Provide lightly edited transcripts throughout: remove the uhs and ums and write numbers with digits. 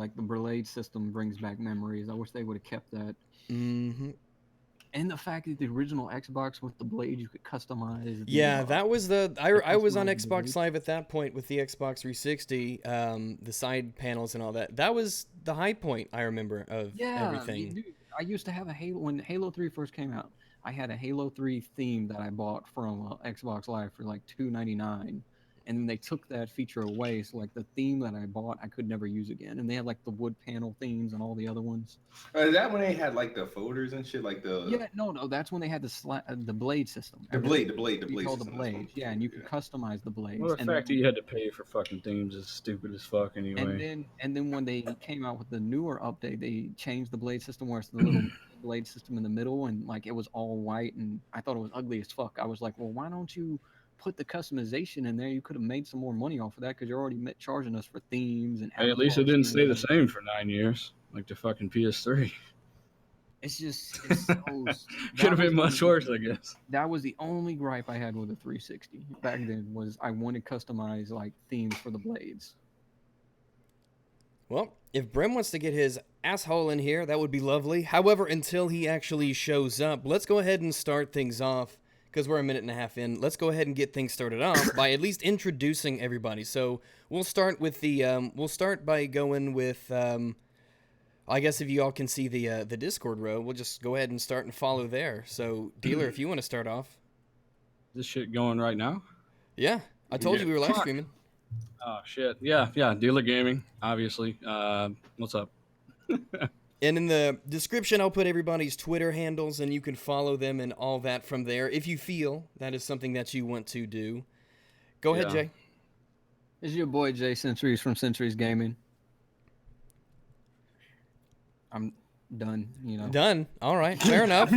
like the blade system brings back memories. I wish they would have kept that. Mm-hmm. And the fact that the original Xbox with the blade, you could customize Yeah, that was I was on customizable Xbox blade. Live at that point with the Xbox 360, the side panels and all that. That was the high point, I remember, of Yeah, everything. dude, I used to have a Halo when Halo 3 first came out. I had a Halo 3 theme that I bought from Xbox Live for like 2.99, and then they took that feature away. So like the theme that I bought, I could never use again. And they had like the wood panel themes and all the other ones. Is that when they had like the folders and shit, like Yeah, no, that's when they had the blade system. the Everything blade, the blade, the would be blade called the system? That's one blades. Yeah, too. and you could Yeah. customize the Well, blades. the fact that you had to pay for fucking themes is stupid as fuck And anyway. then when they came out with the newer update, they changed the blade system where it's the little blade system in the middle, and like it was all white, and I thought it was ugly as fuck. I was like, well, why don't you put the customization in there? You could have made some more money off of that because you're already charging us for themes and Hey, at least it avatar didn't stay the skins. same for 9 years, like the fucking PS3. It's just it's so Could have that was been much worse, I guess. that was the only gripe I had with the 360 back then was I wanted customized like themes for the blades. Well, if Brem wants to get his asshole in here, that would be lovely. However, until he actually shows up, let's go ahead and start things off because we're a minute and a half in. Let's go ahead and get things started off by at least introducing everybody. So we'll start with the we'll start by going with I guess if you all can see the Discord row, we'll just go ahead and start and follow there. So Dealer, if you want to start off. This shit going right now? Yeah, I told you we were live streaming. Oh shit! Yeah, Dealer Gaming, obviously. What's up? And in the description, I'll put everybody's Twitter handles, and you can follow them and all that from there if you feel that is something that you want to do. Go ahead, Jay. This is your boy Jay.Sentries from Sentries Gaming. I'm done, you know. Done. All right. Fair enough.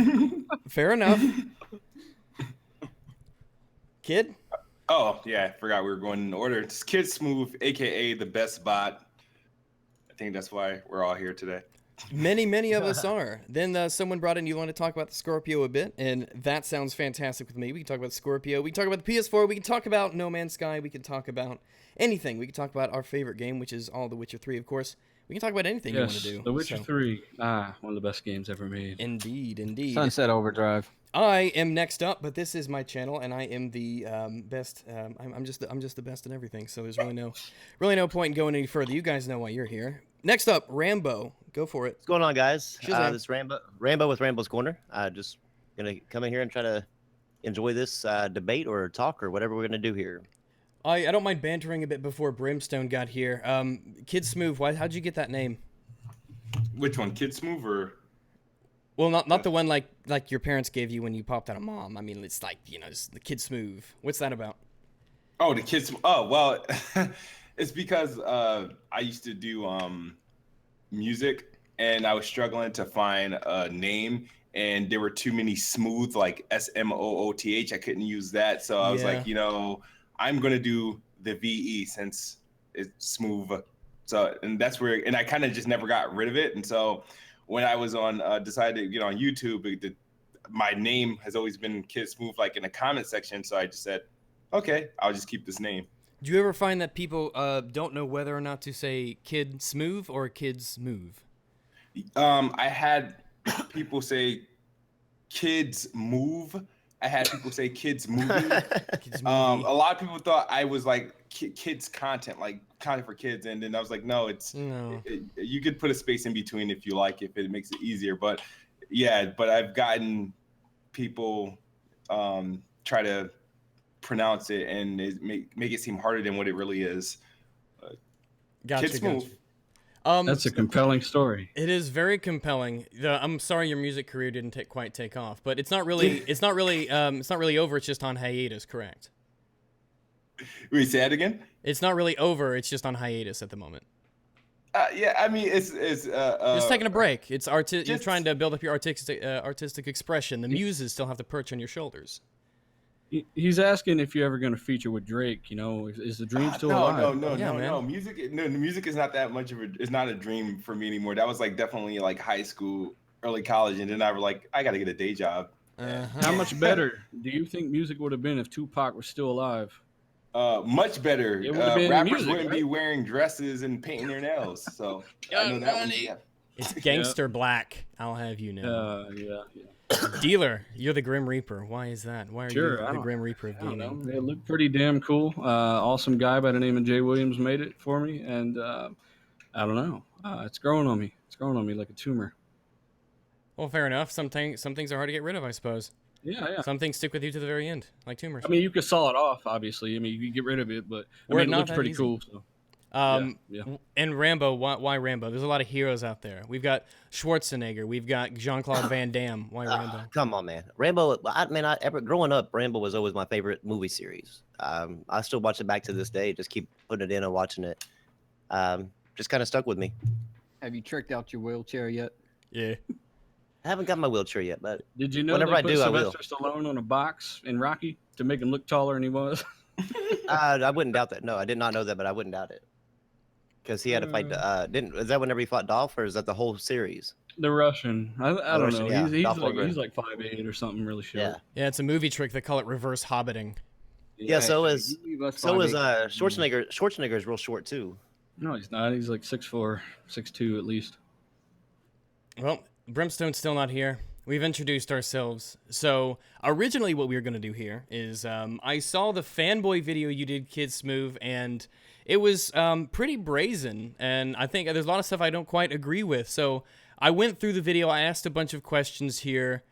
Fair enough. Kid? Oh yeah, I forgot we were going in order. It's KidSmoove, aka the best bot. I think that's why we're all here today. Many of us are. Then someone brought in, you want to talk about the Scorpio a bit, and that sounds fantastic with me. We can talk about Scorpio. We can talk about the PS4. We can talk about No Man's Sky. We can talk about anything. We can talk about our favorite game, which is all The Witcher 3, of course. We can talk about anything you want to do. The Witcher 3. One of the best games ever made. Indeed. Sunset Overdrive. I am next up, but this is my channel, and I am the best. I'm just the best in everything. So there's really no point in going any further. You guys know why you're here. Next up, Rambo. Go for it. What's going on, guys? Shazam. This is Rambo with Rambo's Corner. Just gonna come in here and try to enjoy this debate or talk or whatever we're gonna do here. I don't mind bantering a bit before Bremstone got here. KidSmoove, how'd you get that name? Which one, KidSmoove or? Well, not the one like your parents gave you when you popped out of mom. I mean, it's like, it's the KidSmoove. What's that about? Oh, the kids. Oh, well, it's because I used to do music, and I was struggling to find a name, and there were too many smooth, like SMOOTH. I couldn't use that, so I was like, I'm gonna do the VE since it's smooth. So, and that's where, and I kind of just never got rid of it, and so when I was on, decided to get on YouTube, my name has always been KidSmoove, like in the comment section. So I just said, okay, I'll just keep this name. Do you ever find that people don't know whether or not to say KidSmoove or KidSmoove? I had people say kids move. I had people say kids movie. A lot of people thought I was like kids content, like content for kids, and then I was like, no, you could put a space in between if you like, if it makes it easier. But yeah, but I've gotten people try to pronounce it and make it seem harder than what it really is. Gotcha. KidSmoove. That's a compelling story. It is very compelling. I'm sorry your music career didn't quite take off, but it's not really over. It's just on hiatus, correct? Wait, say that again? It's not really over. It's just on hiatus at the moment. Yeah, I mean, it's just taking a break. It's you're trying to build up your artistic expression. The muses still have to perch on your shoulders. He's asking if you're ever going to feature with Drake. Is the dream still alive? No. Music is not that much of it's not a dream for me anymore. That was like definitely like high school, early college, and then I was like, I got to get a day job. How much better do you think music would have been if Tupac was still alive? Much better. It would have been Rappers music, wouldn't right? be wearing dresses and painting their nails. So I know that one. Yeah. It's gangster black. I'll have you know. Yeah. Dealer, you're the Grim Reaper. Why is that? Why are you Sure. the Grim Reaper of I don't gaming? know. They look pretty damn cool. Awesome guy by the name of Jay Williams made it for me, and I don't know. It's growing on me. It's growing on me like a tumor. Well, fair enough. Some things are hard to get rid of, I suppose. Yeah. Some things stick with you to the very end, like tumors. I mean, you could saw it off, obviously. I mean, you could get rid of it, but I Were mean, it it not looks that pretty easy. cool. So. Yeah. And Rambo, why Rambo? There's a lot of heroes out there. We've got Schwarzenegger. We've got Jean-Claude Van Damme. Why Rambo? Come on, man. Rambo. Growing up, Rambo was always my favorite movie series. I still watch it back to this day. Just keep putting it in and watching it. Just kind of stuck with me. Have you tricked out your wheelchair yet? Yeah. I haven't got my wheelchair yet, but Did you know whenever they I put do, I will. Sylvester Stallone on a box in Rocky to make him look taller than he was? I wouldn't doubt that. No, I did not know that, but I wouldn't doubt it. Because he had to fight. Is that whenever he fought Dolph, or is that the whole series? The Russian. I don't Russian, know. yeah. He's like 5'8" or something really short. Yeah. Yeah, it's a movie trick. They call it reverse hobbiting. Yeah. So is You leave us Schwarzenegger. Schwarzenegger is real short too. No, he's not. He's like 6'4", 6'2" at least. Well, Bremstone's still not here. We've introduced ourselves. So originally what we were going to do here is I saw the fanboy video you did, KidSmoove, and it was pretty brazen. And I think there's a lot of stuff I don't quite agree with. So I went through the video. I asked a bunch of questions here.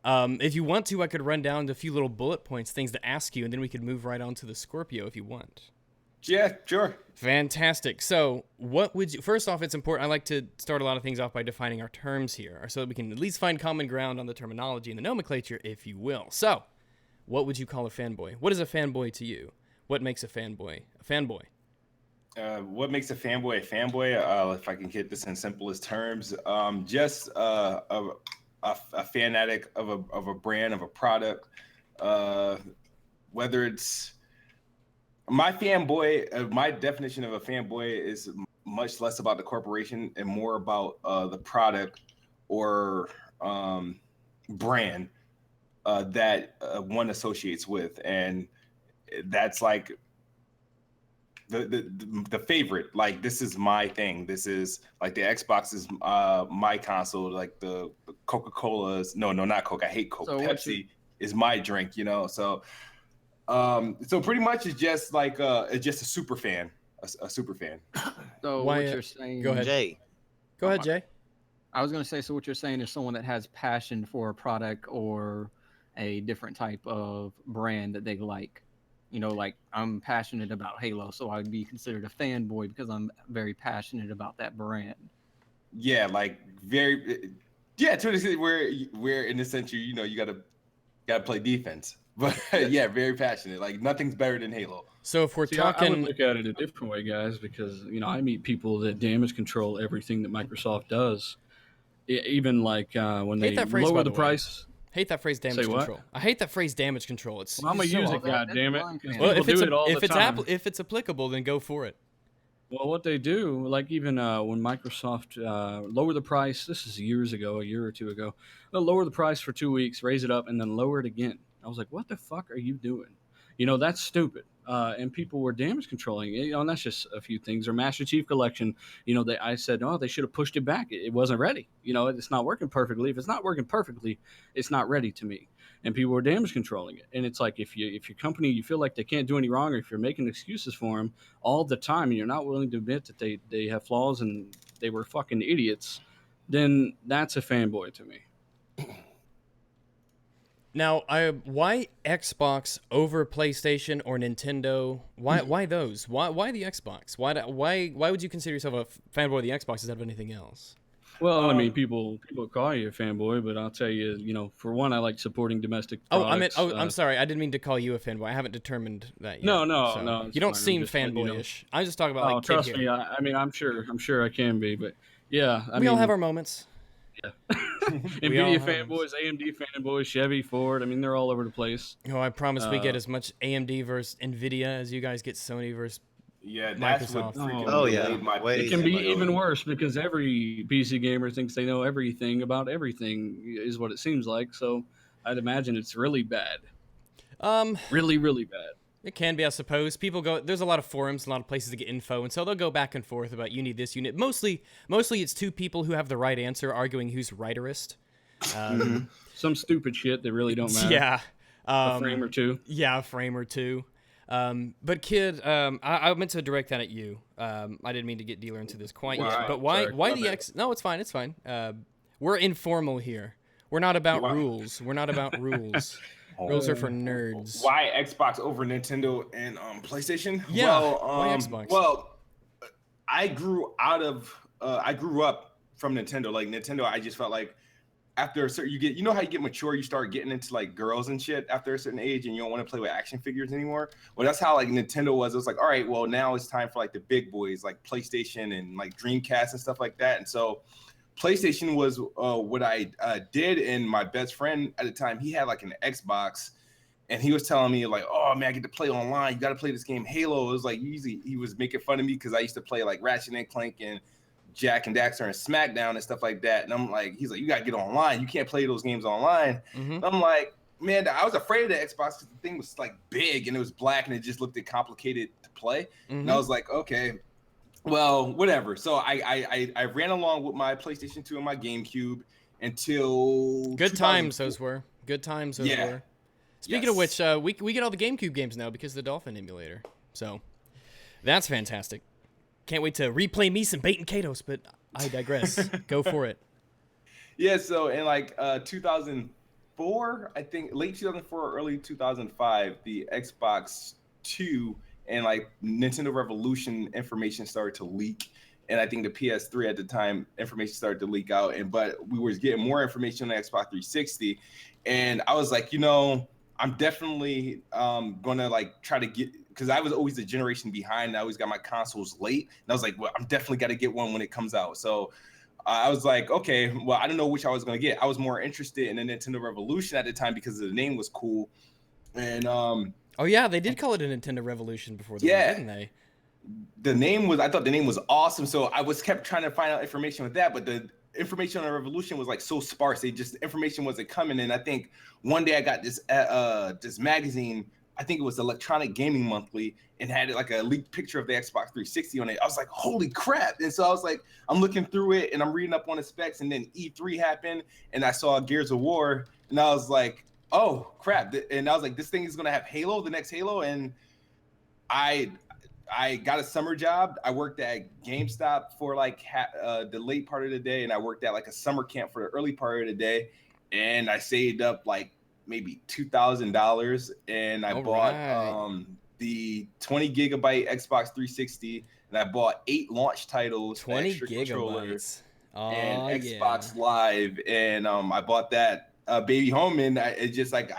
If you want to, I could run down a few little bullet points, things to ask you, and then we could move right on to the Scorpio if you want. Yeah, sure. Fantastic. So what would you, first off, it's important. I like to start a lot of things off by defining our terms here so that we can at least find common ground on the terminology and the nomenclature, if you will. So what would you call a fanboy? What is a fanboy to you? What makes a fanboy a fanboy? What makes a fanboy a fanboy? If I can get this in simplest terms, just a fanatic of a brand, of a product, whether it's my fanboy. My definition of a fanboy is much less about the corporation and more about the product or brand that one associates with, and that's like the favorite. Like, this is my thing. This is like the Xbox is my console. Like the Coca-Cola's not Coke. I hate Coke. So Pepsi is my drink. So pretty much it's just like it's just a super fan, a super fan. So Why, what you're saying? go ahead. Jay. Go ahead, Jay. I was going to say, so what you're saying is someone that has passion for a product or a different type of brand that they like. Like I'm passionate about Halo, so I'd be considered a fanboy because I'm very passionate about that brand. Yeah, like very. Yeah, to the extent where in this century, you gotta play defense. But yeah, very passionate. Like nothing's better than Halo. So if we're See, talking, I would look at it a different way, guys, because I meet people that damage control everything that Microsoft does. Even like when Hate they that phrase, by lower the the way. price. hate that phrase, damage Say what? control. I hate that phrase, damage control. It's Well, I'm gonna so use awful. it, God damn it. blind because fan. Well, people if it's do it all the time. if it's applicable, then go for it. Well, what they do, like even when Microsoft lower the price, this is years ago, a year or two ago, they'll lower the price for 2 weeks, raise it up, and then lower it again. I was like, what the fuck are you doing? That's stupid. And people were damage controlling it, and that's just a few things. Or Master Chief Collection, I said, oh, they should have pushed it back. It wasn't ready. It's not working perfectly. If it's not working perfectly, it's not ready to me. And people were damage controlling it. And it's like if your company, you feel like they can't do any wrong, or if you're making excuses for them all the time, and you're not willing to admit that they have flaws and they were fucking idiots, then that's a fanboy to me. Now, why Xbox over PlayStation or Nintendo? Why those? Why the Xbox? Why would you consider yourself a fanboy of the Xbox instead of anything else? Well, I mean, people call you a fanboy, but I'll tell you, for one, I like supporting domestic products. I'm sorry. I didn't mean to call you a fanboy. I haven't determined that yet. No, So, you don't it's fine. seem I'm just letting you know. fanboyish. I'm just talking about like kid trust here. me. I mean, I'm sure I can be, but yeah, We all have our moments. NVIDIA fanboys, AMD fanboys, Chevy, Ford. I mean, they're all over the place. Oh, I promise we get as much AMD versus Nvidia as you guys get Sony versus. Yeah, that's Microsoft. what freaking Oh, yeah. delayed my Wait. It can be PC. even worse because every PC gamer thinks they know everything about everything, is what it seems like. So I'd imagine it's really bad. Really, really bad. It can be, I suppose. People go. There's a lot of forums, a lot of places to get info, and so they'll go back and forth about you need this unit. Mostly it's two people who have the right answer arguing who's righterist. Some stupid shit that really don't matter. Yeah, A frame or two. Yeah, a frame or two. But kid, I meant to direct that at you. I didn't mean to get Dealer into this quite yet. But why the X? No, it's fine. It's fine. We're informal here. We're not about rules. We're not about rules. Rules are for nerds. Why Xbox over Nintendo and PlayStation? Yeah. Well, why Xbox? Well, I grew up from Nintendo. Like Nintendo, I just felt like after a certain, you know how you get mature, you start getting into like girls and shit after a certain age, and you don't want to play with action figures anymore. Well, that's how like Nintendo was. It was like, all right, well now it's time for like the big boys, like PlayStation and like Dreamcast and stuff like that. And so PlayStation was what I did, and my best friend at the time, he had like an Xbox, and he was telling me like, oh man, I get to play online. You got to play this game Halo. It was like usually he was making fun of me because I used to play like Ratchet and Clank and Jack and Daxter and SmackDown and stuff like that. And I'm like, he's like, you got to get online. You can't play those games online. And I'm like, man, I was afraid of the Xbox because the thing was like big and it was black and it just looked complicated to play. And I was like, okay. Well, whatever. So I ran along with my PlayStation 2 and my GameCube until good times those were. Good times those were. Speaking of which, we get all the GameCube games now because of the Dolphin emulator. So that's fantastic. Can't wait to replay me some Bait and Katos, but I digress. Go for it. Yeah, so in like 2004, I think late 2004 or early 2005, the Xbox 2 and like Nintendo Revolution information started to leak, and I think the PS3 at the time information started to leak out. But we were getting more information on the Xbox 360, and I was like, I'm definitely gonna like try to get, because I was always the generation behind. I always got my consoles late, and I was like, well, I'm definitely got to get one when it comes out. So I was like, okay, well, I don't know which I was gonna get. I was more interested in the Nintendo Revolution at the time because the name was cool, and oh yeah, they did call it a Nintendo Revolution before that, didn't they? I thought the name was awesome, so I kept trying to find out information with that, but the information on the Revolution was like so sparse. Information wasn't coming. And I think one day I got this magazine, I think it was Electronic Gaming Monthly, and had like a leaked picture of the Xbox 360 on it. I was like, holy crap. And so I was like, I'm looking through it and I'm reading up on the specs, and then E3 happened and I saw Gears of War, and I was like, oh crap. And I was like, this thing is going to have Halo, the next Halo. And I got a summer job. I worked at GameStop for like the late part of the day, and I worked at like a summer camp for the early part of the day. And I saved up like maybe $2,000, and I bought the 20 gigabyte Xbox 360, and I bought 8 launch titles, 20 extra gigabytes, and Xbox Live, and I bought that baby home, and it's just like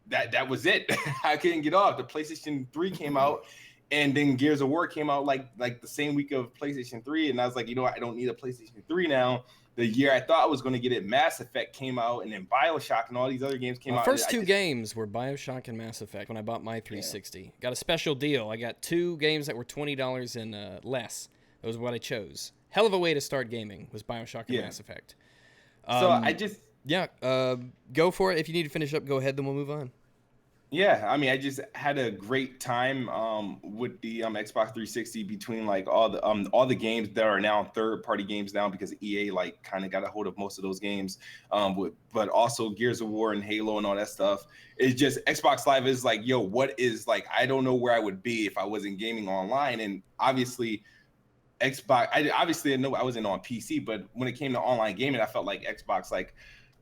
that was it. I couldn't get off. The PlayStation 3 came out, and then Gears of War came out like the same week of PlayStation 3, and I was like, you know what? I don't need a PlayStation 3 now. The year I thought I was going to get it, Mass Effect came out, and then BioShock and all these other games came out. The first two games were BioShock and Mass Effect when I bought my 360. Yeah. Got a special deal. I got 2 games that were $20 and less. That was what I chose. Hell of a way to start gaming was BioShock and Mass Effect. So I just... Yeah, go for it. If you need to finish up, go ahead, then we'll move on. Yeah, I mean, I just had a great time with the Xbox 360, between like all the games that are now third-party games now, because EA like kind of got a hold of most of those games, but also Gears of War and Halo and all that stuff. It's just Xbox Live is like, yo, what is like? I don't know where I would be if I wasn't gaming online, and obviously Xbox. I know I wasn't on PC, but when it came to online gaming, I felt like Xbox like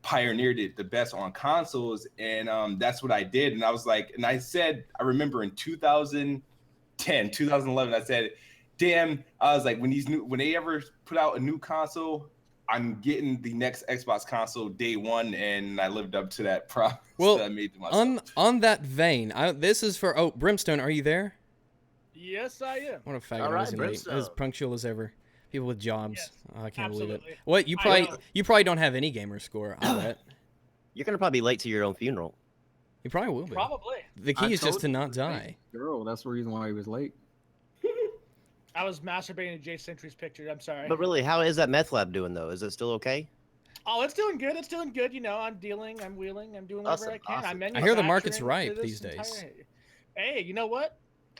pioneered it the best on consoles, and that's what I did. And I was like, and I said, I remember in 2010, 2011, I said, damn, I was like, when they ever put out a new console, I'm getting the next Xbox console day one, and I lived up to that promise that I made to myself. On that vein, this is for Brimstone. Are you there? Yes, I am. What a faggot! Right, as punctual as ever. People with jobs. Yes, oh, I can't absolutely. believe it. What you probably don't have any gamer score. I bet. You're gonna probably be late to your own funeral. You probably will be. Probably. The key is just to not die. Girl, that's the reason why he was late. I was masturbating to Jay.Sentries pictures. I'm sorry. But really, how is that meth lab doing though? Is it still okay? Oh, it's doing good. It's doing good. You know, I'm dealing, I'm wheeling, I'm doing whatever I can. Awesome. I'm I hear the market's manufacturing ripe this these days. Hey, you know what?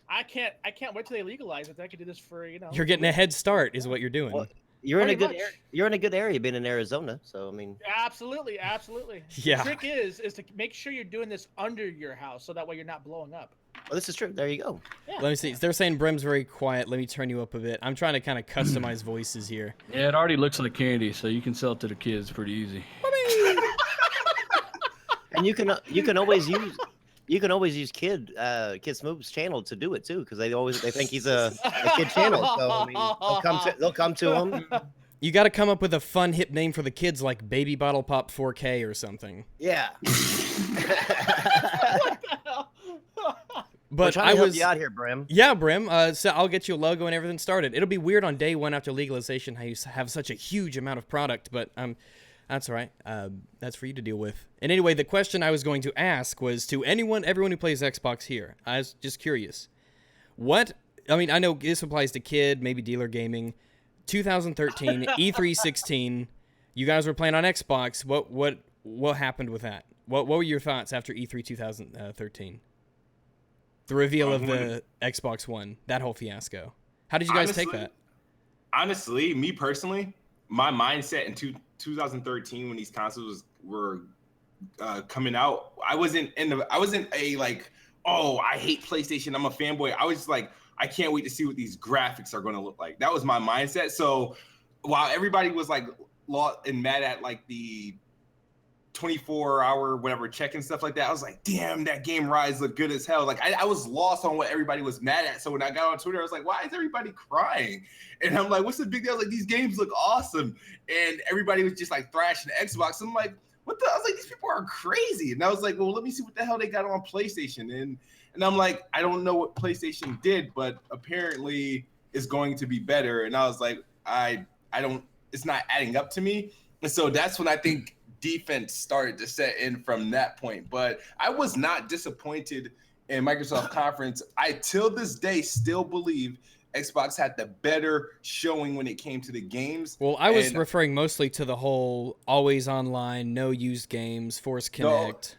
I can't wait till they legalize it. I could do this for You're getting a head start, is what you're doing. Well, you're in a Pretty good much. area. You're in a good area, being in Arizona. So I mean, Absolutely, absolutely. Yeah. The trick is to make sure you're doing this under your house, so that way you're not blowing up. well, this is true. There you go. Yeah. Let me see. They're saying Brem's very quiet. Let me turn you up a bit. I'm trying to kind of customize voices here. Yeah, it already looks like candy, so you can sell it to the kids pretty easy. And you can always use KidSmoove's channel to do it too, because they think he's a kid channel. So I mean, they'll come to him. You got to come up with a fun, hip name for the kids, like Baby Bottle Pop 4K or something. Yeah. But We're trying to help you out here, Brem. Yeah, Brem. So I'll get you a logo and everything started. It'll be weird on day one after legalization how you have such a huge amount of product, but that's all right. That's for you to deal with. And anyway, the question I was going to ask was to everyone who plays Xbox here. I was just curious. I know this applies to kid, maybe dealer gaming. 2013 E316. You guys were playing on Xbox. What happened with that? What were your thoughts after E3 2013? The reveal of the Xbox One, that whole fiasco. How did you guys take that? Honestly, me personally, my mindset in 2013 when these consoles were coming out, I wasn't a like, oh, I hate PlayStation, I'm a fanboy. I was just like, I can't wait to see what these graphics are going to look like. That was my mindset. So while everybody was like and mad at like the 24-hour whatever check and stuff like that, I was like, damn, that game Rise looked good as hell. Like I was lost on what everybody was mad at. So when I got on Twitter, I was like, why is everybody crying? And I'm like, what's the big deal? Like, these games look awesome. And everybody was just like thrashing Xbox. I'm like, what the? I was like, these people are crazy. And I was like, well, let me see what the hell they got on PlayStation. And I'm like, I don't know what PlayStation did, but apparently it's going to be better. And I was like, I don't, it's not adding up to me. And so that's when I think defense started to set in from that point. But I was not disappointed in Microsoft conference. I, till this day, still believe Xbox had the better showing when it came to the games. Well, I was referring mostly to the whole always online, no used games, Force Connect.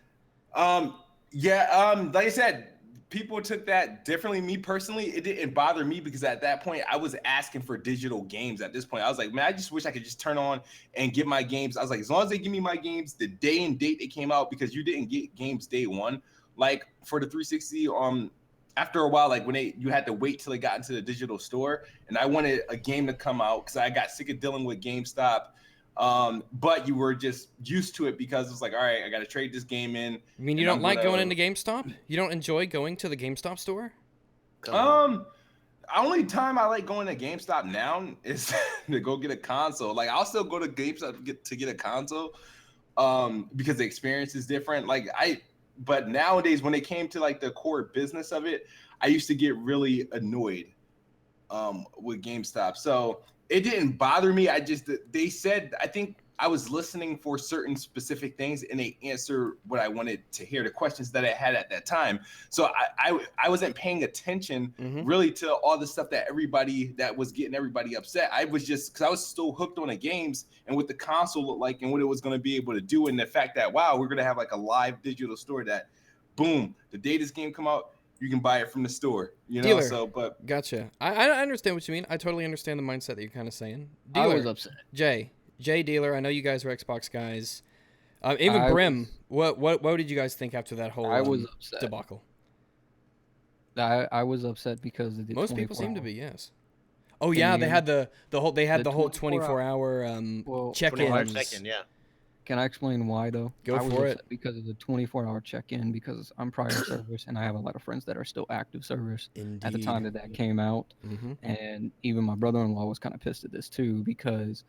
Like I said, people took that differently. Me personally, it didn't bother me because at that point I was asking for digital games. At this point, I was like, man, I just wish I could just turn on and get my games. I was like, as long as they give me my games the day and date they came out, because you didn't get games day one. Like for the 360, after a while, like when you had to wait till it got into the digital store, and I wanted a game to come out because I got sick of dealing with GameStop. But you were just used to it because it's like, all right, I got to trade this game in. I mean, you don't like going into GameStop? You don't enjoy going to the GameStop store? Only time I like going to GameStop now is to go get a console. Like, I'll still go to GameStop to get a console, because the experience is different. But nowadays, when it came to like the core business of it, I used to get really annoyed with GameStop. So it didn't bother me. They said, I think I was listening for certain specific things, and they answered what I wanted to hear, the questions that I had at that time. So I wasn't paying attention really to all the stuff that was getting everybody upset. I was just, because I was still hooked on the games and what the console looked like and what it was going to be able to do. And the fact that, wow, we're going to have like a live digital store that, boom, the day this game come out, you can buy it from the store, you know. Dealer. So, but Gotcha. I understand what you mean. I totally understand the mindset that you're kind of saying. Dealer, I was upset. Jay Dealer. I know you guys are Xbox guys. Even Brem. What did you guys think after that whole I was upset. debacle? I was upset because of the Most people seem to 24 be, yes. Oh yeah, they had the whole 24-hour check-in. Check-in, yeah. Can I explain why though? Go I was for upset because of the 24-hour check-in, because I'm prior service and I have a lot of friends that are still active service at the time that came out. And even my brother-in-law was kind of pissed at this too, because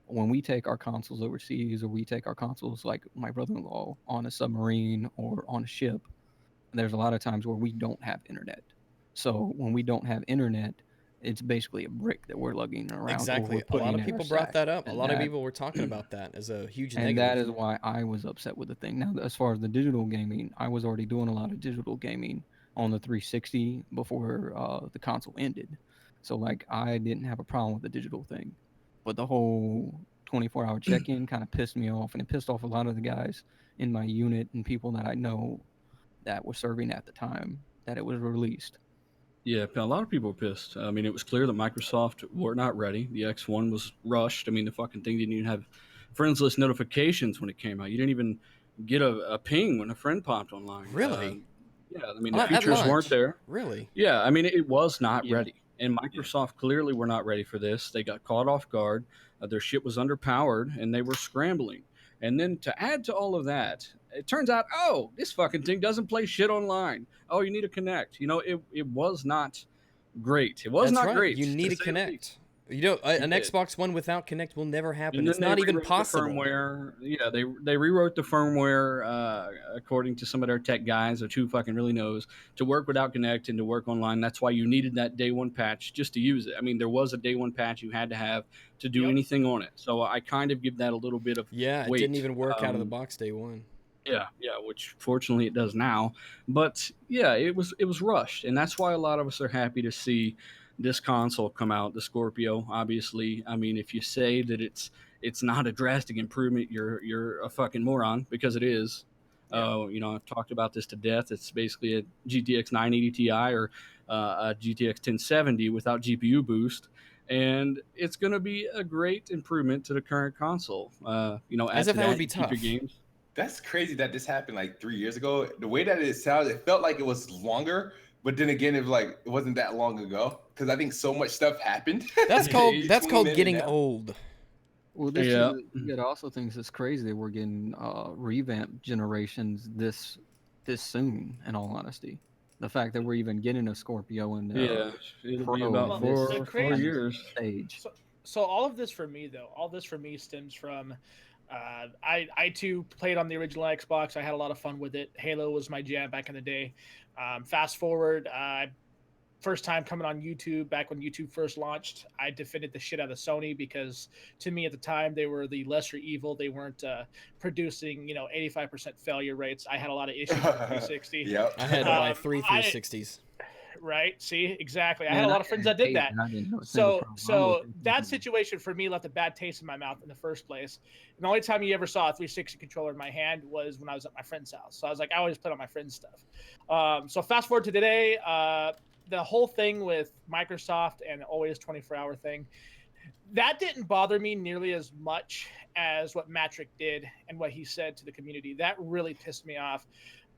when we take our consoles overseas, or we take our consoles, like my brother-in-law, on a submarine or on a ship, there's a lot of times where we don't have internet. So when we don't have internet, it's basically a brick that we're lugging around. Exactly. A lot of people brought that up. A lot of people were talking about that as a huge negative. And that is why I was upset with the thing. Now, as far as the digital gaming, I was already doing a lot of digital gaming on the 360 before the console ended. So, like, I didn't have a problem with the digital thing. But the whole 24-hour check-in kind of pissed me off, and it pissed off a lot of the guys in my unit and people that I know that were serving at the time. that it was released. Yeah, a lot of people were pissed. I mean, it was clear that Microsoft were not ready. The X1 was rushed. I mean, the fucking thing didn't even have friends list notifications when it came out. You didn't even get a ping when a friend popped online. Really? Yeah, I mean, the At features weren't launch? there. Really? Yeah, I mean, it was not Yeah. ready. And Microsoft clearly were not ready for this. They got caught off guard. Their shit was underpowered and they were scrambling. And then to add to all of that, it turns out, oh, this fucking thing doesn't play shit online. Oh, you need to connect. You know, it was not great. It was That's not right. great. You need to say the least. connect. You know, an did. Xbox One without Connect will never happen. And It's then not they even rewrote possible. the firmware. Yeah, they rewrote the firmware according to some of their tech guys, which who fucking really knows, to work without Connect and to work online. That's why you needed that day one patch just to use it. I mean, there was a day one patch you had to have to do Yep. anything on it. So I kind of give that a little bit of Yeah, it weight. didn't even work out of the box day one. Yeah, which fortunately it does now. But yeah, it was rushed, and that's why a lot of us are happy to see this console come out, the Scorpio. Obviously, I mean, if you say that it's not a drastic improvement, you're a fucking moron, because it is. You know, I've talked about this to death. It's basically a GTX 980 Ti or a GTX 1070 without GPU boost. And it's going to be a great improvement to the current console. You know, As add if to that would that, be you keep your tough. games. That's crazy that this happened like 3 years ago. The way that it sounded, it felt like it was longer, but then again, it was like it wasn't that long ago because I think so much stuff happened. That's called between then and getting now. old. Well, this Yeah. is, you got also thinks it's crazy that we're getting revamped generations this soon. In all honesty, the fact that we're even getting a Scorpio and Yeah, it'll be Pro about this the 4 crazy- years. stage. So all of this for me though, all this for me stems from I too played on the original Xbox. I had a lot of fun with it. Halo was my jam back in the day. Fast forward, first time coming on YouTube back when YouTube first launched, I defended the shit out of Sony because to me at the time they were the lesser evil. They weren't producing 85% failure rates. I had a lot of issues with 360. Yep. I had to buy 3 360s. Right. See, exactly. I Man, had a lot of friends that did that. and I didn't know a single problem. I So was that situation for me left a bad taste in my mouth in the first place. And the only time you ever saw a 360 controller in my hand was when I was at my friend's house. So I was like, I always played on my friend's stuff. So fast forward to today, the whole thing with Microsoft and always 24-hour thing, that didn't bother me nearly as much as what Matrick did and what he said to the community. That really pissed me off.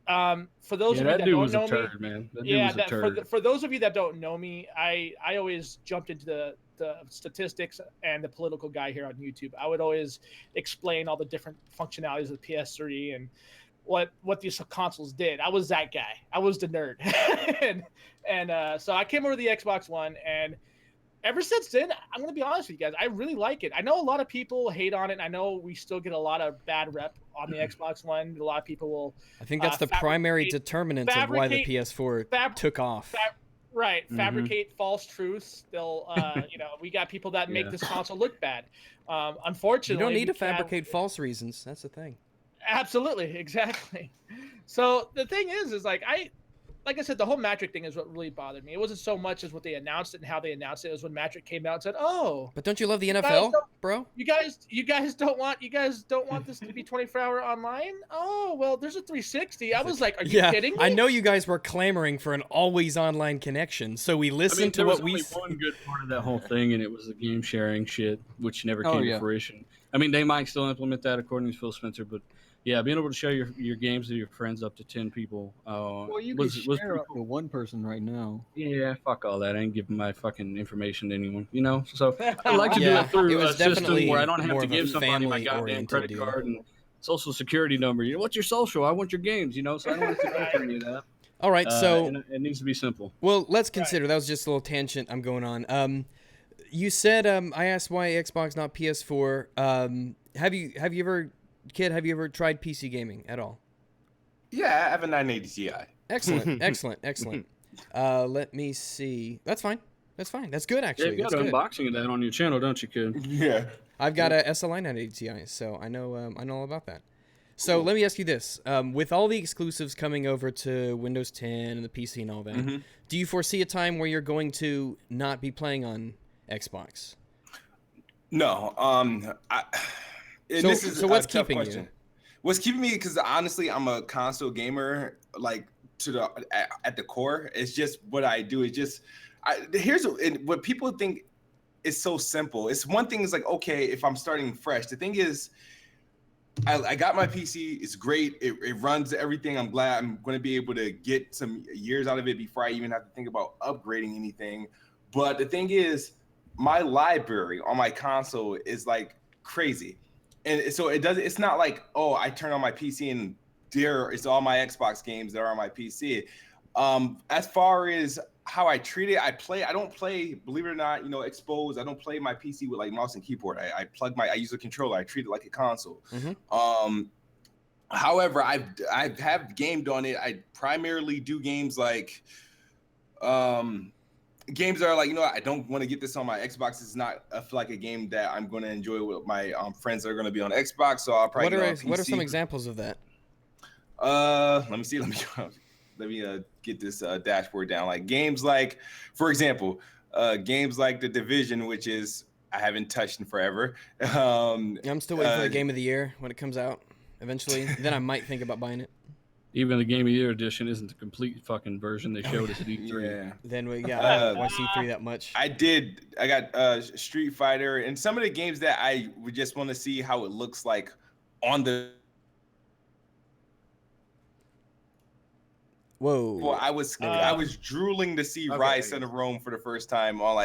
For those Yeah, of you that that dude don't was a know turd, me, man. That dude yeah, was a turd. for those of you that don't know me, I always jumped into the statistics and the political guy here on YouTube. I would always explain all the different functionalities of the PS3 and what these consoles did. I was that guy. I was the nerd, and so I came over to the Xbox One, and ever since then, I'm gonna be honest with you guys, I really like it. I know a lot of people hate on it. And I know we still get a lot of bad rep on the Xbox One. A lot of people will. I think that's the primary determinant of why the fabricate- PS4 took off. Right, Mhm. fabricate false truths. They'll, we got people that make Yeah. this console look bad. You Unfortunately, don't need to we can't- fabricate false reasons. That's the thing. Absolutely, exactly. So the thing is like I said, the whole Matrick thing is what really bothered me. It wasn't so much as what they announced it and how they announced it. It was when Matrick came out and said, "Oh, But don't you love the guys NFL, don't- bro? you guys don't want this to be 24-hour online? Oh, well, there's a 360." I was like, "Are you kidding me?" I know you guys were clamoring for an always online connection, so we listened to there what was we only said. one good part of that whole thing, and it was the game sharing shit, which never Oh, came yeah. to fruition. I mean, they might still implement that according to Phil Spencer, but yeah, being able to share your games to your friends up to 10 people Well, you was can share pretty up cool. to one person right now. Yeah, fuck all that. I ain't giving my fucking information to anyone, you know? So I like to do Yeah, it through it was a system definitely where I don't have more to of a give somebody my goddamn family-oriented credit deal. card and social security number. You know, what's your social? I want your games, you know? So I don't have to go through any of that. All right, so And it needs to be simple. well, let's consider that was just a little tangent I'm going on. You said I asked why Xbox not PS4. Have you ever tried PC gaming at all? Yeah, I have a 980 Ti. Excellent, excellent. Let me see. That's fine. That's good Yeah, actually. you got That's an good. unboxing of that on your channel, don't you, kid? Yeah. I've got a SLI 980 Ti, so I know all about that. So let me ask you this: with all the exclusives coming over to Windows 10 and the PC and all that, do you foresee a time where you're going to not be playing on Xbox? No. So what's keeping you? What's keeping me? Because honestly, I'm a console gamer. Like to the at the core. It's just what I do. It's just here's what people think is so simple. It's one thing is like, okay, if I'm starting fresh. The thing is, I got my PC. It's great. It runs everything. I'm glad I'm going to be able to get some years out of it before I even have to think about upgrading anything. But the thing is, my library on my console is like crazy. And so it's not like, oh, I turn on my PC and there is all my Xbox games that are on my PC. As far as how I treat it, I don't play, believe it or not, exposed. I don't play my PC with like mouse and keyboard. I use a controller. I treat it like a console. However, I have gamed on it. I primarily do games like games that are like, I don't want to get this on my Xbox. It's not like a game that I'm going to enjoy with my friends that are going to be on Xbox. So I'll probably what are some examples of that? Let me see. Let me get this dashboard down. Like games like, for example, games like The Division, which is I haven't touched in forever. I'm still waiting for the game of the year when it comes out eventually. Then I might think about buying it. Even the Game of the Year edition isn't the complete fucking version they showed us at E3. Yeah. Then I don't watch E3 that much. I got Street Fighter and some of the games that I would just want to see how it looks like on the. Whoa! Well, I was drooling to see Rise Son of Rome for the first time on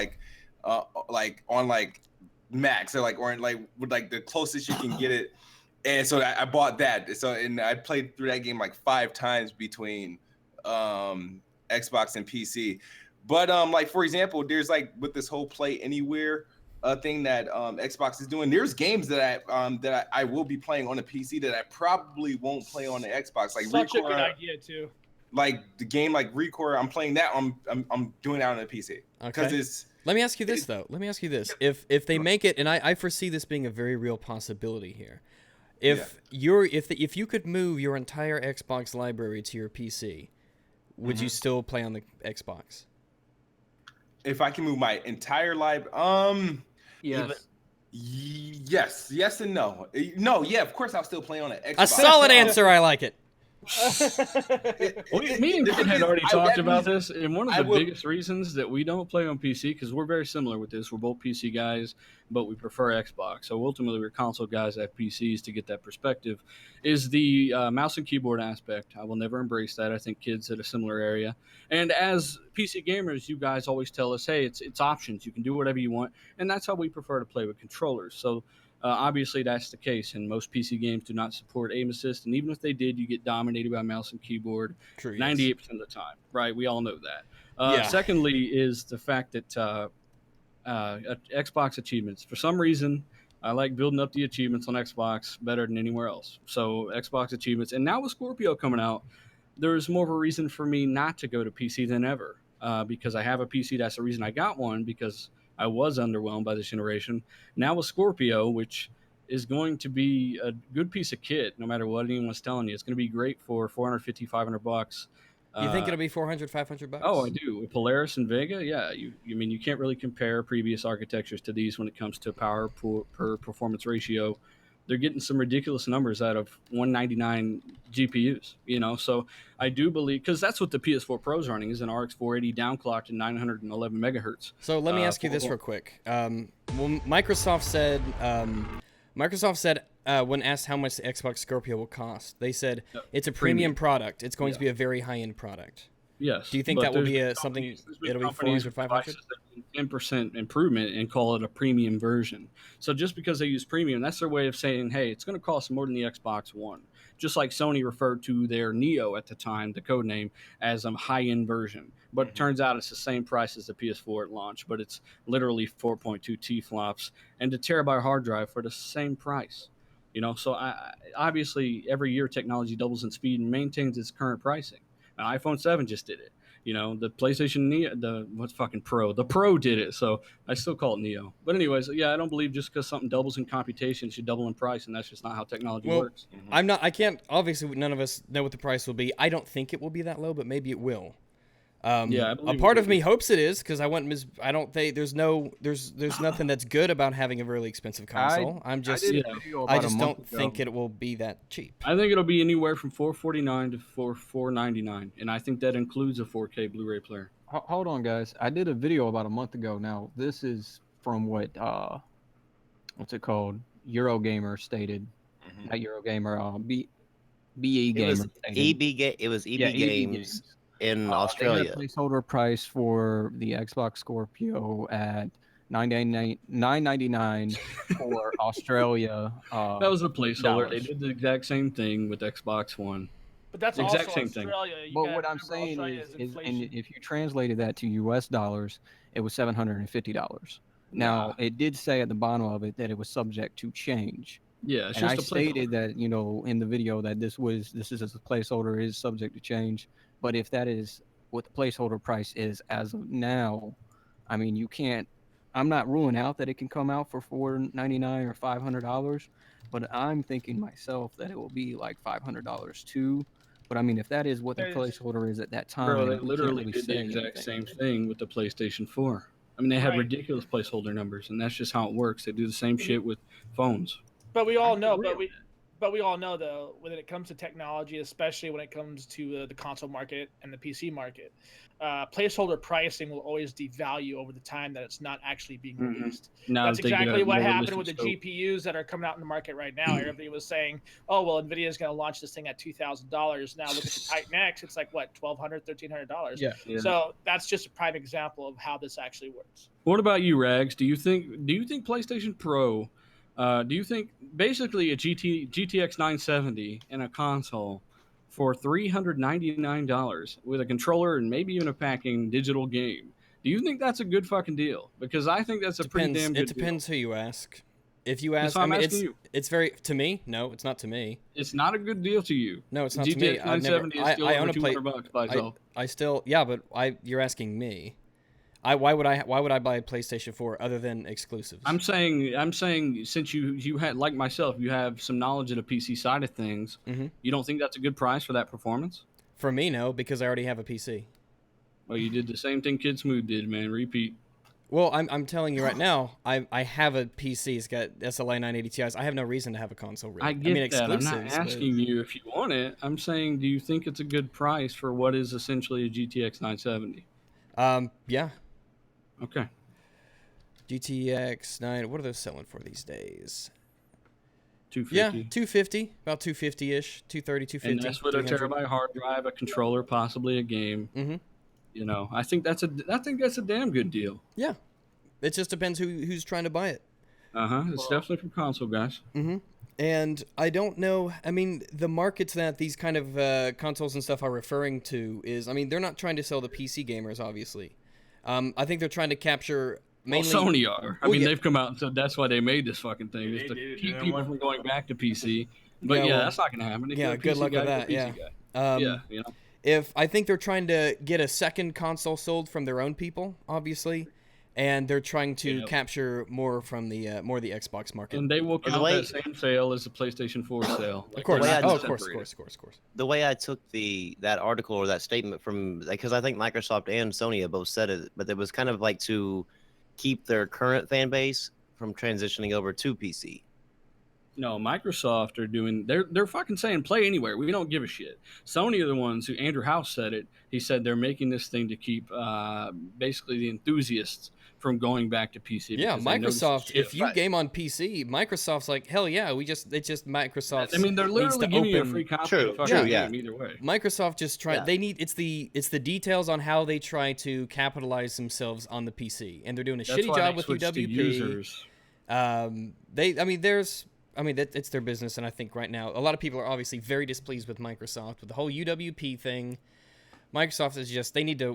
Max or with like the closest you can get it, and so I bought that. So and I played through that game like 5 times between Xbox and PC. But like for example, there's like with this whole Play Anywhere thing that Xbox is doing. There's games that I will be playing on a PC that I probably won't play on the Xbox. Like such a good idea too. Like the game like Recore, I'm playing that. I'm doing that on the PC because it's. Let me ask you this though. Let me ask you this: if they make it, and I foresee this being a very real possibility here, if you could move your entire Xbox library to your PC, would you still play on the Xbox? If I can move my entire library, Yes. Yes and no. No, yeah, of course I'll still play on an Xbox. A solid answer. I like it. Me and Kid had already talked about this, and one of the biggest reasons that we don't play on PC, because we're very similar with this, we're both PC guys, but we prefer Xbox. So ultimately, we're console guys that have PCs to get that perspective, is the mouse and keyboard aspect. I will never embrace that. I think Kid's at a similar area. And as PC gamers, you guys always tell us, hey, it's options. You can do whatever you want, and that's how we prefer to play with controllers. So obviously, that's the case, and most PC games do not support aim assist, and even if they did, you get dominated by mouse and keyboard 98% of the time, right? We all know that. Secondly is the fact that Xbox achievements. For some reason, I like building up the achievements on Xbox better than anywhere else. So Xbox achievements, and now with Scorpio coming out, there's more of a reason for me not to go to PC than ever because I have a PC. That's the reason I got one, because I was underwhelmed by this generation. Now with Scorpio, which is going to be a good piece of kit, no matter what anyone's telling you, it's going to be great for $450, $500. You think it'll be $400, $500? Oh, I do. With Polaris and Vega, yeah. You can't really compare previous architectures to these when it comes to power per performance ratio. They're getting some ridiculous numbers out of 199 GPUs, So I do believe, because that's what the PS4 Pro is running, is an RX 480 downclocked to 911 megahertz. So let me ask you this real quick. Microsoft said when asked how much the Xbox Scorpio will cost, they said it's a premium product. It's going to be a very high-end product. Yes. Do you think that will be something? It'll be 400, 500. 10% improvement and call it a premium version. So just because they use premium, that's their way of saying, hey, it's going to cost more than the Xbox One. Just like Sony referred to their Neo at the time, the code name, as a high-end version. But it turns out it's the same price as the PS4 at launch, but it's literally 4.2 T-flops and a terabyte hard drive for the same price. So obviously every year technology doubles in speed and maintains its current pricing. An iPhone 7 just did it. The PlayStation Neo, the Pro did it. So I still call it Neo. But anyways, I don't believe just because something doubles in computation, it should double in price, and that's just not how technology works. I can't, obviously none of us know what the price will be. I don't think it will be that low, but maybe it will. Yeah, I A believe part it of me hopes it is because I don't think there's nothing that's good about having a really expensive console. I did Yeah. a video I about a just month don't ago. think it will be that cheap. I think it'll be anywhere from $449 to $499, and I think that includes a 4K Blu-ray player. Hold on, guys. I did a video about a month ago. Now this is from what what's it called? Eurogamer stated, not Eurogamer. BE It was Gamer stated. It was EB Yeah, EB Games in They had a Australia. placeholder price for the Xbox Scorpio at $9.99 for Australia. That was a placeholder. They Dollars. did the exact same thing with Xbox One. But that's The exact also same thing. Australia. You But got what I'm remember saying Australia's is, and inflation. if you translated that to US dollars, it was $750. Now, it did say at the bottom of it that it was subject to change. Yeah, it's And I just a stated placeholder. that, in the video that this is as a placeholder is subject to change. But if that is what the placeholder price is as of now, I mean, you can't. I'm not ruling out that it can come out for $499 or $500, but I'm thinking myself that it will be like $500 too. But I mean, if that is what the There's- placeholder is at that Bro, time, they you can't literally really did the say exact anything. same thing with the PlayStation 4. I mean, they had Right. ridiculous placeholder numbers, and that's just how it works. They do the same shit with phones. But we all I know, agree but with we all know though, when it comes to technology, especially when it comes to the console market and the PC market, placeholder pricing will always devalue over the time that it's not actually being Mhm. released. Now That's that they get exactly a what more happened with the realistic scope. GPUs that are coming out in the market right now. Everybody was saying, "Oh, well, Nvidia is going to launch this thing at $2,000." Now look at the Titan X; it's like what, $1,200, $1,300. Yeah. Yeah. So that's just a prime example of how this actually works. What about you, Rags? Do you think PlayStation Pro? Do you think basically a GTX 970 and a console for $399 with a controller and maybe even a packing digital game? Do you think that's a good fucking deal? Because I think that's a pretty Depends. damn It good depends who you ask. If you That's ask, why I I'm mean, asking you. it's very to me. No, it's not to me. deal. It's not a good deal to you. No, it's not to me. GTX I've never. 970 is still I over own a plate. $200 by itself. I still. Yeah, but you're asking me. Why would I buy a PlayStation 4 other than exclusives? I'm saying since you had like myself, you have some knowledge of the PC side of things. Mhm. You don't think that's a good price for that performance? For me, no, because I already have a PC. Well, you did the same thing KidSmoove did, man. Repeat. Well, I'm telling you right now, I have a PC. It's got SLI 980 Ti's. I have no reason to have a console. Really. I get that. I'm not exclusives, but- asking you if you want it. I'm saying, do you think it's a good price for what is essentially a GTX 970? Yeah. Okay. GTX 9. What are those selling for these days? 250. Yeah, 250, about 250-ish, 230, 250. And that's with a 300. terabyte hard drive, a controller, possibly a game. Mhm. You know, I think that's a damn good deal. Yeah. It just depends who's trying to buy it. It's definitely for console guys. Mm-hmm. And I don't know. I mean, the markets that these kind of consoles and stuff are referring to is, I mean, they're not trying to sell the PC gamers, obviously. I think they're trying to capture mainly. Well, Sony are. I Well, mean, yeah. they've come out and said that's why they made this fucking thing, Yeah, is they to did it, keep and people what- from going back to PC. But Yeah, yeah, well, that's not going to happen. If yeah, you're a good PC luck with guy, that. you're Yeah. a PC guy. Yeah, you know. If I think they're trying to get a second console sold from their own people, obviously, and they're trying to Yep. capture more from the Xbox market. And they will the count way- that same sale as the PlayStation 4 sale. Of course. The way I- Oh, of course. The way I took that article or that statement from, because I think Microsoft and Sony have both said it, but it was kind of like to keep their current fan base from transitioning over to PC. No, Microsoft are doing. They're fucking saying play anywhere. We don't give a shit. Sony are the ones who. Andrew House said it. He said they're making this thing to keep basically the enthusiasts from going back to PC. Yeah, because they noticed the Microsoft. If shift. you game on PC, Microsoft's like, hell yeah, it's just Microsoft. I mean, they're literally giving you a free copy True, of the fucking true, yeah. game either way. Microsoft just try. Yeah. They need it's the details on how they try to capitalize themselves on the PC, and they're doing a That's shitty why job they with switched to UWP. users. It's their business, and I think right now a lot of people are obviously very displeased with Microsoft with the whole UWP thing. Microsoft is just they need to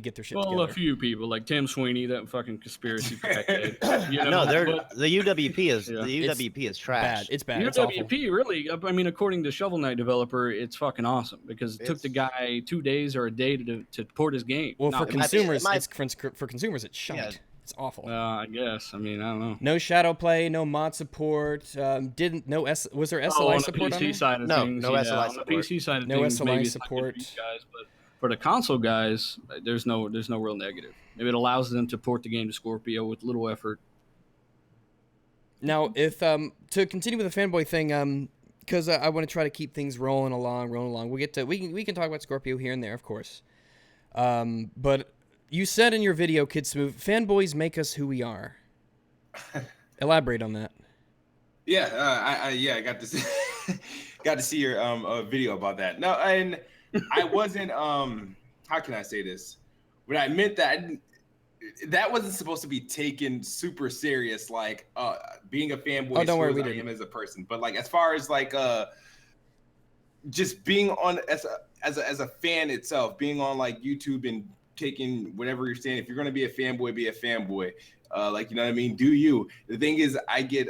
get their shit Well, together. a few people like Tim Sweeney, that fucking conspiracy crackhead. You know, No, but the UWP is Yeah. the UWP is trash. Bad. It's bad. It's awful. UWP really. I mean, according to Shovel Knight developer, it's fucking awesome because it took the It's- guy 2 days or a day to port his game. Well, Not for might be- consumers, it might- it's for consumers, it's shite. Yeah. It's awful. I guess. I mean, I don't know. No shadow play, no mod support. Was there SLI on the support on PC there? side of No, things, no yeah, SLI on support. the PC side of No things, SLI maybe it's not good support. for you guys, but For the console guys, there's no real negative. If it allows them to port the game to Scorpio with little effort. Now, if to continue with the fanboy thing, because I want to try to keep things rolling along. We can talk about Scorpio here and there, of course. But you said in your video, KidSmoove, fanboys make us who we are. Elaborate on that. Yeah, I got to see, got to see your video about that. No, and I wasn't how can I say this? When I meant that wasn't supposed to be taken super serious, like being a fanboy. Oh, don't worry, we I didn't. am as a person, but like as far as like just being on as a fan itself, being on like YouTube and taking whatever you're saying. If you're gonna be a fanboy, be a fanboy. Like, you know what I mean? Do you? The thing is, I get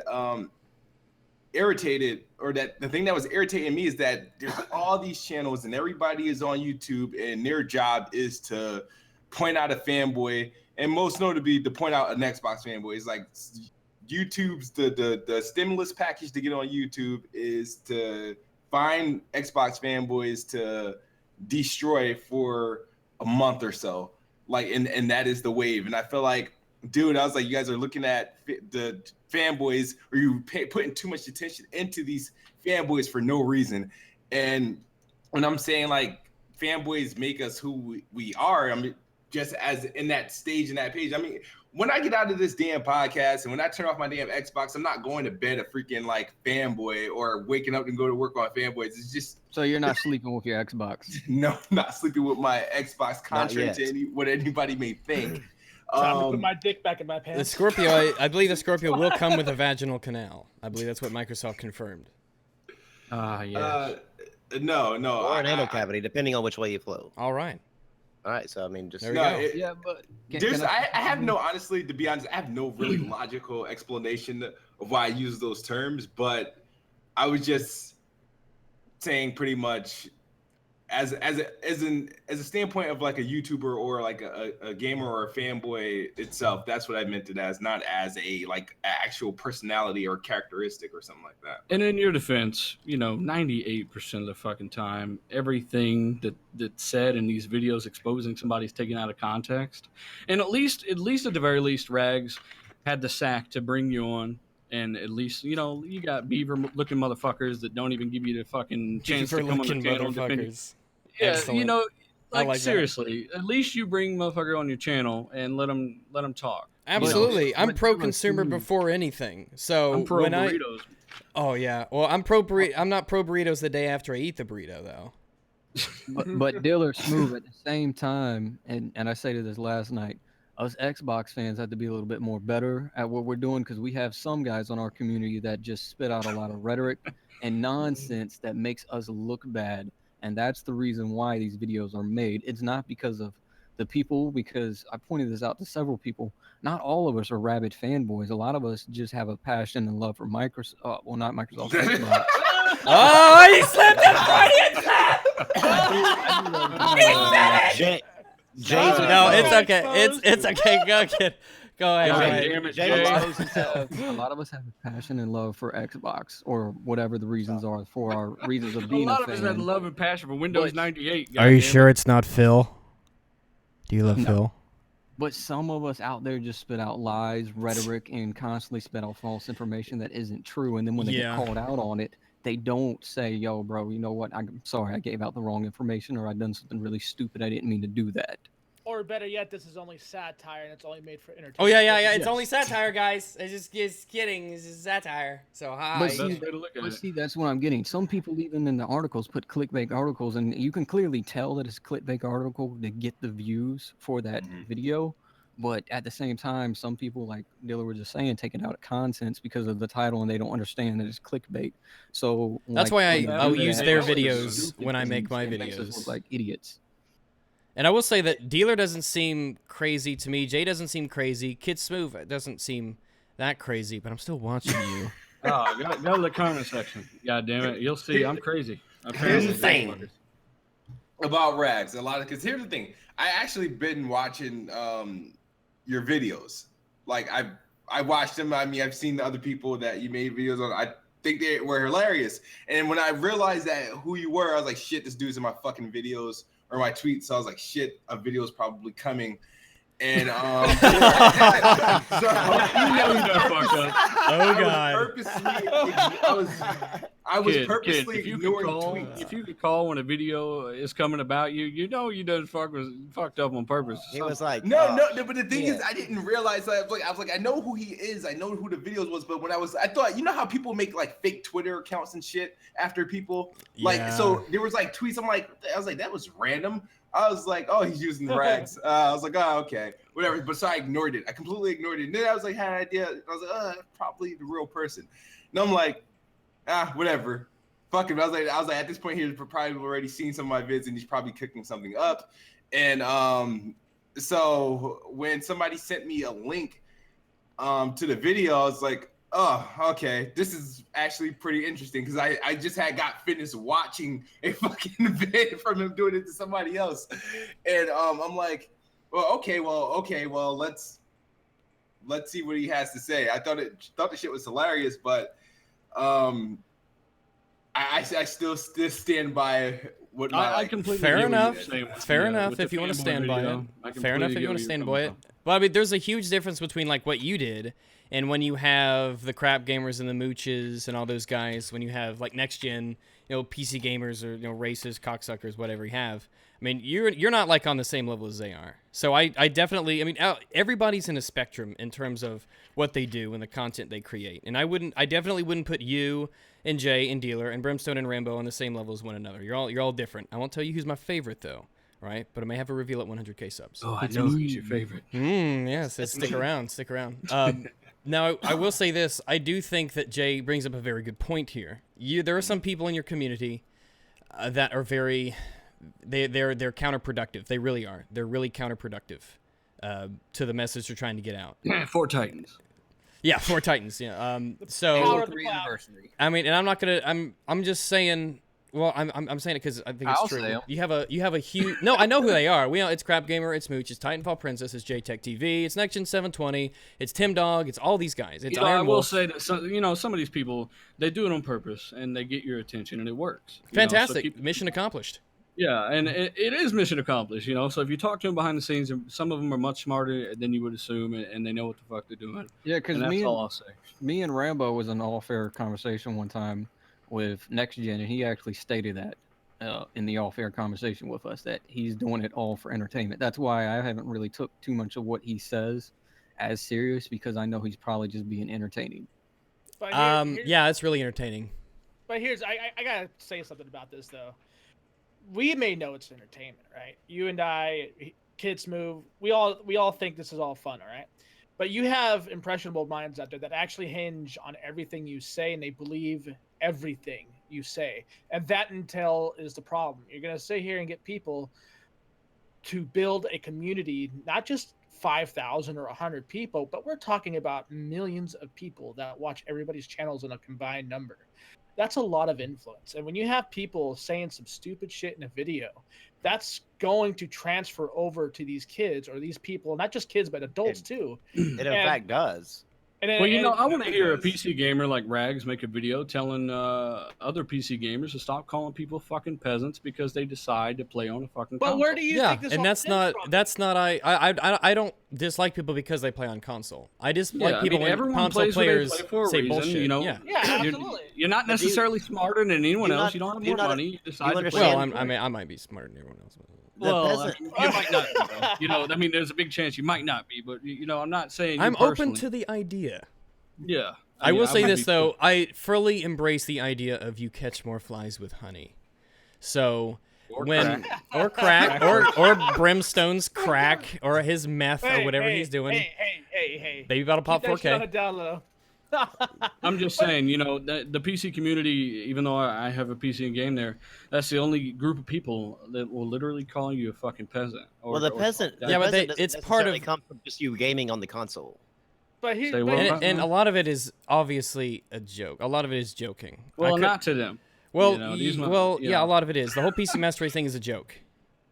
irritated, or that the thing that was irritating me is that there's all these channels and everybody is on YouTube and their job is to point out a fanboy, and most notably to point out an Xbox fanboy. It's like YouTube's the stimulus package to get on YouTube is to find Xbox fanboys to destroy for a month or so. Like, and that is the wave. And I feel like, dude, I was like, you guys are looking at the fanboys, or you putting too much attention into these fanboys for no reason. And when I'm saying like fanboys make us who we are, I mean, just as in that stage, in that page. I mean, when I get out of this damn podcast and when I turn off my damn Xbox, I'm not going to bed a freaking like fanboy or waking up and go to work on fanboys. It's just. So you're not sleeping with your Xbox? No, not sleeping with my Xbox, contrary to what anybody may think. Time to put my dick back in my The pants. Scorpio, I believe the Scorpio will come with a vaginal canal. I believe that's what Microsoft confirmed. Yeah. No. Or an anal cavity, depending on which way you flow. All right. All right, so I mean, just There we go. Yeah, but I have no, honestly, to be honest, I have no really logical explanation of why I use those terms, but I was just saying pretty much as a standpoint of like a YouTuber or like a gamer or a fanboy itself. That's what I meant it as, not as a like actual personality or characteristic or something like that. And in your defense, 98% of the fucking time, everything that's said in these videos exposing somebody's taken out of context. And at least at the very least, Rags had the sack to bring you on. And at least, you got beaver-looking motherfuckers that don't even give you the fucking chance to come on the channel and defend you. Yeah, Excellent. like seriously, at least you bring motherfucker on your channel and let them talk. Absolutely. I'm but pro-consumer Steve- before anything. So I'm pro when burritos. Oh yeah. Well, I'm not pro burritos the day after I eat the burrito though. but Dealer Smooth at the same time, and I say to this last night, us Xbox fans have to be a little bit more better at what we're doing, because we have some guys on our community that just spit out a lot of rhetoric and nonsense that makes us look bad. And that's the reason why these videos are made. It's not because of the people, because I pointed this out to several people. Not all of us are rabid fanboys. A lot of us just have a passion and love for Microsoft. Well, not Microsoft. Xbox. Oh, he slipped his Freudian slip! Jay's No, it's okay. It's okay. Go ahead. God Jay. damn it, Jay Jay. exposed himself. A lot of us have a passion and love for Xbox, or whatever the reasons are for our reasons of A being lot a of us fan. have love and passion for Windows 98. Are you goddammit. sure it's not Phil? Do you love No. Phil? But some of us out there just spit out lies, rhetoric, and constantly spit out false information that isn't true. And then when they Yeah. get called out on it, they don't say, yo, bro, you know what? I'm sorry, I gave out the wrong information, or I done something really stupid. I didn't mean to do that. Or better yet, this is only satire and it's only made for entertainment. Oh yeah. It's Yes. only satire, guys. It's just kidding. It's just satire. So hi. But Best see, way to look at But it. see, that's what I'm getting. Some people even in the articles put clickbait articles, and you can clearly tell that it's a clickbait article to get the views for that video. But at the same time, some people, like Dilla was just saying, take it out of context because of the title, and they don't understand that it's clickbait. So That's like, why when I'll they do use that, their it's videos stupid when I and make my it makes us videos. look like idiots. And I will say that Dealer doesn't seem crazy to me. Jay doesn't seem crazy. KidSmoove doesn't seem that crazy, but I'm still watching you. Oh, go to the comment section. God damn it. You'll see. I'm crazy. I'm Here's crazy. the thing about Rags. Because here's the thing. I actually been watching your videos. Like I watched them. I mean, I've seen the other people that you made videos on. I think they were hilarious. And when I realized that who you were, I was like, shit, this dude's in my fucking videos. or my tweets. So I was like, shit, a video is probably coming. And so I was purposely ignoring tweets. If you could call when a video is coming about you, you know you done fucked up on purpose. It was like no, but the thing is, I didn't realize. I was like, I know who he is. I know who the videos was. But when I thought, you know how people make like fake Twitter accounts and shit after people, like, so there was like tweets. I was like, that was random. I was like, oh, he's using the rags. I was like, oh, okay, whatever. But so I ignored it. I completely ignored it. And then I was like, had an idea. I was like, probably the real person. And I'm like, whatever. Fuck him. I was like, at this point, he's probably already seen some of my vids, and he's probably cooking something up. And so when somebody sent me a link to the video, I was like, oh, okay, this is actually pretty interesting, because I just got finished watching a fucking vid from him doing it to somebody else, and I'm like, okay, let's see what he has to say. I thought the shit was hilarious, but I still stand by what I completely fair enough. Fair enough with if the you want to fanboy stand by video. it. Fair enough if you want to stand by it. But I mean, there's a huge difference between like what you did and when you have the crap gamers and the mooches and all those guys. When you have like next gen, PC gamers or racist cocksuckers, whatever you have. I mean, you're not like on the same level as they are. So I definitely, I mean, everybody's in a spectrum in terms of what they do and the content they create. And I definitely wouldn't put you and Jay and Dealer and Bremstone and Rambo on the same level as one another. You're all different. I won't tell you who's my favorite though, right? But I may have a reveal at 100K subs. Oh, I know who's your favorite. Yes, stick around. Now, I will say this. I do think that Jay brings up a very good point here. There are some people in your community that are very... They're counterproductive. They really are. They're really counterproductive to the message they're trying to get out. Four Titans. Yeah, Four Titans. Yeah. So I mean, and I'm not gonna. I'm just saying. Well, I'm saying it because I think it's true. You have a huge. No, I know who they are. It's Crap Gamer, it's Mooch, it's Titanfall Princess, it's JTech TV, it's Next Gen 720, it's Tim Dog, it's all these guys. It's Iron Wolf. I will say that some of these people, they do it on purpose and they get your attention and it works. Fantastic. Mission accomplished. Yeah, and it is mission accomplished, So if you talk to them behind the scenes, some of them are much smarter than you would assume, and they know what the fuck they're doing. Yeah, because all I'll say. Me and Rambo was in an all-fair conversation one time with Next Gen, and he actually stated that in the all-fair conversation with us, that he's doing it all for entertainment. That's why I haven't really took too much of what he says as serious, because I know he's probably just being entertaining. But yeah, it's really entertaining. But I gotta say something about this though. We may know it's entertainment, right? You and I, KidSmoove, we all think this is all fun, all right? But you have impressionable minds out there that actually hinge on everything you say, and they believe everything you say. And that intel is the problem. You're going to sit here and get people to build a community, not just 5,000 or 100 people, but we're talking about millions of people that watch everybody's channels in a combined number. That's a lot of influence. And when you have people saying some stupid shit in a video, that's going to transfer over to these kids or these people, not just kids, but adults too. It in fact does. And well, I want to hear a PC gamer like Rags make a video telling other PC gamers to stop calling people fucking peasants because they decide to play on a fucking console. But where do you think this and I don't dislike people because they play on console. I dislike people when console players say bullshit. Yeah, absolutely. You're not necessarily smarter than anyone else. You don't have more money. You decide to play. Well, I might be smarter than everyone else. Well, you might not be, though. I mean, there's a big chance you might not be, but I'm not saying I'm open to the idea. Yeah. I will say this though, I fully embrace the idea of you catch more flies with honey. So or Bremstone's crack or his meth or whatever he's doing. Hey. Baby Bottle Pop 4K. I'm just saying, the PC community, even though I have a PC and game there, that's the only group of people that will literally call you a fucking peasant. The peasant. Yeah, but it's part of come from just you gaming on the console. But and a lot of it is obviously a joke. A lot of it is joking. Well, not to them. Well, a lot of it is. The whole PC Master Race thing is a joke.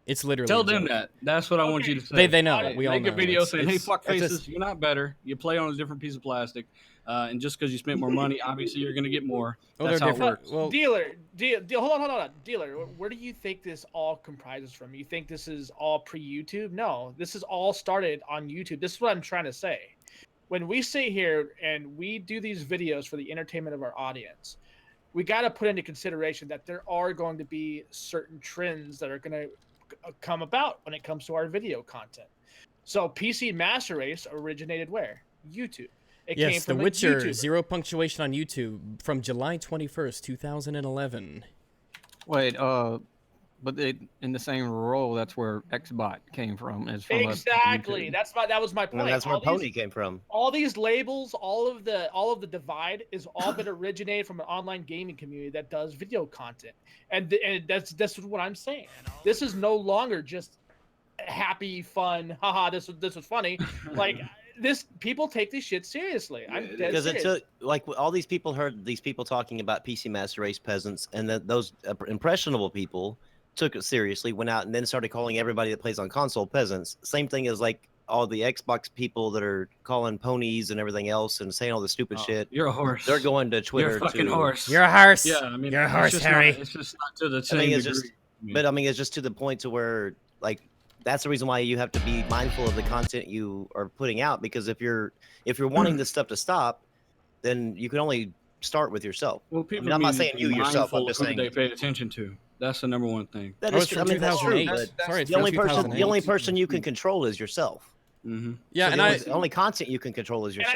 It's literally Tell a them joke. that. That's what I want you to say. They know. We all Make know. a video saying, "Hey, It's fuck a- faces, you're not better. You play on a different piece of plastic, and just because you spent more money, obviously you're gonna get more." Oh, That's they're how it different. works. Well, Dealer, hold on. Dealer, where do you think this all comprises from? You think this is all pre-YouTube? No, this is all started on YouTube. This is what I'm trying to say. When we sit here and we do these videos for the entertainment of our audience, we got to put into consideration that there are going to be certain trends that are going to come about when it comes to our video content. So PC Master Race originated where? YouTube. It came yes, The from Witcher, a YouTuber. 0 punctuation on YouTube from July 21st, 2011. Wait, but in the same role, that's where Xbot came from. Is from Exactly. YouTube. That was my point. And that's where Pony came from. All these labels, all of the divide is all been originated from an online gaming community that does video content, and that's what I'm saying. This is no longer just happy fun. Haha, this was funny. Like this, people take this shit seriously. I'm dead Because it serious. took like all these people heard these people talking about PC Master Race peasants, and that those impressionable people took it seriously, went out and then started calling everybody that plays on console peasants. Same thing as like all the Xbox people that are calling ponies and everything else and saying all the stupid shit. You're a horse. They're going to Twitter. You're a fucking to, horse. You're a horse. Yeah, I mean, You're a horse, it's just Harry. It's just not to the I same mean, it's degree. just, but I mean, it's just to the point to where like that's the reason why you have to be mindful of the content you are putting out, because if you're wanting this stuff to stop, then you can only start with yourself. Well, people I'm not need saying to you be yourself. I'm mindful just of who saying they pay attention to. That's the number one thing. that Oh, is it's true. I from mean, that's true. 2008. But Sorry, it's the from only 2008. person you can control is yourself. Mm-hmm. Yeah, So and the only content you can control is yourself.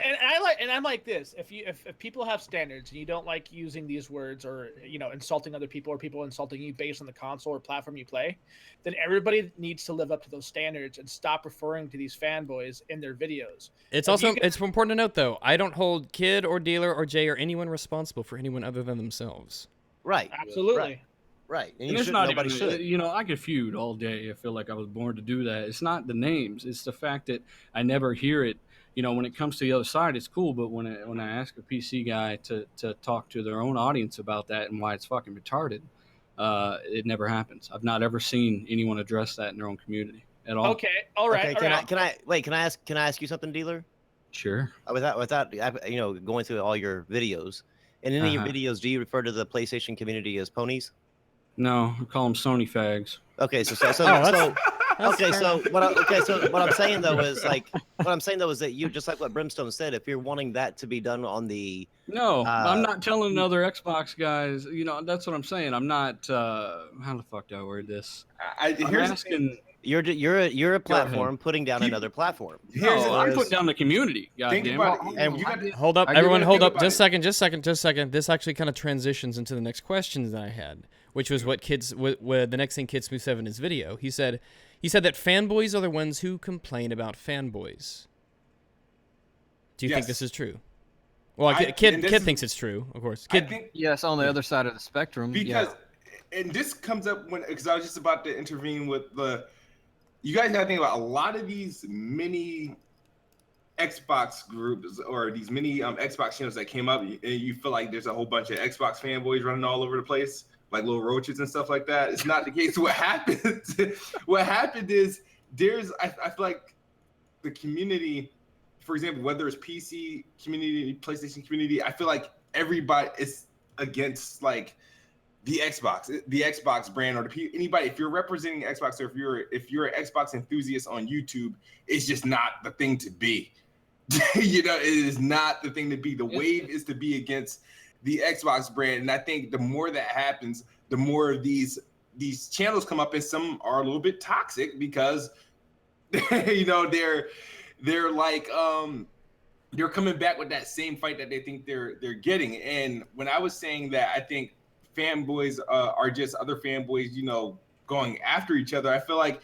And I'm like this. If people have standards and you don't like using these words or insulting other people or people insulting you based on the console or platform you play, then everybody needs to live up to those standards and stop referring to these fanboys in their videos. It's also it's important to note though, I don't hold Kid or Dealer or Jay or anyone responsible for anyone other than themselves. Right. Absolutely. Right. And And you it's should. not Nobody even, should. I could feud all day. I feel like I was born to do that. It's not the names. It's the fact that I never hear it. When it comes to the other side, it's cool. But when I ask a PC guy to talk to their own audience about that and why it's fucking retarded, it never happens. I've not ever seen anyone address that in their own community at all. Okay. All right. Okay. all right. Can I ask you something, Dealer? Sure. Without going through all your videos. In any of your Uh-huh. videos, do you refer to the PlayStation community as ponies? No, I call them Sony fags. Okay, so That's okay, fair so what I'm saying though is that you, just like what Bremstone said, if you're wanting that to be done on the No, I'm not telling other Xbox guys. That's what I'm saying. I'm not. How the fuck do I word this? I'm Here's asking. you're a platform ahead. putting down Keep- another platform. Here's No, the- I'm putting down the community. Think Goddamn. about it. And You got to- Hold up, I get everyone, it. hold Think up. about Just it. a second. This actually kind of transitions into the next questions that I had, which was what the next thing KidSmoove said in his video. He said that fanboys are the ones who complain about fanboys. Do you think Yes. this is true? Well, and Kid this is- thinks it's true, of course. I Kid, think Yes, on the other side of the spectrum. because, and this comes up because I was just about to intervene with you guys got to think about a lot of these mini Xbox groups or these mini Xbox channels that came up, and you feel like there's a whole bunch of Xbox fanboys running all over the place, like little roaches and stuff like that. It's not the case. What happened? What happened is I feel like the community, for example, whether it's PC community, PlayStation community, I feel like everybody is against like the Xbox brand or anybody. If you're representing Xbox or if you're an Xbox enthusiast on YouTube, it's just not the thing to be. It is not the thing to be. The wave is to be against the Xbox brand, and I think the more that happens, the more these channels come up, and some are a little bit toxic because they're like they're coming back with that same fight that they think they're getting. And when I was saying that, I think fanboys are just other fanboys, going after each other. I feel like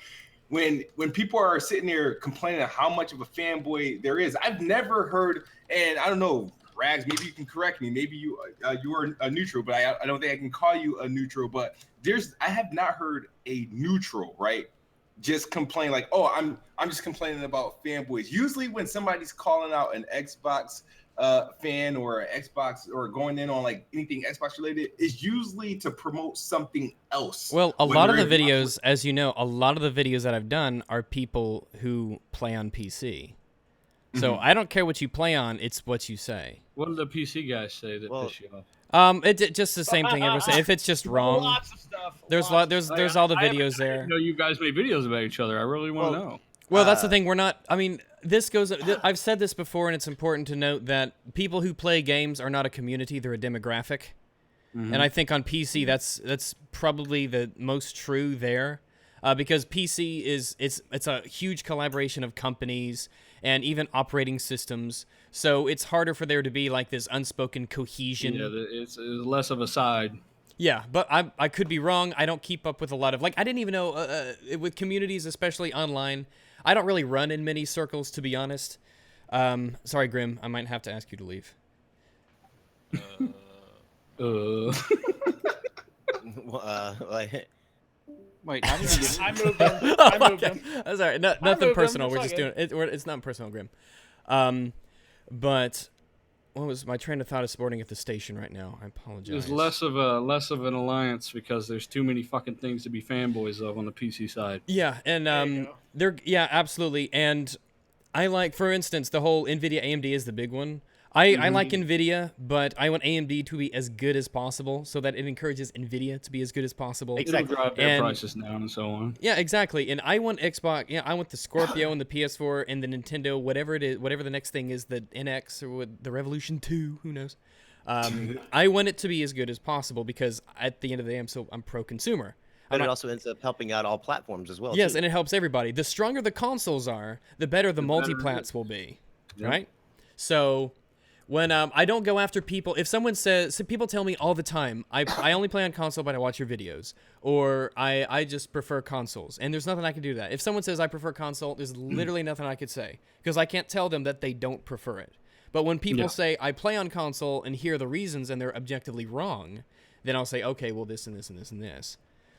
when people are sitting there complaining how much of a fanboy there is, I've never heard, and I don't know, Rags, maybe you can correct me. Maybe you are a neutral, but I don't think I can call you a neutral. But I have not heard a neutral, right? Just complain like, oh, I'm just complaining about fanboys. Usually when somebody's calling out an Xbox fan or Xbox or going in on like anything Xbox related is usually to promote something else. Well, a lot of the Whether- videos, as you know, a lot of the videos that I've done are people who play on PC. So I don't care what you play on; it's what you say. What do the PC guys say that Well, piss you off? Just the same thing everyone says. If it's just wrong, Lots of stuff. there's all the videos there. I didn't know you guys made videos about each other. I really want to know. Well, that's the thing. We're not. I mean, this goes. I've said this before, and it's important to note that people who play games are not a community; they're a demographic. And I think on PC, that's probably the most true there, because PC it's a huge collaboration of companies and even operating systems. So it's harder for there to be like this unspoken cohesion. Yeah, it's less of a side. Yeah, but I could be wrong. I don't keep up with a lot of, like, I didn't even know, with communities, especially online, I don't really run in many circles, to be honest. Sorry, Grim, I might have to ask you to leave. Like, Wait, how did you get I moved him. I moved him. That's all right. Nothing moved him. personal. We're It's just all doing it. It's not personal, Grim. But what was my train of thought is sporting at the station right now? I apologize. There's less of an alliance because there's too many fucking things to be fanboys of on the PC side. Yeah, and yeah, absolutely. And I like, for instance, the whole NVIDIA AMD is the big one. I like NVIDIA, but I want AMD to be as good as possible so that it encourages NVIDIA to be as good as possible. It'll drive their prices down and so on. Yeah, exactly. And I want Xbox. Yeah, I want the Scorpio and the PS4 and the Nintendo, whatever it is, whatever the next thing is, the NX or the Revolution 2. Who knows? I want it to be as good as possible because at the end of the day, I'm pro-consumer. but it also ends up helping out all platforms as well. Yes, too. and it helps everybody. The stronger the consoles are, the better the multi-plats will be, right? So when I don't go after people, if someone says, people tell me all the time, I only play on console, but I watch your videos, or I just prefer consoles, and there's nothing I can do to that. If someone says I prefer console, there's literally nothing I could say because I can't tell them that they don't prefer it. But when people say I play on console and hear the reasons and they're objectively wrong, then I'll say, okay, well, this and this and this and this.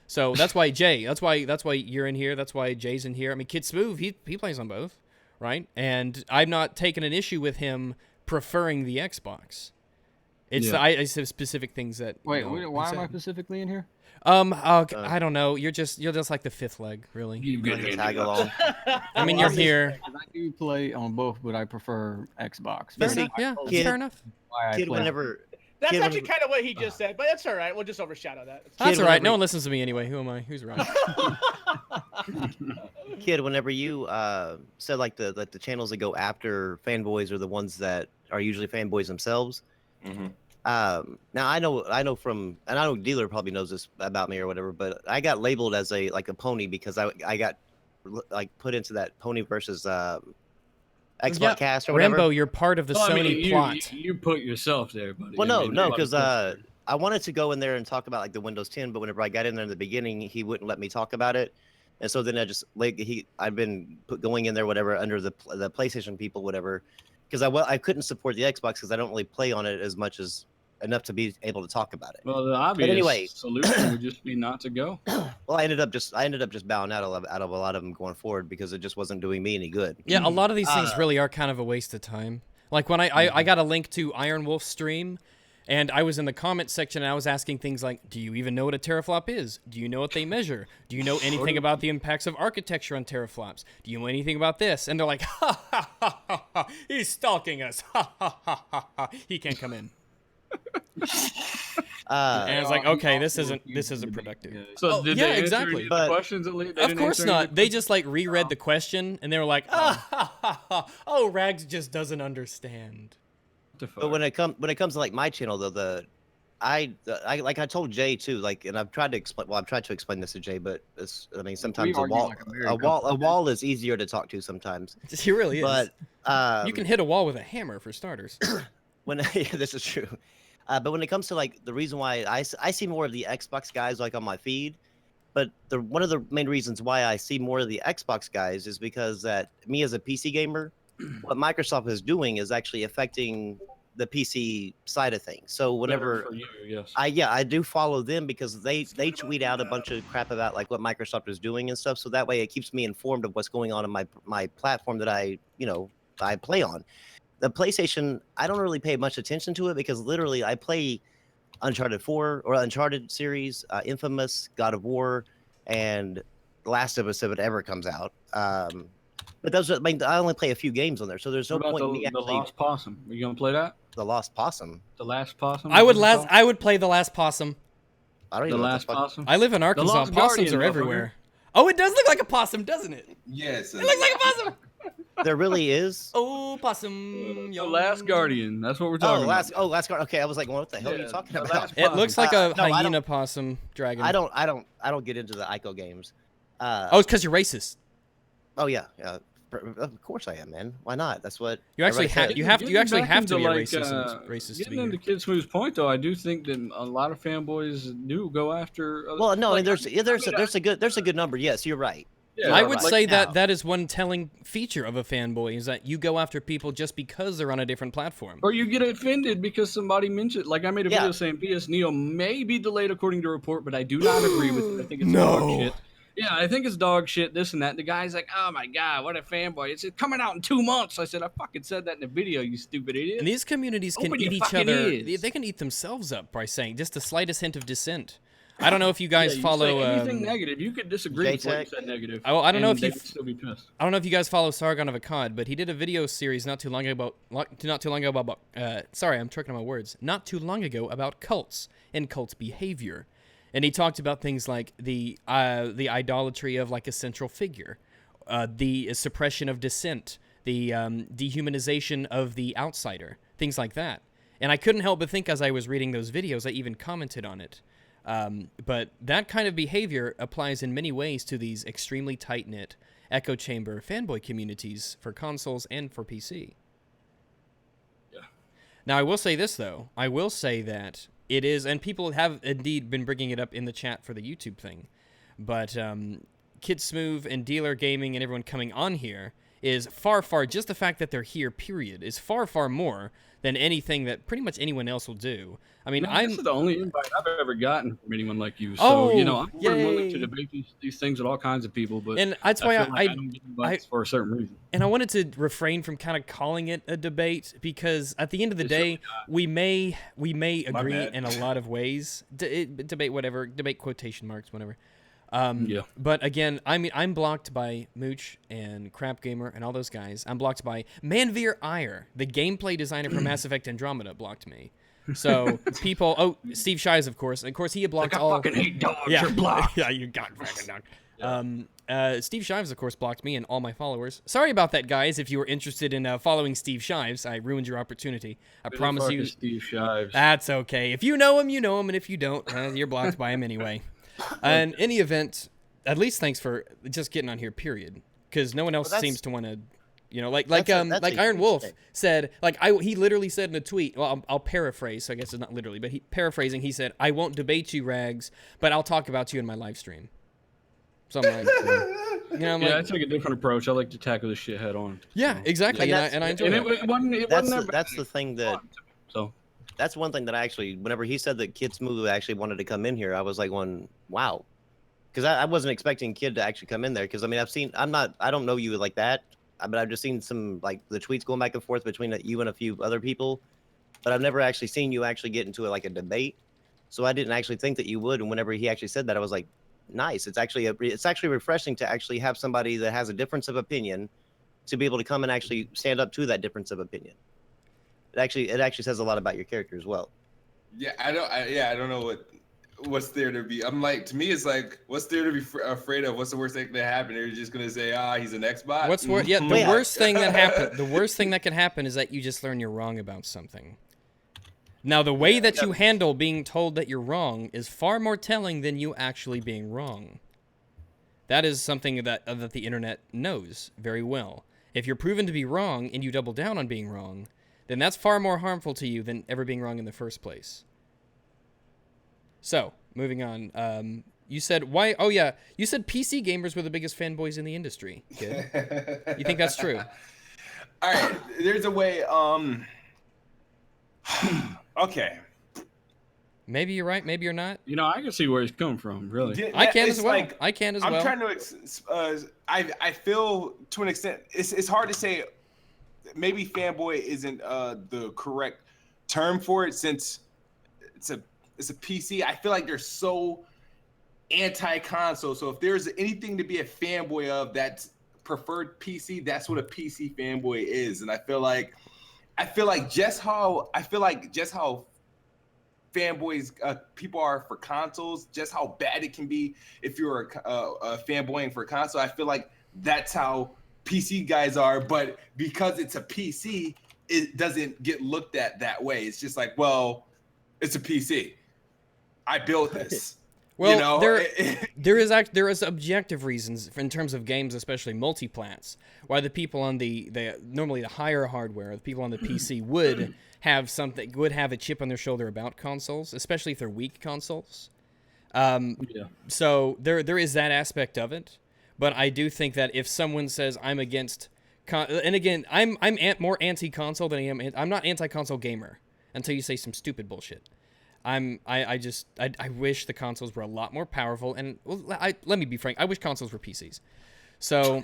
So that's why that's why you're in here. That's why Jay's in here. I mean, KidSmoove, he plays on both, right? And I've not taken an issue with him preferring the Xbox. It's I said specific things that. Wait, why am I specifically in here? I don't know. You're just like the fifth leg, really. You get it. Tag along. I mean, you're here. I do play on both, but I prefer Xbox. Fair see, enough. Yeah, kid- fair enough. Why I Kid, play. whenever That's Kid, actually kind of what he just said, but that's all right. We'll just overshadow that. That's all right. whenever- No one listens to me anyway. Who am I? Who's right? Kid, whenever you said like the channels that go after fanboys are the ones that are usually fanboys themselves. Now I know from, and I know Dealer probably knows this about me or whatever, but I got labeled as a pony because I got like put into that pony versus Xbox cast or whatever. Rambo, you're part of the Well, I Sony mean, plot. You put yourself there, buddy. Well, I mean, no, a lot of because folks- I wanted to go in there and talk about like the Windows 10, but whenever I got in there in the beginning, he wouldn't let me talk about it, and so then I just I've been going in there whatever under the PlayStation people whatever, because I couldn't support the Xbox because I don't really play on it as much as enough to be able to talk about it. Well, the obvious anyway. solution would just be not to go. Well, I ended up just bowing out of a lot of them going forward because it just wasn't doing me any good. Yeah, a lot of these things really are kind of a waste of time. Like when I got a link to Iron Wolf's stream, and I was in the comment section and I was asking things like, do you even know what a teraflop is? Do you know what they measure? Do you know anything about the impacts of architecture on teraflops? Do you know anything about this? And they're like, ha ha ha ha ha, he's stalking us. Ha ha ha ha ha, he can't come in. And I was like, okay, this isn't productive. So did they answer exactly. any of the But- questions at least? They Of didn't course answer any of not. They just like reread the question and they were like, oh, Rags just doesn't understand. the But when it comes to like my channel though, I like I told Jay too, like, and I've tried to explain. Well, I've tried to explain this to Jay, but sometimes argue like a married a wall is easier to talk to sometimes. He really is. But you can hit a wall with a hammer for starters. when yeah, this is true. But when it comes to like the reason why I see more of the Xbox guys like on my feed, but one of the main reasons why I see more of the Xbox guys is because that me as a PC gamer, what Microsoft is doing is actually affecting the PC side of things. So whenever for you, yes. I do follow them because they tweet out a bunch of crap about like what Microsoft is doing and stuff. So that way it keeps me informed of what's going on in my platform that I play on. the PlayStation, I don't really pay much attention to it because literally I play Uncharted 4 or Uncharted series, Infamous, God of War, and The Last of Us if it ever comes out. But those, I mean, I only play a few games on there, so there's What no about point in me the actually. Lost Possum? Are you gonna play that? The Lost Possum. The Last Possum? I is would what it's called? I would play the last possum. I don't The even know what the Last fuck. Possum. I live in Arkansas. Lost Possums Guardian, are motherfucker. everywhere. Oh, it does look like a possum, doesn't it? Yes. It looks like a possum. There really is. Oh, possum. The Last Guardian. That's what we're Oh, talking last about. guard. Okay, I was like, what the hell are you Yeah, talking the about? Last It looks like a No, I hyena don't- possum dragon. I don't get into the Ico games. Oh, it's because you're racist. Oh yeah, yeah. Of course I am, man. Why not? That's what You actually everybody have says. you actually have to be a like, racist to Getting be into here. KidSmoove's point, though, I do think that a lot of fanboys do go after. Well, no, like, I mean, there's a good number. Yes, you're right. yeah, I You're would right. say Now- that is one telling feature of a fanboy is that you go after people just because they're on a different platform. Or you get offended because somebody mentioned, like I made a Yeah. video saying PS Neo may be delayed according to report, but I do not agree with it. I think it's No. dog shit. Yeah, I think it's dog shit, this and that. And the guy's like, oh my God, what a fanboy. It's coming out in 2 months. I said, I fucking said that in the video, you stupid idiot. And these communities can Open eat your each fucking other. ears. They can eat themselves up by saying just the slightest hint of dissent. I don't know if you guys Yeah, you follow. say anything negative. You could disagree with what you J-Tech. said negative. Oh, I don't know and if you they would still be pissed. I don't know if you guys follow Sargon of Akkad, but he did a video series not too long ago about sorry, I'm tricking on my words. Not too long ago about cults and cult behavior. And he talked about things like the idolatry of like a central figure, the suppression of dissent, the dehumanization of the outsider, things like that. And I couldn't help but think as I was reading those videos, I even commented on it. But that kind of behavior applies in many ways to these extremely tight-knit echo chamber fanboy communities for consoles and for PC. Yeah. Now, I will say this, though. I will say that it is, and people have indeed been bringing it up in the chat for the YouTube thing, but KidSmoove and Dealer Gaming and everyone coming on here is far, just the fact that they're here, period, is far more than anything that pretty much anyone else will do. I mean, Man, this is the only invite I've ever gotten from anyone like you. So, Oh, you know, I'm more than willing yay. to debate these things with all kinds of people, but And that's why I feel like I don't get invites for a certain reason. And I wanted to refrain from kind of calling it a debate because at the end of the It's day, really we may agree bad. in a lot of ways. Debate quotation marks, whatever. Yeah. But again, I mean, I'm blocked by Mooch and Crap Gamer and all those guys. I'm blocked by Manveer Iyer, the gameplay designer for Mass Effect Andromeda, blocked me. So people, Steve Shives, of course. Of course, he had blocked Like I all. fucking hate dogs. Yeah, You're blocked. yeah, you got fucking dog. Steve Shives, of course, blocked me and all my followers. Sorry about that, guys. If you were interested in following Steve Shives, I ruined your opportunity. I Who the promise fuck you. is Steve Shives. That's okay. If you know him, you know him, and if you don't, you're blocked by him anyway. In any event, at least thanks for just getting on here. Period. Because no one else that's- seems to want to. You know, like that's a Iron huge Wolf thing. said, he literally said in a tweet. Well, I'll paraphrase, so I guess it's not literally, but paraphrasing, he said, "I won't debate you, Rags, but I'll talk about you in my live stream." So I'm like, I'm Yeah, like, I take a different approach. I like to tackle this shit head on. yeah, So, exactly, And and I enjoy And that. it wasn't that That's bad. the thing that So that's one thing that I actually, whenever he said that KidSmoove actually wanted to come in here, I was like, going, wow, because I wasn't expecting Kid to actually come in there. Because I mean, I don't know you like that, but I've just seen some like the tweets going back and forth between you and a few other people, but I've never actually seen you actually get into like a debate. So I didn't actually think that you would. And whenever he actually said that, I was like, nice. It's actually refreshing to actually have somebody that has a difference of opinion to be able to come and actually stand up to that difference of opinion. It actually says a lot about your character as well. Yeah, I don't know what's there to be. I'm like, to me, it's like, what's there to be afraid of? What's the worst thing that happen? They're just gonna say, he's an Xbox. What's worse? Yeah, the Yeah. worst thing that happened. The worst thing that can happen is that you just learn you're wrong about something. Now, the way that you handle being told that you're wrong is far more telling than you actually being wrong. That is something that the internet knows very well. If you're proven to be wrong and you double down on being wrong, then that's far more harmful to you than ever being wrong in the first place. So, moving on. You said why? Oh yeah, you said PC gamers were the biggest fanboys in the industry. Kid. You think that's true? All right, there's a way. Okay. Maybe you're right. Maybe you're not. you know, I can see where he's coming from. Really. I can It's as well. like, I can as I'm well. trying to. I feel to an extent. It's hard to say. maybe fanboy isn't the correct term for it, since it's a PC. I feel like they're so anti-console. So if there's anything to be a fanboy of that's preferred PC, that's what a PC fanboy is. And I feel like just how fanboys people are for consoles, just how bad it can be if you're a fanboying for a console. I feel like that's how PC guys are, but because it's a PC, it doesn't get looked at that way. It's just like, well, it's a PC. I built this. Well, you know, there is objective reasons in terms of games, especially multiplats, why the people on the normally the higher hardware, the people on the PC would have a chip on their shoulder about consoles, especially if they're weak consoles. So there is that aspect of it, but I do think that if someone says I'm against, and again I'm more anti-console than I am. I'm not anti-console gamer until you say some stupid bullshit. I wish the consoles were a lot more powerful, and let me be frank, I wish consoles were PCs. So,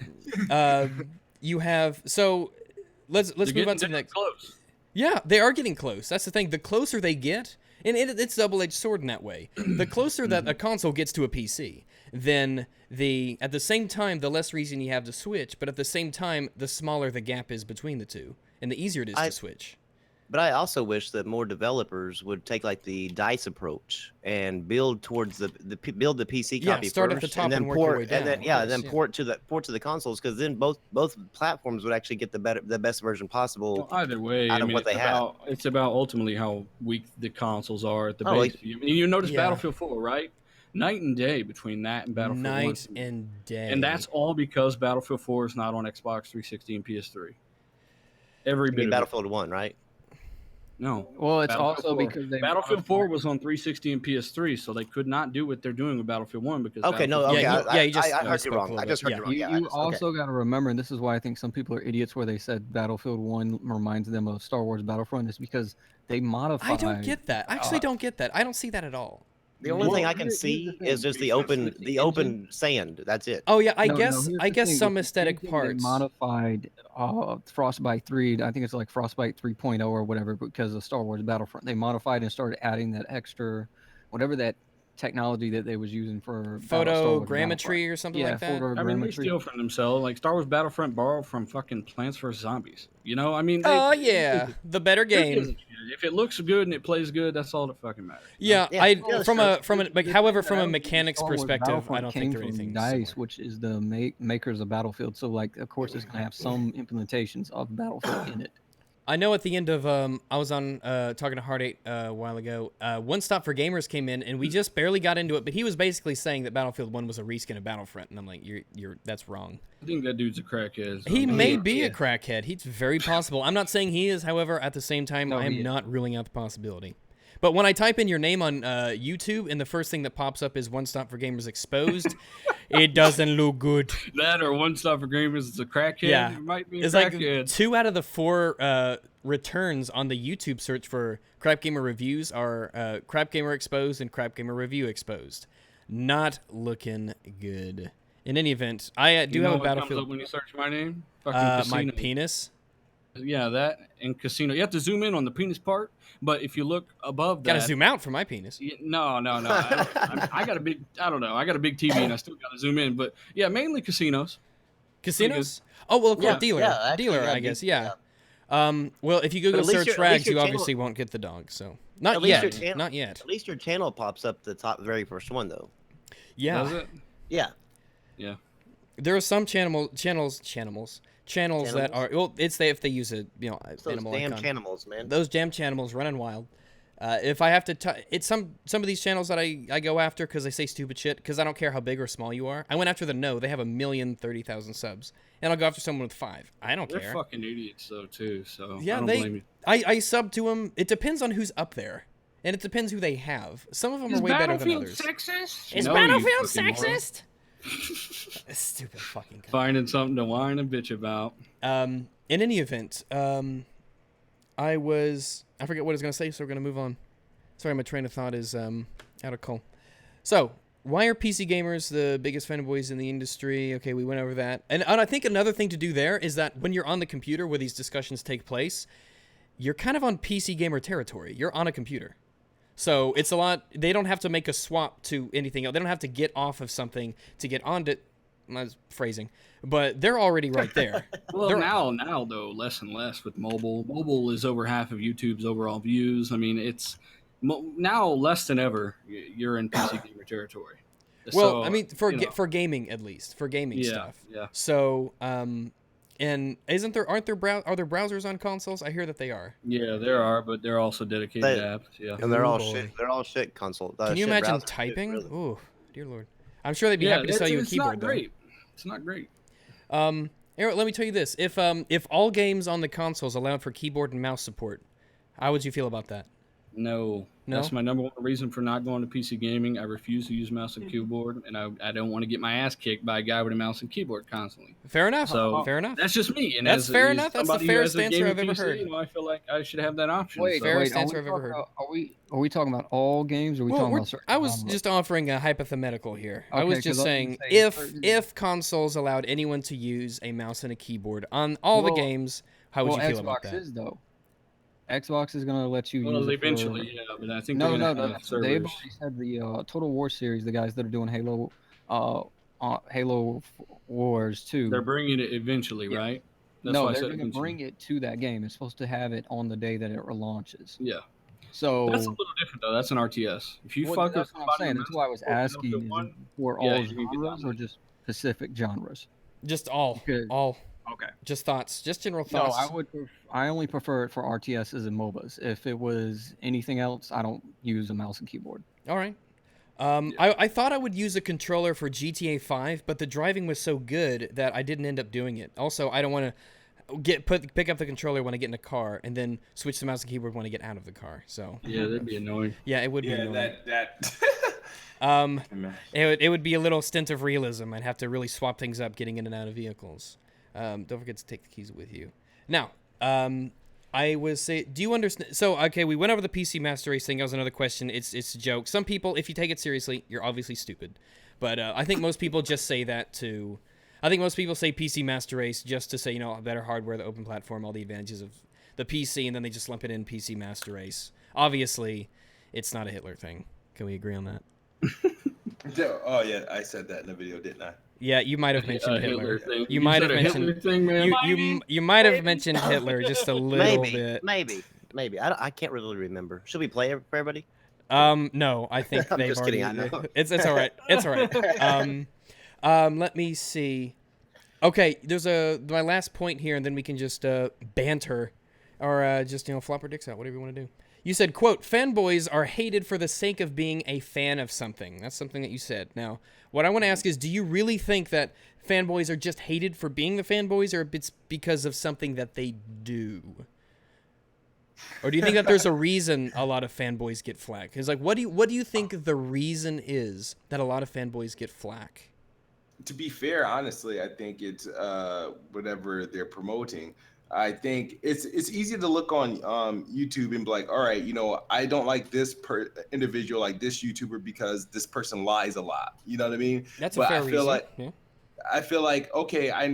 let's move on to the next. Close. Yeah, they are getting close. That's the thing. The closer they get, and it's a double-edged sword in that way. The closer that a console gets to a PC, then at the same time, the less reason you have to switch. But at the same time, the smaller the gap is between the two, and the easier it is to switch. But I also wish that more developers would take like the DICE approach and build towards build the PC copy start first, at the top and then work your port, way down. and then port to the consoles, because then both platforms would actually get the best version possible. Well, either way, out of what they have. It's about ultimately how weak the consoles are at the base. You notice Battlefield 4, right? Night and day between that and Battlefield 1. Night and day. And that's all because Battlefield 4 is not on Xbox 360 and PS3. Every bit of Battlefield 1, right? No. Well, it's also 4. because Battlefield 4 was on 360 and PS3, so they could not do what they're doing with Battlefield 1 because Okay, no, okay, I heard you wrong. I just heard you wrong. You also got to remember, and this is why I think some people are idiots where they said Battlefield 1 reminds them of Star Wars Battlefront, is because they modified. I don't get that. I actually don't get that. I don't see that at all. The only thing I can see is just the open sand. That's it. Oh yeah, I guess some aesthetic parts. They modified Frostbite 3. I think it's like Frostbite 3.0 or whatever, because of Star Wars Battlefront. They modified and started adding that extra, whatever that technology that they was using for photogrammetry or something like that. I mean, they steal from themselves. Like Star Wars Battlefront borrowed from fucking Plants vs Zombies. You know, I mean. The better game. If it looks good and it plays good, that's all that fucking matters. Yeah, however, from a mechanics perspective, I don't think there anything. DICE, which is the makers of Battlefield, so like, of course, it's gonna have some implementations of Battlefield in it. I know at the end of I was on talking to Hard8 a while ago. One Stop for Gamers came in and we just barely got into it, but he was basically saying that Battlefield 1 was a reskin of Battlefront, and I'm like, you're that's wrong. I think that dude's a crackhead. He may be a crackhead. He's very possible. I'm not saying he is, however, at the same time, I am not ruling out the possibility. But when I type in your name on YouTube and the first thing that pops up is One Stop for Gamers Exposed, it doesn't look good. That or One Stop for Gamers is a crackhead. Yeah. It might be a it's crackhead. Like 2 out of the 4 returns on the YouTube search for Crap Gamer Reviews are Crap Gamer Exposed and Crap Gamer Review Exposed. Not looking good. In any event, I do have a Battlefield. Comes up when you search my name? My penis. Yeah, that and casino. You have to zoom in on the penis part, but if you look above that, gotta zoom out for my penis. No. I got a big. I don't know. I got a big TV and I still gotta zoom in. But yeah, mainly casinos. Casinos? Oh well, cool. Dealer. Dealer, I guess. Yeah. Well, if you Google search frags, you obviously won't get the dog. So not yet. Not yet. At least your channel pops up the top, very first one, though. Yeah. Does it? Yeah. Yeah. There are some channels that are if they use a those damn channels, man. Those damn channels running wild. If I have to, it's some of these channels that I go after because they say stupid shit. Because I don't care how big or small you are. I went after the No. They have 1,030,000 subs, and I'll go after someone with 5. I don't care. They're fucking idiots though too. So yeah, I don't blame you. I sub to them. It depends on who's up there, and it depends who they have. Some of them are way better than others. Is Battlefield sexist? Stupid fucking guy. Finding something to whine and bitch about. In any event, I forget what I was gonna say, so we're gonna move on. Sorry, my train of thought is out of call. So why are PC gamers the biggest fanboys in the industry? Okay, we went over that. And I think another thing to do there is that when you're on the computer where these discussions take place, you're kind of on PC gamer territory. You're on a computer. So it's a lot. They don't have to make a swap to anything else. They don't have to get off of something to get onto. My phrasing, but they're already right there. Well, now though, less and less with mobile. Mobile is over half of YouTube's overall views. I mean, it's now less than ever. You're in PC gamer territory. Well, So, I mean, for gaming at least, for gaming stuff. Yeah. So, and are there browsers on consoles? I hear that they are. Yeah, there are, but they're also dedicated apps. Yeah. And they're Oh, all boy. shit. They're all shit console. Can you shit imagine browsers, typing? really. Oh, dear Lord. I'm sure they'd be happy to sell you a keyboard, It's not great. It's not great. though. Eric, let me tell you this: if all games on the consoles allowed for keyboard and mouse support, how would you feel about that? No. No? That's my number one reason for not going to PC gaming. I refuse to use mouse and keyboard, and I don't want to get my ass kicked by a guy with a mouse and keyboard constantly. Fair enough. So fair enough. That's just me. And That's as, fair as enough. That's the somebody who fairest has a answer gaming I've ever PC, heard. You know, I feel like I should have that option. Wait, so. fairest wait, answer I've ever heard. Are we talking about all games, or are we talking about certain I was genres? just offering a hypothetical here. I Okay, was 'cause just I was saying, gonna say if consoles allowed anyone to use a mouse and a keyboard on all the Well- games, how would you feel about Xbox that? is though. Xbox is gonna let you Well, use it eventually, for... yeah, but I think No, they're no, gonna no. have They've servers. already said the Total War series, the guys that are doing Halo Wars 2. They're bringing it eventually, Yeah. right? That's No, why I they're said going to eventually. bring it to that game. It's supposed to have it on the day that it launches. Yeah, So that's a little different though. That's an RTS. If you well, fuck that's with what I'm saying. somebody That's why I was with asking: is Battlefield it for yeah, all you can get genres that. or just specific genres? Just all, Okay. all, Okay. just thoughts, just general No, thoughts. I only prefer it for RTSs and MOBAs. If it was anything else, I don't use a mouse and keyboard. All right. I thought I would use a controller for GTA 5, but the driving was so good that I didn't end up doing it. Also, I don't want to pick up the controller when I get in a car and then switch the mouse and keyboard when I get out of the car. So Yeah, that'd be annoying. yeah, it would be Yeah, annoying. that. It would be a little stint of realism. I'd have to really swap things up getting in and out of vehicles. Don't forget to take the keys with you. Now, I was say, do you understand? So, okay, we went over the PC Master Race thing. That was another question. It's a joke. Some people, if you take it seriously, you're obviously stupid. But I think most people just say that to... I think most people say PC Master Race just to say, you know, better hardware, the open platform, all the advantages of the PC, and then they just lump it in PC Master Race. Obviously, it's not a Hitler thing. Can we agree on that? Oh yeah, I said that in the video, didn't I? Yeah, you might have mentioned Hitler. thing. You might said have a mentioned Hitler thing, man. you might have mentioned Hitler just a little bit. Maybe. I can't really remember. Should we play it for everybody? No, I think I'm they've just already. kidding, I know. It's all right. It's all right. Let me see. Okay, there's my last point here, and then we can just banter, or just flop our dicks out, whatever you want to do. You said, quote, fanboys are hated for the sake of being a fan of something. That's something that you said. Now, what I want to ask is, do you really think that fanboys are just hated for being the fanboys, or it's because of something that they do? Or do you think that there's a reason a lot of fanboys get flack? Because, like, what do you think the reason is that a lot of fanboys get flack? To be fair, honestly, I think it's whatever they're promoting. I think it's easy to look on YouTube and be like, all right, I don't like this individual, like this YouTuber, because this person lies a lot. You know what I mean? That's but a fair I feel reason. I feel like, okay, I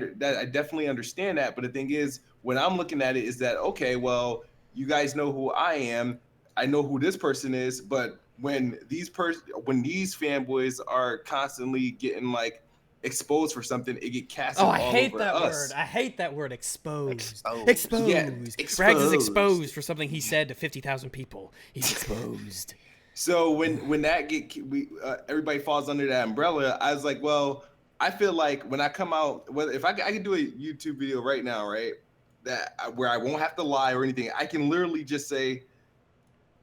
definitely understand that. But the thing is, when I'm looking at it, is that, okay, well, you guys know who I am. I know who this person is. But when these fanboys are constantly getting like exposed for something, it get cast all over us. I hate that word, exposed. Exposed. Yeah, Rags is exposed for something he said to 50,000 people. He's exposed. So when that everybody falls under that umbrella, I was like, well, I feel like when I come out, if I can do a YouTube video right now, right, where I won't have to lie or anything, I can literally just say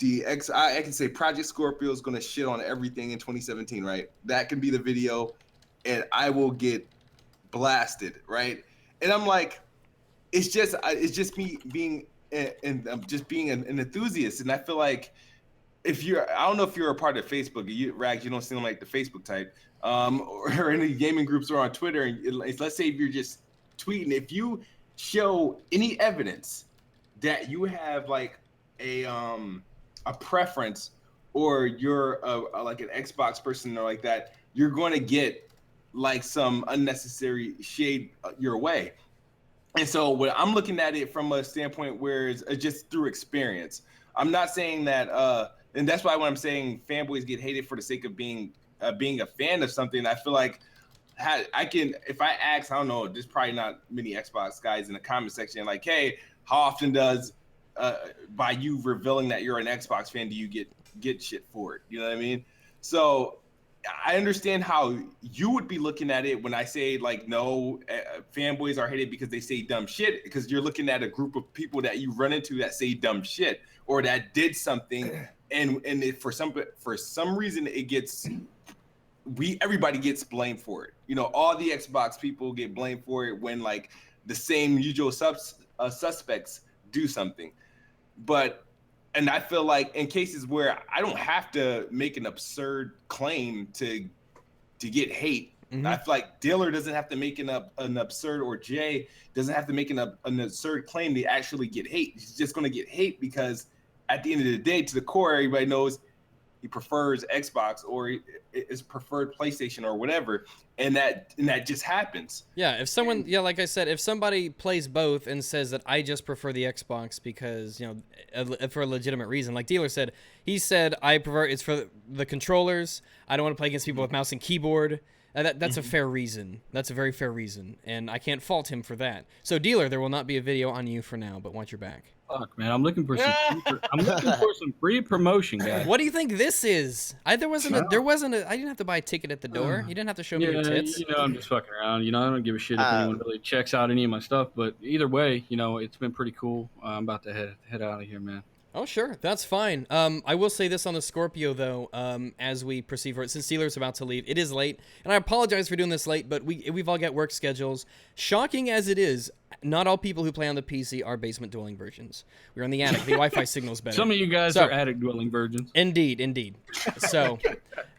I can say Project Scorpio is gonna shit on everything in 2017, right? That can be the video, and I will get blasted, right? And I'm like, it's just me being and I'm just being an enthusiast, and I feel like I don't know if you're a part of Facebook, Rags, you don't seem like the Facebook type, or any gaming groups or on Twitter. And let's say if you're just tweeting, if you show any evidence that you have like a preference or you're like an Xbox person or like that, you're going to get like some unnecessary shade your way. And so when I'm looking at it from a standpoint where it's just through experience, I'm not saying that, and that's why when I'm saying fanboys get hated for the sake of being a fan of something, I feel like I can, if I ask, I don't know, there's probably not many Xbox guys in the comment section like, hey, how often does by you revealing that you're an Xbox fan do you get shit for it? You know what I mean? So I understand how you would be looking at it when I say like, no, fanboys are hated because they say dumb shit, because you're looking at a group of people that you run into that say dumb shit or that did something, and for some reason it gets, everybody gets blamed for it. You know, all the Xbox people get blamed for it when like the same usual suspects do something. And I feel like in cases where I don't have to make an absurd claim to get hate, I feel like Diller doesn't have to make an absurd, or Jay doesn't have to make an absurd claim to actually get hate. He's just going to get hate because at the end of the day, to the core, everybody knows he prefers Xbox or is preferred PlayStation or whatever, and that just happens. Yeah, if someone, like I said, if somebody plays both and says that I just prefer the Xbox because, you know, for a legitimate reason, like Dealer said, he said I prefer, it's for the controllers. I don't want to play against people with mouse and keyboard. That's a fair reason. That's a very fair reason, and I can't fault him for that. So, Dealer, there will not be a video on you for now, but watch your back. Fuck, man, I'm looking for some free promotion, guys. What do you think this is? I didn't have to buy a ticket at the door. You didn't have to show me your tits. You know, I'm just fucking around. You know, I don't give a shit if anyone really checks out any of my stuff. But either way, you know, it's been pretty cool. I'm about to head out of here, man. Oh, sure. That's fine. I will say this on the Scorpio, though, as we proceed for it. Since Steeler's about to leave, it is late. And I apologize for doing this late, but we've all got work schedules. Shocking as it is, not all people who play on the PC are basement-dwelling versions. We're on the attic. The Wi-Fi signal's better. Some of you guys are attic-dwelling virgins. Indeed. So,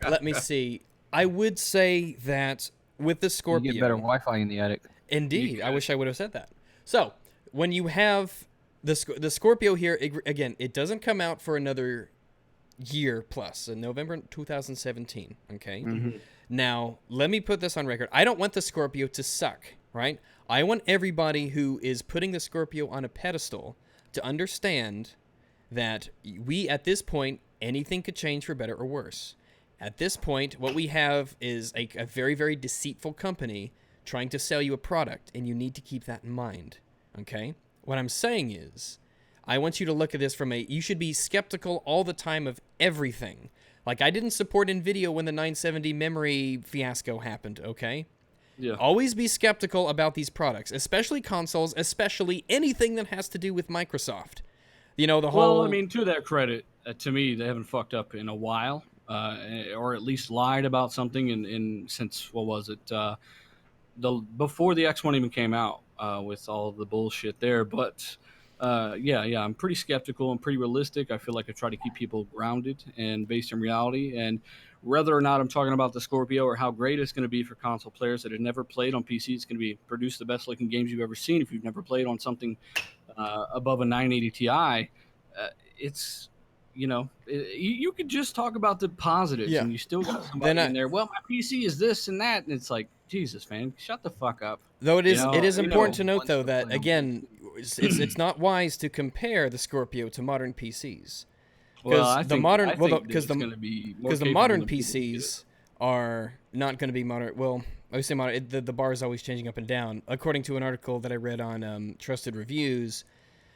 let me see. I would say that with the Scorpio... You get better Wi-Fi in the attic. Indeed. I wish I would have said that. So, when you have... The Scorpio here, again, it doesn't come out for another year plus, in November 2017, okay? Now, let me put this on record. I don't want the Scorpio to suck, right? I want everybody who is putting the Scorpio on a pedestal to understand that at this point, anything could change for better or worse. At this point, what we have is a very, very deceitful company trying to sell you a product, and you need to keep that in mind, okay? What I'm saying is, I want you to look at this from you should be skeptical all the time of everything. Like, I didn't support NVIDIA when the 970 memory fiasco happened, okay? Yeah. Always be skeptical about these products, especially consoles, especially anything that has to do with Microsoft. You know, the whole... Well, I mean, to their credit, to me, they haven't fucked up in a while, or at least lied about something since, what was it, before the X1 even came out. With all the bullshit there, but I'm pretty skeptical and pretty realistic. I feel like I try to keep people grounded and based in reality, and whether or not I'm talking about the Scorpio or how great it's going to be for console players that have never played on PC, it's going to be produce the best looking games you've ever seen. If you've never played on something above a 980 Ti, it's, you know, you could just talk about the positives, and you still got somebody in there. Well, my PC is this and that, and it's like, Jesus, man, shut the fuck up. Though it is important to note, though, that again, it's not wise to compare the Scorpio to modern PCs. Because the modern PCs are not going to be modern. Well, I would say modern. The bar is always changing up and down. According to an article that I read on Trusted Reviews,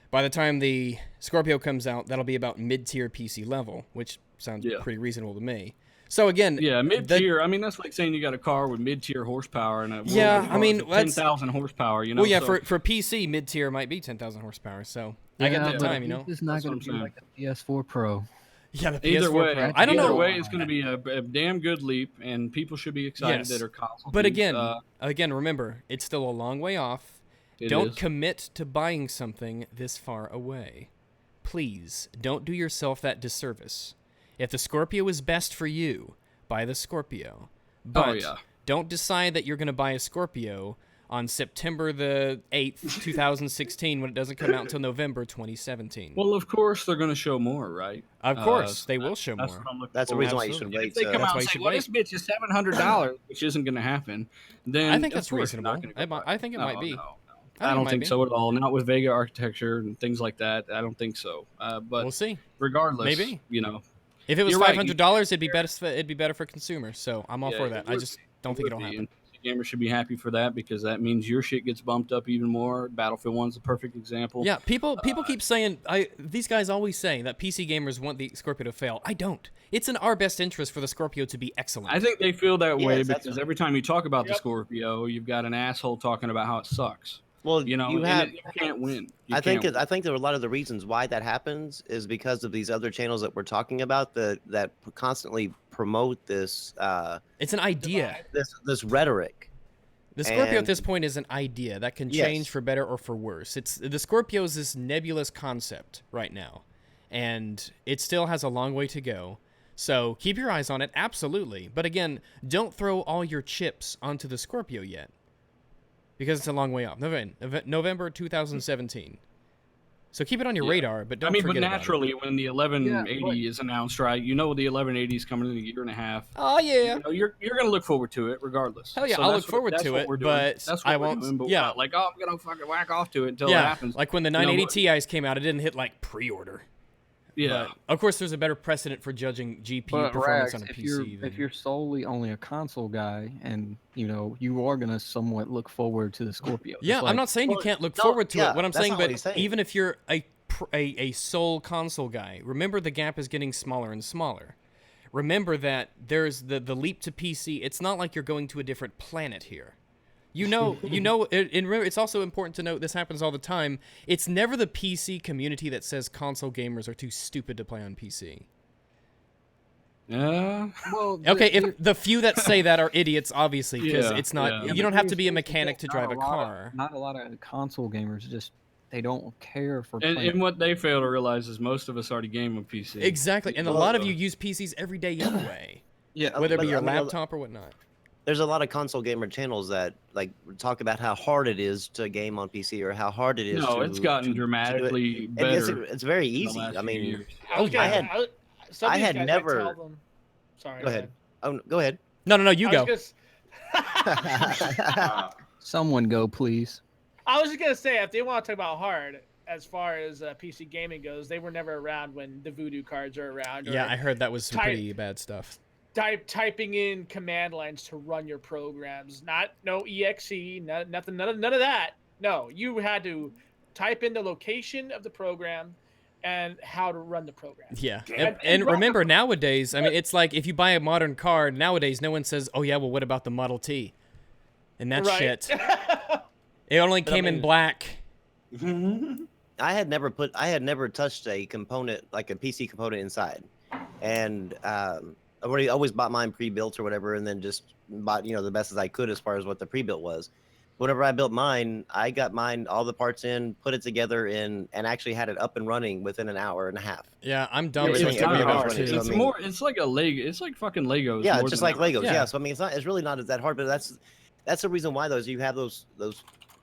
by the time the Scorpio comes out, that'll be about mid-tier PC level, which sounds pretty reasonable to me. So again, mid-tier. I mean, that's like saying you got a car with mid-tier horsepower and 10,000 horsepower. You know, well, yeah, for PC, mid-tier might be 10,000 horsepower. So I get that time, you know. It's not going to be like the PS4 Pro. Yeah, the PS4 either way, Pro. I don't know. Either way, it's going to be a damn good leap, and people should be excited that are console. But again, remember, it's still a long way off. Don't commit to buying something this far away. Please, don't do yourself that disservice. If the Scorpio is best for you, buy the Scorpio. But don't decide that you're going to buy a Scorpio on September the 8th, 2016, when it doesn't come out until November 2017. Well, of course they're going to show more, right? Of course, So they will show that's more. what I'm looking That's the forward reason to. why you should Absolutely. wait. If they come That's out why and you say, should "Well, wait. this bitch is $700," which isn't going to happen, then I think that's of course you're not reasonable. gonna go buy I think it No, might be. no. I I think it don't might think be. so at all. Not with Vega architecture and things like that. I don't think so. But We'll see. regardless, Maybe. you know, If it was You're right, $500, it'd be better for consumers. So I'm all Yeah, for that. it I would just don't think it'll happen. Gamers should be happy for that because that means your shit gets bumped up even more. Battlefield 1's a perfect example. Yeah, people keep saying these guys always say that PC gamers want the Scorpio to fail. I don't. It's in our best interest for the Scorpio to be excellent. I think they feel that way Yes, that's because right. every time you talk about the Yep. Scorpio, you've got an asshole talking about how it sucks. Well, You know, you and have. you can't win. You I think can't I think that a lot of the reasons why that happens is because of these other channels that we're talking about that constantly promote this it's an idea. this rhetoric. The Scorpio at And- this point is an idea that can Yes. change for better or for worse. It's the Scorpio is this nebulous concept right now, and it still has a long way to go. So keep your eyes on it, absolutely. But again, don't throw all your chips onto the Scorpio yet, because it's a long way off. November 2017. So keep it on your Yeah. radar, but don't I mean, forget but about it. naturally, when the 1180 Yeah, is announced, right? You know the 1180 is coming in a year and a half. Oh yeah. You know, you're going to look forward to it regardless. Hell yeah, So I'll that's look forward that's to what it, we're doing. but That's what I we're won't- doing, but yeah. we're not like, oh, I'm going to fucking whack off to it until it Yeah, happens. like when the You know, 980 but- Ti's came out, it didn't hit like pre-order. Yeah. But, of course, there's a better precedent for judging GPU But performance Rags, on a if PC. if you're solely only a console guy, and you are gonna somewhat look forward to the Scorpio. Yeah, Just I'm like, not saying you Well, can't look no, forward to yeah, it. What I'm that's saying, not what but he's saying. even if you're a sole console guy, remember the gap is getting smaller and smaller. Remember that there's the leap to PC. It's not like you're going to a different planet here. And remember, it's also important to note this happens all the time. It's never the PC community that says console gamers are too stupid to play on PC. Yeah. well, Okay, if the few that say that are idiots, obviously, because Yeah, it's not. yeah. You don't have to be a the thing is mechanic that to drive a not lot of- car. Not a lot of console gamers just they don't care for And playing. what they fail to realize is most of us already game on PC. Exactly, and a Well, lot of you use PCs every day anyway, Yeah, whether it be but, your I mean, laptop or whatnot. There's a lot of console gamer channels that like talk about how hard it is to game on PC or how hard it is. No, to, it's gotten to do it. dramatically And better. it's very in the easy. last I few mean, years. I was yeah. gonna, some of I these had guys, never- tell them, sorry. go ahead. Oh, go ahead. No, you I go. was someone go please. I was just gonna say, if they want to talk about hard, as far as PC gaming goes, they were never around when the Voodoo cards are around. Or Yeah, I heard that was some Type- pretty bad stuff. typing in command lines to run your programs. No exe, nothing, none of that. No, you had to type in the location of the program and how to run the program. Yeah, And- and and remember nowadays, I mean, it's like if you buy a modern car nowadays, no one says, "Oh yeah, well, what about the Model T?" And that Right. shit. It only But I came in mean- black. I had never touched a component like a PC component inside, and I always bought mine pre-built or whatever, and then just bought the best as I could as far as what the pre-built was. Whenever I built mine, I got mine all the parts in, put it together and actually had it up and running within an hour and a half. Yeah, I'm dumb. Everything- so it's not everything hard was running, too. so I It's mean- more. It's like a Lego. It's like fucking Legos. Yeah, more it's just than like ever. Legos. Yeah. Yeah. So I mean, it's really not that hard, but that's the reason why you have those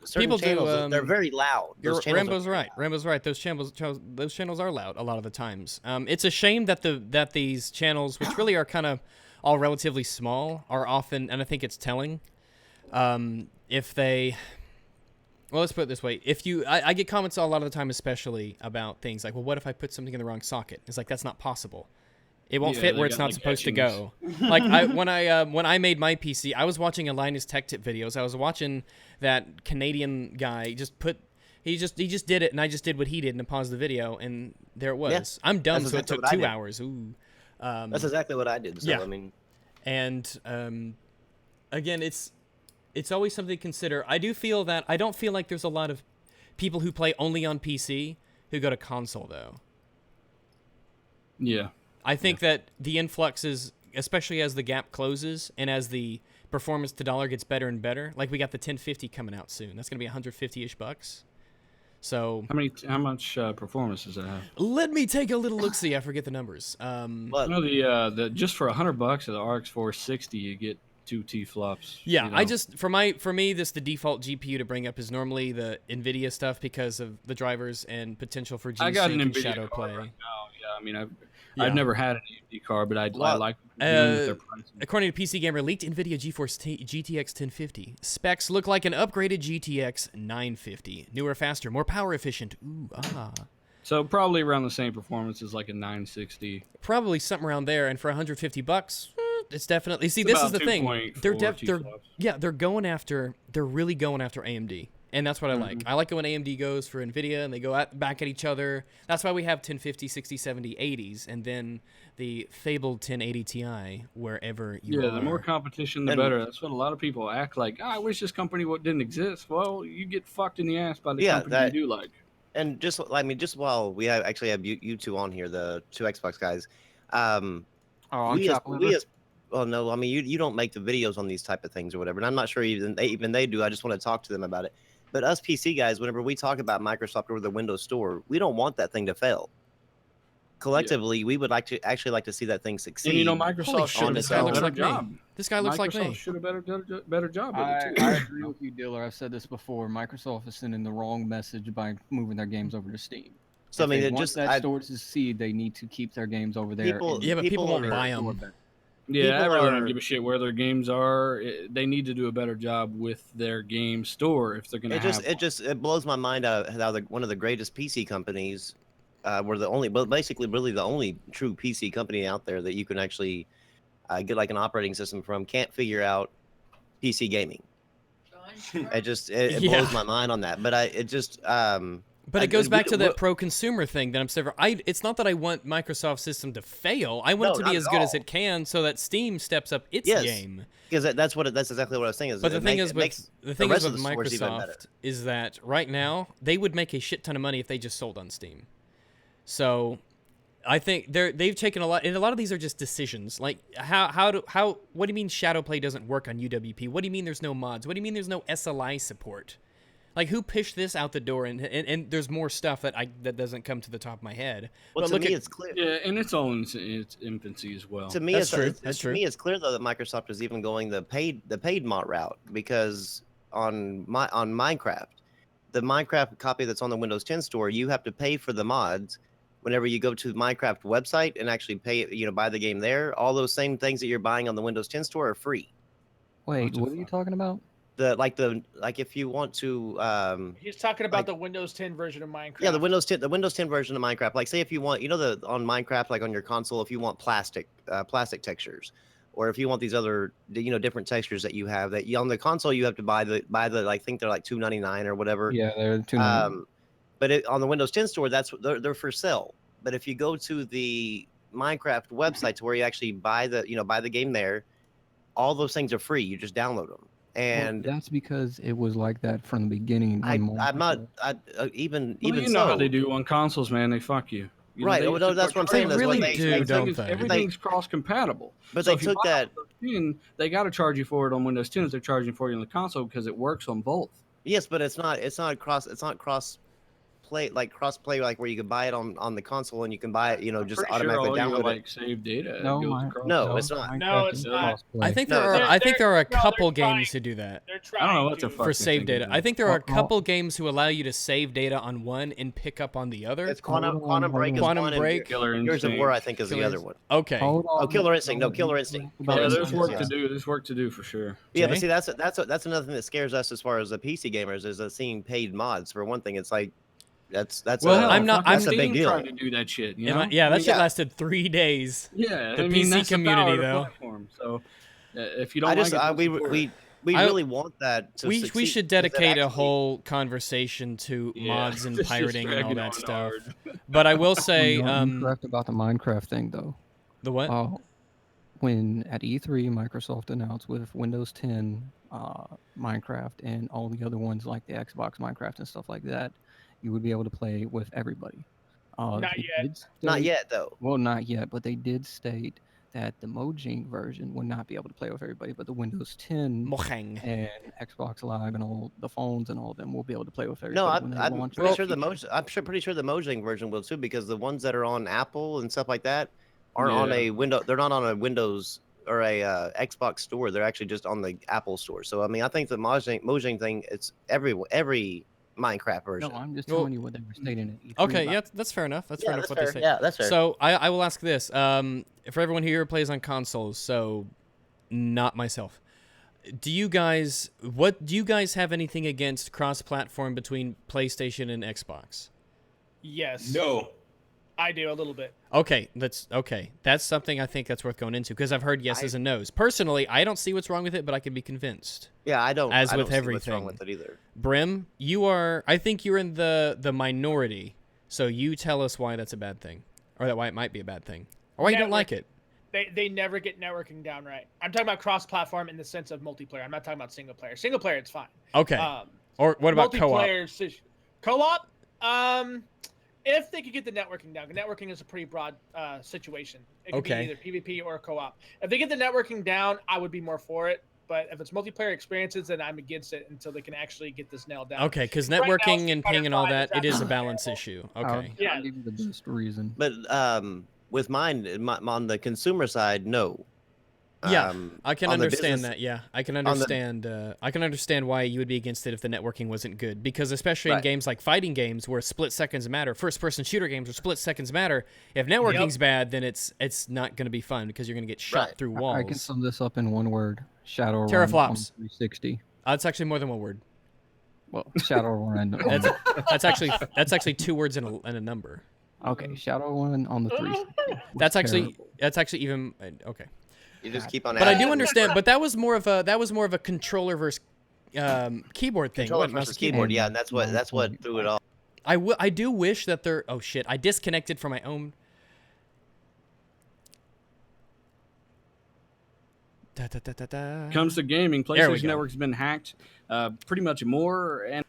certain People do, channels. They're very loud. Those channels Rambo's are- right. Rambo's right. Those channels are loud a lot of the times. It's a shame that these channels, which really are kind of all relatively small, are often, and I think it's telling. If they, well, let's put it this way: I get comments a lot of the time, especially about things like, well, what if I put something in the wrong socket? It's like that's not possible. It won't Yeah, fit they where it's got, not like, supposed to etchings. go. Like when I made my PC, I was watching a Linus Tech Tip videos. I was watching that Canadian guy he just did it, and I just did what he did and paused the video, and there it was. Yeah, I'm dumb, that's so it exactly took what I 2 did. hours. Ooh. That's exactly what I did. So yeah. I mean, And again, it's always something to consider. I don't feel like there's a lot of people who play only on PC who go to console though. Yeah. I think that the influx is, especially as the gap closes and as the performance to dollar gets better and better. Like we got the 1050 coming out soon. That's gonna be 150-ish bucks. So How much performance does that have? let me take a little look. See, I forget the numbers. but You know the just for $100 at the RX 460 you get two T-flops. Yeah, you know? I just for me this the default GPU to bring up is normally the Nvidia stuff because of the drivers and potential for I got an G-Sync and NVIDIA shadow card play. right now. Yeah, I mean, Yeah. I've never had an AMD card, but I Well, like what they're doing with their pricing. According to PC Gamer, leaked NVIDIA GeForce GTX 1050 specs look like an upgraded GTX 950, newer, faster, more power efficient. Ooh, ah. So probably around the same performance as like a 960. Probably something around there, and for $150, it's definitely. See, It's this is about the thing. 2.4 They're T-flops. they're really going after AMD, and that's what I like. I like it when AMD goes for Nvidia, and they go back at each other. That's why we have 1050, 60, 70, 80s, and then the fabled 1080 Ti wherever you are. Yeah, the more competition, the And- better. That's what a lot of people act like. I wish this company didn't exist. Well, you get fucked in the ass by the Yeah, company that- you do like. And just while we actually have you two on here, the two Xbox guys, Oh, I'm we as, chopping we liver. as well, no, I mean you don't make the videos on these type of things or whatever, and I'm not sure even they do. I just want to talk to them about it. But us PC guys, whenever we talk about Microsoft or the Windows Store, we don't want that thing to fail. Collectively, we would actually like to see that thing succeed. And you know, Holy Microsoft shit, should have this done guy a looks better like me. job. This guy looks like Microsoft me. should have better job with I it too. agree with you, Diller. I've said this before. Microsoft is sending the wrong message by moving their games over to Steam. So I If mean, they it want just that store to succeed, they need to keep their games over there. People- and Yeah, but people won't are- buy them. Yeah, I people really are- don't give a shit where their games are. They need to do a better job with their game store if they're going to have. It blows my mind out how one of the greatest PC companies, were the only, well, basically really the only true PC company out there that you can actually get like an operating system from, can't figure out PC gaming. It Yeah. blows my mind on that. But But it goes back to that what- pro-consumer thing that I'm saying. It's not that I want Microsoft's system to fail. I want No, it to be not as at good as all. it can, so that Steam steps up its Yes. game. because that's exactly what I was saying. But the thing is with rest of the stores even Microsoft better. is that right now they would make a shit ton of money if they just sold on Steam. So I think they've taken a lot, and a lot of these are just decisions. Like what do you mean Shadowplay doesn't work on UWP? What do you mean there's no mods? What do you mean there's no SLI support? Like, who pushed this out the door? And there's more stuff that doesn't come to the top of my head. Well, but to look me, at, it's clear. Yeah, and it's all in its infancy as well. To me, That's true. It's, That's to true. me, it's clear though that Microsoft is even going the paid mod route, because on Minecraft, the Minecraft copy that's on the Windows 10 store, you have to pay for the mods. Whenever you go to the Minecraft website and actually pay, buy the game there, all those same things that you're buying on the Windows 10 store are free. Wait, the what are you fuck? talking about? Like if you want to He's talking about like- the Windows 10 version of Minecraft. yeah, the Windows 10 version of Minecraft. Like, say if you want, on Minecraft, like on your console, if you want plastic textures, or if you want these other, different textures that you have, that on the console you have to buy the I think they're like $2.99 or whatever. Yeah, they're too. But on the Windows 10 store, they're for sale. But if you go to the Minecraft website to where you actually buy the game there, all those things are free. You just download them. And that's because it was like that from the beginning. I'm when not Microsoft- even Well, you know how they do on consoles, man. They fuck you. Right, They well, no, that's what I'm they saying, that's really what do, don't they? Everything's cross-compatible. But So they if you took buy that. Windows 10, they got to charge you for it on Windows 10 if they're charging for it on the console because it works on both. Yes, but it's not cross play like where you can buy it on the console and you can buy it, just Pretty automatically sure all download your, it. save data No, goes my- across. No, it's not. No, Minecraft it's is not. crossplay. I think No, there are. I think there are a they're couple trying- games to do that They're I trying don't know what the to. fuck. for they save think data. of I that. think there are a Oh, oh. couple games who allow you to save data on one and pick up on the other. It's Hold Quantum on, Break is Quantum one, and Break. Killer Gears of Instinct. War, I think, is the Killer other Instinct. one. Okay. Hold on. Killer Instinct. No, Killer Instinct. About Yeah, Killer there's Instinct, work yeah. to do. There's work to do for sure. Yeah, but Jay? see, that's another thing that scares us as far as the PC gamers is seeing paid mods. For one thing, it's like that's Well, a, I'm not- that's a Steam big deal. Tried to do that shit. You Am know? I- yeah, that shit yeah. lasted 3 days. Yeah, The I mean, PC that's the community, power of the though. platform. So if you don't I like just it, don't support it. we I- really want that to We succeed, should because it dedicate a actually- whole conversation to Yeah, mods and this is pirating and all dragging that on stuff. hard. But I will say, You're incorrect about the Minecraft thing, though. the what? When at E3, Microsoft announced with Windows 10, Minecraft, and all the other ones like the Xbox Minecraft and stuff like that, you would be able to play with everybody. Not They yet. did Not state- yet though. Well, not yet, but they did state that the Mojang version would not be able to play with everybody, but the Windows 10 Mohang. and Xbox Live and all the phones and all of them will be able to play with No, everybody when they I'm launch pretty it. sure pretty sure the Mojang version will too, because the ones that are on Apple and stuff like that aren't on Yeah. a Windows. They're not on a Windows or a Xbox store. They're actually just on the Apple store. So I mean, I think the Mojang thing, it's every Minecraft version. No, I'm just Well, telling you what they were stating at E3. Okay, about yeah, that's fair enough. That's Yeah, fair enough that's what fair. they say. Yeah, that's fair. So I will ask this. For everyone here who plays on consoles, so not myself. Do you guys have anything against cross-platform between PlayStation and Xbox? Yes. No. I do a little bit. Okay, that's something I think that's worth going into because I've heard yeses and nos. Personally, I don't see what's wrong with it, but I can be convinced. Yeah, I don't. As I with don't see what's wrong everything. with it either. Brim, I think you're in the minority, so you tell us why that's a bad thing, or why it might be a bad thing, or why you don't like it. They never get networking down right. I'm talking about cross-platform in the sense of multiplayer. I'm not talking about single player. Single player, it's fine. Okay. Or what about co-op? Co-op? If they could get the networking down, networking is a pretty broad situation. It could be either PvP or co-op. If they get the networking down, I would be more for it. But if it's multiplayer experiences, then I'm against it until they can actually get this nailed down. Okay, because networking and ping and all that, it is a balance issue. Okay. Yeah, I'll give you the best reason. But with mine on the consumer side, no. Yeah, I can understand business, that. Yeah, I can understand. I can understand why you would be against it if the networking wasn't good. Because especially in games like fighting games, where split seconds matter, first-person shooter games where split seconds matter. If networking's bad, then it's not going to to be fun because you're going to get shot through walls. I can sum this up in one word: Shadowrun. Teraflops. 360. That's actually more than one word. Well, Shadowrun. that's actually 2 words and a number. Okay, Shadowrun on the 360. That's actually even okay. You just keep on. But I do understand. But that was more of a controller versus keyboard thing. Controller versus keyboard. Yeah, and that's what threw it off. I do wish that there. Oh shit! I disconnected from my own. Comes to gaming, PlayStation Network's been hacked pretty much more and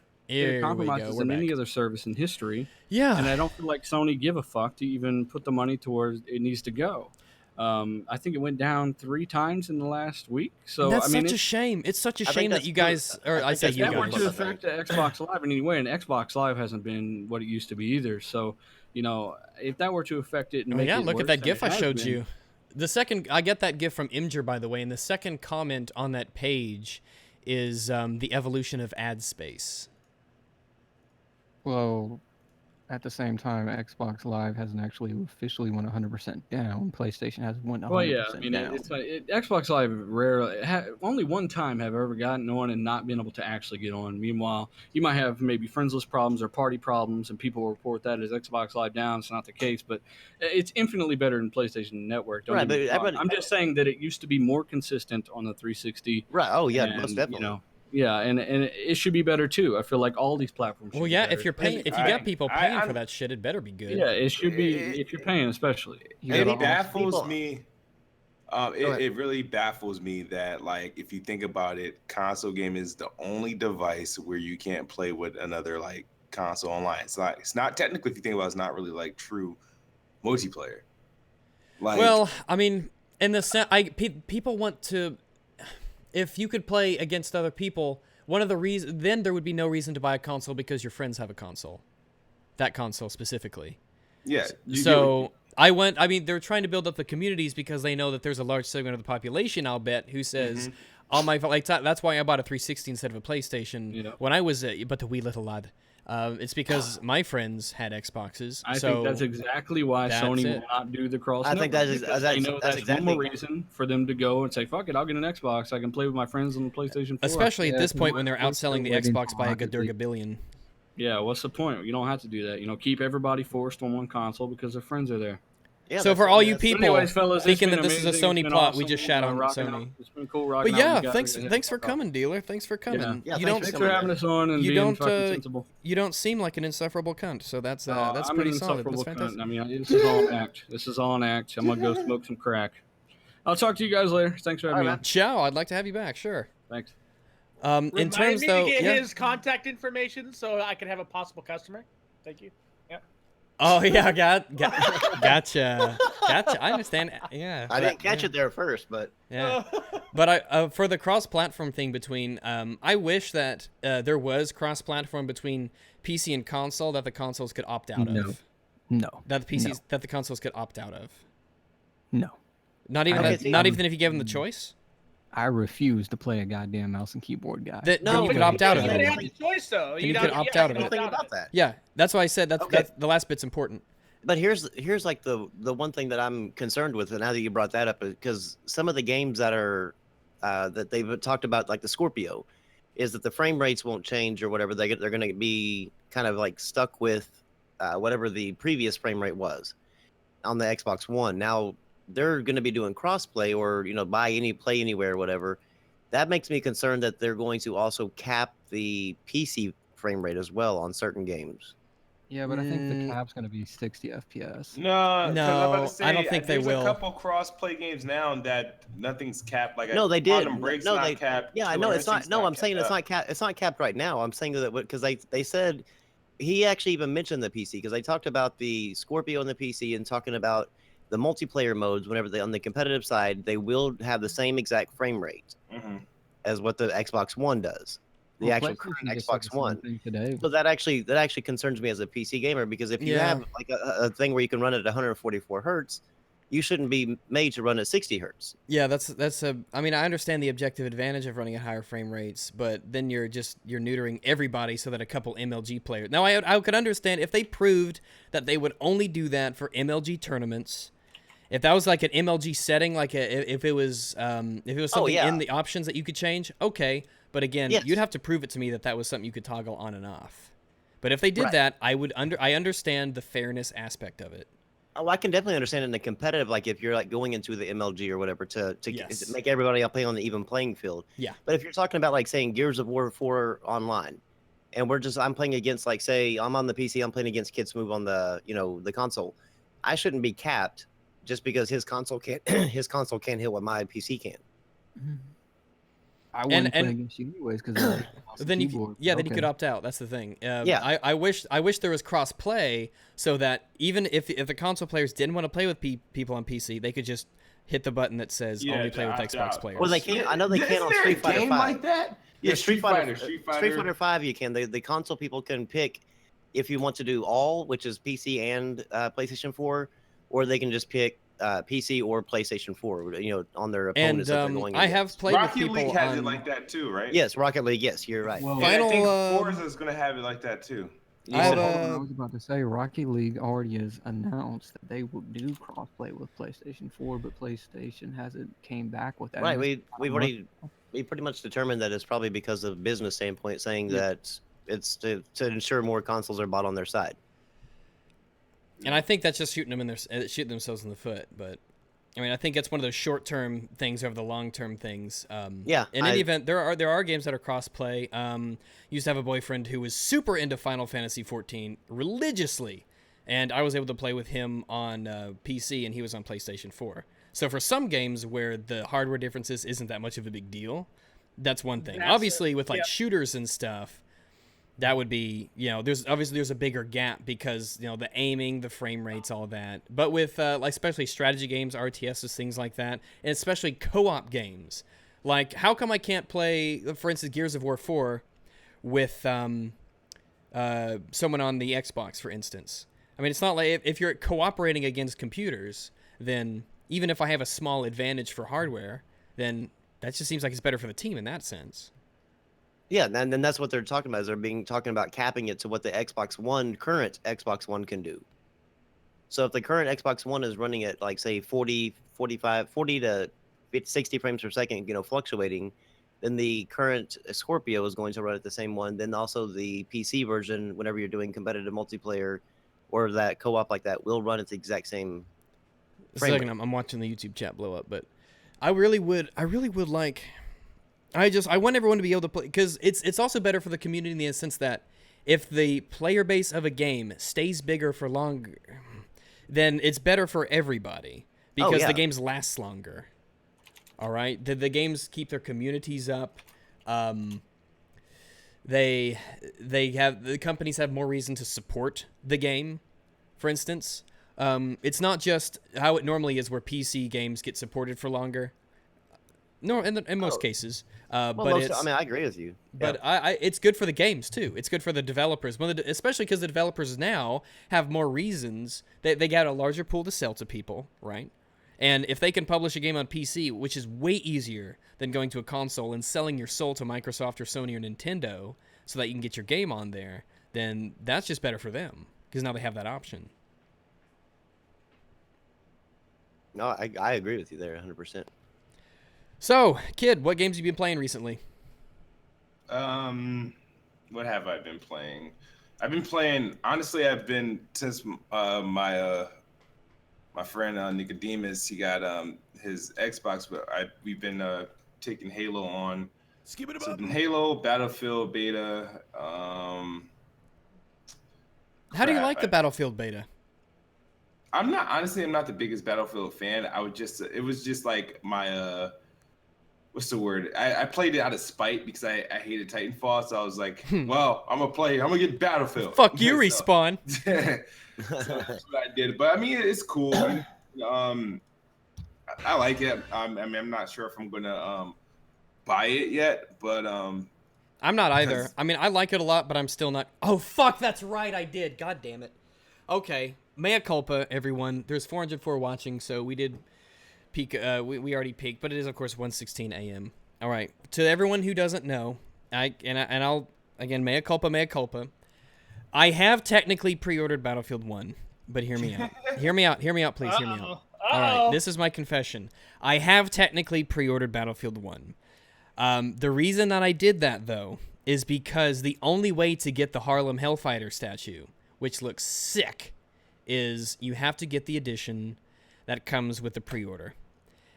compromises than any other service in history. Yeah. And I don't feel like Sony give a fuck to even put the money towards it needs to go. I think it went down 3 times in the last week. So and that's I mean, such a shame. It's such a shame that you guys, or I say you guys. That were to affect Xbox Live in any way, and Xbox Live hasn't been what it used to be either. So, you know, if that were to affect it, and make it look worse at that than GIF it I has showed been, you. The second, I get that GIF from Imgur, by the way, and the second comment on that page is the evolution of ad space. Well, at the same time, Xbox Live hasn't actually officially went 100% down. PlayStation hasn't went 100% down. Well, yeah, I mean, Xbox Live rarely, only one time have I ever gotten on and not been able to actually get on. Meanwhile, you might have maybe friendsless problems or party problems, and people will report that as Xbox Live down. It's not the case, but it's infinitely better than PlayStation Network. I'm just saying that it used to be more consistent on the 360. Right. Oh, yeah, most definitely. You know, yeah, and it should be better too. I feel like all these platforms. Well, yeah, if you're paying, if you got people paying for that shit, it better be good. Yeah, it should be if you're paying, especially. It baffles me. It really baffles me that, like, if you think about it, console game is the only device where you can't play with another like console online. It's not technically, if you think about it, it's not really like true multiplayer. Like, well, I mean, in the people want to. If you could play against other people, one of the reasons, then there would be no reason to buy a console because your friends have a console. That console specifically. Yeah. I mean, they're trying to build up the communities because they know that there's a large segment of the population, I'll bet, who says, "On my that's why I bought a 360 instead of a PlayStation when I was but the wee little lad." It's because my friends had Xboxes. I think that's exactly why Sony will not do the cross. I think that's exactly one more reason for them to go and say, "Fuck it, I'll get an Xbox. I can play with my friends on the PlayStation 4." Especially at this point when they're outselling the Xbox by a Gadurga billion. Yeah, what's the point? You don't have to do that. You know, keep everybody forced on one console because their friends are there. Yeah, so for all you people fellas, thinking that this is a Sony plot, we just shat on Sony. It's been cool but yeah, thanks for coming, dealer. Thanks for coming. Yeah, thanks for having us on and being fucking sensible. You don't seem like an insufferable cunt, so that's pretty solid. That's fantastic. I mean, this is all an act. This is all an act. I'm gonna go smoke some crack. I'll talk to you guys later. Thanks for having me on. Ciao. I'd like to have you back. Sure. Thanks. In terms though, to get his contact information so I can have a possible customer. Thank you. Oh yeah, gotcha. I understand. Yeah, I didn't catch it there first, but yeah. But for the cross-platform thing between, I wish that there was cross-platform between PC and console that the consoles could opt out of. No. That the consoles could opt out of. No. Not even Okay, that, see, not even if you gave them the choice. I refuse to play a goddamn mouse and keyboard guy. Then No, you but could opt out of You it. have the choice though. Then you could opt out of the it. thing about that. Yeah, that's why I said that's Okay. the last bit's important. But here's like the one thing that I'm concerned with, and now that you brought that up, because some of the games that are that they've talked about, like the Scorpio, is that the frame rates won't change or whatever. They're going to be kind of like stuck with whatever the previous frame rate was on the Xbox One. Now they're going to be doing crossplay or play anywhere or whatever. That makes me concerned that they're going to also cap the PC frame rate as well on certain games. Yeah, but I think the cap's going to be 60 FPS. No, 'cause I'm about No, to say, I don't think they there's will. a couple cross-play games now that nothing's capped. Like No, they did. Quantum Break's No, not they capped. Yeah, I Killer know it's not. Instinct's No, I'm saying capped. it's not capped. It's not capped right now. I'm saying that because they said he actually even mentioned the PC because they talked about the Scorpio on the PC and talking about the multiplayer modes. Whenever they on the competitive side, they will have the same exact frame rate as what the Xbox One does. The Well, actual PlayStation current just said Xbox the same One. thing today. So that actually concerns me as a PC gamer because if you Yeah. have like a thing where you can run it at 144 hertz, you shouldn't be made to run at 60 hertz. Yeah, that's a. I mean, I understand the objective advantage of running at higher frame rates, but then you're neutering everybody so that a couple MLG players. Now, I could understand if they proved that they would only do that for MLG tournaments. If that was like an MLG setting, like if it was something yeah. in the options that you could change, okay. But again, Yes. you'd have to prove it to me that was something you could toggle on and off. But if they did Right. that, I understand the fairness aspect of it. Oh, I can definitely understand in the competitive, like if you're like going into the MLG or whatever to Yes. make everybody play on the even playing field. Yeah. But if you're talking about like saying Gears of War 4 online, and I'm playing against like say I'm on the PC, I'm playing against KidSmoove on the the console, I shouldn't be capped just because his console can't hit what my PC can. I wouldn't play and- against you anyways because Then you could opt out. That's the thing. Yeah. I wish there was cross play so that even if the console players didn't want to play with people on PC, they could just hit the button that says only play with opt Xbox out. players. Well, they can. I know they can on Street Fighter 5. like that? Yeah, Street Fighter. Street Fighter 5, you can. The console people can pick if you want to do all, which is PC and PlayStation 4, or they can just pick PC or PlayStation 4. On their opponents that they're going I against. have played Rocket with people League has on, it like that too, right? Yes, Rocket League. Yes, you're right. Well, And I think Final, Forza is gonna have it like that too. I have, I was about to say Rocket League already has announced that they will do crossplay with PlayStation 4, but PlayStation hasn't came back with that. Right. We pretty much determined that it's probably because of business standpoint, saying that it's to ensure more consoles are bought on their side. and I think that's just shooting themselves in the foot. But I mean, I think it's one of those short-term things over the long-term things. Yeah, In any event, there are games that are cross-play. Used to have a boyfriend who was super into Final Fantasy 14 religiously, and I was able to play with him on PC, and he was on PlayStation 4. So for some games where the hardware differences isn't that much of a big deal, that's one thing. Obviously, with like shooters and stuff, that would be, there's a bigger gap because, the aiming, the frame rates, all that. But with, like, especially strategy games, RTSs, things like that, and especially co-op games, like, how come I can't play, for instance, Gears of War 4 with someone on the Xbox, for instance? I mean, it's not like, if you're cooperating against computers, then even if I have a small advantage for hardware, then that just seems like it's better for the team in that sense. Yeah, and then that's what they're talking about. Is they're talking about capping it to what the current Xbox One can do. So if the current Xbox One is running at like say 40 to 60 frames per second, fluctuating, then the current Scorpio is going to run at the same one. Then also the PC version, whenever you're doing competitive multiplayer or that co-op like that, will run at the exact same frame rate. I'm watching the YouTube chat blow up, but I really would like. I want everyone to be able to play because it's also better for the community in the sense that if the player base of a game stays bigger for longer, then it's better for everybody because the games last longer. All right, the games keep their communities up. The companies have more reason to support the game. For instance, it's not just how it normally is where PC games get supported for longer. No, in most cases, but I agree with you. But it's good for the games too. It's good for the developers, especially because the developers now have more reasons. They got a larger pool to sell to people, right? And if they can publish a game on PC, which is way easier than going to a console and selling your soul to Microsoft or Sony or Nintendo so that you can get your game on there, then that's just better for them because now they have that option. No, I agree with you there 100%. So, Kid, what games have you been playing recently? What have I been playing? I've been playing. Honestly, I've been since my friend Nicodemus. He got his Xbox, but we've been taking Halo on. So it's been Halo, Battlefield beta. How do you like the Battlefield beta? I'm not the biggest Battlefield fan. It was just like my what's the word? I played it out of spite because I hated Titanfall, so I was like, well, I'm gonna get Battlefield. Fuck you, Respawn. So that's what I did. But I mean, it's cool. I like it. I mean, I'm not sure if I'm gonna buy it yet, but I'm not either. I mean, I like it a lot, but I'm still not. Oh fuck, that's right, I did. God damn it. Okay, mea culpa, everyone. There's 404 watching, so we did peak. We already peaked, but it is of course 1:16 a.m. All right, to everyone who doesn't know, I'll again mea culpa, mea culpa. I have technically pre-ordered Battlefield 1, but hear me out. Hear me out, please. Hear me out. All right, this is my confession. I have technically pre-ordered Battlefield 1. The reason that I did that, though, is because the only way to get the Harlem Hellfighter statue, which looks sick, is you have to get the edition that comes with the pre-order.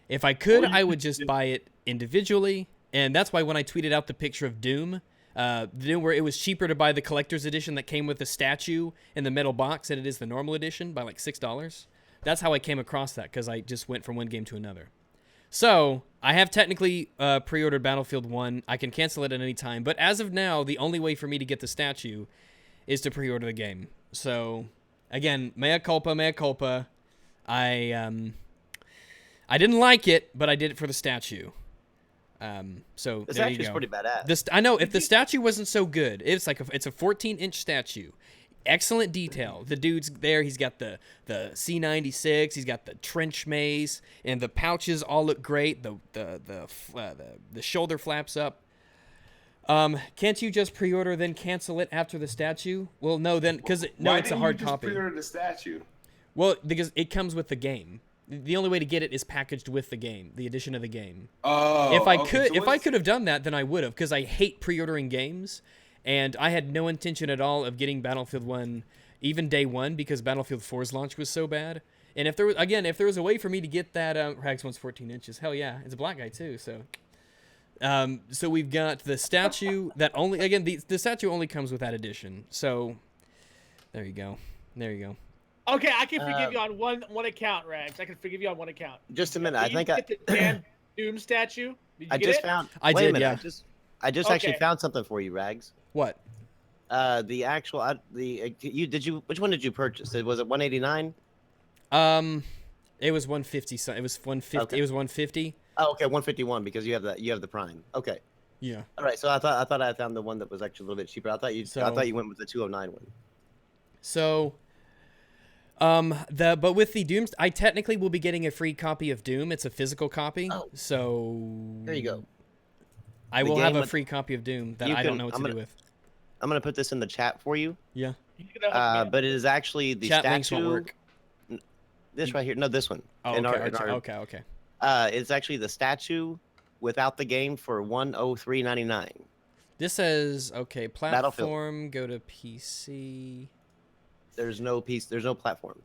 If I could, I would just buy it individually, and that's why when I tweeted out the picture of Doom where it was cheaper to buy the collector's edition that came with the statue in the metal box than it is the normal edition by like $6, that's how I came across that, because I just went from one game to another. So, I have technically pre-ordered Battlefield 1. I can cancel it at any time. But as of now, the only way for me to get the statue is to pre-order the game. So, again, mea culpa, mea culpa. I didn't like it, but I did it for the statue. So The there you statue's go. pretty badass. I know, if the statue wasn't so good, it's a 14-inch statue. Excellent detail. The dude's there. He's got the C96. He's got the trench mace, and the pouches all look great. The shoulder flaps up. Can't you just pre-order then cancel it after the statue? Well, no, then because it's a hard copy. Why didn't you just pre-order the statue? Well, because it comes with the game. The only way to get it is packaged with the game, the edition of the game. Oh, if I could have done that, then I would have, because I hate pre-ordering games. And I had no intention at all of getting Battlefield 1 even day one, because Battlefield 4's launch was so bad. And if there was a way for me to get that, Rags one's 14 inches. Hell yeah, it's a black guy too. So we've got the statue that only, again, the statue only comes with that edition. So there you go. Okay, I can forgive you on one account, Rags. I can forgive you on one account. Just a minute. I think get the damn Doom statue. Did you get it? found. I wait did, a minute, yeah. I just Okay. actually found something for you, Rags. What? The actual which one did you purchase? Was it 189? It was 150. So it was 150. Okay. It was 150. Oh, okay, 151 because you have the Prime. Okay. Yeah. All right. So I thought I found the one that was actually a little bit cheaper. I thought you went with the 209 one. So, but with the Doom, I technically will be getting a free copy of Doom. It's a physical copy. Oh. So There you go. I The will have game a free copy of Doom that I don't know what to do with. I'm gonna put this in the chat for you. Yeah. You can hook me up. But it is actually the Chat links won't statue. work. This right here. No, this one. Oh, In okay. our- Okay. It's actually the statue without the game for 103.99. This says okay. Battlefield. Platform. Go to PC. There's no platform.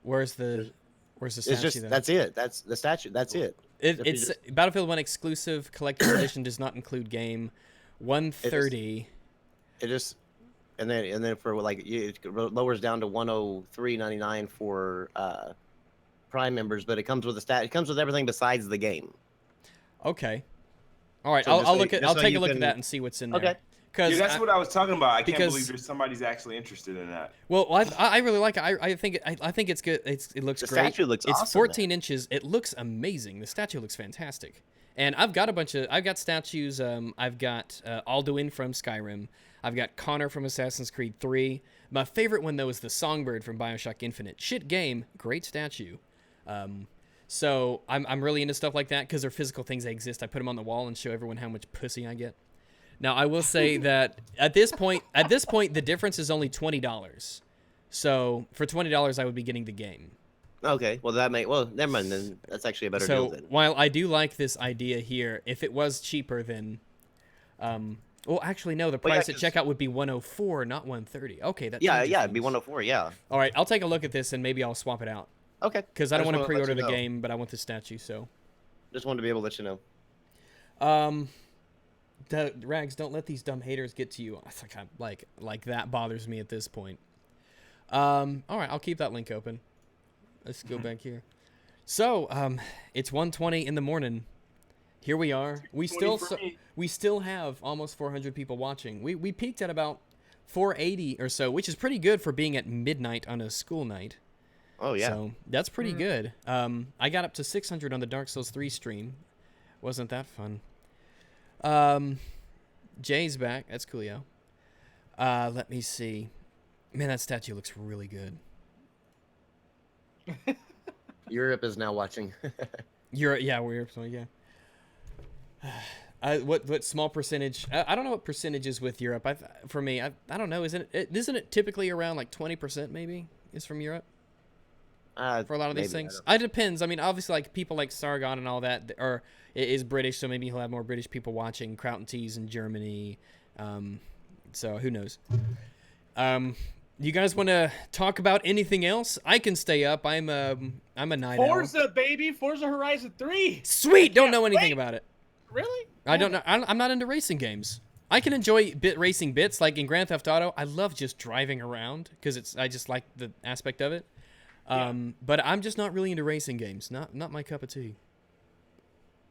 Where's the statue? It's just though? that's it. That's the statue. That's it. It's Battlefield 1 exclusive collector's edition, does not include game. 130. It just and then for like it lowers down to 103.99 for Prime members, but it comes with It comes with everything besides the game. Okay. All right. So I'll just look so take a you look at can- that and see what's in there. Okay. Because Yeah, that's what I was talking about. I can't because- believe somebody's actually interested in that. well, I really like it. I think it's good. It looks The great. statue looks It's awesome, 14 inches. It looks amazing. The statue looks fantastic. And I've got statues. I've got Alduin from Skyrim. I've got Connor from Assassin's Creed 3. My favorite one though is the Songbird from BioShock Infinite. Shit game, great statue. So I'm really into stuff like that because they're physical things that exist. I put them on the wall and show everyone how much pussy I get. Now I will say that at this point, the difference is only $20. So for $20, I would be getting the game. Okay, well never mind then. That's actually a better deal So then. while I do like this idea here, if it was cheaper, then, well, actually no, the price at checkout would be $104, not $130. Okay, that Yeah, changes it'd be things. 104. Yeah. All right, I'll take a look at this and maybe I'll swap it out. Okay. Because I don't want to just wanna let pre-order you the know. game, but I want the statue. So, Just wanted to be able to let you know. Rags, don't let these dumb haters get to you. It's like that bothers me at this point. All right, I'll keep that link open. Let's go back here. So, it's 1:20 in the morning. Here we are. We still have almost 400 people watching. We peaked at about 480 or so, which is pretty good for being at midnight on a school night. Oh yeah. So that's pretty good. I got up to 600 on the Dark Souls 3 stream. Wasn't that fun? Jay's back. That's coolio. Let me see. Man, that statue looks really good. Europe is now watching. We're Europe. So yeah. What small percentage? I don't know what percentage is with Europe. For me, I don't know. Isn't it typically around like 20% maybe is from Europe? For a lot of these things, it depends. I mean, obviously, like people like Sargon and all that is British, so maybe he'll have more British people watching. Kraut T's in Germany, so who knows? You guys want to talk about anything else? I can stay up. I'm a night owl. Forza, baby, Forza Horizon 3. Sweet. Don't know anything about it. Really? I don't know. I'm not into racing games. I can enjoy racing bits like in Grand Theft Auto. I love just driving around because I just like the aspect of it. But I'm just not really into racing games. Not my cup of tea.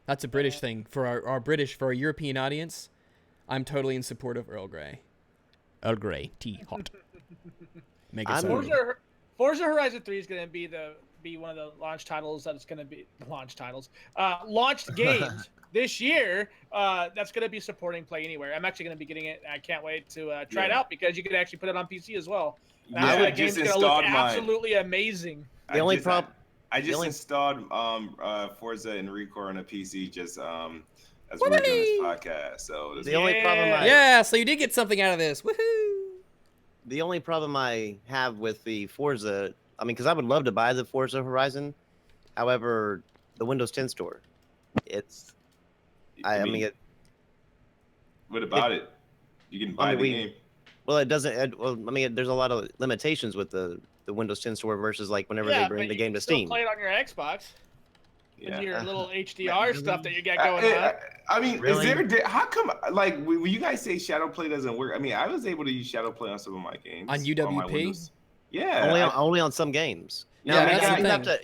That's a British thing for our European audience. I'm totally in support of Earl Grey. Earl Grey tea hot. Make it so. Forza Horizon 3 is going to be one of the launch titles that it's going to be launched games this year. That's going to be supporting Play Anywhere. I'm actually going to be getting it. I can't wait to try it out because you can actually put it on PC as well. That game's going to look absolutely amazing. The only problem. I just installed Forza and Recore on a PC just as we were doing this podcast. So the only problem so you did get something out of this. Woohoo! The only problem I have with the Forza, I mean, because I would love to buy the Forza Horizon, however, the Windows 10 store, it's. I mean, what about it? You can buy the game. Well, it doesn't. Well, I mean, there's a lot of limitations with the Windows 10 store versus like whenever they bring the game to Steam. Play it on your Xbox. Yeah. With your little HDR stuff that you got going on. I mean, really? Is there? How come? Like, when you guys say Shadowplay doesn't work, I mean, I was able to use Shadowplay on some of my games on UWP. Only on some games. No,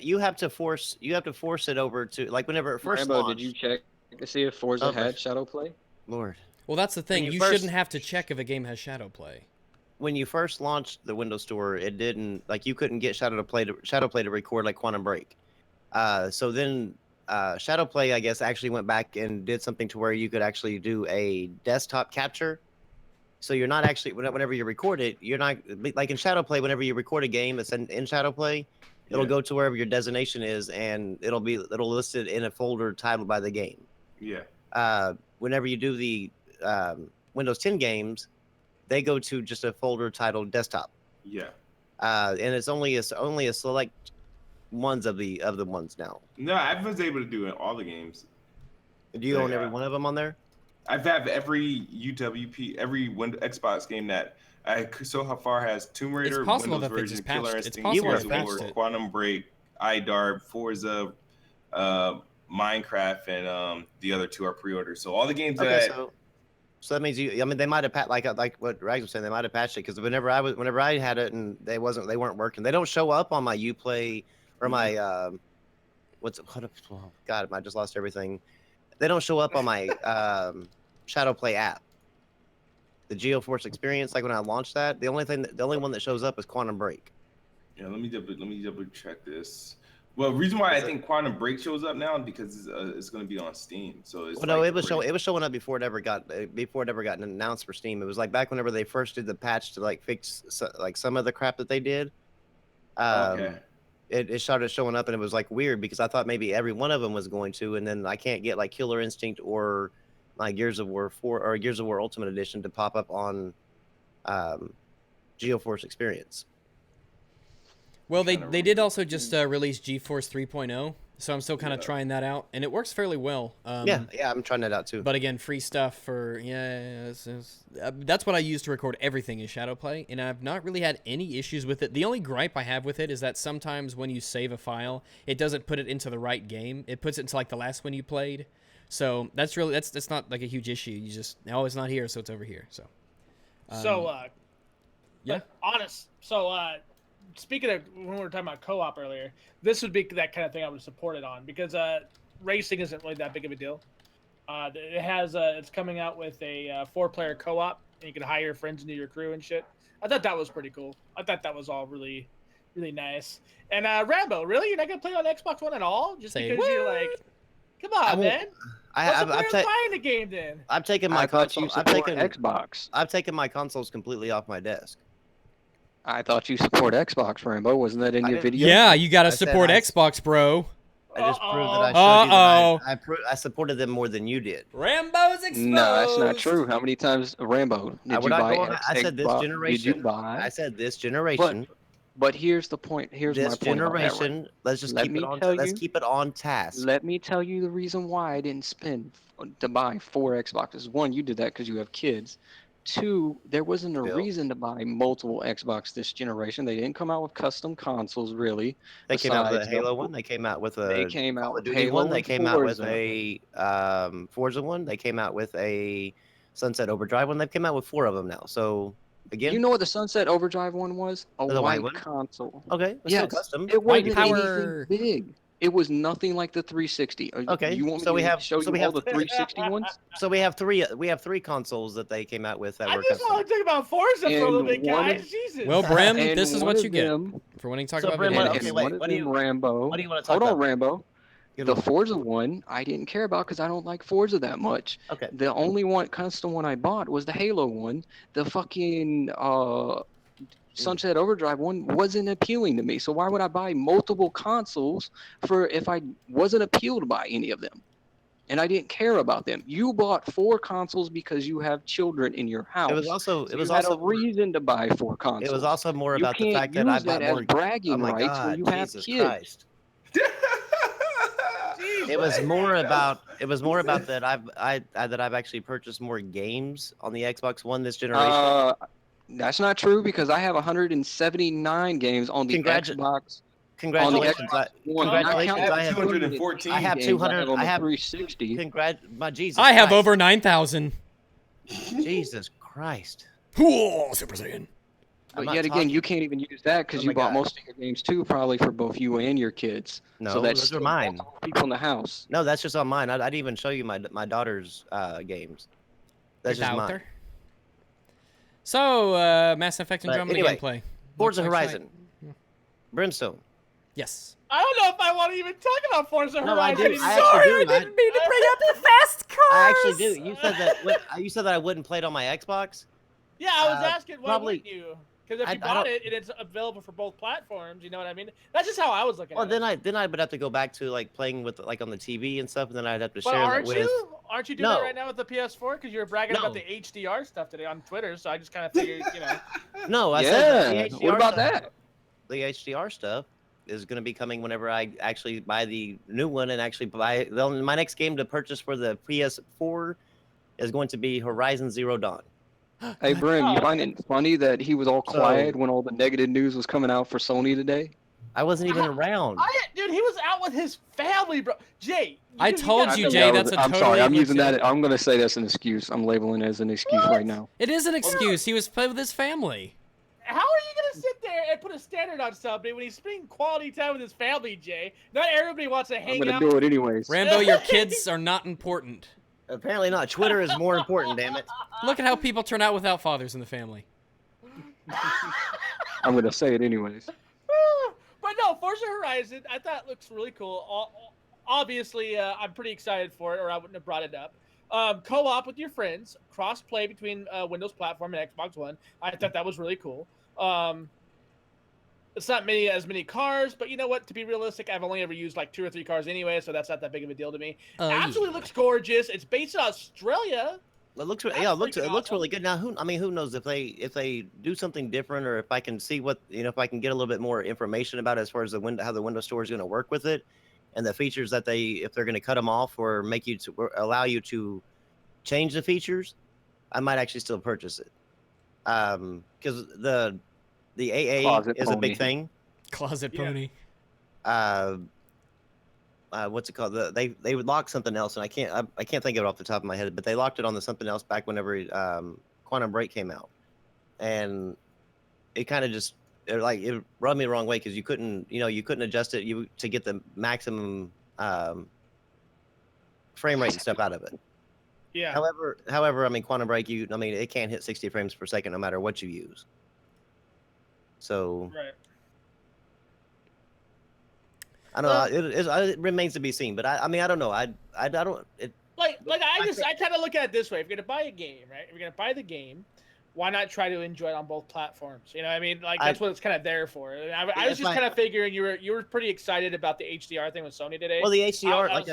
you have to force it over to like whenever it first launched. Did you check to see if Forza had Shadowplay? Lord. Well, that's the thing. You shouldn't have to check if a game has Shadowplay. When you first launched the Windows Store, it didn't you couldn't get Shadowplay to record like Quantum Break. So then Shadowplay, I guess, actually went back and did something to where you could actually do a desktop capture. So you're not actually whenever you record it, you're not like in Shadowplay. Whenever you record a game that's in Shadowplay, it'll go to wherever your designation is, and it'll list it in a folder titled by the game. Yeah. Whenever you do the Windows 10 games, they go to just a folder titled desktop. Yeah. And it's only a select ones of the ones now. No, I was able to do it all the games. Do you own every one of them on there? I've had every UWP, every Xbox game that so far has Tomb Raider, Windows version, Killer Instinct, Quantum Break, iDarb, Forza, Minecraft, and the other two are pre-orders. So all the games So that means they might have like what Rags was saying, they might have patched it because whenever I had it and they weren't working. They don't show up on my Uplay or my God, I just lost everything. They don't show up on my Shadowplay app. The GeoForce experience, like when I launched that, the only one that shows up is Quantum Break. Yeah, let me double check this. Well, the reason why I think Quantum Break shows up now is because it's going to be on Steam. So it's it was showing up before it ever got announced for Steam. It was like back whenever they first did the patch to like fix like some of the crap that they did. Okay. it started showing up, and it was like weird because I thought maybe every one of them was going to, and then I can't get like Killer Instinct or like Gears of War 4 or Gears of War Ultimate Edition to pop up on GeoForce Experience. Well, they did also just release GeForce 3.0, so I'm still kind of trying that out, and it works fairly well. Yeah, I'm trying that out too. But again, free stuff for that's what I use to record everything is Shadowplay, and I've not really had any issues with it. The only gripe I have with it is that sometimes when you save a file, it doesn't put it into the right game. It puts it into like the last one you played. So that's not like a huge issue. You just it's not here, so it's over here. So yeah, honest. So speaking of when we were talking about co-op earlier, this would be that kind of thing I would support it on because racing isn't really that big of a deal. It's coming out with a 4-player co-op, and you can hire your friends into your crew and shit. I thought that was pretty cool. I thought that was all really, really nice. And Rambo, really, you're not gonna play on Xbox One at all, just because you're like, come on, man. What's the point of buying the game then? I'm taking my console. Xbox. I've taken my consoles completely off my desk. I thought you support Xbox, Rambo. Wasn't that in your video? Yeah, you got to support Xbox, bro. I just proved that I showed you that I supported them more than you did. Rambo's exposed. No, that's not true. How many times, Rambo, did you buy? I said this generation. Did you buy? I said this generation. But here's the point. Here's my point. This generation. Let's just keep it on. Let's keep it on task. Let me tell you the reason why I didn't spend to buy 4 Xboxes. 1, you did that because you have kids. 2, there wasn't a reason to buy multiple Xbox this generation. They didn't come out with custom consoles, really. They came out with a Halo one. They came out with a Call of Duty one. They came out with a Forza one. They came out with a Sunset Overdrive one. They came out with 4 of them now. So again, you know what the Sunset Overdrive one was? A white console. Okay, yes, still custom. It wasn't anything big. It was nothing like the 360. Okay, you want me to show you all the 360 ones? So we have 3 consoles that they came out with that were custom. I just want to talk about Forza for a little bit, guys. Jesus. Well, Brim, this is what you get for wanting to talk about video games. Rambo. What do you want to talk about? Hold on, Rambo. The Forza one, I didn't care about because I don't like Forza that much. Okay. The only custom one I bought was the Halo one. The fucking Sunset Overdrive one wasn't appealing to me. So why would I buy multiple consoles if I wasn't appealed by any of them? And I didn't care about them. You bought 4 consoles because you have children in your house. It was also a reason to buy 4 consoles. It was also more about the fact that I bought more bragging rights when you have kids. Christ. It was more about that I've actually purchased more games on the Xbox One this generation. That's not true because I have 179 games on the Xbox. Congratulations! Congratulations! I have 214. I have 200. I have 360. My Jesus! I have over 9,000. Jesus Christ! Cool, Super Saiyan. But yet again, you can't even use that because you bought most of your games too, probably for both you and your kids. No, so that's those are mine. People in the house. No, that's just on mine. I didn't even show you my daughter's games. That's just mine. So, Mass Effect and gameplay. Forza Horizon. Brimstone. Yes. I don't know if I want to even talk about Forza Horizon. I didn't mean to bring up the fast cars. I actually do. You said that I wouldn't play it on my Xbox. Yeah, I was asking why wouldn't you? Because if you bought it and it's available for both platforms, you know what I mean? That's just how I was looking at it. Well, then I would have to go back to like playing with like on the TV and stuff, and then I'd have to share that with. Aren't you doing that right now with the PS4? Because you were bragging about the HDR stuff today on Twitter, so I just kind of figured, you know. No, I said the HDR what about that? The HDR stuff is going to be coming whenever I actually buy the new one and actually buy. My next game to purchase for the PS4 is going to be Horizon Zero Dawn. Hey, Brim, you find it funny that he was all quiet when all the negative news was coming out for Sony today? I wasn't even around. Dude, he was out with his family, bro. Jay. I told you, Jay, that's a totally... I'm sorry, I'm using that. I'm going to say that's an excuse. I'm labeling it as an excuse right now. It is an excuse. He was playing with his family. How are you going to sit there and put a standard on somebody when he's spending quality time with his family, Jay? Not everybody wants to hang out. I'm going to do it anyways. Rambo, your kids are not important. Apparently not. Twitter is more important, damn it. Look at how people turn out without fathers in the family. I'm going to say it anyways. But no, Forza Horizon, I thought it looks really cool. Obviously, I'm pretty excited for it, or I wouldn't have brought it up. Co-op with your friends, cross-play between Windows platform and Xbox One. I thought that was really cool. The it's not as many cars, but you know what? To be realistic, I've only ever used like 2 or 3 cars anyway, so that's not that big of a deal to me. Absolutely looks gorgeous. It's based in Australia. It looks That's yeah, it looks freaking really good. Now, who knows if they do something different, or if I can see what if I can get a little bit more information about it as far as how the Windows Store is going to work with it, and the features that if they're going to cut them off or or allow you to change the features, I might actually still purchase it. Because the AA Closet is a big pony. thing. Closet Yeah. pony. What's it called? They would lock something else, and I can't think of it off the top of my head, but they locked it on something else back whenever Quantum Break came out, and it kind of just it rubbed me the wrong way because you couldn't adjust it to get the maximum frame rate and stuff out of it. Yeah. However, I mean Quantum Break, it can't hit 60 frames per second no matter what you use. So. Right. I don't know. It remains to be seen, but I don't know. I don't. I kind of look at it this way: if you're gonna buy a game, right? If you're gonna buy the game, why not try to enjoy it on both platforms? You know what I mean? Like that's what it's kind of there for. And I was just kind of figuring you were pretty excited about the HDR thing with Sony today. Well, the HDR,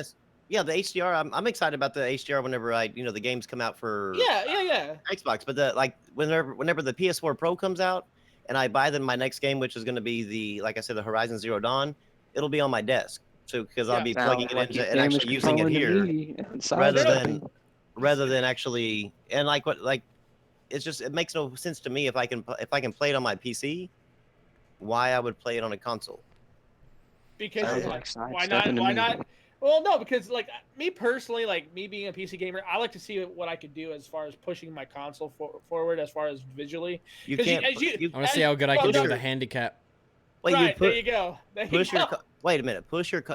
the HDR. I'm excited about the HDR whenever the games come out for Xbox. But whenever the PS4 Pro comes out, and I buy my next game, which is going to be like I said, the Horizon Zero Dawn. It'll be on my desk, so because I'll be plugging it into and actually using it here, rather than actually it makes no sense to me if I can play it on my PC, why I would play it on a console. Because why not? Well, no, because like me personally, like me being a PC gamer, I like to see what I could do as far as pushing my console forward as far as visually. You can't. I want to see how good I can do with a handicap. Wait, right, there you go. Wait a minute.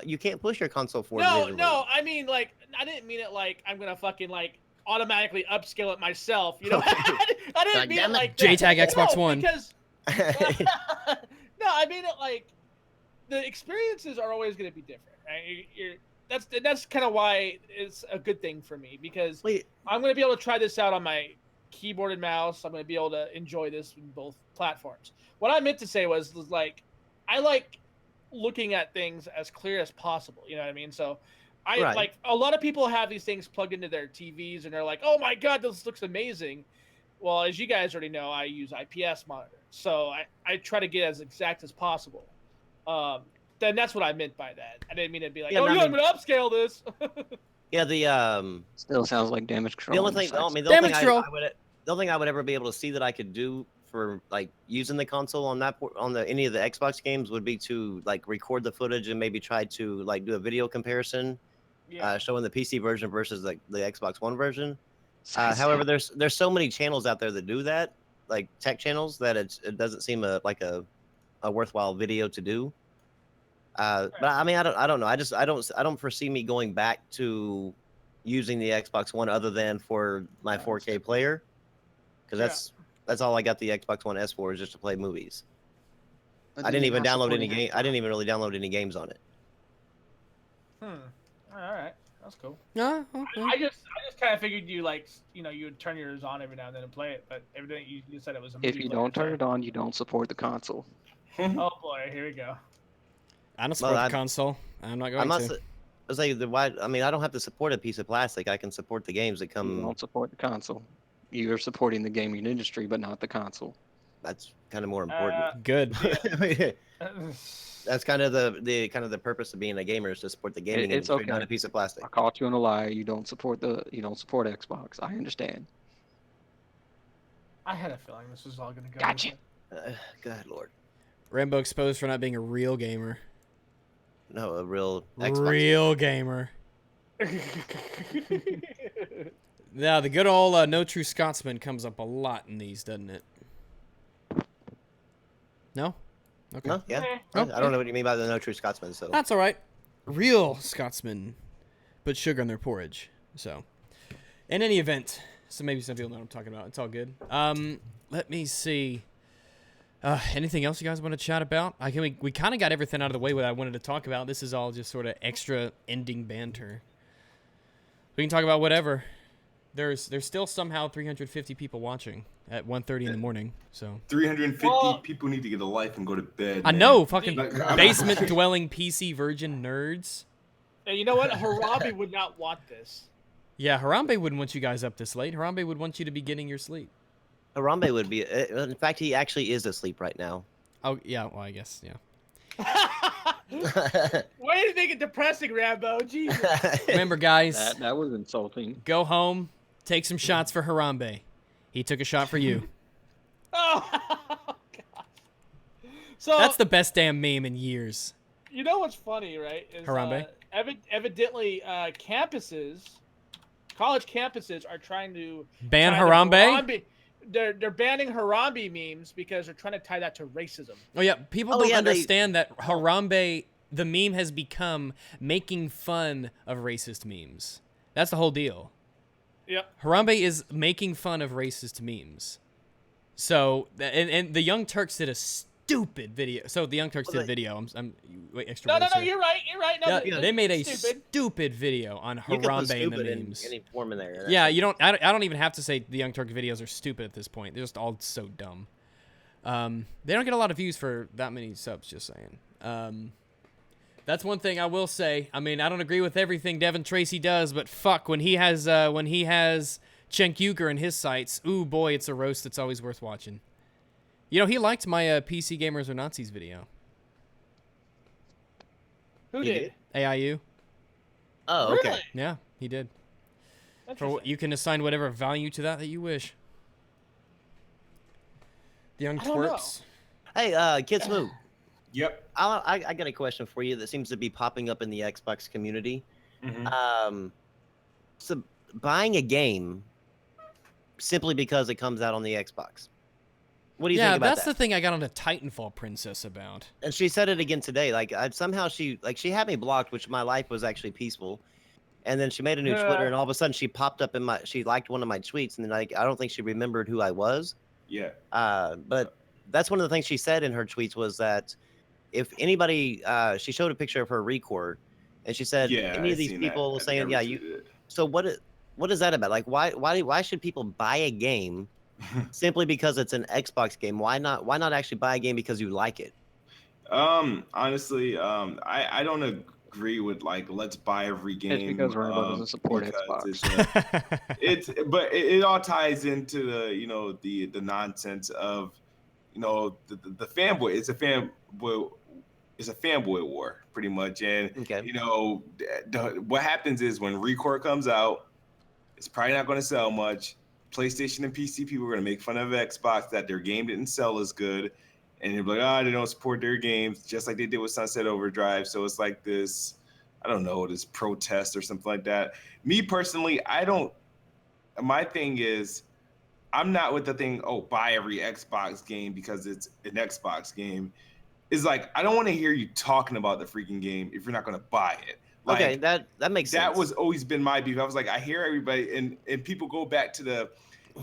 You can't push your console forward. No. I mean, like, I didn't mean it like I'm gonna fucking like automatically upscale it myself. You know, I didn't mean it like JTAG Xbox One. Because no, I mean it like the experiences are always gonna be different, right? That's kind of why it's a good thing for me because I'm gonna be able to try this out on my keyboard and mouse. I'm gonna be able to enjoy this in both platforms. What I meant to say was like. I like looking at things as clear as possible. You know what I mean? So like a lot of people have these things plugged into their TVs and they're like, oh my God, this looks amazing. Well, as you guys already know, I use IPS monitors. So I try to get as exact as possible. Then that's what I meant by that. I didn't mean to be like, I'm going to upscale this. Yeah, the still sounds like damage control. The only thing, the only thing I would ever be able to see that I could do for like using the console on any of the Xbox games would be to like record the footage and maybe try to like do a video comparison, showing the PC version versus like the Xbox One version. However, there's so many channels out there that do that, like tech channels, that it doesn't seem like a worthwhile video to do. But I mean, I don't know. I don't foresee me going back to using the Xbox One other than for my 4K player, because that's all I got the Xbox One S for, is just to play movies. I didn't even download any game. I didn't even really download any games on it. All right, that's cool. Okay. I just kind of figured you would turn yours on every now and then and play it, but everything you said it was a movie. If you don't turn it on, you don't support the console. Oh boy, here we go. I don't support the console. I'm not going to. I was like, I mean, I don't have to support a piece of plastic. I can support the games that come. You don't support the console. You're supporting the gaming industry, but not the console. That's kind of more important. Good. That's kind of the purpose of being a gamer, is to support the gaming industry, okay. not a piece of plastic. I caught you in a lie. You don't support Xbox. I understand. I had a feeling this was all gonna go. Gotcha. God Lord. Rambo exposed for not being a real gamer. No, a real Xbox. Real gamer. Now, the good old No True Scotsman comes up a lot in these, doesn't it? No? Okay. No, yeah. Oh, I don't know what you mean by the No True Scotsman, so. That's all right. Real Scotsmen put sugar in their porridge. So, in any event, so maybe some people know what I'm talking about. It's all good. Let me see. Anything else you guys want to chat about? We kind of got everything out of the way what I wanted to talk about. This is all just sort of extra ending banter. We can talk about whatever. There's still somehow 350 people watching at 1:30 in the morning. So 350 Well- people need to get a life and go to bed. I man. know, fucking Like, I'm- basement dwelling PC virgin nerds. And you know what? Harambe would not want this. Yeah, Harambe wouldn't want you guys up this late. Harambe would want you to be getting your sleep. Harambe would be. In fact, he actually is asleep right now. Oh yeah, well I guess yeah. Why did you make it depressing, Rambo? Jesus. Remember, guys, That was insulting. go home, take some shots for Harambe. He took a shot for you. Oh, God. So That's the best damn meme in years. you know what's funny, right? Is, Harambe? Evidently, college campuses are trying to Ban tie the Harambe? They're banning Harambe memes because they're trying to tie that to racism. Oh yeah, people Oh, don't yeah, understand that Harambe, the meme has become making fun of racist memes. That's the whole deal. Yep. Harambe is making fun of racist memes. So, and the Young Turks did a stupid video. So the Young Turks did a video. I'm wait, extra No, words here. you're right. No, Yeah, they made a stupid. stupid video on You can put Harambe and stupid the in memes. any form in there. Yeah, you don't. I don't even have to say the Young Turk videos are stupid at this point. They're just all so dumb. They don't get a lot of views for that many subs. Just saying. That's one thing I will say. I mean, I don't agree with everything Devin Tracy does, but fuck, when he has Cenk Uygur in his sights, ooh boy, it's a roast that's always worth watching. You know, he liked my PC Gamers or Nazis video. Who He did? AIU. Oh, okay. Really? Yeah, he did. For Interesting. you can assign whatever value to that you wish. The Young I don't know. Twerps. Hey, KidSmoove. Yep. I got a question for you that seems to be popping up in the Xbox community. Mhm. So buying a game simply because it comes out on the Xbox. What do you Yeah, think about that's that? the thing I got on a Titanfall princess about. And she said it again today. Like somehow she had me blocked, which my life was actually peaceful. And then she made a new Twitter, and all of a sudden she popped up she liked one of my tweets, and then I don't think she remembered who I was. Yeah. But that's one of the things she said in her tweets was that if anybody, she showed a picture of her record, and she said Yeah. any I of these seen that. people I think saying, I yeah, retweeted it. So what is that about? Like why should people buy a game simply because it's an Xbox game? Why not actually buy a game because you like it? Honestly, I don't agree with like let's buy every game. It's because Rambo doesn't support because Xbox. but it all ties into the nonsense of the fanboy. It's a fanboy war pretty much, and Okay. what happens is when Record comes out, it's probably not going to sell much. PlayStation and PC people are going to make fun of Xbox that their game didn't sell as good, and they're like, they don't support their games, just like they did with Sunset Overdrive. So it's like this, I don't know, this protest or something like that. Me personally, my thing is, I'm not with the thing, buy every Xbox game because it's an Xbox game. It's like, I don't want to hear you talking about the freaking game if you're not going to buy it. Like, Okay, that makes sense. That was always been my beef. I was like, I hear everybody, and people go back to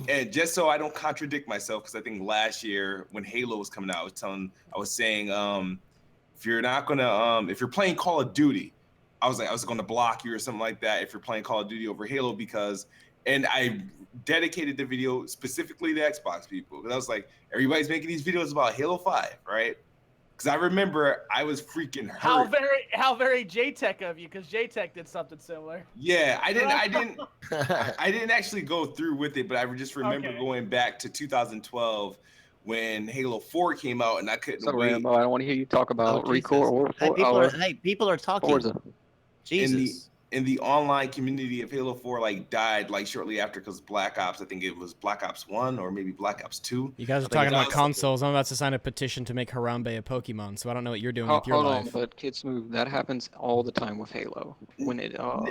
and just so I don't contradict myself, because I think last year when Halo was coming out, I was saying, if you're playing Call of Duty, I was going to block you or something like that if you're playing Call of Duty over Halo, and I dedicated the video specifically to Xbox people, because I was like, everybody's making these videos about Halo 5, right? Because I remember I was freaking hurt. How very J-Tech of you, because J-Tech did something similar. Yeah, I didn't actually go through with it, but I just remember going back to 2012 when Halo 4 came out, and I couldn't So wait. Rambo, I don't want to hear you talk about Jesus. Record or People are talking. Forza. Jesus. In the online community of Halo 4 died shortly after, because Black Ops, I think it was Black Ops 1 or maybe Black Ops 2. You guys are talking about consoles. I'm about to sign a petition to make Harambe a Pokemon, so I don't know what you're doing with your Hold life. on, but KidSmoove, that happens all the time with Halo. When it Call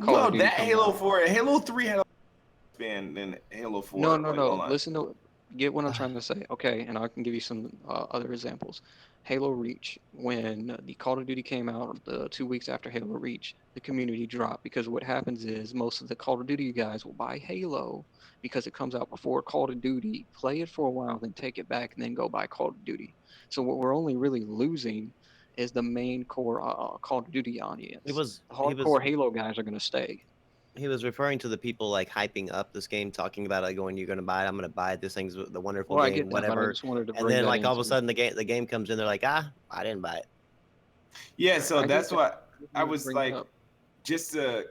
Well, of Duty that comes Halo out. 4, Halo 3 had a span than Halo 4. No. Online. Listen to get what I'm trying to say. Okay, and I can give you some other examples. Halo Reach, when the Call of Duty came out 2 weeks after Halo Reach, the community dropped, because what happens is most of the Call of Duty guys will buy Halo because it comes out before Call of Duty, play it for a while, then take it back, and then go buy Call of Duty. So what we're only really losing is the main core Call of Duty audience. The hardcore Halo guys are going to stay. he was referring to the people like hyping up this game, talking about it, going, "You're gonna buy it. I'm gonna buy it. This thing's the wonderful Well, I game, get that, but I whatever." just wanted to And bring then that like all of a into. sudden the game comes in, they're like, "Ah, I didn't buy it." Yeah, so I get that's that. what I I wanted to was bring it like, up. just to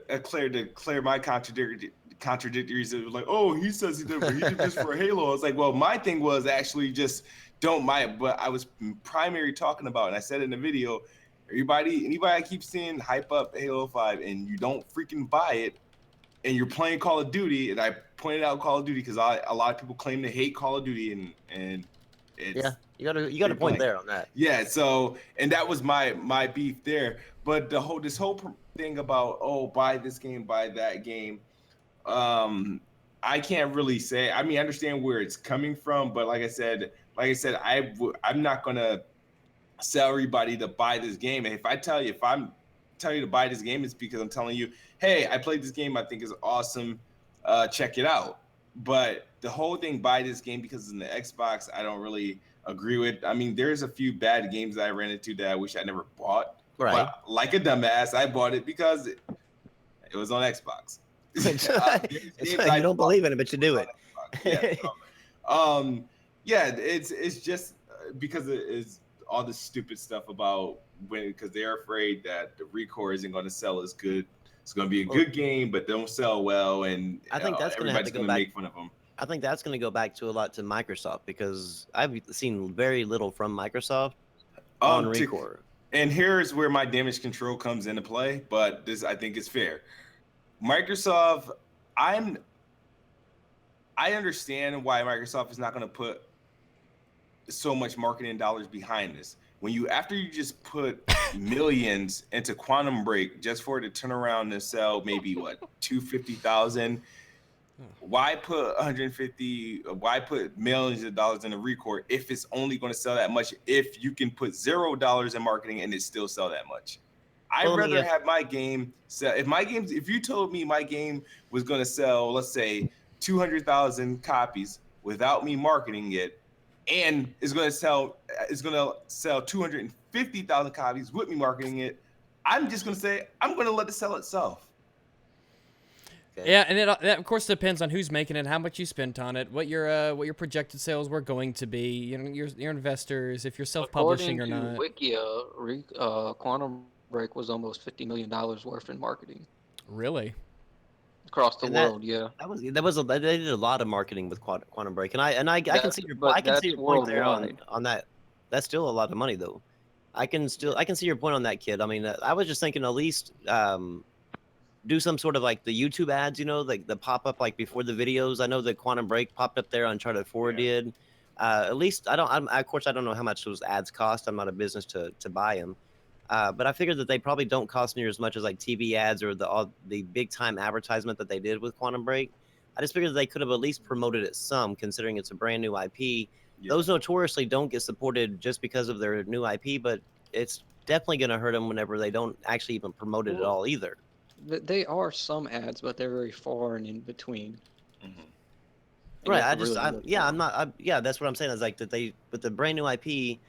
clear my contradictories. It was like, oh, he says he did this for Halo. I was like, well, my thing was actually just don't buy it. But I was primary talking about, and I said in the video, anybody I keep seeing hype up Halo 5 and you don't freaking buy it, and you're playing Call of Duty, and I pointed out Call of Duty because a lot of people claim to hate Call of Duty, and it's Yeah, you got a point there on that. yeah. So, and that was my beef there. But this whole thing about, oh, buy this game, buy that game, I can't really say. I mean, I understand where it's coming from, but like I said, I'm not gonna sell everybody to buy this game. And if I'm telling you to buy this game, it's because I'm telling you, hey, I played this game, I think it's awesome. Check it out. But the whole thing, buy this game because it's in the Xbox, I don't really agree with. I mean, there's a few bad games that I ran into that I wish I never bought. Right. But like a dumbass, I bought it because it was on Xbox. You don't believe in it, but you do it. Yeah. Yeah, it's just because it is all this stupid stuff about because they're afraid that the Recore isn't going to sell as good. It's going to be a good game, but don't sell well, and I think that's going to have to go back. Make fun of them. I think that's going to go back to a lot to Microsoft because I've seen very little from Microsoft on Recore. And here's where my damage control comes into play, but this I think is fair. Microsoft, I understand why Microsoft is not going to put so much marketing dollars behind this. After you just put millions into Quantum Break just for it to turn around and sell maybe what 250,000. Why put 150? Why put millions of dollars in a Recore if it's only going to sell that much? If you can put $0 in marketing and it still sell that much, I'd rather have my game sell. If you told me my game was going to sell, let's say 200,000 copies without me marketing it, and it's going to sell 250,000 copies with me marketing it, I'm just going to say I'm going to let it sell itself. Okay. Yeah, and that of course depends on who's making it, how much you spent on it, what your projected sales were going to be. You know, your investors, if you're self-publishing or not. According to Wikia, Quantum Break was almost $50 million worth in marketing Really? across the world. Yeah, they did a lot of marketing with Quantum Break, and I can see your point there on that. That's still a lot of money though. I can see your point on that, kid. I mean, I was just thinking at least do some sort of like the YouTube ads, you know, like the pop up like before the videos. I know that Quantum Break popped up there, Uncharted 4 did. At least of course I don't know how much those ads cost. I'm not a business to buy them. But I figured that they probably don't cost near as much as like TV ads or the big time advertisement that they did with Quantum Break. I just figured that they could have at least promoted it some, considering it's a brand new IP. Yeah. Those notoriously don't get supported just because of their new IP, but it's definitely going to hurt them whenever they don't actually even promote it at all either. They are some ads, but they're very far and in between. Mm-hmm. Right. That's what I'm saying. Is like that they with the brand new IP.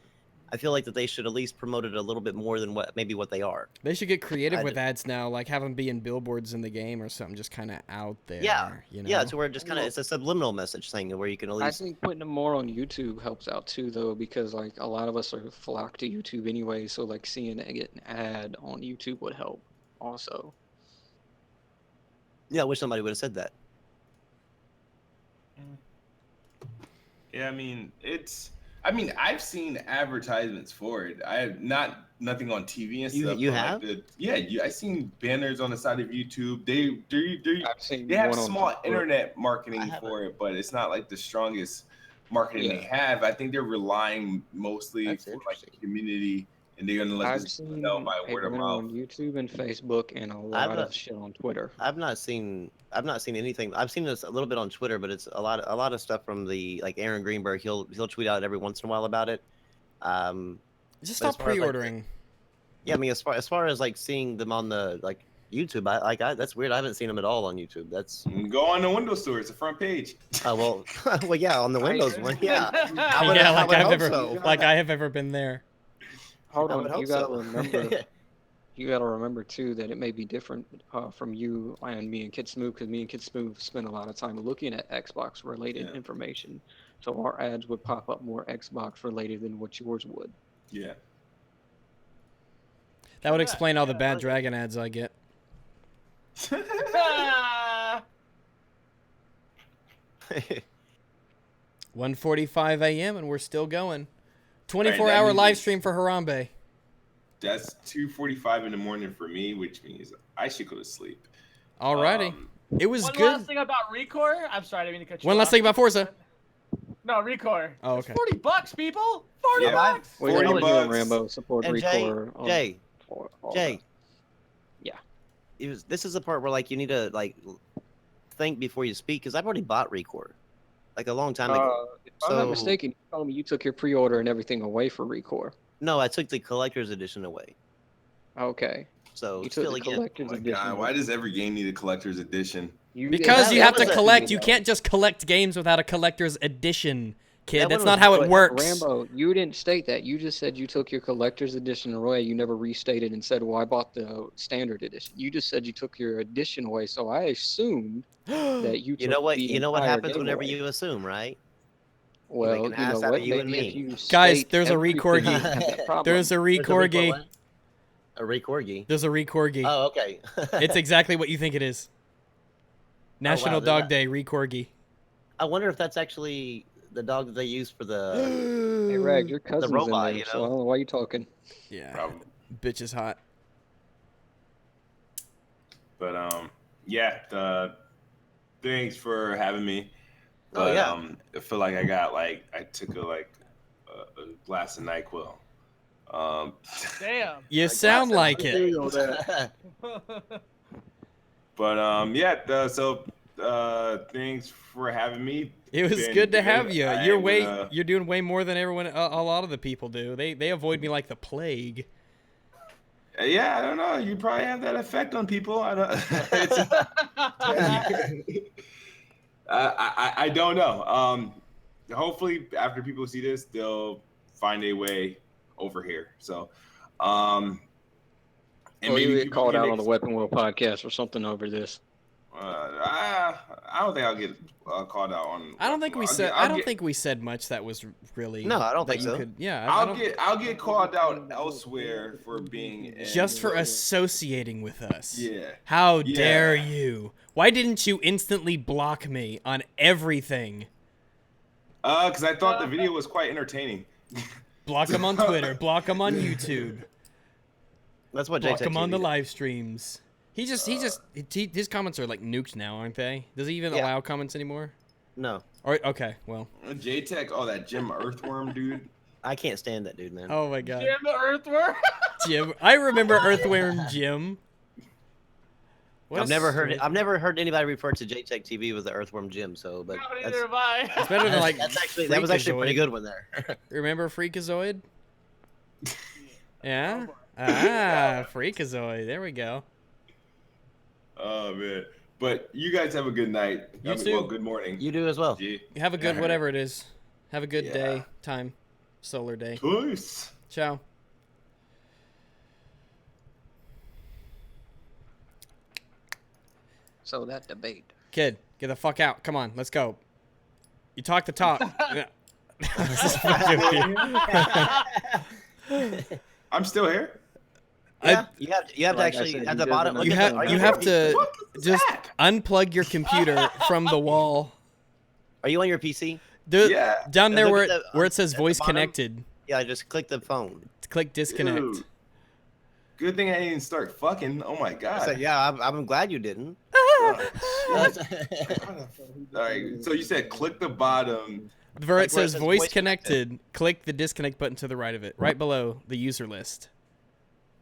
I feel like that they should at least promote it a little bit more than what they are. They should get creative with ads now, like have them be in billboards in the game or something, just kind of out there. Yeah, you know? Yeah. So we're just kind of it's a subliminal message thing where you can at least. I think putting them more on YouTube helps out too, though, because like a lot of us are flock to YouTube anyway. So like seeing it get an ad on YouTube would help also. Yeah, I wish somebody would have said that. Yeah, I mean, I've seen advertisements for it. I have nothing on TV and stuff. You have? I've seen banners on the side of YouTube. They have small internet marketing for it, but it's not like the strongest marketing they have. I think they're relying mostly for like the community, and they're gonna let this sell by word of mouth on YouTube and Facebook, and a lot of shit on Twitter. I've not seen anything. I've seen this a little bit on Twitter, but it's a lot of stuff from the like Aaron Greenberg. He'll tweet out every once in a while about it. Just stop pre-ordering. Like, yeah, I mean, as far as like seeing them on the like YouTube, that's weird. I haven't seen them at all on YouTube. That's go on the Windows Store. It's the front page. Oh well, yeah, on the Windows one. Yeah, I have ever been there. Hold on, you gotta remember. you got to remember too that it may be different from you and me and KidSmoove, because me and KidSmoove spend a lot of time looking at Xbox related Yeah. information. So our ads would pop up more Xbox related than what yours would. Yeah. That would Yeah, explain all the yeah, bad right. dragon ads I get. Ah! 1:45 a.m. and we're still going. 24-hour that means live it's- stream for Harambe. That's 2:45 in the morning for me, which means I should go to sleep. Alrighty. It was One good. last thing about Recore. I'm sorry, I didn't mean to cut you One off. last thing about Forza. No, Recore. Oh, It's okay. $40, people. $40. Yeah. Bucks. Wait, 40 how would you and bucks. Rambo support And Recore? Jay, all Jay. Yeah. This is the part where like you need to like think before you speak, because I've already bought Recore, like a long time ago. If I'm not So- mistaken, you told me you took your pre-order and everything away for Recore. No, I took the collector's edition away. Okay. So You took still the again, Oh collector's my edition. god, why does every game need a collector's edition? Because that- you that have to was a- collect. You can't just collect games without a collector's edition, kid. That That's one not was- how it But works. Rambo, you didn't state that. You just said you took your collector's edition away. You never restated and said, well, I bought the standard edition. You just said you took your edition away. So I assumed that you took you know what? the You know what entire happens game whenever away. you assume, right? Well, make an you ass know out what? of you and Maybe if me. you Guys, state there's a everything, Recorgi. you have that problem. There's a Recorgi. what? A Recorgi. There's a Recorgi. Oh, okay. It's exactly what you think it is. National wow, Dog that- Day, Recorgi. I wonder if that's actually the dog that they use for the. Hey, Rag, your cousin's robot, in there, you so I know? don't know why you talking. Yeah, Probably. bitch is hot. But yeah. Thanks for having me. Oh, But yeah. I feel like I took a glass of NyQuil. Damn. You sound like it. But yeah. So thanks for having me. It was Been good to good. have you. I You're am you're doing way more than everyone. A lot of the people do. They avoid me like the plague. Yeah, I don't know. You probably have that effect on people. I don't. I don't know. Hopefully, after people see this, they'll find a way over here. So, and Or you maybe get people called can out on the Weapon Wheel podcast or something over this. I don't think I'll get called out on. I don't think we I'll said. get- I I'll don't get- think we said much that was really. No, I don't that think you so. Could, yeah, I I'll don't, get called out elsewhere for being in, just for associating with us. Yeah. How Yeah. dare you? Why didn't you instantly block me on everything? Because I thought the video was quite entertaining. Block him on Twitter. Block him on YouTube. That's what Block Jay him on the did. live streams. His comments are like nuked now, aren't they? Does he even Yeah. allow comments anymore? No, Or okay, well. J-Tech, that Jim Earthworm dude. I can't stand that dude, man. Oh my god. Damn the earthworm. Jim. I remember Earthworm Jim. What a I've never heard. stupid- I've never heard anybody refer to J-Tech TV with the Earthworm Jim. So, but No, that's, neither have I. It's better than like that was actually a pretty Freakazoid. good one there. Remember Freakazoid? Yeah? Ah, Freakazoid. There we go. Oh man! But you guys have a good night. You too. Well, good morning. You do as well. G. Have a good Yeah. whatever it is. Have a good Yeah. day, time, solar day. Peace. Ciao. So that debate. Kid, get the fuck out. Come on, let's go. You talk the talk. Yeah. This is fucking weird. I'm still here. Yeah, you have to Like I actually said, at he the bottom. doesn't Look You at have the- you have to What is just that? unplug your computer from the wall. Are you on your PC? Yeah. Down there Look where at the- where it says at the voice bottom. connected. Yeah, just click the phone. Click disconnect. Dude. Good thing I didn't start fucking. Oh my god. So, yeah, I'm glad you didn't. All right. So you said click the bottom. Where it Like where it says says voice voice connected, click the disconnect button to the right of it, right below the user list.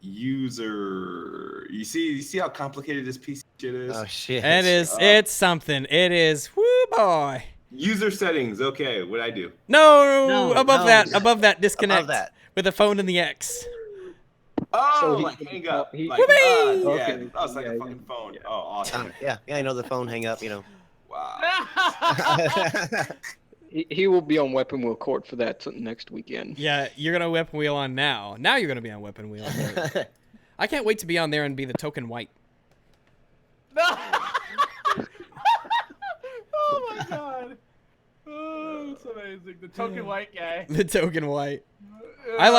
User. You see how complicated this piece of shit is. Oh shit. It is. It's something. It is. Woo boy. User settings. Okay. What'd I do? No, No, above no. that. Above that. Disconnect. Above that. With the phone and the X. Oh, So he- like hang up. he- Like, Whoopee! yeah, Okay, that was like yeah, a fucking phone. Oh, awesome. Yeah, I know the phone hang up. Wow. He will be on Weapon Wheel Court for that next weekend. Yeah, you're gonna weapon wheel on now. Now you're gonna be on weapon wheel. I can't wait to be on there and be the token white. No. Oh my god. Oh, that's amazing. The token white guy. The token white. Oh. I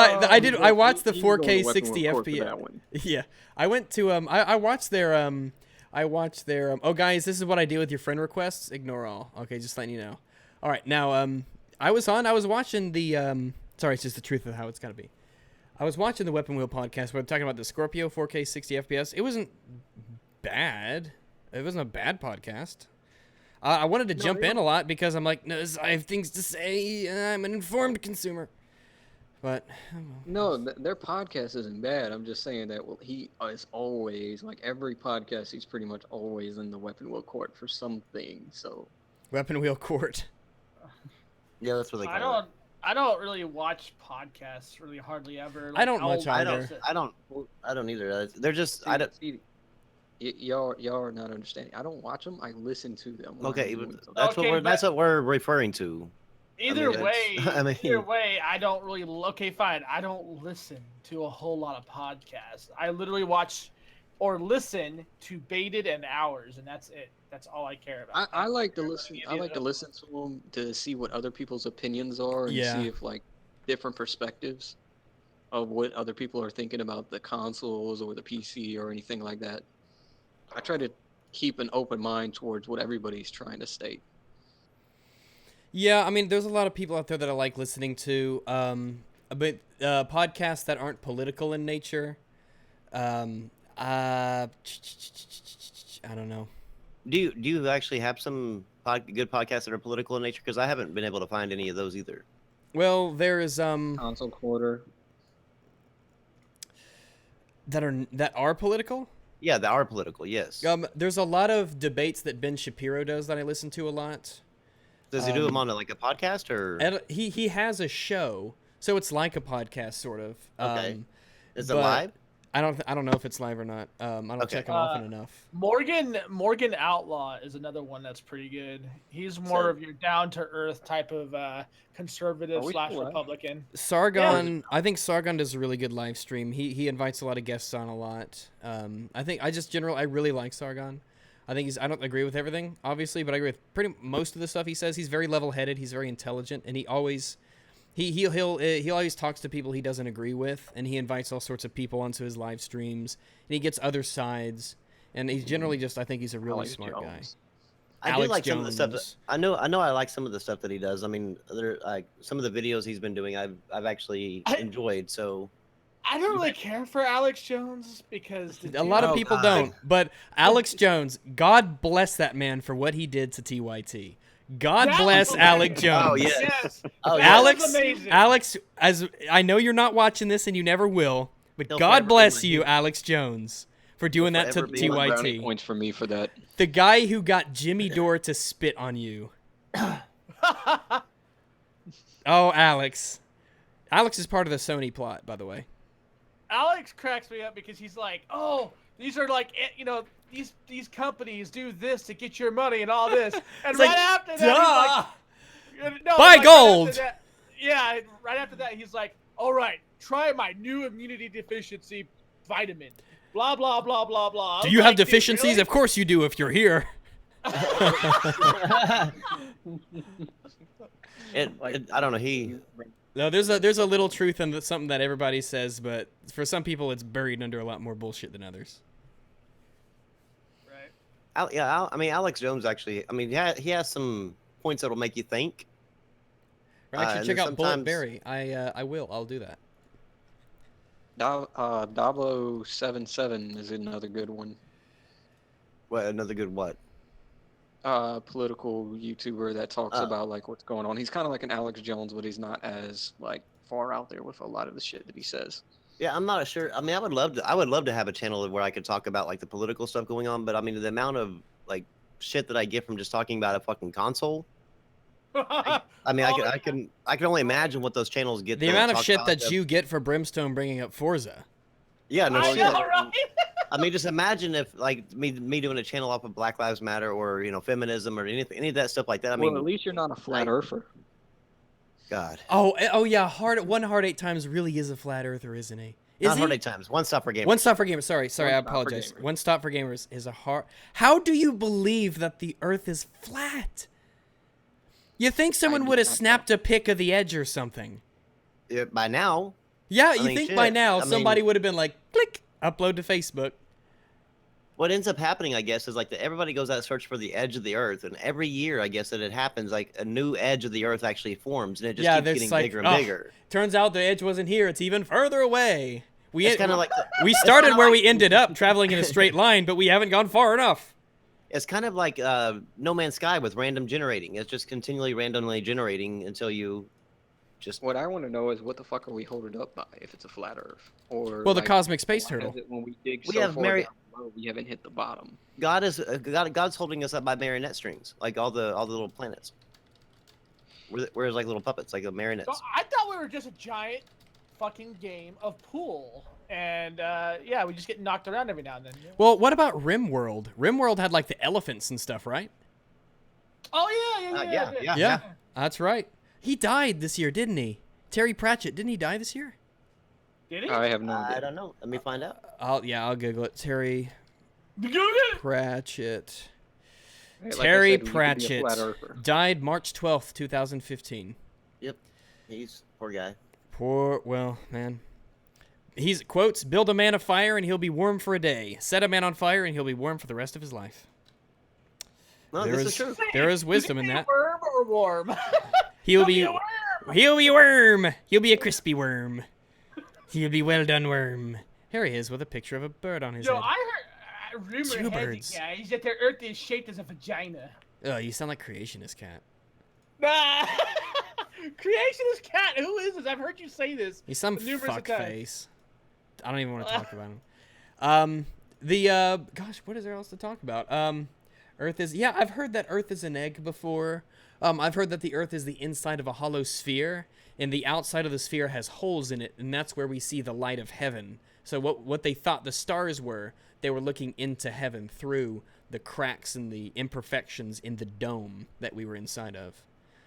watched the You can go to 4K Weapon 60 Wheel Court for FPS. that one. Yeah, I went to I watched their oh guys, this is what I do with your friend requests. Ignore all. Okay, just letting you know. All right, now I was watching the sorry, it's just the truth of how it's gotta be. I was watching the Weapon Wheel podcast where they're talking about the Scorpio 4K 60 FPS. It wasn't bad. It wasn't a bad podcast. I wanted to jump in a lot because I'm like, no, I have things to say. I'm an informed consumer. But No, their podcast isn't bad. I'm just saying that he is always like every podcast. He's pretty much always in the Weapon Wheel Court for something. So Weapon Wheel Court. Yeah, that's what they call it. I don't really watch podcasts really hardly ever. I don't much I either. don't either. They're just y'all are not understanding. I don't watch them. I listen to them. okay. Okay, That's what we're referring to. Either I mean, way, it's- either way, I don't really. Okay, fine. I don't listen to a whole lot of podcasts. I literally watch or listen to Baited and Hours, and that's it. That's all I care about. I like to listen. I like to listen to them to see what other people's opinions are and Yeah. see if like different perspectives of what other people are thinking about the consoles or the PC or anything like that. I try to keep an open mind towards what everybody's trying to state. Yeah, I mean, there's a lot of people out there that I like listening to, but podcasts that aren't political in nature. I don't know. Do you actually have some good podcasts that are political in nature? Because I haven't been able to find any of those either. Well, there is Console Quarter. that are political. Yeah, they are political. Yes. There's a lot of debates that Ben Shapiro does that I listen to a lot. Does he do them on a podcast or? And he has a show, so it's like a podcast sort of. Okay. Is it but live? I don't know if it's live or not. I don't Okay. check him often enough. Morgan Outlaw is another one that's pretty good. He's more of your down to earth type of conservative / Republican. Sargon, I think Sargon does a really good live stream. He invites a lot of guests on a lot. I really like Sargon. I think I don't agree with everything, obviously, but I agree with pretty most of the stuff he says. He's very level-headed. He's very intelligent, and he always he always talks to people he doesn't agree with, and he invites all sorts of people onto his live streams, and he gets other sides, and he's generally I think he's a really smart guy. I Alex do like some of the stuff. Jones. I know I like some of the stuff that he does. I mean, like some of the videos he's been doing, I've actually enjoyed. So I don't really care for Alex Jones because a lot of people don't, but Alex Jones, God bless that man for what he did to TYT. God bless Alex Jones. Oh yes. Oh, Alex, as I know you're not watching this and you never will, but He'll God forever be bless my you, hero. Alex Jones, for doing that to forever be my Brownie TYT. points for me for that. The guy who got Jimmy Dore to spit on you. Oh, Alex. Alex is part of the Sony plot, by the way. Alex cracks me up because he's like, oh, these are like, these companies do this to get your money and all this. And right after that, he's like, buy gold. Right after that, he's like, all right, try my new immunity deficiency vitamin. Blah, blah, blah, blah, blah. Do you have deficiencies? Really? Of course you do if you're here. I don't know. No, there's a little truth in something that everybody says, but for some people it's buried under a lot more bullshit than others. Right. I mean, Alex Jones actually. I mean, he has some points that'll make you think. Actually, check out Bullet sometimes- Berry. I will. I'll do that. Dablo77 is another good one. What another good what? Political YouTuber that talks about like what's going on. He's kind of like an Alex Jones, but he's not as like far out there with a lot of the shit that he says. Yeah, I'm not sure. I mean, I would love to have a channel where I could talk about like the political stuff going on, but I mean, the amount of like shit that I get from just talking about a fucking console. I mean, I can only imagine what those channels get. The amount of shit that you get for Bremstone bringing up Forza. Yeah, no I shit. know, right? I mean, just imagine if like me doing a channel off of Black Lives Matter or feminism or any of that stuff like that. I mean, Well, at least you're not a flat earther. God. Oh yeah, one hard 8 times really is a flat earther, isn't he? Is Not he? hard eight times. One stop for gamers. One stop for gamers. Sorry, One I stop for apologize. gamers. One stop for gamers is a hard. How do you believe that the Earth is flat? You think someone do would have not know. snapped a pic of the edge or something? By now, Yeah, I you mean, think by shit. now I somebody mean- would have been like, click, upload to Facebook. what ends up happening, I guess, is like everybody goes out search for the edge of the Earth, and every year, I guess that it happens, like a new edge of the Earth actually forms, and it just Yeah, keeps there's getting like, bigger and oh, bigger. Turns out the edge wasn't here; it's even further away. It's kind of like We started where we ended up, traveling in a straight line, but we haven't gone far enough. it's kind of like No Man's Sky with random generating. It's just continually randomly generating until you just. What I want to know is what the fuck are we holding up by if it's a flat Earth? Or Well, the like, cosmic space why turtle. is it when we dig We so have far Mary- down below, we haven't hit the bottom? God's holding us up by marionette strings, like all the little planets. We're like little puppets, like the marionettes. So I thought we were just a giant fucking game of pool, and yeah, we just get knocked around every now and then. Well, what about RimWorld? RimWorld had like the elephants and stuff, right? Oh yeah. Yeah, that's right. He died this year, didn't he? Terry Pratchett, didn't he die this year? Did he? I have no I idea. don't know. Let me find out. I'll Google it. Terry Google it. Pratchett. Right, like I Terry said, we could be a Pratchett flat earther. died March 12th, 2015. He's poor guy. Poor, well, man. He's, quotes, build a man a fire and he'll be warm for a day. Set a man on fire and he'll be warm for the rest of his life. No, There this is- is true. There is wisdom in that. Worm or warm? He'll Be be, a worm. he'll be a worm. He'll be a crispy worm. He'll be well done worm. Here he is with a picture of a bird on his Yo, head. I heard rumor Two has it, birds. guys, that the Earth is shaped as a vagina. Oh, you sound like creationist cat. Nah. Creationist cat. Who is this? I've heard you say this. He's some numerous fuck times. face. I don't even want to talk about him. Gosh, what is there else to talk about? Earth is, yeah, I've heard that Earth is an egg before. I've heard that the Earth is the inside of a hollow sphere, and the outside of the sphere has holes in it, and that's where we see the light of heaven. So what they thought the stars were, they were looking into heaven through the cracks and the imperfections in the dome that we were inside of.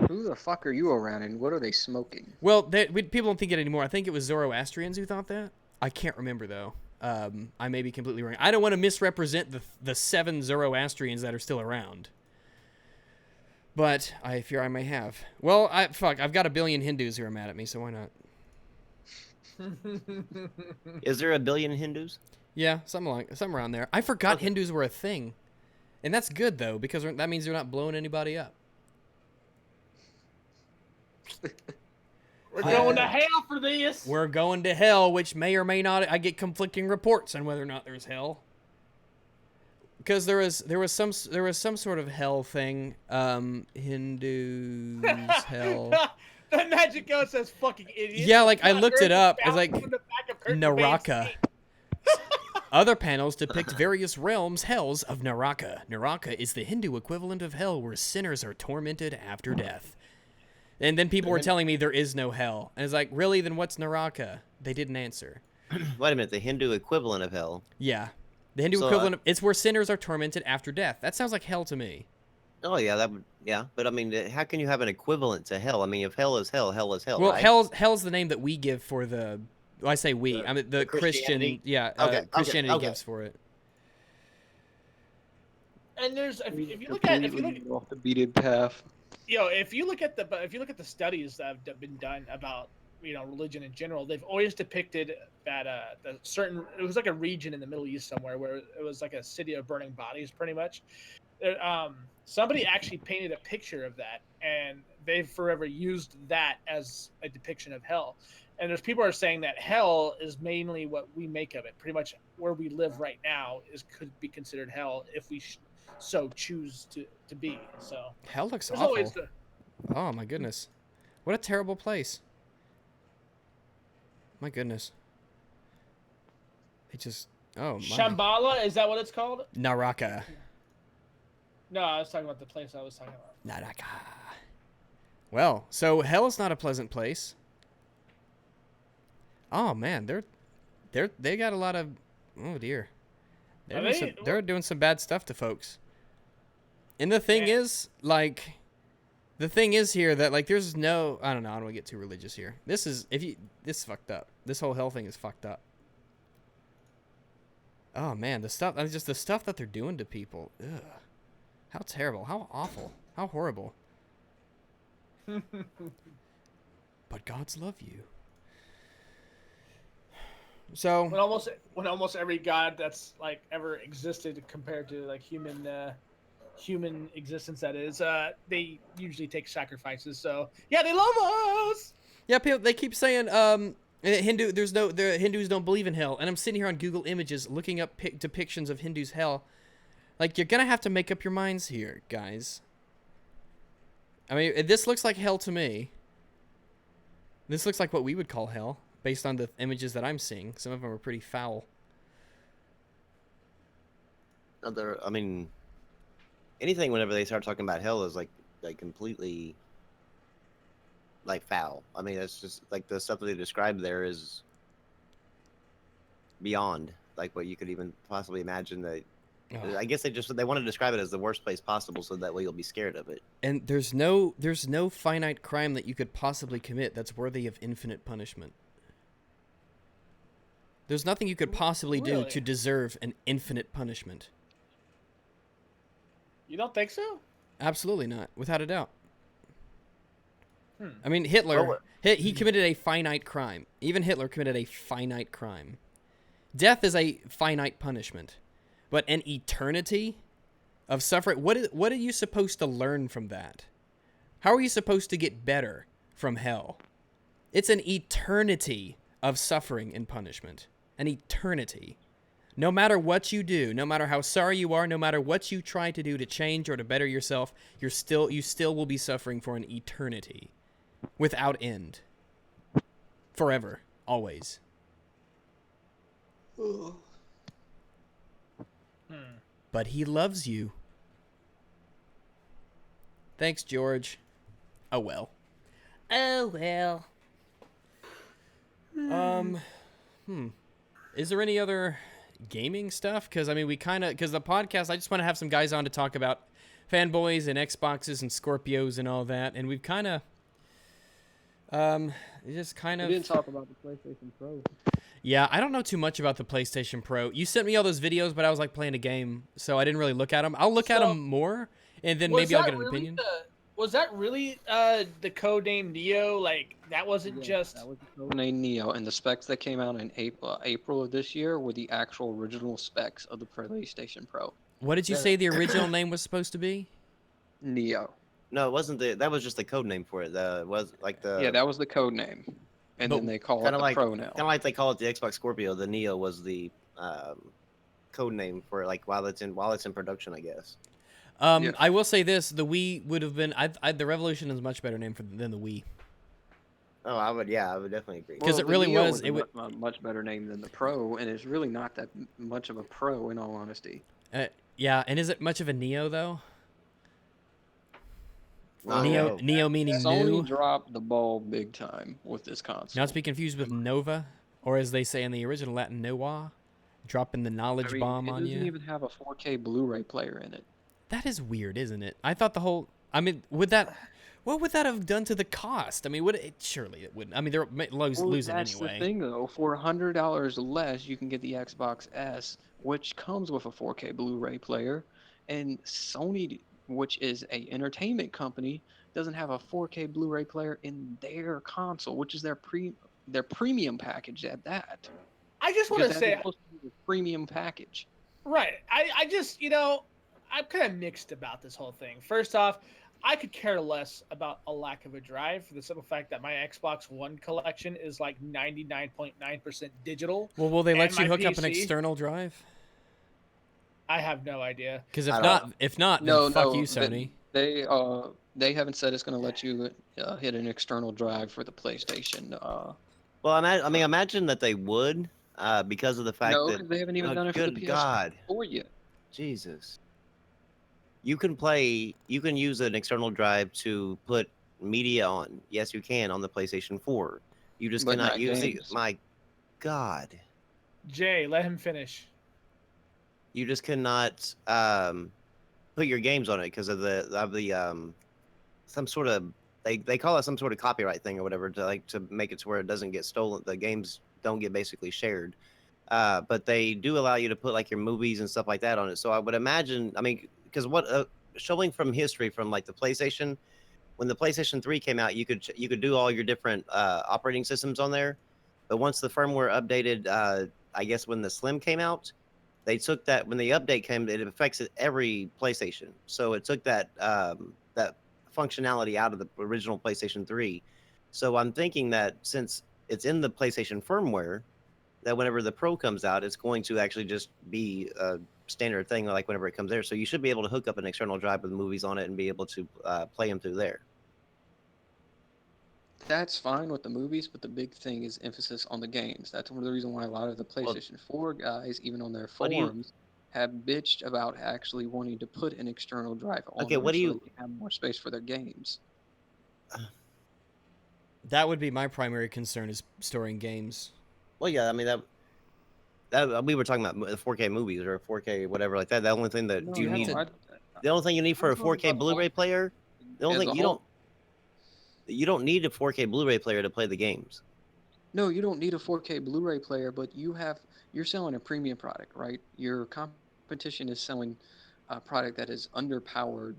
Who the fuck are you around and what are they smoking? Well, people don't think it anymore. I think it was Zoroastrians who thought that. I can't remember, though. I may be completely wrong. I don't want to misrepresent the 7 Zoroastrians that are still around. But I fear I may have. Well, I've got a billion Hindus who are mad at me, so why not? Is there a billion Hindus? Yeah, something around there. I forgot Okay. Hindus were a thing. And that's good, though, because that means they're not blowing anybody up. We're going to hell for this. We're going to hell, which may or may not. I get conflicting reports on whether or not there's hell. Because there was some sort of hell thing. Hindus hell. The magic ghost says fucking idiot. Yeah, like, I Not looked it Earth up. is It's like bounced from the back of Kurt Cobain's Naraka. feet. Other panels depict various realms, hells of Naraka. Naraka is the Hindu equivalent of hell, where sinners are tormented after death. And then people were telling me there is no hell. And it's like, really? Then what's Naraka? They didn't answer. Wait a minute, the Hindu equivalent of hell. Yeah. The Hindu So, equivalent of, it's where sinners are tormented after death. That sounds like hell to me. Oh yeah, that would But I mean, how can you have an equivalent to hell? I mean, if hell is hell, hell is hell. Well, right? hell's the name that we give for the. Well, I say we. I mean the Christian. Christianity? Yeah. Okay, Christianity okay. gives for it. And there's if you look at off the beaten path. if you look at the studies that have been done about religion in general, they've always depicted that the certain, it was like a region in the Middle East somewhere where it was like a city of burning bodies, pretty much. Somebody actually painted a picture of that, and they've forever used that as a depiction of hell. And there's people are saying that hell is mainly what we make of it. Pretty much where we live right now could be considered hell if we so choose to be. So Hell looks there's awful. always Oh my goodness, what a terrible place. My goodness. It just my. Shambhala, is that what it's called? Naraka. No, I was talking about the place I was talking about. Naraka. Well, so hell is not a pleasant place. Oh man, they got a lot of, oh dear, they're doing some bad stuff to folks. And the thing is, like, the thing is here that, like, there's no, I don't know, I don't want to get too religious here. This is fucked up. This whole hell thing is fucked up. Oh man, the stuff. Just the stuff that they're doing to people. Ugh. How terrible. How awful. How horrible. But gods love you. So when almost every god that's like ever existed compared to like human existence, that is, they usually take sacrifices. So yeah, they love us. yeah, people they keep saying the Hindus don't believe in hell, and I'm sitting here on Google Images looking up depictions of Hindus' hell. Like, you're gonna have to make up your minds here, guys. I mean, this looks like hell to me. This looks like what we would call hell, based on the images that I'm seeing. Some of them are pretty foul. I mean, anything whenever they start talking about hell is like completely like foul. I mean, it's just like the stuff that they describe there is beyond like what you could even possibly imagine. That I guess they want to describe it as the worst place possible, so that way you'll be scared of it. And there's no finite crime that you could possibly commit that's worthy of infinite punishment. There's nothing you could possibly do to deserve an infinite punishment. You don't think so? Absolutely not, without a doubt. I mean, Hitler, he committed a finite crime. Even Hitler committed a finite crime. Death is a finite punishment. But an eternity of suffering, what are you supposed to learn from that? How are you supposed to get better from hell? It's an eternity of suffering and punishment. An eternity. No matter what you do, no matter how sorry you are, no matter what you try to do to change or to better yourself, you still will be suffering for an eternity. Without end. Forever. Always. But he loves you. Thanks, George. Oh well. Oh well. Is there any other gaming stuff? Because I mean, because the podcast, I just want to have some guys on to talk about fanboys and Xboxes and Scorpios and all that, and we've kind of, We didn't talk about the PlayStation Pro. Yeah, I don't know too much about the PlayStation Pro. You sent me all those videos, but I was like playing a game, so I didn't really look at them. I'll look at them more, and then maybe I'll get an opinion. Was that really the codename Neo? Like, that wasn't just... That was the codename Neo, and the specs that came out in April of this year were the actual original specs of the PlayStation Pro. What did you say the original name was supposed to be? Neo. No, it wasn't that was just the code name for it. Was like the Yeah, that was the code name. And then they call it the Pro now. Kind of like they call it the Xbox Scorpio. The Neo was the code name for it, like while it's in production, I guess. Yes. I will say this: the Wii would have been. The Revolution is a much better name than the Wii. Oh, I would definitely agree. Because it the really Neo was. It was a much better name than the Pro, and it's really not that much of a Pro, in all honesty. Yeah, and is it much of a Neo though? No. Neo meaning Sony new. dropped the ball big time with this console. Not to be confused with Nova, or as they say in the original Latin, Noah, dropping the knowledge bomb on you. It doesn't even have a 4K Blu-ray player in it. That is weird, isn't it? I thought the whole. I mean, what would that have done to the cost? I mean, surely it wouldn't. I mean, they're losing that's anyway. That's the thing, though. For $100 less, you can get the Xbox S, which comes with a 4K Blu-ray player, and Sony, which is a entertainment company, doesn't have a 4K Blu-ray player in their console, which is their premium package at that. I just want to say, supposed to be the premium package. right? I just, I'm kind of mixed about this whole thing. First off, I could care less about a lack of a drive for the simple fact that my Xbox One collection is like 99.9% digital. Well, will they let you my hook up an PC external drive? I have no idea. Because if not, then fuck you, Sony. They haven't said it's going to let you hit an external drive for the PlayStation. Well, I mean, imagine that they would, because of the fact No, that 'cause they haven't even done it for the good PS4 God, yet. Jesus, you can use an external drive to put media on. Yes, you can on the PlayStation 4. You just But cannot not use it. games. My God, Jay, let him finish. you just cannot put your games on it because of the some sort of they call it some sort of copyright thing or whatever to make it to where it doesn't get stolen. The games don't get basically shared. but they do allow you to put like your movies and stuff like that on it. So I would imagine, I mean, because what showing from history from like the PlayStation, when the PlayStation 3 came out, you could do all your different operating systems on there. But once the firmware updated, I guess when the Slim came out, they took that when the update came, it affects every PlayStation. So it took that functionality out of the original PlayStation 3. So I'm thinking that since it's in the PlayStation firmware, that whenever the Pro comes out, it's going to actually just be a standard thing, like whenever it comes there. So you should be able to hook up an external drive with movies on it and be able to play them through there. That's fine with the movies, but the big thing is emphasis on the games. That's one of the reasons why a lot of the Well, PlayStation 4 guys, even on their what do you? forums, have bitched about actually wanting to put an external drive on Okay, there what do so they you? can have more space for their games. That would be my primary concern is storing games. Well, yeah, I mean that we were talking about the 4K movies or 4K whatever like that. The only thing that No, you You have need, no, to. the only thing you need for I'm a talking 4K about all Blu-ray player, the only as thing a whole. you don't need a 4K Blu-ray player to play the games. No, you don't need a 4K Blu-ray player, but you're selling a premium product, right? Your competition is selling a product that is underpowered,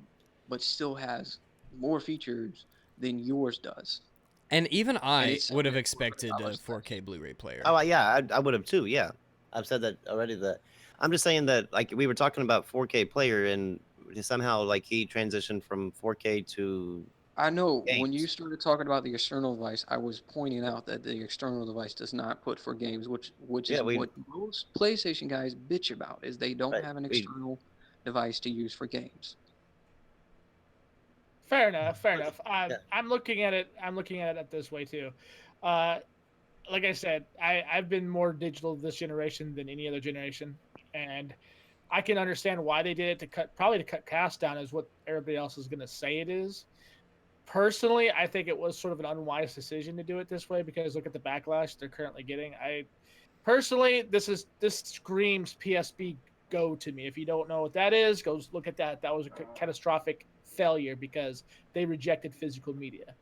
but still has more features than yours does, And even and I it's would selling have at $400 expected a less. 4K Blu-ray player. Oh, yeah, I would have too. Yeah, I've said that already. That I'm just saying that like we were talking about 4K player and somehow like he transitioned from 4K to I know when you games. started talking about the external device, I was pointing out that the external device does not put for games, which Yeah, is what most PlayStation guys bitch about, is they don't right, have an we external device to use for games. Fair enough. Fair enough. yeah. I'm looking at it. I'm looking at it this way too. Uh, like I said, I've been more digital this generation than any other generation, and I can understand why they did it to cut costs down, is what everybody else is going to say it is. Personally, I think it was sort of an unwise decision to do it this way because look at the backlash they're currently getting. I personally, this screams PSP Go to me. If you don't know what that is, go look at that. That was a catastrophic failure because they rejected physical media.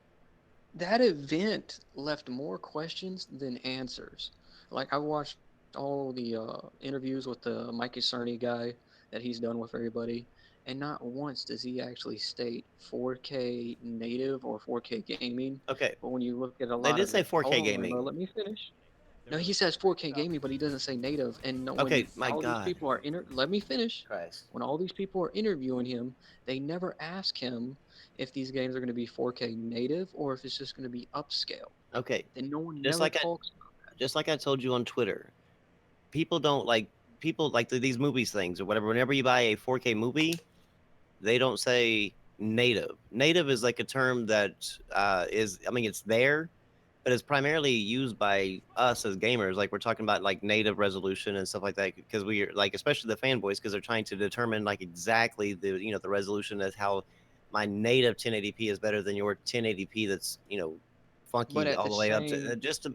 That event left more questions than answers. Like I watched all the interviews with the Mikey Cerny guy that he's done with everybody, and not once does he actually state 4K native or 4K gaming. Okay, But when you look at a they lot did of say the, hold 4K on, Rambo, gaming. let me finish. No, he says 4K gaming, but he doesn't say native. And no, when Okay, my all these God, people are let me finish. Christ. When all these people are interviewing him, they never ask him if these games are going to be 4K native or if it's just going to be upscale. Okay, Then no one just never like I talks. just like I told you on Twitter, people don't like people like these movies things or whatever. Whenever you buy a 4K movie, they don't say native. Native is like a term that I mean, it's there, but it's primarily used by us as gamers. Like we're talking about like native resolution and stuff like that because we are like, especially the fanboys, because they're trying to determine like exactly the resolution as how my native 1080p is better than your 1080p that's But funky at all the the way up to same, just to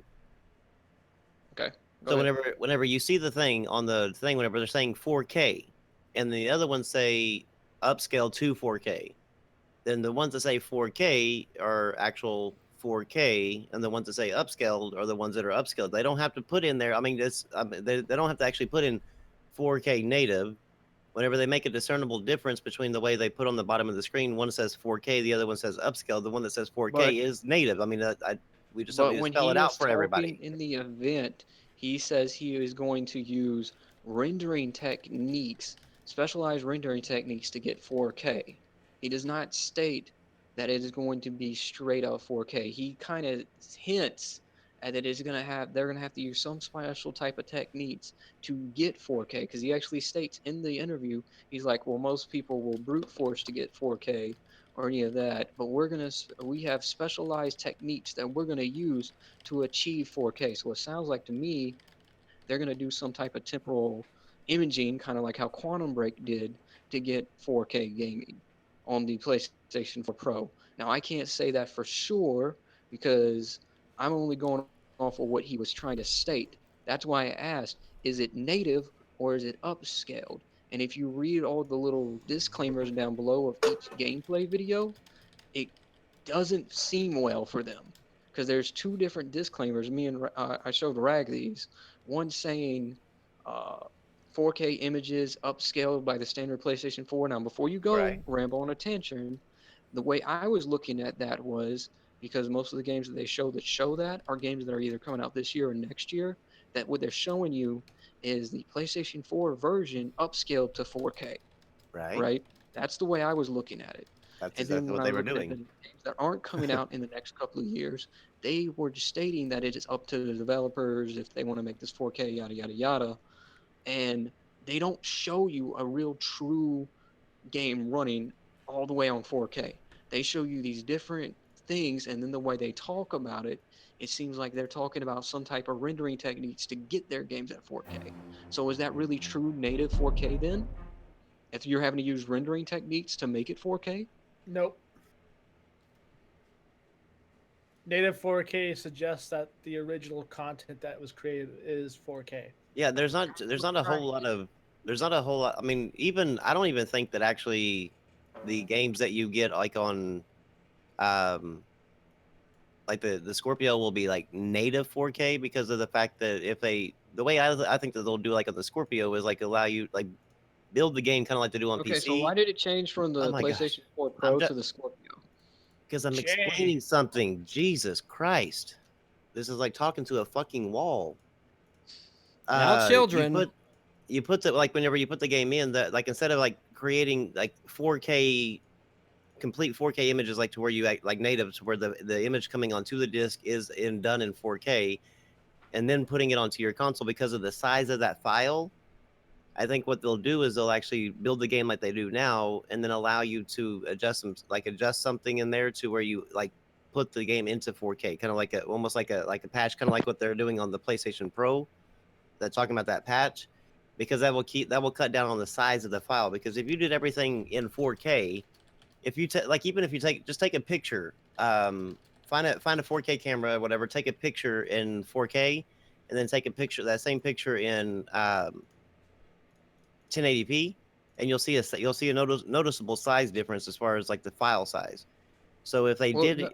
okay, go so ahead. whenever you see the thing on the thing, whenever they're saying 4K, and the other ones say upscale to 4K, then the ones that say 4K are actual 4K, and the ones that say upscaled are the ones that are upscaled. They don't have to put in there. I mean, they don't have to actually put in 4K native. Whenever they make a discernible difference between the way they put on the bottom of the screen, one says 4K, the other one says upscaled. The one that says 4K But is native. I mean, we just don't but need to when spell he it out is for talking everybody. in the event, he says he is going to use rendering techniques, specialized rendering techniques to get 4K. He does not state that it is going to be straight up 4K. He kind of hints at that it's going to have they're going to have to use some special type of techniques to get 4K because he actually states in the interview he's like, well, most people will brute force to get 4K or any of that, but we have specialized techniques that we're gonna use to achieve 4K. So it sounds like to me they're gonna do some type of temporal imaging, kind of like how Quantum Break did to get 4K gaming on the PlayStation 4 Pro. Now I can't say that for sure because I'm only going off of what he was trying to state. That's why I asked, is it native or is it upscaled? And if you read all the little disclaimers down below of each gameplay video, it doesn't seem well for them because there's two different disclaimers. I showed Rag these. One saying uh, 4K images upscaled by the standard PlayStation 4. Now, before you go Right. ramble on a tangent, the way I was looking at that was because most of the games that they show that are games that are either coming out this year or next year. That what they're showing you is the PlayStation 4 version upscaled to 4K, Right. right? That's the way I was looking at it. That's And then exactly when what I they was were looking at the doing. games that aren't coming out in the next couple of years, they were just stating that it is up to the developers if they want to make this 4K, yada, yada, yada. And they don't show you a real true game running all the way on 4K. They show you these different things, and then the way they talk about it, it seems like they're talking about some type of rendering techniques to get their games at 4K. So is that really true native 4K then? If you're having to use rendering techniques to make it 4K? Nope. Native 4K suggests that the original content that was created is 4K. Yeah, That's there's what not I'm a trying whole to lot get. of there's not a whole lot. I mean, even I don't even think that actually the games that you get like on um like the Scorpio will be like native 4K because of the fact that if they the way I think that they'll do like on the Scorpio is like allow you like build the game kind of like they do on Okay, so why PC. did it change from Oh the my gosh. PlayStation 4 I'm Pro just to the Scorpio? because I'm Jay. explaining something. Jesus Christ. This is like talking to a fucking wall. Now, You children. put the like whenever you put the game in that like instead of like creating like 4K complete 4K images like to where you like natives where the image coming onto the disc is in done in 4K and then putting it onto your console because of the size of that file. I think what they'll do is they'll actually build the game like they do now and then allow you to adjust something in there to where you like put the game into 4K, kind of like a almost like a patch, kind of like what they're doing on the PlayStation Pro. They're talking about that patch because that will cut down on the size of the file. Because if you did everything in 4K, if you like even if you take a picture, find a 4K camera, whatever, take a picture in 4K, and then take a picture that same picture in 1080p, and you'll see a noticeable size difference as far as like the file size. So Well, no,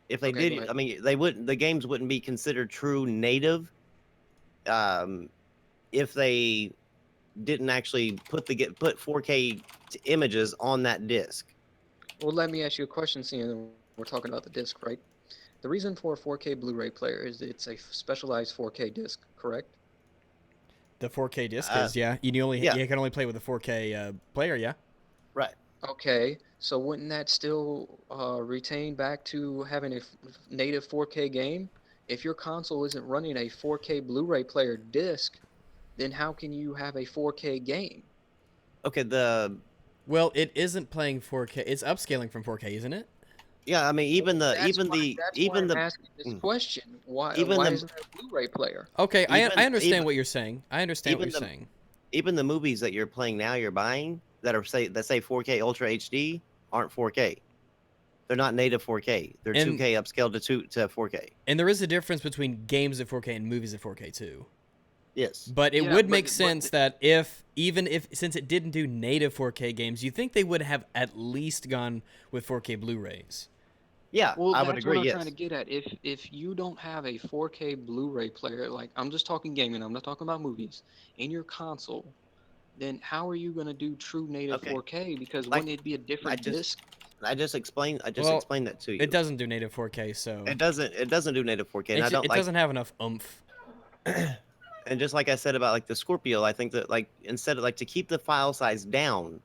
if they okay, go did, ahead. I mean, they wouldn't the games wouldn't be considered true native um, if they didn't actually put 4K images on that disc. Well, let me ask you a question, seeing we're talking about the disc, right? The reason for a 4K Blu-ray player is it's a specialized 4K disc, correct? The 4K disc Uh, is, yeah. yeah, You can only play with a 4K player, yeah. right. Okay, so wouldn't that still retain back to having a native 4K game? If your console isn't running a 4K Blu-ray player disc, then how can you have a 4K game? Okay, the Well, it isn't playing 4K. It's upscaling from 4K, isn't it? yeah, I mean Well, that's why even I'm the asking this mm, question. even Why the isn't there a Blu-ray player? Okay, I even understand even what you're saying. I understand what even you're the saying. even the movies that you're playing now, you're buying that say 4K Ultra HD aren't 4K. They're not native 4K. They're And 2K upscaled to 4K. there is a difference between games at 4K and movies at 4K too. Yes. But it Yeah, would make but sense that if even if since it didn't do native 4K games, you think they would have at least gone with 4K Blu-rays. Yeah, well, I would that's what agree. I'm trying to Yes. get at. If you don't have a 4K Blu-ray player, like I'm just talking gaming, I'm not talking about movies, in your console, then how are you going to do true native Okay. 4K? Because Like wouldn't it be a I different just disc? I just Well, explained that to it you. doesn't do native 4K, so It doesn't do native 4K, and I don't it like doesn't have enough oomph. and just like I said about like the Scorpio, I think that like instead of like to keep the file size down,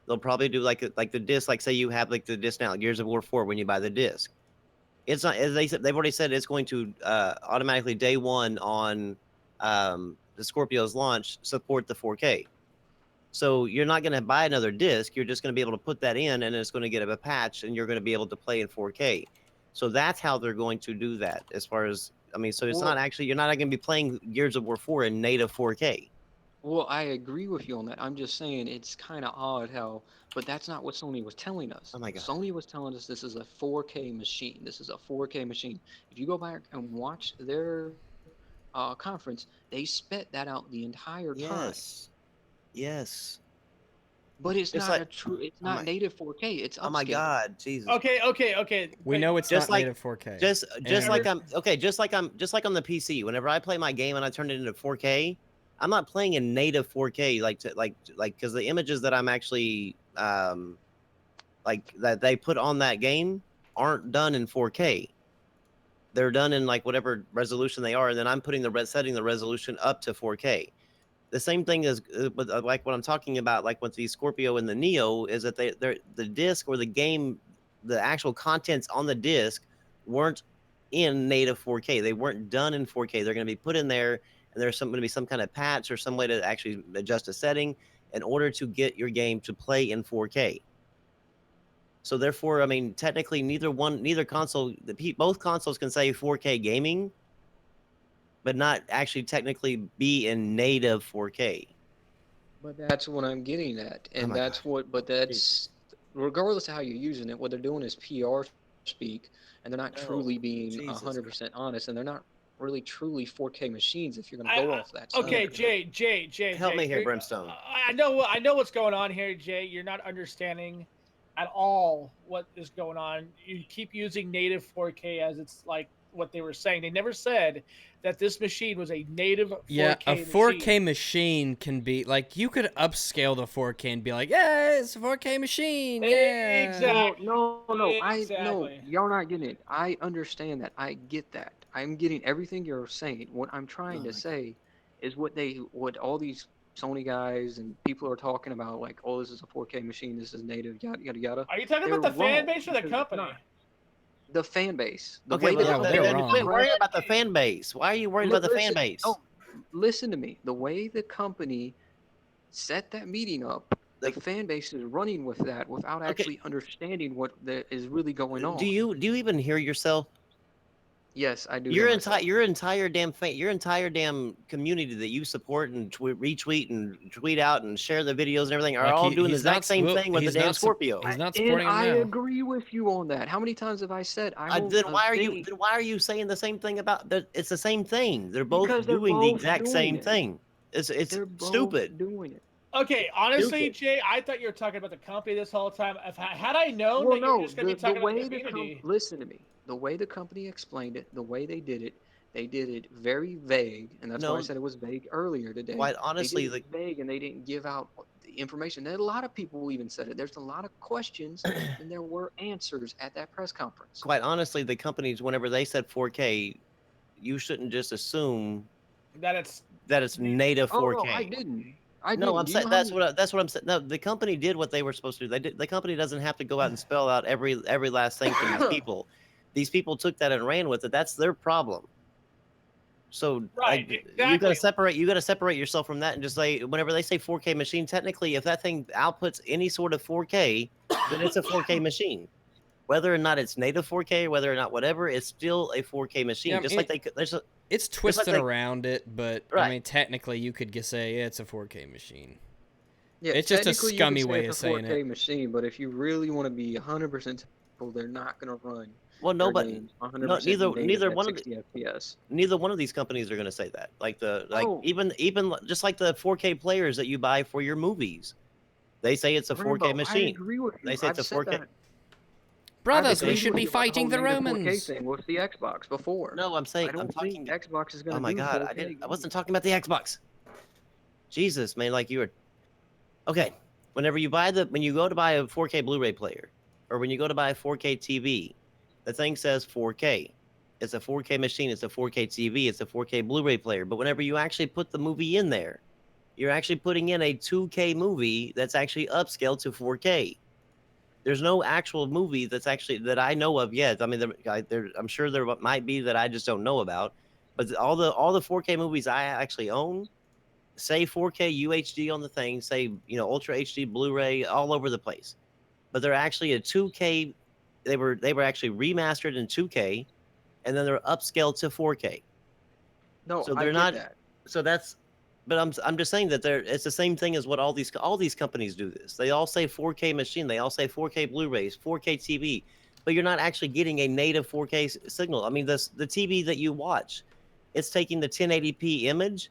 they'll probably do like the disc. Like say you have like the disc now, Gears of War 4, when you buy the disc. It's not as they said. They've already said it's going to automatically day one on the Scorpio's launch support the 4K. So you're not going to buy another disc. You're just going to be able to put that in, and it's going to get a patch, and you're going to be able to play in 4K. So that's how they're going to do that. As far as I mean, so it's not Well, actually you're not going to be playing Gears of War 4 in native 4K. well, I agree with you on that. I'm just saying it's kind of odd how, but that's not what Sony was telling us. Oh my god. Sony was telling us this is a 4K machine. This is a 4K machine. If you go back and watch their conference, they spit that out the entire time. Yes. Yes. But it's Just not like a true. It's oh my, not native 4K. It's oh my upscaled. God, Jesus. Okay. We But know it's Just not like native 4K. just And- like I'm okay, just like on the PC. Whenever I play my game and I turn it into 4K, I'm not playing in native 4K like because the images that I'm actually like that they put on that game aren't done in 4K. They're done in like whatever resolution they are, and then I'm putting setting the resolution up to 4K. The same thing as with like what I'm talking about, like with the Scorpio and the Neo, is that they're the disc or the game, the actual contents on the disc weren't in native 4K. They weren't done in 4K. They're going to be put in there, and there's going to be some kind of patch or some way to actually adjust a setting in order to get your game to play in 4K. So therefore, I mean, technically, neither console, both consoles can say 4K gaming, but not actually technically be in native 4K. But that's what I'm getting at, Oh and my that's God. what. But that's regardless of how you're using it. What they're doing is PR speak, and they're not truly No, being Jesus. 100% honest, and they're not really truly 4K machines if you're going to I, go I off that okay, standard. Jay. Help me here, Bremstone. I know what's going on here, Jay. You're not understanding at all what is going on. You keep using native 4K as it's like what they were saying. They never said that this machine was a native 4K Yeah, a 4K machine. machine can be like you could upscale the 4K and be like, yeah, it's a 4K machine, yeah. Well, Exactly. no, Exactly. y'all not getting it. I understand that. I get that. I'm getting everything you're saying. What I'm trying Oh to my God. say is what all these Sony guys and people are talking about, like, oh, this is a 4K machine, this is native, yada yada yada. Are you talking They're about the fan wrong base or the because it's company? not. The fan base, the Okay, way the Yeah, well, but they're company then quit wrong. worrying expressed. about the fan base. Why are you worried about the fan Listen, base? oh, listen to me. The way the company set that meeting up, the Like, fan base is running with that without okay, actually understanding what is really going do on. you even hear yourself? Yes, I do hear myself. Your entire your entire damn community that you support and retweet and tweet out and share the videos and everything are Like all doing the he's not exact same well, thing with the he's damn not Scorpio. he's not And supporting him I now. agree with you on that. How many times have I said I won't Then why are you think saying the same thing about it's the same thing. They're both because they're doing the both exact doing same it. thing. It's They're both stupid. doing it. Okay, honestly, Stupid. Jay, I thought you were talking about the company this whole time. Had I known Well, that you were no, just going to be the talking about the way community, listen to me. The way the company explained it, the way they did it very vague, and that's why I No, said it was vague earlier today. quite They did honestly, it vague, and they didn't give out the information. And a lot of people even said it. There's a lot of questions than there were answers at that press conference. the companies whenever they said 4K, you shouldn't just assume that it's that it's native Oh no, I 4K. didn't. I No, didn't. I'm Do you saying know how many? that's what I'm saying. No, the company did what they were supposed to do. The company doesn't have to go out and spell out every last thing for these people. These people took that and ran with it. That's their problem. So right, you got to exactly. separate yourself from that and just say whenever they say 4K machine, technically if that thing outputs any sort of 4K, then it's a 4K machine. Whether or not it's native 4K or whether or not whatever, it's still a 4K machine. Yeah, Just like it's just like twisted around it, but I right. mean, technically, you could say it's a 4K machine. Yeah, It's just a technically you can scummy say way it's of a saying 4K it. machine, but if you really want to be 100% technical, they're not going to run Well, no, their but games no, 100% native neither at one of 60 FPS. neither one of these companies are going to say that. Oh, Even just like the 4K players that you buy for your movies, they say it's a 4K Rambo, I machine. agree with They you. say it's I've a said 4K. that. I've Brothers, we Okay. agreed should with be you about the whole fighting the native 4K Romans. thing with the Xbox before. No, I'm saying I don't think Xbox is going Oh to my do God, 4K. I wasn't talking about the Xbox. Jesus, man, like you were. Okay, whenever when you go to buy a 4K Blu-ray player, or when you go to buy a 4K TV, the thing says 4K. It's a 4K machine. It's a 4K TV. It's a 4K Blu-ray player. But whenever you actually put the movie in there, you're actually putting in a 2K movie that's actually upscaled to 4K. There's no actual movie that's actually that I know of yet. I mean, I'm sure there might be that I just don't know about. But all the 4K movies I actually own say 4K UHD on the thing, say Ultra HD Blu-ray all over the place. But they're actually a 2K. They were actually remastered in 2K, and then they're upscaled to 4K. No, So I they're get not. that. So that's. But I'm just saying that it's the same thing as what all these companies do this. They all say 4K machine. They all say 4K Blu-rays, 4K TV, but you're not actually getting a native 4K signal. I mean, the TV that you watch, it's taking the 1080p image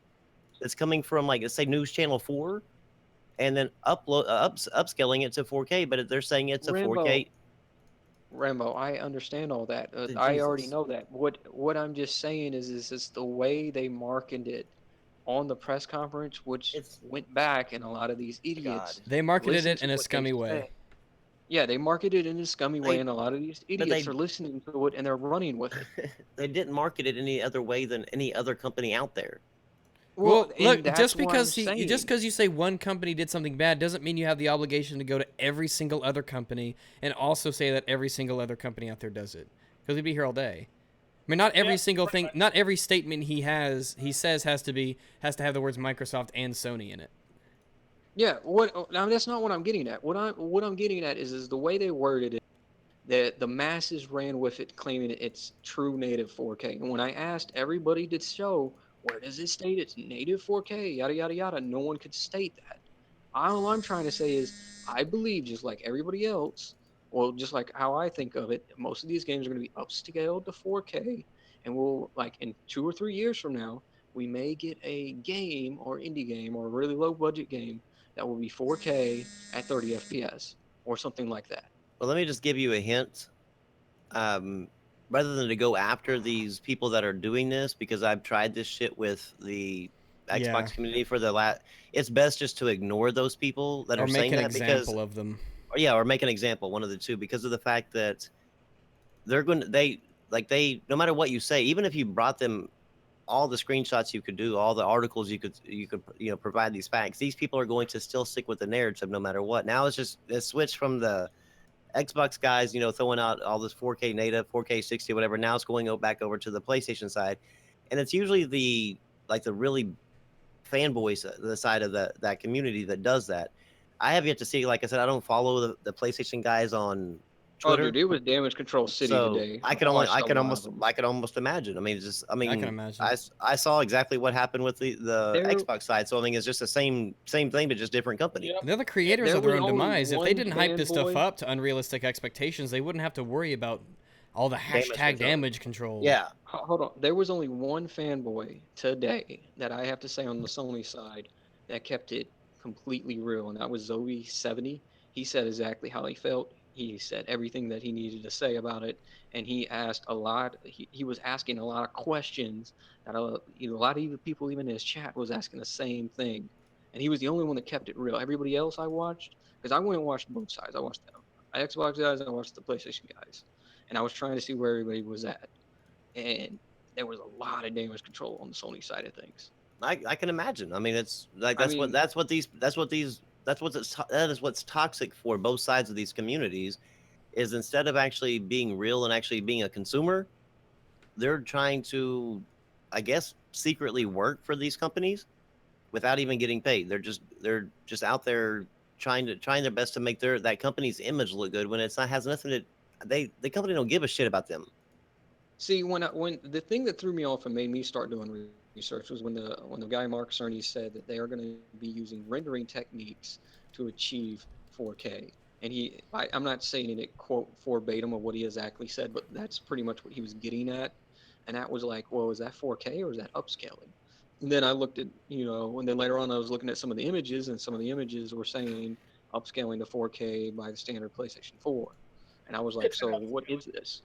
that's coming from like let's say News Channel 4, and then upscaling it to 4K, but they're saying it's a Rambo, 4K. Rambo, I understand all that. I already Jesus. know that. What I'm just saying is it's the way they marketed it on the press conference, which It's went back, and a lot of these God. idiots They marketed listen it to in a what they scummy way. say. Yeah, they marketed it in a scummy way, They and a lot of these but idiots are listening to it and they're running with it. they didn't market it any other way than any other company out there. Well, Well, and look, that's just what I'm because saying. you say one company did something bad doesn't mean you have the obligation to go to every single other company and also say that every single other company out there does it. Because we'd be here all day. I mean, not every Yeah, single pretty thing, much. not every statement he says has to have the words Microsoft and Sony in it. Yeah, now that's not what I'm getting at. What I'm getting at is the way they worded it, that the masses ran with it, claiming it's true native 4K. And when I asked everybody to show where does it state it's native 4K, yada yada yada, no one could state that. All I'm trying to say is I believe just like everybody else, well, just like how I think of it, most of these games are going to be upscaled to 4K, and we'll like in 2 or 3 years from now, we may get a game or indie game or a really low budget game that will be 4K at 30 FPS or something like that. Well, let me just give you a hint. Rather than to go after these people that are doing this, because I've tried this shit with the Yeah. Xbox community for the last, it's best just to ignore those people that Or are make saying an that because, example of them. or make an example, one of the two, because of the fact that no matter what you say, even if you brought them all the screenshots you could do, all the articles you could provide these facts, these people are going to still stick with the narrative no matter what. Now it's just a switch from the Xbox guys, throwing out all this 4K native, 4K 60, whatever. Now it's going back over to the PlayStation side, and it's usually the really fanboys, the side of that community that does that. I have yet to see. Like I said, I don't follow the PlayStation guys on Oh, dude, Twitter, it was Damage Control City so today. I I watched I a can lot of them. almost imagine. I mean, I can imagine. I saw exactly what happened with the There, Xbox side. So I mean, it's just the same thing, but just different company. Yep. They're the creators there of their was own only demise. If they one didn't hype this stuff fanboy. up to unrealistic expectations, they wouldn't have to worry about all the Damage hashtag control. damage control. Yeah, Hold on. There was only one fanboy today that I have to say on the Sony side that kept it completely real, and that was Zoe70. He said exactly how he felt. He said everything that he needed to say about it, and he asked a lot. He was asking a lot of questions that a lot of even people, even in his chat, was asking the same thing, and he was the only one that kept it real. Everybody else I watched, because I went and watched both sides. I watched the Xbox guys, I watched the PlayStation guys, and I was trying to see where everybody was at, and there was a lot of damage control on the Sony side of things. I can imagine. I mean, it's like I mean, that is what's toxic for both sides of these communities. Is instead of actually being real and actually being a consumer, they're trying to, I guess, secretly work for these companies without even getting paid. They're just out there trying their best to make that company's image look good when it's not has nothing to. The company don't give a shit about them. see, when the thing that threw me off and made me start doing research was when the guy Mark Cerny said that they are going to be using rendering techniques to achieve 4K. And I'm not saying it quote verbatim of what he exactly said, but that's pretty much what he was getting at. And that was like, well, is that 4K or is that upscaling? And then I looked at, and then later on I was looking at some of the images, and some of the images were saying upscaling to 4K by the standard PlayStation 4. And I was like, It's an so what upscale. is this?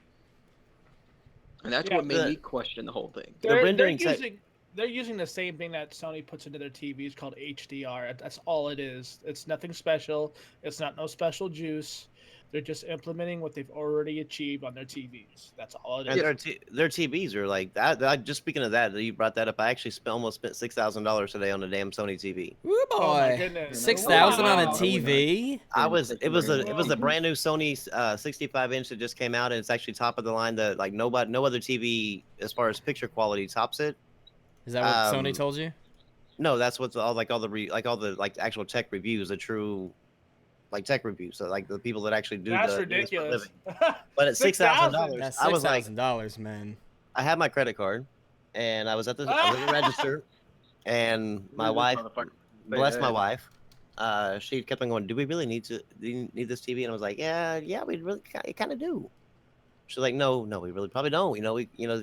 And that's Yeah, what made The me question the whole thing. the they're rendering tech. using the same thing that Sony puts into their TVs called HDR. That's all it is. It's nothing special. It's not no special juice. They're just implementing what they've already achieved on their TVs. That's all it And is. Yeah, their TVs are like that. Just speaking of that, you brought that up. I actually almost spent $6,000 today on a damn Sony TV. Woo Oh my boy. goodness! 6,000 on a I Wow. would not TV? spend six grand on It a was a TV. brand new Sony 65-inch that just came out, and it's actually top of the line. That like no other TV as far as picture quality tops it. Is that what Sony Um, told you? no, that's what's all the like actual tech reviews, the true like tech reviews. So like the people that actually do That's do this for a ridiculous. living. But at six thousand 6,000. dollars, That's I was like, $6,000, man. I had my credit card, and I was at the register, and my This wife, motherfucker pay bless my that. wife, she kept on going, "Do we really do you need this TV?" And I was like, "Yeah, we really kind of do." She's like, "No, we really probably don't."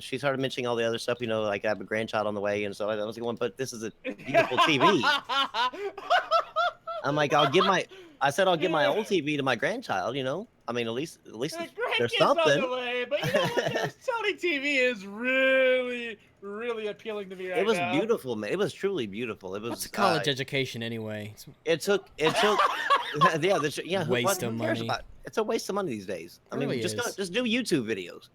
She started mentioning all the other stuff. Like I have a grandchild on the way, and so I was going, "But this is a beautiful TV." I'm like, I'll give my. I said I'll give my old TV to my grandchild. I mean, at least The there's grandkids on the something. way, but you know what? There's Sony TV is really, really appealing to me right It was now. beautiful, man. It was truly beautiful. It was. What's a college education anyway? It took. Yeah. Waste of Who cares money. about? It's a waste of money these days. I mean, Really just is. just do YouTube videos.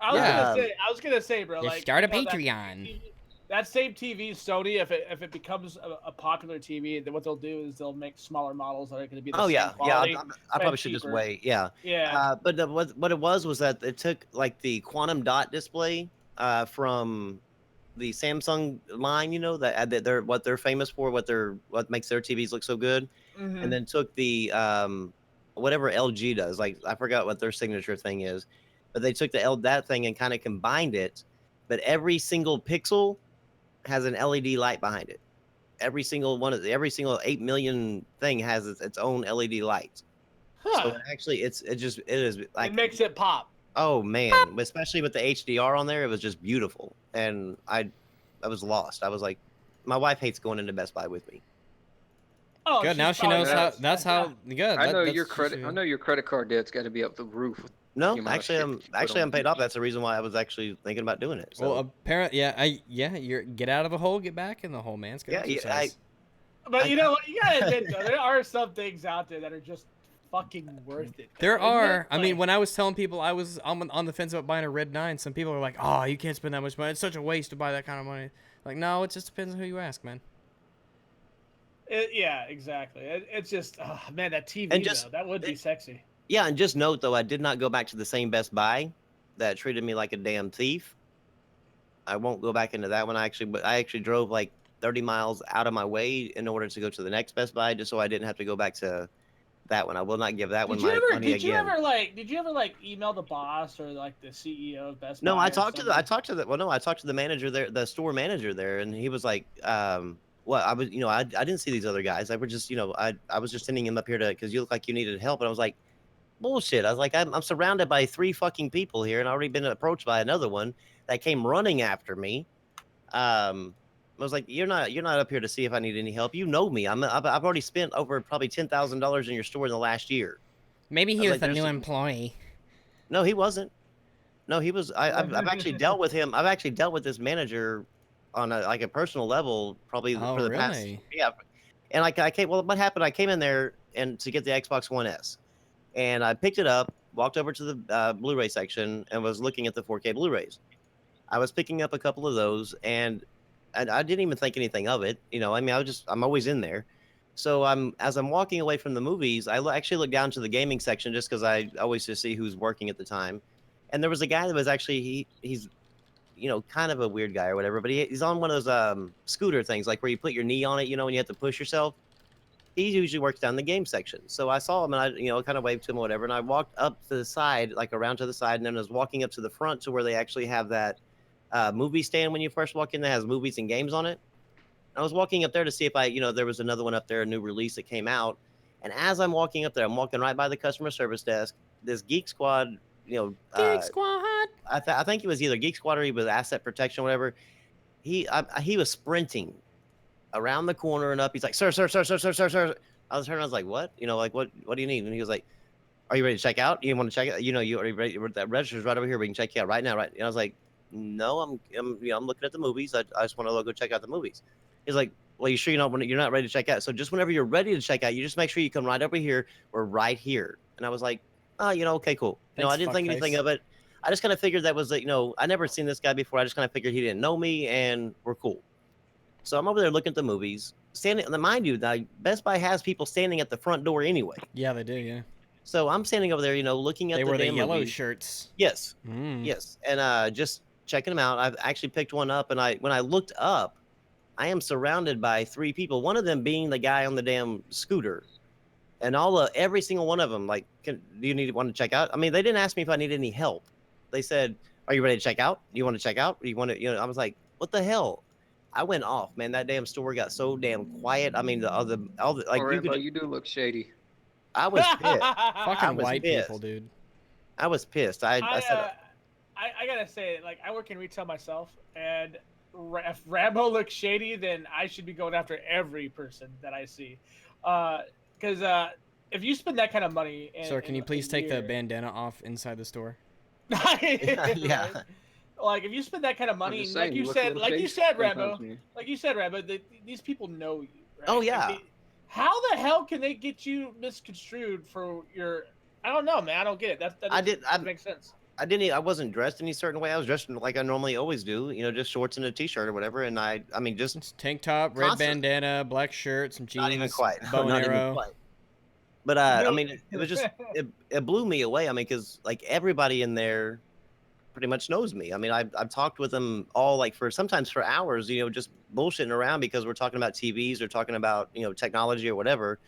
I was Yeah. gonna say, bro. Just Like, start a that Patreon. That same TV, Sony, if it becomes a popular TV, then what they'll do is they'll make smaller models that are going to be the Oh same yeah, quality. I probably should just cheaper. wait. Yeah. Yeah. But what it was that it took like the quantum dot display from the Samsung line, that they're famous for, what makes their TVs look so good, and then took the whatever LG does, like I forgot what their signature thing is, but they took that thing and kind of combined it, but every single pixel has an LED light behind it. Every single 8 million thing has its own LED light. Huh. So actually, it is like, it makes it pop. oh man, especially with the HDR on there, it was just beautiful, and I was lost. I was like, my wife hates going into Best Buy with me. Oh, Good. she's Now she probably knows how. nuts. That's how. Good. I know that's your just- credit. I know your credit card debt's got to be up the roof. With No, the amount of actually, shit that you put I'm on paid off. That's the reason why I was actually thinking about doing it. So. Well, apparently, you're get out of the hole, get back in the hole, man. It's good Yeah, exercise. But you know what? You gotta admit though, there are some things out there that are just fucking worth it. There Isn't it? are. I mean, Like, when I was telling people I was on the fence about buying a Red 9, some people are like, "Oh, you can't spend that much money. It's such a waste to buy that kind of money." Like, no, it just depends on who you ask, man. yeah, exactly. It's just, oh, man, that TV And just- though, that would be sexy. Yeah, and just note though, I did not go back to the same Best Buy that treated me like a damn thief. I won't go back into that one. I actually drove like 30 miles out of my way in order to go to the next Best Buy, just so I didn't have to go back to that one. I will not give that one my money Did you again. ever like email the boss or like the CEO of Best Buy? No, I or talked to the somebody? I talked to the manager there, the store manager there, and he was like, well, I was, I didn't see these other guys. I were just, I was just sending him up here because you look like you needed help. And I was like, bullshit. I was like, I'm surrounded by 3 fucking people here, and I've already been approached by another one that came running after me. I was like, you're not up here to see if I need any help. You know me. I've already spent over probably $10,000 in your store in the last year. Maybe I he was was like, a new there's- employee. No, he wasn't. No, he was. I've actually dealt with him. I've actually dealt with this manager on a personal level, probably Oh, for the past. really? Yeah, and like I came. Well, what happened? I came in there and to get the Xbox One S, and I picked it up, walked over to the Blu-ray section, and was looking at the 4K Blu-rays. I was picking up a couple of those, and I didn't even think anything of it. I mean, I'm always in there. So as I'm walking away from the movies, I actually look down to the gaming section just because I always just see who's working at the time. And there was a guy that was actually he's kind of a weird guy or whatever, but he's on one of those scooter things, like where you put your knee on it, and you have to push yourself. He usually works down the game section. So I saw him and I kind of waved to him or whatever, and I walked up to the side, like around to the side, and then I was walking up to the front to where they actually have that movie stand when you first walk in that has movies and games on it. I was walking up there to see if there was another one up there, a new release that came out. And as I'm walking up there, I'm walking right by the customer service desk. This Geek Squad, Geek Squad. I think he was either Geek Squad or he was Asset Protection, or whatever. He was sprinting around the corner and up. He's like, sir. I was turning. I was like, what? What do you need? And he was like, are you ready to check out? You want to check it? You already ready? That register's right over here. We can check you out right now, right? And I was like, no, I'm looking at the movies. I just want to go check out the movies. He's like, well, you sure you're not ready to check out? So just whenever you're ready to check out, you just make sure you come right over here. We're right here. And I was like, oh, okay, cool. Thanks, I didn't think anything fuckface. of it. I just kind of figured that was, I never seen this guy before. I just kind of figured he didn't know me, and we're cool. So I'm over there looking at the movies. Standing, mind you, Best Buy has people standing at the front door anyway. Yeah, they do. Yeah. So I'm standing over there, looking at They wear the damn yellow movies. shirts. Yes. Mm. Yes, and just checking them out. I've actually picked one up, and when I looked up, I am surrounded by 3 people. One of them being the guy on the damn scooter, and every single one of them. Like, do you want to check out? I mean, they didn't ask me if I needed any help. They said, "Are you ready to check out? Do you want to check out? Do you want to?" I was like, "What the hell?" I went off, man. That damn store got so damn quiet. I mean, all the like Oh, you Rambo, could. you do look shady. I was pissed. Fucking was white pissed. people, dude. I was pissed. I said. I gotta say, like, I work in retail myself, and if Rambo looks shady, then I should be going after every person that I see. Because if you spend that kind of money, Sir, can you in please a take the year, bandana off inside the store? Yeah. right? Like if you spend that kind of I'm money, just and like saying, you you look a said, little like you chased said, sometimes, Rambo, man. like you said, Rambo, these people know you, right? Oh Like, yeah. how the hell can they get you misconstrued for your? I don't know, man. I don't get it. That I doesn't, did. doesn't make sense. I wasn't dressed any certain way. I was dressed like I normally always do. You know, just shorts and a t-shirt or whatever. And I mean, just It's tank top, red constant. bandana, black shirt, some Not even jeans, quite. bow and Not even arrow. quite. But I mean, it was just it blew me away. I mean, because like everybody in there pretty much knows me. I mean, I've talked with them all like for sometimes for hours. You know, just bullshitting around because we're talking about TVs or talking about technology or whatever.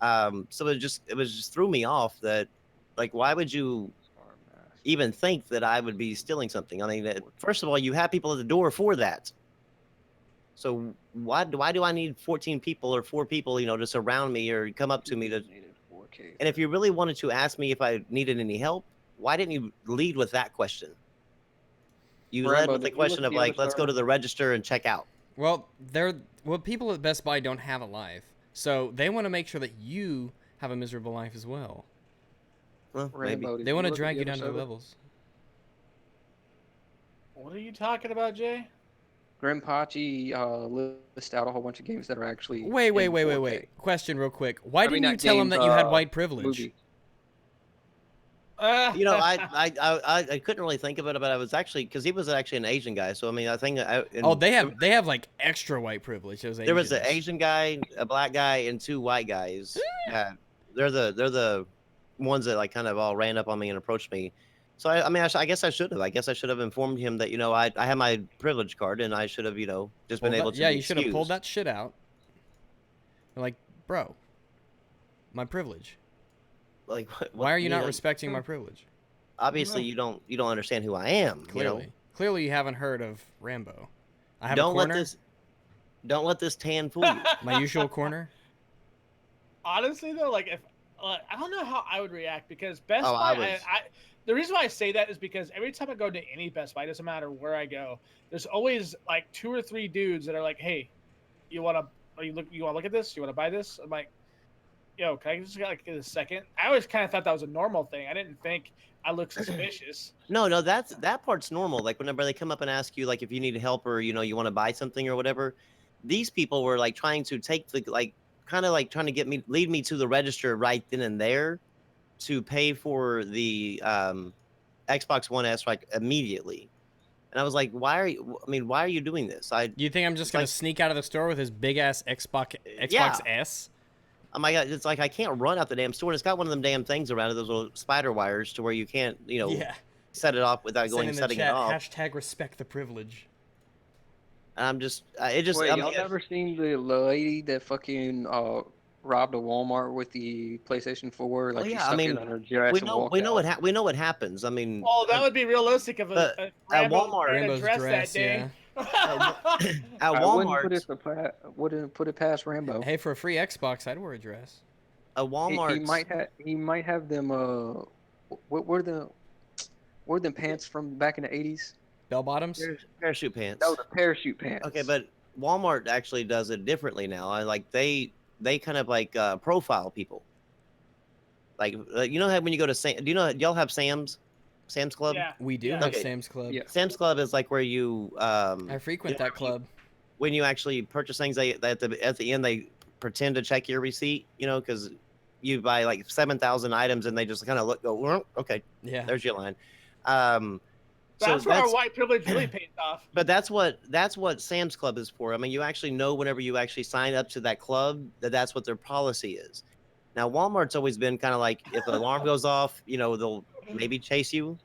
So it was just threw me off that like why would you even think that I would be stealing something? I mean, first of all, you have people at the door for that. So why do I need 14 people or 4 people, to surround me or come up to me to? And if you really wanted to ask me if I needed any help, why didn't you lead with that question? You led Rambo, with the did you look question at of the other like, let's go server? to the register and check out. Well, people at Best Buy don't have a life, so they want to make sure that you have a miserable life as well. Well, Rambo, maybe. did They want to look at drag the you other down to their server? levels. What are you talking about, Jay? Grimpachi list out a whole bunch of games that are actually Wait. in 4K. Question real quick. Why I mean, didn't you not tell them games, that you had white privilege? movie. I couldn't really think of it, but I was actually because he was actually an Asian guy. So I mean, I think They have like extra white privilege. Those Asians. there was an Asian guy, a black guy, and 2 white guys. They're the ones that like kind of all ran up on me and approached me. So I mean, I guess I should have. I guess I should have informed him that I have my privilege card and I should have just been able to. Yeah, be you should have pulled excused. that shit out. Like, bro, my privilege. Like, Why are you not respecting my privilege? Obviously, you don't understand who I am. Clearly, you haven't heard of Rambo. I have a Don't corner. Don't let this tan fool you. My usual corner. Honestly, though, like if I don't know how I would react because Best Oh, Buy. The reason why I say that is because every time I go to any Best Buy, it doesn't matter where I go, there's always like 2 or 3 dudes that are like, "Hey, you want to look at this? You want to buy this?" I'm like, "Yo, can I just get a second?" I always kind of thought that was a normal thing. I didn't think I looked suspicious. No, that part's normal. Like whenever they come up and ask you like if you need help or you want to buy something or whatever, these people were like trying to take the kind of like trying to lead me to the register right then and there to pay for the Xbox One S like immediately. And I was like, why are you doing this? You think I'm just gonna sneak out of the store with his big ass Xbox S? Oh my god, it's like I can't run out the damn store. And it's got one of them damn things around it, those little spider wires to where you can't, set it off without setting it off. Hashtag respect the privilege. And I'm just, Wait, y'all never seen the lady that fucking robbed a Walmart with the PlayStation 4? Like, she stuck it on her dress and walked out. we know what happens. I mean, Well, that would be realistic of a Rambo Walmart dress that day. At I Walmart, wouldn't put it past Rambo. Hey, for a free Xbox, I'd wear a dress. A Walmart. He might have them. What were the pants from back in the 80s? Bell bottoms. Parachute pants. That was a parachute pants. Okay, but Walmart actually does it differently now. They kind of like profile people. Like you know how when you go to do you know y'all have Sam's Club? Yeah. We do have Sam's Club. Yeah. Sam's Club is like where you I frequent that club. When you actually purchase things, they at the end they pretend to check your receipt, because you buy like 7,000 items and they just kind of go, okay, yeah, there's your line. That's where our white privilege really pays off. But that's what Sam's Club is for. I mean, you actually know whenever you actually sign up to that club that's what their policy is. Now, Walmart's always been kind of like if the alarm goes off, they'll maybe chase you.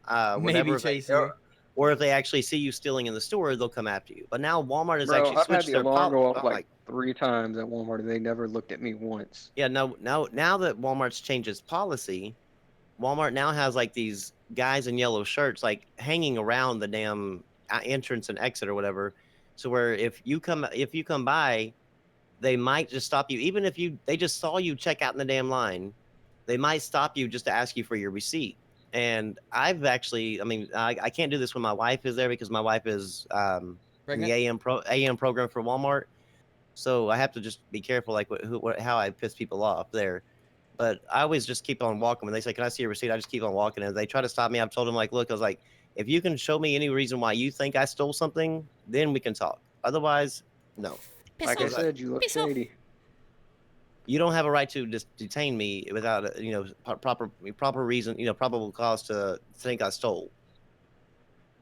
Or if they actually see you stealing in the store, they'll come after you. But now Walmart has actually switched their policy. I've had the alarm go off like 3 times at Walmart, and they never looked at me once. Yeah, now that Walmart's changed its policy, Walmart now has like these guys in yellow shirts like hanging around the damn entrance and exit or whatever. So where if you come by, they might just stop you. Even if they just saw you check out in the damn line, they might stop you just to ask you for your receipt. And I've actually, I can't do this when my wife is there because my wife is in the AM program for Walmart. So I have to just be careful, like how I piss people off there. But I always just keep on walking. When they say, "Can I see your receipt?" I just keep on walking. And if they try to stop me, I've told them, like, look, I was like, if you can show me any reason why you think I stole something, then we can talk. Otherwise, no. Piss Like I off. said, you look Piss off. shady. You don't have a right to just detain me without, proper reason, probable cause to think I stole.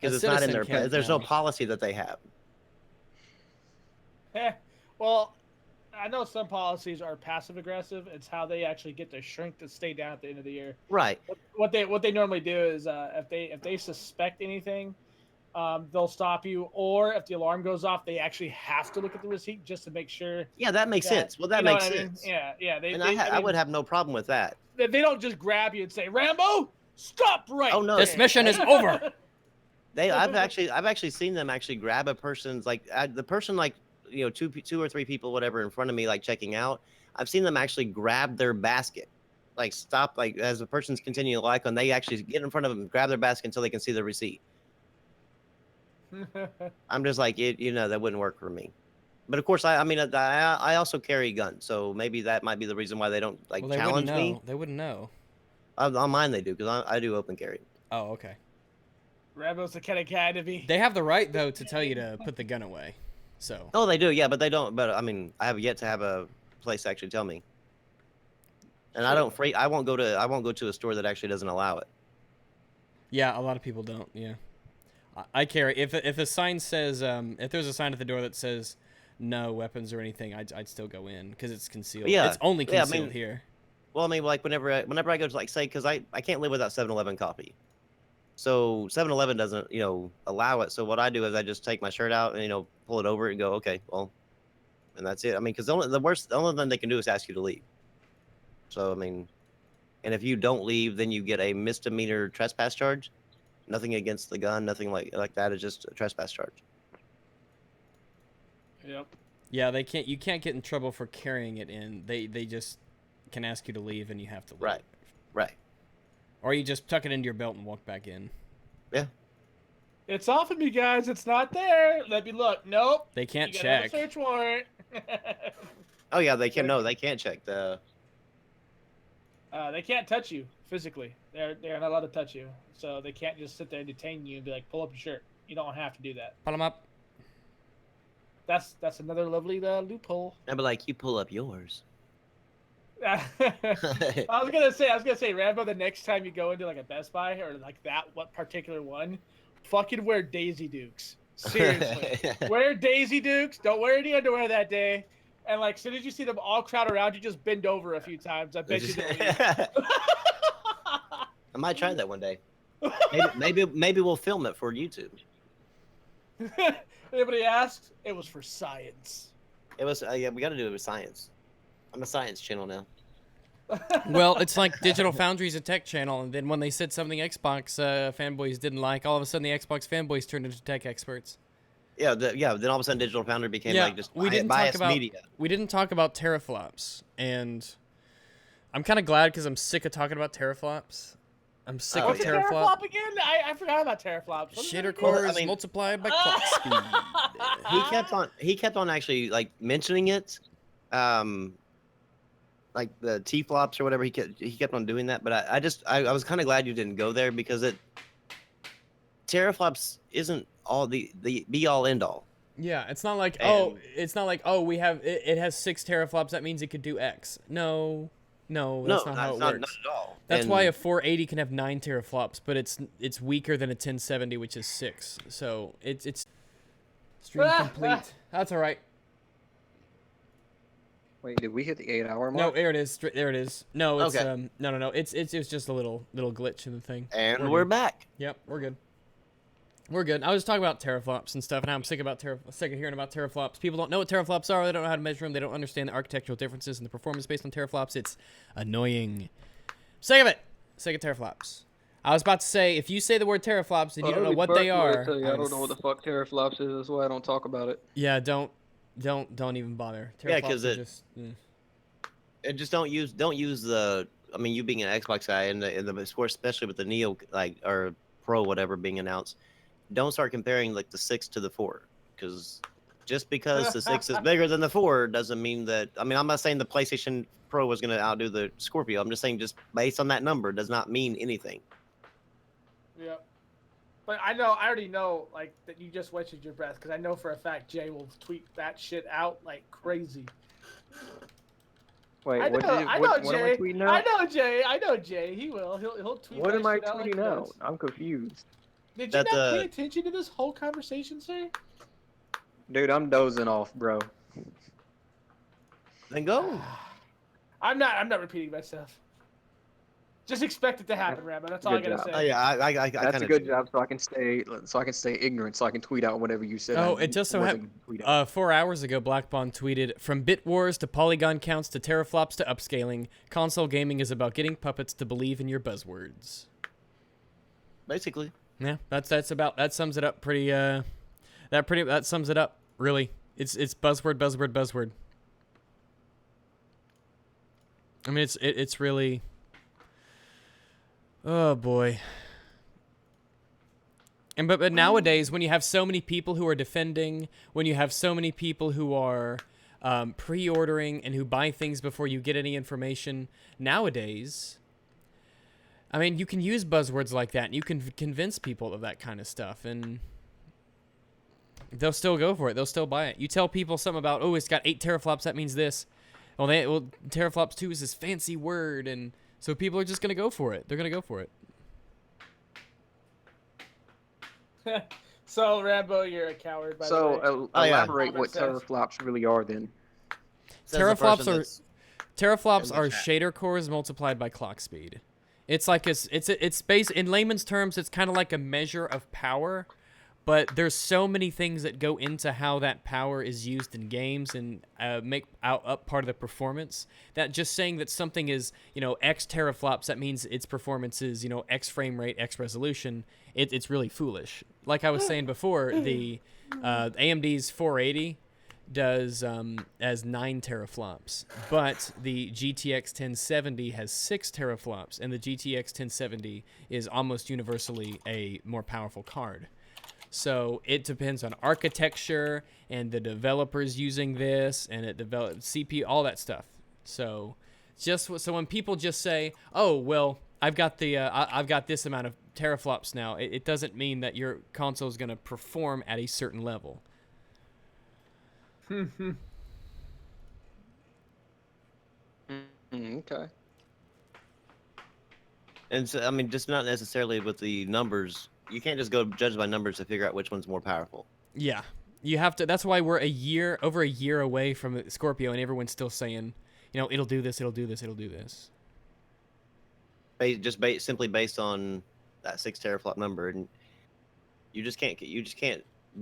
Because A it's not in citizen their, can't there's no know. policy that they have. Well, I know some policies are passive aggressive. It's how they actually get their shrink to stay down at the end of the year. Right. What they normally do is if they suspect anything, they'll stop you. Or if the alarm goes off, they actually have to look at the receipt just to make sure. Yeah, that makes sense. Well, that you know makes what I mean? sense. Yeah. And I would have no problem with that. They don't just grab you and say, "Rambo, stop right." Oh, no. This mission is over. I've actually seen them actually grab a person's, like, the person, like, two or three people, whatever, in front of me, like, checking out. I've seen them actually grab their basket, like, stop, like, as the person's continuing to like, and they actually get in front of them, grab their basket until they can see the receipt. I'm just like, that wouldn't work for me. But of course, I also carry guns, so maybe that might be the reason why they don't, like, Well, they challenge wouldn't know. me. They wouldn't know. On mine they do, because I do open carry. Oh, okay. Rambo's the kind of guy to be. They have the right though to tell you to put the gun away. So. Oh, they do, yeah, but they don't. But I mean, I have yet to have a place to actually tell me. And I won't go to a store that actually doesn't allow it. Yeah, a lot of people don't. Yeah. I carry if a sign says if there's a sign at the door that says no weapons or anything, I'd still go in because it's concealed. Yeah, it's only yeah, concealed here. Well, I mean, like whenever I go to, like, say, because I can't live without 7-Eleven coffee. So 7-Eleven doesn't, allow it. So what I do is I just take my shirt out and, pull it over and go, okay, well, and that's it. I mean, because the only thing they can do is ask you to leave. So, I mean, and if you don't leave, then you get a misdemeanor trespass charge. Nothing against the gun, nothing like that. It's just a trespass charge. Yep. Yeah, you can't get in trouble for carrying it in. They just can ask you to leave and you have to leave. Right. Or you just tuck it into your belt and walk back in. Yeah. It's off of me, guys. It's not there. Let me look. Nope. They can't You gotta have a check. search warrant. Oh yeah, they can. No, they can't check the. They can't touch you physically. They're not allowed to touch you. So they can't just sit there and detain you and be like, pull up your shirt. You don't have to do that. Pull them up. That's another lovely loophole. I'd be like, you pull up yours. I was gonna say, Rambo, the next time you go into like a Best Buy or like what particular one, fucking wear Daisy Dukes. Seriously. Wear Daisy Dukes. Don't wear any underwear that day. And like, as soon as you see them all crowd around you, just bend over a few times. I bet you they'll leave. I might try that one day. Maybe we'll film it for YouTube. Anybody asks? It was for science. It was yeah, we got to do it with science. I'm a science channel now. Well, it's like Digital Foundry's a tech channel, and then when they said something Xbox fanboys didn't like, all of a sudden the Xbox fanboys turned into tech experts. Yeah, then all of a sudden Digital Foundry became like just we didn't biased talk about media. We didn't talk about teraflops, and I'm kind of glad because I'm sick of talking about teraflops. I'm sick of What's a teraflop. teraflop again? I forgot about teraflops. What is Shitter that again? cores Well, I mean- multiplied by clock speed. He kept on actually like mentioning it, like the T-flops or whatever. He kept on doing that, but I was kind of glad you didn't go there because teraflops isn't all the be all end all. Yeah, it's not like we have it has 6 teraflops. That means it could do X. No, that's not how it works. Not at all. That's And- why a 480 can have 9 teraflops, but it's weaker than a 1070, which is 6. So it's stream complete. That's all right. Wait, did we hit the 8-hour No, mark? there it is. There it is. No, it's Okay. no. It's just a little glitch in the thing. And we're good. back. Yep, we're good. We're good. I was talking about teraflops and stuff, and I'm sick of hearing about teraflops. People don't know what teraflops are. They don't know how to measure them. They don't understand the architectural differences and the performance based on teraflops. It's annoying. Sick of it. Sick of teraflops. I was about to say, if you say the word teraflops and you don't know what they are, I don't know what the fuck teraflops is. That's why I don't talk about it. yeah, don't even bother. Yeah, Teraflops 'cause are it- just, And just don't use the. I mean, you being an Xbox guy and the sports, especially with the Neo or Pro whatever being announced, don't start comparing like the 6 to the 4 because just because the 6 is bigger than the 4 doesn't mean that. I mean, I'm not saying the PlayStation Pro was going to outdo the Scorpio. I'm just saying just based on that number does not mean anything. Yep. But I already know, like, that you just wasted your breath, because I know for a fact Jay will tweet that shit out like crazy. Wait, I know, what am I tweeting out? I know Jay. He will. He'll tweet What that am I shit out like tweeting out? this. I'm confused. Did you That not pay attention to this whole conversation, sir? Dude, I'm dozing off, bro. Then go. I'm not repeating myself. Just expect it to happen, Rambo. That's all I Good gotta job. say. Yeah, I That's kind a of good job, so I can stay ignorant, so I can tweet out whatever you said. Oh, it just so happened. 4 hours ago, Black Bond tweeted, "From bit wars to polygon counts to teraflops to upscaling, console gaming is about getting puppets to believe in your buzzwords." basically. Yeah, that sums it up pretty. That sums it up really. It's buzzword. I mean, it's really. Oh boy. And but nowadays, when you have so many people who are defending, when you have so many people who are pre-ordering and who buy things before you get any information, nowadays, I mean, you can use buzzwords like that, and you can convince people of that kind of stuff, and they'll still go for it. They'll still buy it. You tell people something about, oh, it's got 8 teraflops, that means this. Well, teraflops 2 is this fancy word, and so people are just going to go for it. They're going to go for it. So, Rambo, you're a coward, by the way. So, elaborate what teraflops really are, then. Teraflops are shader cores multiplied by clock speed. It's like it's based in layman's terms. It's kind of like a measure of power, but there's so many things that go into how that power is used in games and make up part of the performance. That just saying that something is X teraflops, that means its performance is X frame rate, X resolution. It's really foolish. Like I was saying before, the AMD's 480 does as 9 teraflops, but the GTX 1070 has 6 teraflops, and the GTX 1070 is almost universally a more powerful card. So it depends on architecture and the developers using this, and it develops CPU, all that stuff. So when people just say, "Oh, well, I've got this amount of teraflops now," it doesn't mean that your console is going to perform at a certain level. Okay. And so, I mean, just not necessarily with the numbers. You can't just go judge by numbers to figure out which one's more powerful. Yeah, you have to. That's why we're over a year away from Scorpio, and everyone's still saying, it'll do this, it'll do this, it'll do this. Simply based on that 6 teraflop number, and you just can't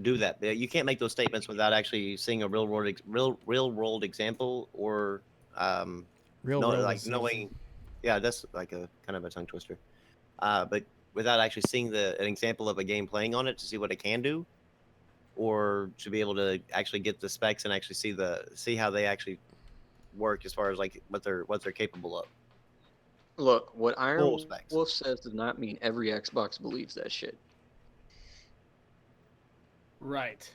do that. You can't make those statements without actually seeing a real world example or knowing. Yeah, that's like a kind of a tongue twister. But without actually seeing an example of a game playing on it to see what it can do, or to be able to actually get the specs and actually see how they actually work as far as like what they're capable of. Look, what Iron Wolf says does not mean every Xbox believes that shit. Right.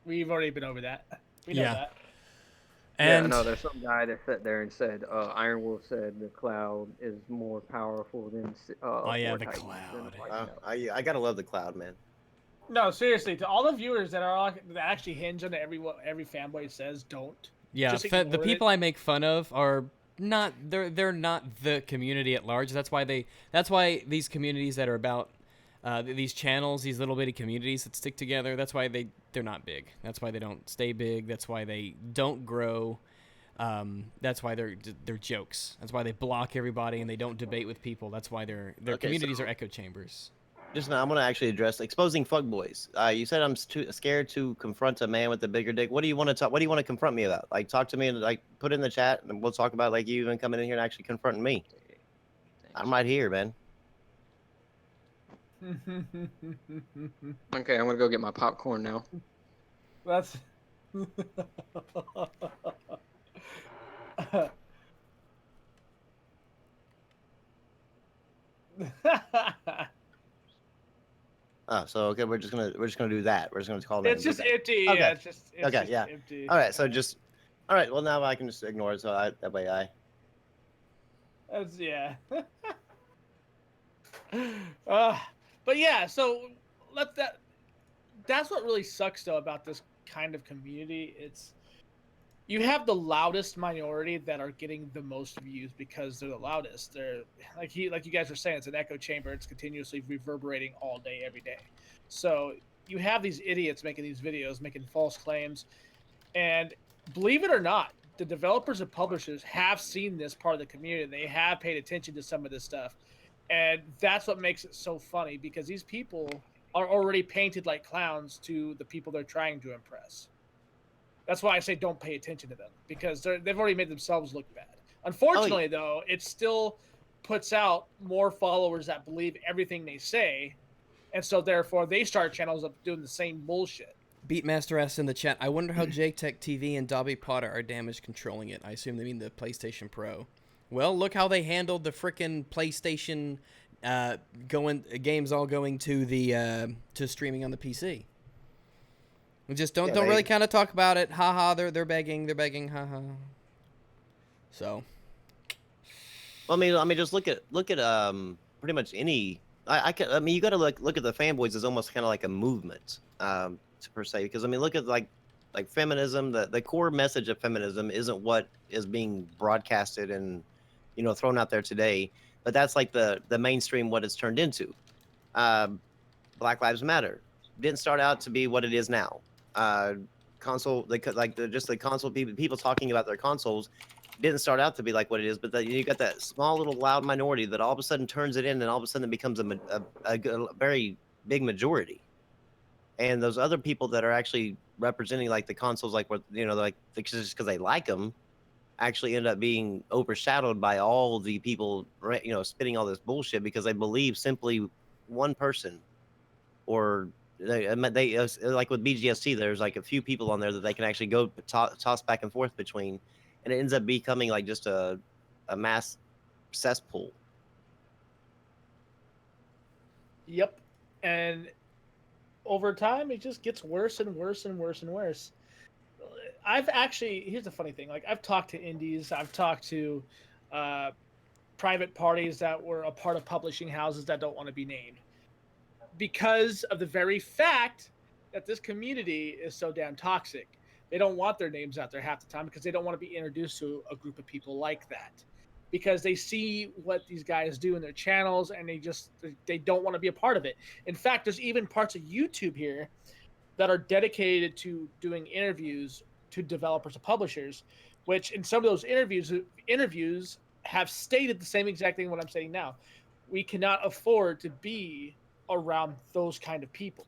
We've already been over that. We know that. And no, there's some guy that sat there and said, Iron Wolf said the cloud is more powerful than the cloud. I gotta love the cloud, man. No, seriously, to all the viewers that actually hinge on every fanboy says, don't. Yeah, the people I make fun of are not. They're not the community at large. That's why these communities that are about these channels, these little bitty communities that stick together, that's why they're not big. That's why they don't stay big. That's why they don't grow. That's why they're jokes. That's why they block everybody and they don't debate with people. That's why their communities are echo chambers. Just now, I'm gonna actually address exposing fuckboys. You said I'm too scared to confront a man with a bigger dick. What do you want to talk? What do you want to confront me about? Like, talk to me and like put it in the chat, and we'll talk about like you even coming in here and actually confronting me. I'm right here, man. Okay, I'm gonna go get my popcorn now. That's. Oh, so okay, we're just gonna do that. We're just gonna call It's names. just Okay. empty. Okay. Yeah, it's Okay, just yeah. empty. All right, so just all right. Well, now I can just ignore it. So that way I. That's, yeah. uh, but yeah, so let that. That's what really sucks though about this kind of community. It's you have the loudest minority that are getting the most views because they're the loudest. They're like you guys were saying, it's an echo chamber. It's continuously reverberating all day, every day. So you have these idiots making these videos, making false claims, and believe it or not, the developers and publishers have seen this part of the community. They have paid attention to some of this stuff, and that's what makes it so funny because these people are already painted like clowns to the people they're trying to impress. That's why I say don't pay attention to them because they've already made themselves look bad. Unfortunately, though, it still puts out more followers that believe everything they say, and so therefore they start channels up doing the same bullshit. Beatmaster asks in the chat, I wonder how Tech TV and Dobby Potter are damage controlling it. I assume they mean the PlayStation Pro. Well, look how they handled the frickin' PlayStation games all going to the to streaming on the PC. We just don't really kind of talk about it. Haha, they're begging, haha. So, Well, I mean, just look at pretty much any. I mean, you got to look at the fanboys as almost kind of like a movement, per se, because I mean, look at like feminism. The core message of feminism isn't what is being broadcasted and thrown out there today, but that's like the mainstream what it's turned into. Black Lives Matter didn't start out to be what it is now. Console, just the console people talking about their consoles didn't start out to be like what it is, but you got that small little loud minority that all of a sudden turns it in, and all of a sudden it becomes a very big majority. And those other people that are actually representing like the consoles, like what like just because they like them, actually end up being overshadowed by all the people spitting all this bullshit because they believe simply one person or they like with BGST, there's like a few people on there that they can actually go toss back and forth between, and it ends up becoming like just a mass cesspool. Yep, and over time it just gets worse and worse and worse and worse. Here's the funny thing, like I've talked to indies, I've talked to private parties that were a part of publishing houses that don't want to be named because of the very fact that this community is so damn toxic. They don't want their names out there half the time because they don't want to be introduced to a group of people like that, because they see what these guys do in their channels and they don't want to be a part of it. In fact, there's even parts of YouTube here that are dedicated to doing interviews to developers and publishers, which in some of those interviews have stated the same exact thing what I'm saying now. We cannot afford to be around those kind of people.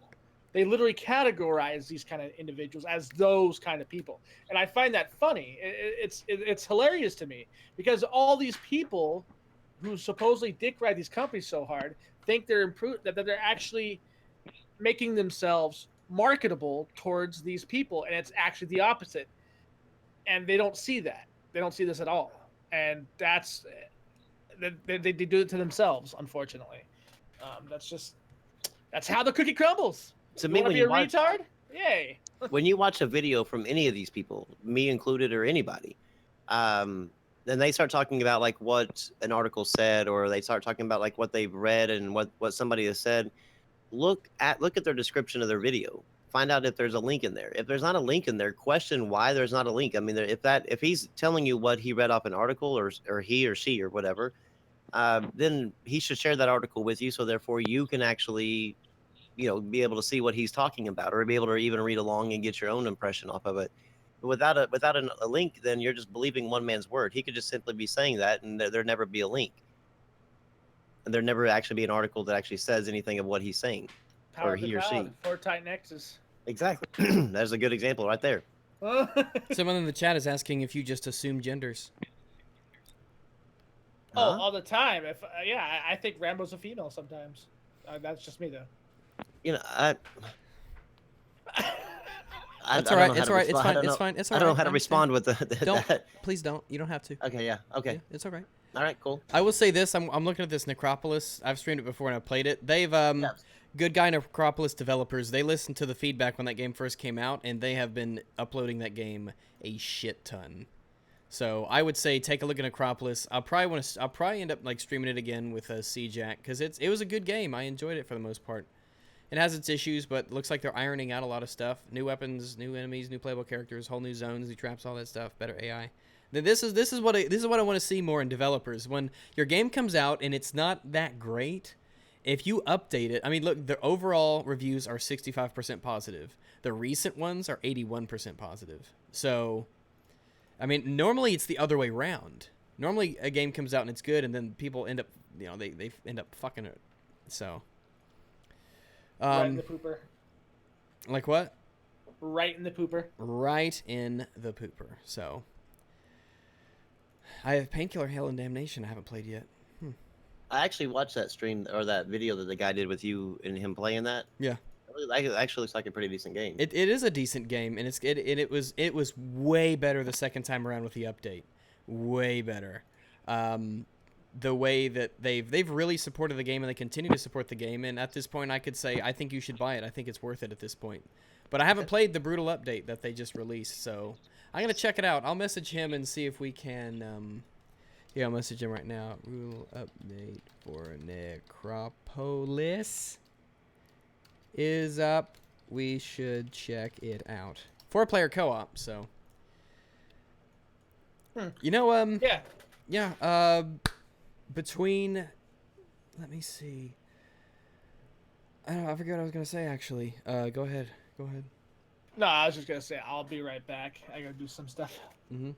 They literally categorize these kind of individuals as those kind of people, and I find that funny. It's hilarious to me because all these people who supposedly dick ride these companies so hard think they're that they're actually making themselves marketable towards these people, and it's actually the opposite. And they don't see that. They don't see this at all, and that's they do it to themselves, unfortunately. That's how the cookie crumbles. To You me, want to when be you a watch retard? Yay. when you watch a video from any of these people, me included or anybody, then they start talking about like what an article said, or they start talking about like what they've read and what somebody has said. Look at their description of their video. Find out if there's a link in there. If there's not a link in there, question why there's not a link. I mean, if he's telling you what he read off an article or he or she or whatever, then he should share that article with you. So therefore, you can actually, be able to see what he's talking about, or be able to even read along and get your own impression off of it. But without a link, then you're just believing one man's word. He could just simply be saying that, and there'd never be a link, and there'd never actually be an article that actually says anything of what he's saying, Power or of the he or crowd. she. Four tight nexus. Exactly. That's a good example right there. someone in the chat is asking if you just assume genders. Oh, all the time. If I think Rambo's a female sometimes. That's just me though. That's all right. It's all right. It's fine. It's fine. It's all right. I don't know how to respond with Don't. that. Please don't. You don't have to. Okay. Yeah. Okay. Yeah, it's all right. All right. Cool. I will say this. I'm looking at this Necropolis. I've streamed it before and I've played it. They've Good Guy Necropolis developers, they listened to the feedback when that game first came out, and they have been uploading that game a shit ton. So I would say take a look at Necropolis. I'll probably end up like streaming it again with C-Jack because it was a good game. I enjoyed it for the most part. It has its issues, but looks like they're ironing out a lot of stuff. New weapons, new enemies, new playable characters, whole new zones, new traps, all that stuff. Better AI. Then this is what I want to see more in developers. When your game comes out and it's not that great, if you update it, I mean, look, the overall reviews are 65% positive. The recent ones are 81% positive. So, I mean, normally it's the other way around. Normally a game comes out and it's good, and then people end up, they end up fucking it. So. Right in the pooper. Like what? Right in the pooper. Right in the pooper. So, I have Painkiller, Hell, and Damnation I haven't played yet. I actually watched that stream or that video that the guy did with you and him playing that. Yeah. It actually looks like a pretty decent game. It is a decent game, and it was way better the second time around with the update. Way better. The way that they've really supported the game, and they continue to support the game, and at this point I could say I think you should buy it. I think it's worth it at this point. But I haven't played the Brutal update that they just released, so I'm going to check it out. I'll message him and see if we can yeah, I'll message him right now. Brutal update for Necropolis is up. We should check it out. 4-player co-op, so. Yeah. Between, let me see. I don't know, I forget what I was going to say, actually. Go ahead. No, I was just going to say, I'll be right back. I got to do some stuff. Mm-hmm.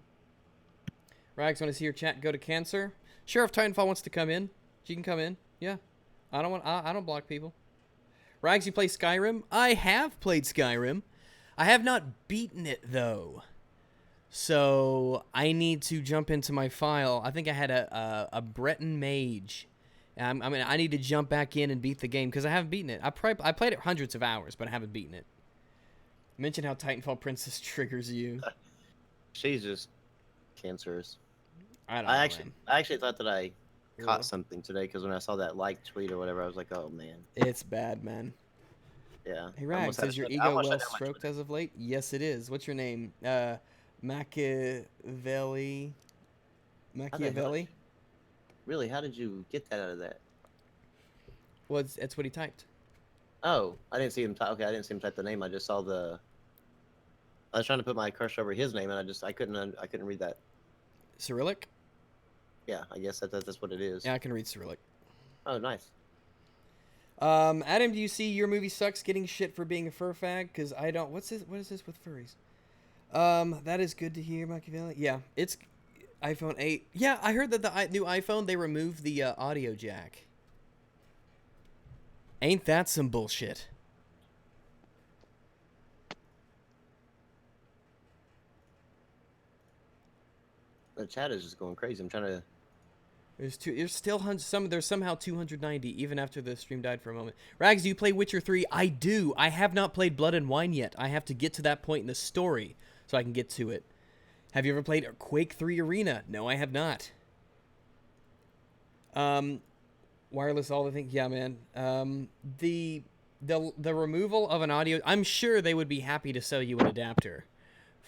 Rags, want to see your chat go to Cancer? Sure, if Titanfall wants to come in, she can come in. Yeah. I don't block people. Rags, you play Skyrim? I have played Skyrim. I have not beaten it, though. So, I need to jump into my file. I think I had a Breton Mage. I need to jump back in and beat the game, because I haven't beaten it. I played it hundreds of hours, but I haven't beaten it. Mention how Titanfall Princess triggers you. She's just cancerous. I actually thought that I caught something today, because when I saw that tweet or whatever, I was like, oh, man. It's bad, man. Yeah. Hey, Rags, is your ego well stroked as of late? Yes, it is. What's your name? Machiavelli? Really? How did you get that out of that? Well, that's what he typed. Oh, I didn't see him type. Okay, I didn't see him type the name. I just saw the. I was trying to put my cursor over his name, and I couldn't read that. Cyrillic? Yeah, I guess that's what it is. Yeah, I can read Cyrillic. Oh, nice. Adam, do you see Your Movie Sucks getting shit for being a fur fag? Because I don't. What is this with furries? That is good to hear, Machiavelli. Yeah, it's iPhone 8. Yeah, I heard that the new iPhone, they removed the audio jack. Ain't that some bullshit? The chat is just going crazy. I'm trying to. There's somehow 290 even after the stream died for a moment. Rags, do you play Witcher 3? I do. I have not played Blood and Wine yet. I have to get to that point in the story so I can get to it. Have you ever played Quake 3 Arena? No, I have not. Wireless all the things. Yeah, man. The removal of an audio. I'm sure they would be happy to sell you an adapter.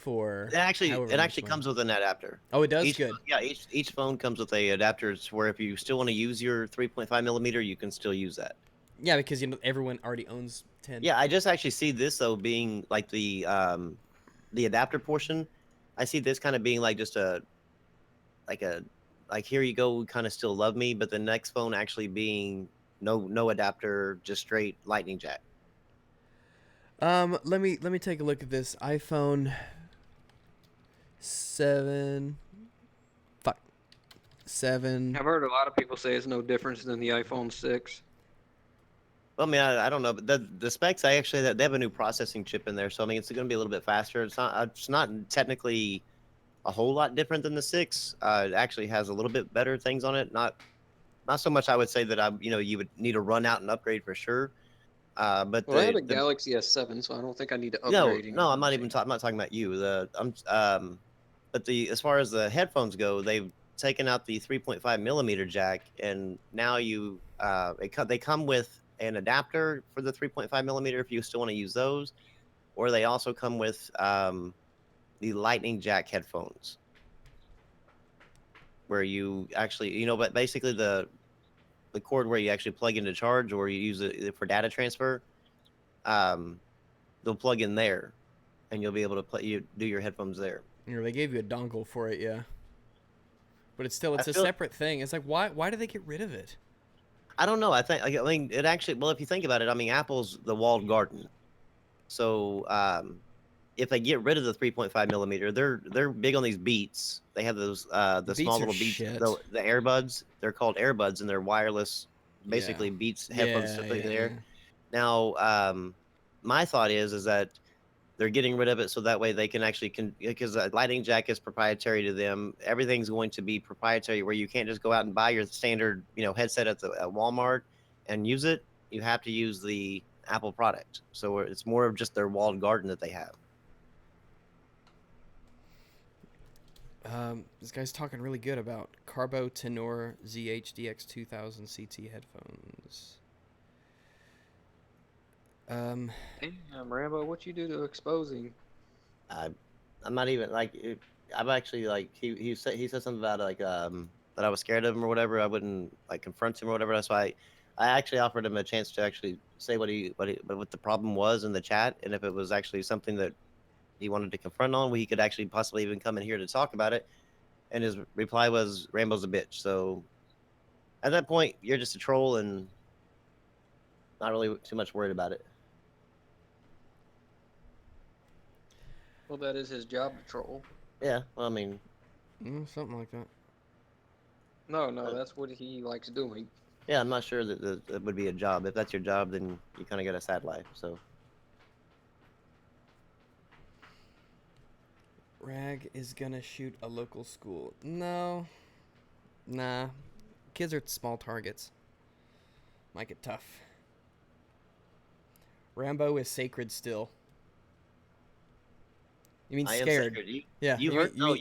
It actually comes with an adapter. Oh, it does. Good. Yeah, each phone comes with a adapter where if you still want to use your 3.5 millimeter, you can still use that. Yeah, because everyone already owns 10. Yeah, I just actually see this though being like the adapter portion. I see this kind of being like just like here you go, kind of still love me, but the next phone actually being no adapter, just straight lightning jack. Let me take a look at this iPhone 7. I've heard a lot of people say it's no difference than the iPhone 6. Well, I mean, I don't know, but the specs, they have a new processing chip in there, so I mean, it's going to be a little bit faster. It's not technically a whole lot different than the 6. It actually has a little bit better things on it. Not so much, I would say that you would need to run out and upgrade for sure. But I have a Galaxy S7, so I don't think I need to upgrade. No, I'm not talking about you. But as far as the headphones go, they've taken out the 3.5 millimeter jack, and now they come with an adapter for the 3.5 millimeter if you still want to use those, or they also come with the lightning jack headphones, where you actually, but basically the cord where you actually plug into charge or you use it for data transfer, they'll plug in there, and you'll be able to do your headphones there. They gave you a dongle for it, yeah. But it's a feel- separate thing. It's like, why did they get rid of it? I don't know. I mean, it actually. Well, if you think about it, I mean, Apple's the walled garden. So if they get rid of the 3.5 millimeter, they're big on these Beats. They have those the Beats small are little Beats, shit. the AirBuds. They're called AirBuds, and they're wireless, basically Beats headphones to put in there. Now, my thought is that they're getting rid of it so that way they can actually because Lightning Jack is proprietary to them. Everything's going to be proprietary, where you can't just go out and buy your standard headset at Walmart and use it. You have to use the Apple product. So it's more of just their walled garden that they have. This guy's talking really good about Carbo Tenor ZH-DX 2000 CT headphones. Damn, Rambo, what you do to exposing? I'm not even I've actually he said something about that I was scared of him or whatever. I wouldn't confront him or whatever. That's why I actually offered him a chance to actually say what the problem was in the chat, and if it was actually something that he wanted to confront on, he could actually possibly even come in here to talk about it. And his reply was, Rambo's a bitch. So at that point, you're just a troll and not really too much worried about it. Well, that is his job to troll. Yeah, well, I mean... something like that. No, that's what he likes doing. Yeah, I'm not sure that would be a job. If that's your job, then you kind of got a sad life, so... Rag is gonna shoot a local school. No. Nah. Kids are small targets. Might get tough. Rambo is sacred still. You mean scared? I am sacred. Yeah. You heard? No.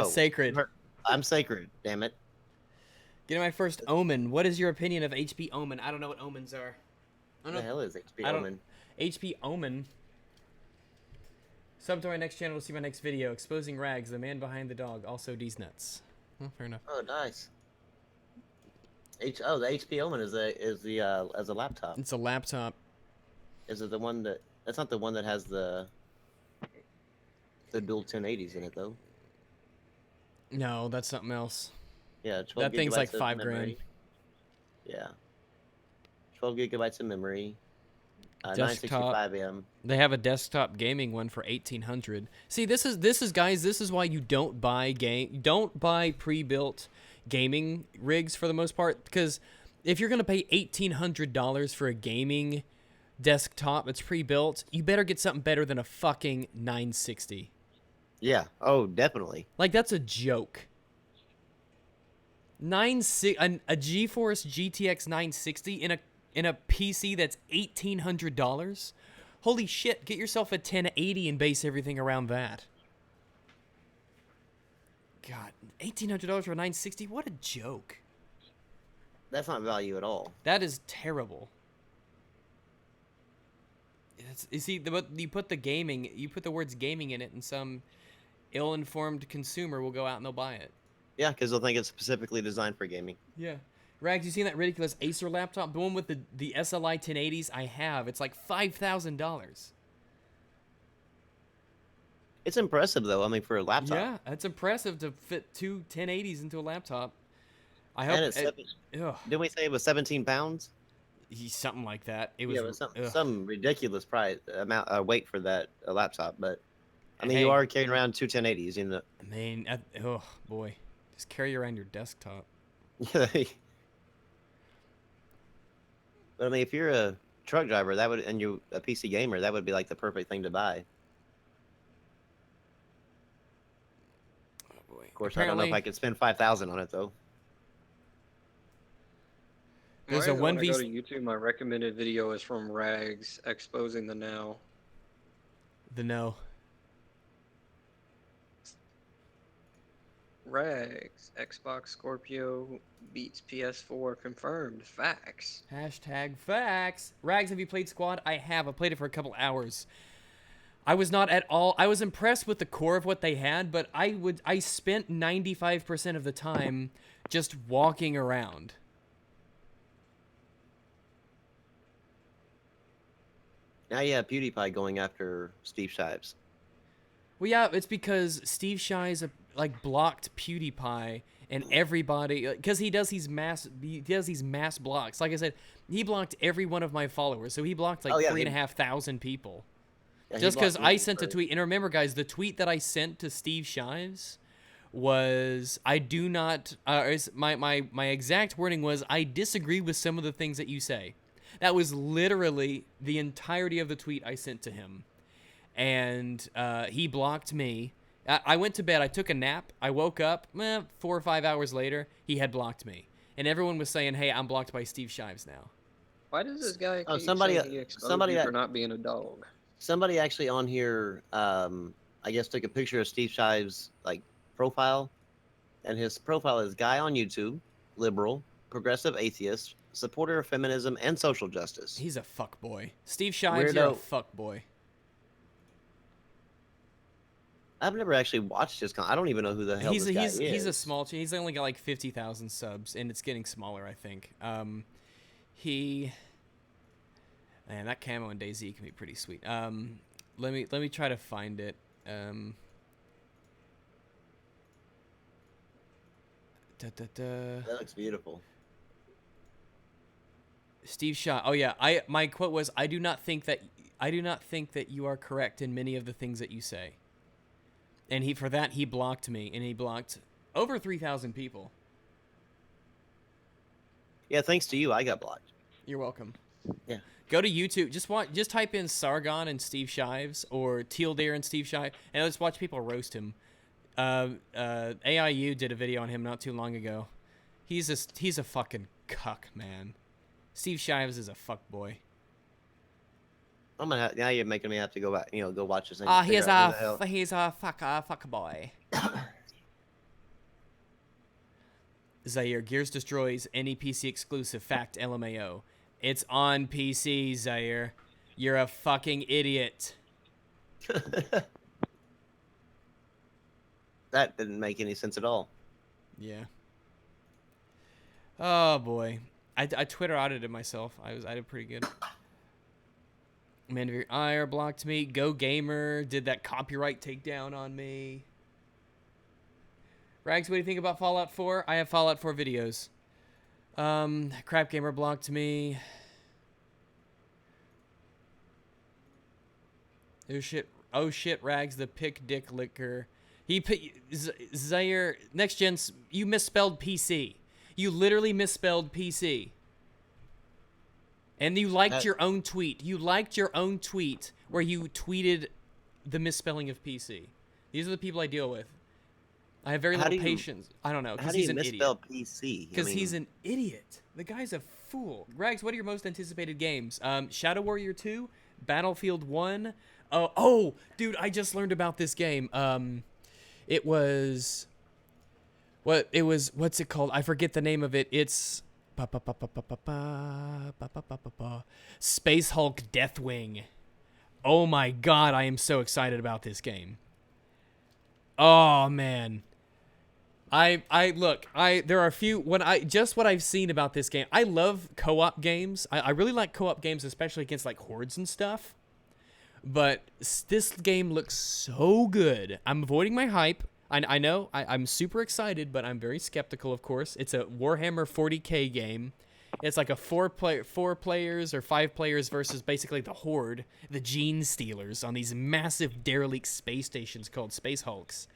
Sacred. I'm sacred, damn it. Getting my first Omen. What is your opinion of HP Omen? I don't know what omens are. What the hell is HP Omen? HP Omen. Sub to my next channel to see my next video. Exposing Rags, the man behind the dog. Also D's nuts. Well, fair enough. Oh, nice. The HP Omen is as a laptop. It's a laptop. Is it the one that? That's not the one that has the dual 1080s in it though. No, that's something else. Yeah, 12 that thing's like $5 memory. grand. Yeah. 12 gigabytes of memory. Desktop. 965M. They have a desktop gaming one for $1,800. See, this is guys. This is why you don't buy pre-built gaming rigs for the most part, because if you're gonna pay $1,800 for a gaming desktop that's pre-built, you better get something better than a fucking 960. Yeah. Oh, definitely. Like, that's a joke. A GeForce GTX 960 in a PC that's $1,800. Holy shit! Get yourself a 1080 and base everything around that. God, $1,800 for a 960? What a joke. That's not value at all. That is terrible. You see, you put the words gaming in it, and some ill-informed consumer will go out and they'll buy it. Yeah, because they'll think it's specifically designed for gaming. Yeah. Rags, you seen that ridiculous Acer laptop? The one with the SLI 1080s? I have. It's like $5,000. It's impressive, though. I mean, for a laptop. Yeah, it's impressive to fit two 1080s into a laptop. I hope. And it's didn't we say it was 17 pounds? Something like that. It was, some ridiculous weight for that laptop, but I mean, Hey. you are carrying around two 1080s, you know. I mean, oh boy, just carry around your desktop. But I mean, if you're a truck driver, and you're a PC gamer, that would be like the perfect thing to buy. Oh boy. Of course, I don't know if I could spend 5,000 on it though. There's a when 1v. I go to YouTube, my recommended video is from Rags exposing the now. The no. Rex, Xbox Scorpio beats PS4 confirmed. Facts. Hashtag facts. Rags, have you played Squad? I have. I played it for a couple hours. I was not at all. I was impressed with the core of what they had, but I spent 95% of the time just walking around. Now you have PewDiePie going after Steve Shives. Well, yeah, it's because Steve Shives like blocked PewDiePie and everybody because he does these mass blocks. Like I said, he blocked every one of my followers, so he blocked like 3,500 people. Yeah, Just because I sent a tweet, and remember, guys, the tweet that I sent to Steve Shives was I do not. My exact wording was I disagree with some of the things that you say. That was literally the entirety of the tweet I sent to him. And he blocked me. I went to bed. I took a nap. I woke up 4 or 5 hours later. He had blocked me. And everyone was saying, hey, I'm blocked by Steve Shives now. Why does this guy keep somebody saying he exposed you for not being a dog? Somebody actually on here, I guess, took a picture of Steve Shives' like profile. And his profile is guy on YouTube, liberal, progressive atheist, supporter of feminism and social justice. He's a fuckboy. Steve Shives, you're a fuckboy. I've never actually watched his I don't even know who the hell this guy is. He's a small... He's only got like 50,000 subs, and it's getting smaller, I think. Man, that camo in DayZ can be pretty sweet. Let me try to find it. That looks beautiful. Steve Shaw. Oh yeah, my quote was I do not think that you are correct in many of the things that you say. And he blocked me, and he blocked over 3,000 people. Yeah, thanks to you, I got blocked. You're welcome. Yeah. Go to YouTube. Just type in Sargon and Steve Shives or Teal Deer and Steve Shives, and let's watch people roast him. AIU did a video on him not too long ago. He's a fucking cuck, man. Steve Shives is a fuckboy. Now you're making me have to go back, go watch this thing. He's a fuckboy. Zaire, Gears destroys any PC exclusive. Fact, LMAO. It's on PC, Zaire. You're a fucking idiot. That didn't make any sense at all. Yeah. Oh boy, I Twitter audited myself. I did pretty good. Mandavir Ire blocked me. Go Gamer did that copyright takedown on me. Rags, what do you think about Fallout 4? I have Fallout 4 videos. Crap Gamer blocked me. Oh shit, Rags, the pick dick licker. Zaire, next gen, you misspelled PC. You literally misspelled PC. And you liked your own tweet. You liked your own tweet where you tweeted the misspelling of PC. These are the people I deal with. I have very little patience. I don't know, because he's an idiot. How do you misspell PC? Because he's an idiot. The guy's a fool. Rags, what are your most anticipated games? Shadow Warrior 2, Battlefield 1. Oh, dude, I just learned about this game. What's it called? I forget the name of it. It's Space Hulk Deathwing. Oh my god, I am so excited about this game. Oh man. There are a few what I've seen about this game. I love co-op games. I really like co-op games, especially against like hordes and stuff. But this game looks so good. I'm avoiding my hype. I know I'm super excited, but I'm very skeptical, of course. It's a Warhammer 40K game. It's like a 4 players or 5 players versus basically the Horde, the Gene Stealers, on these massive derelict space stations called Space Hulks.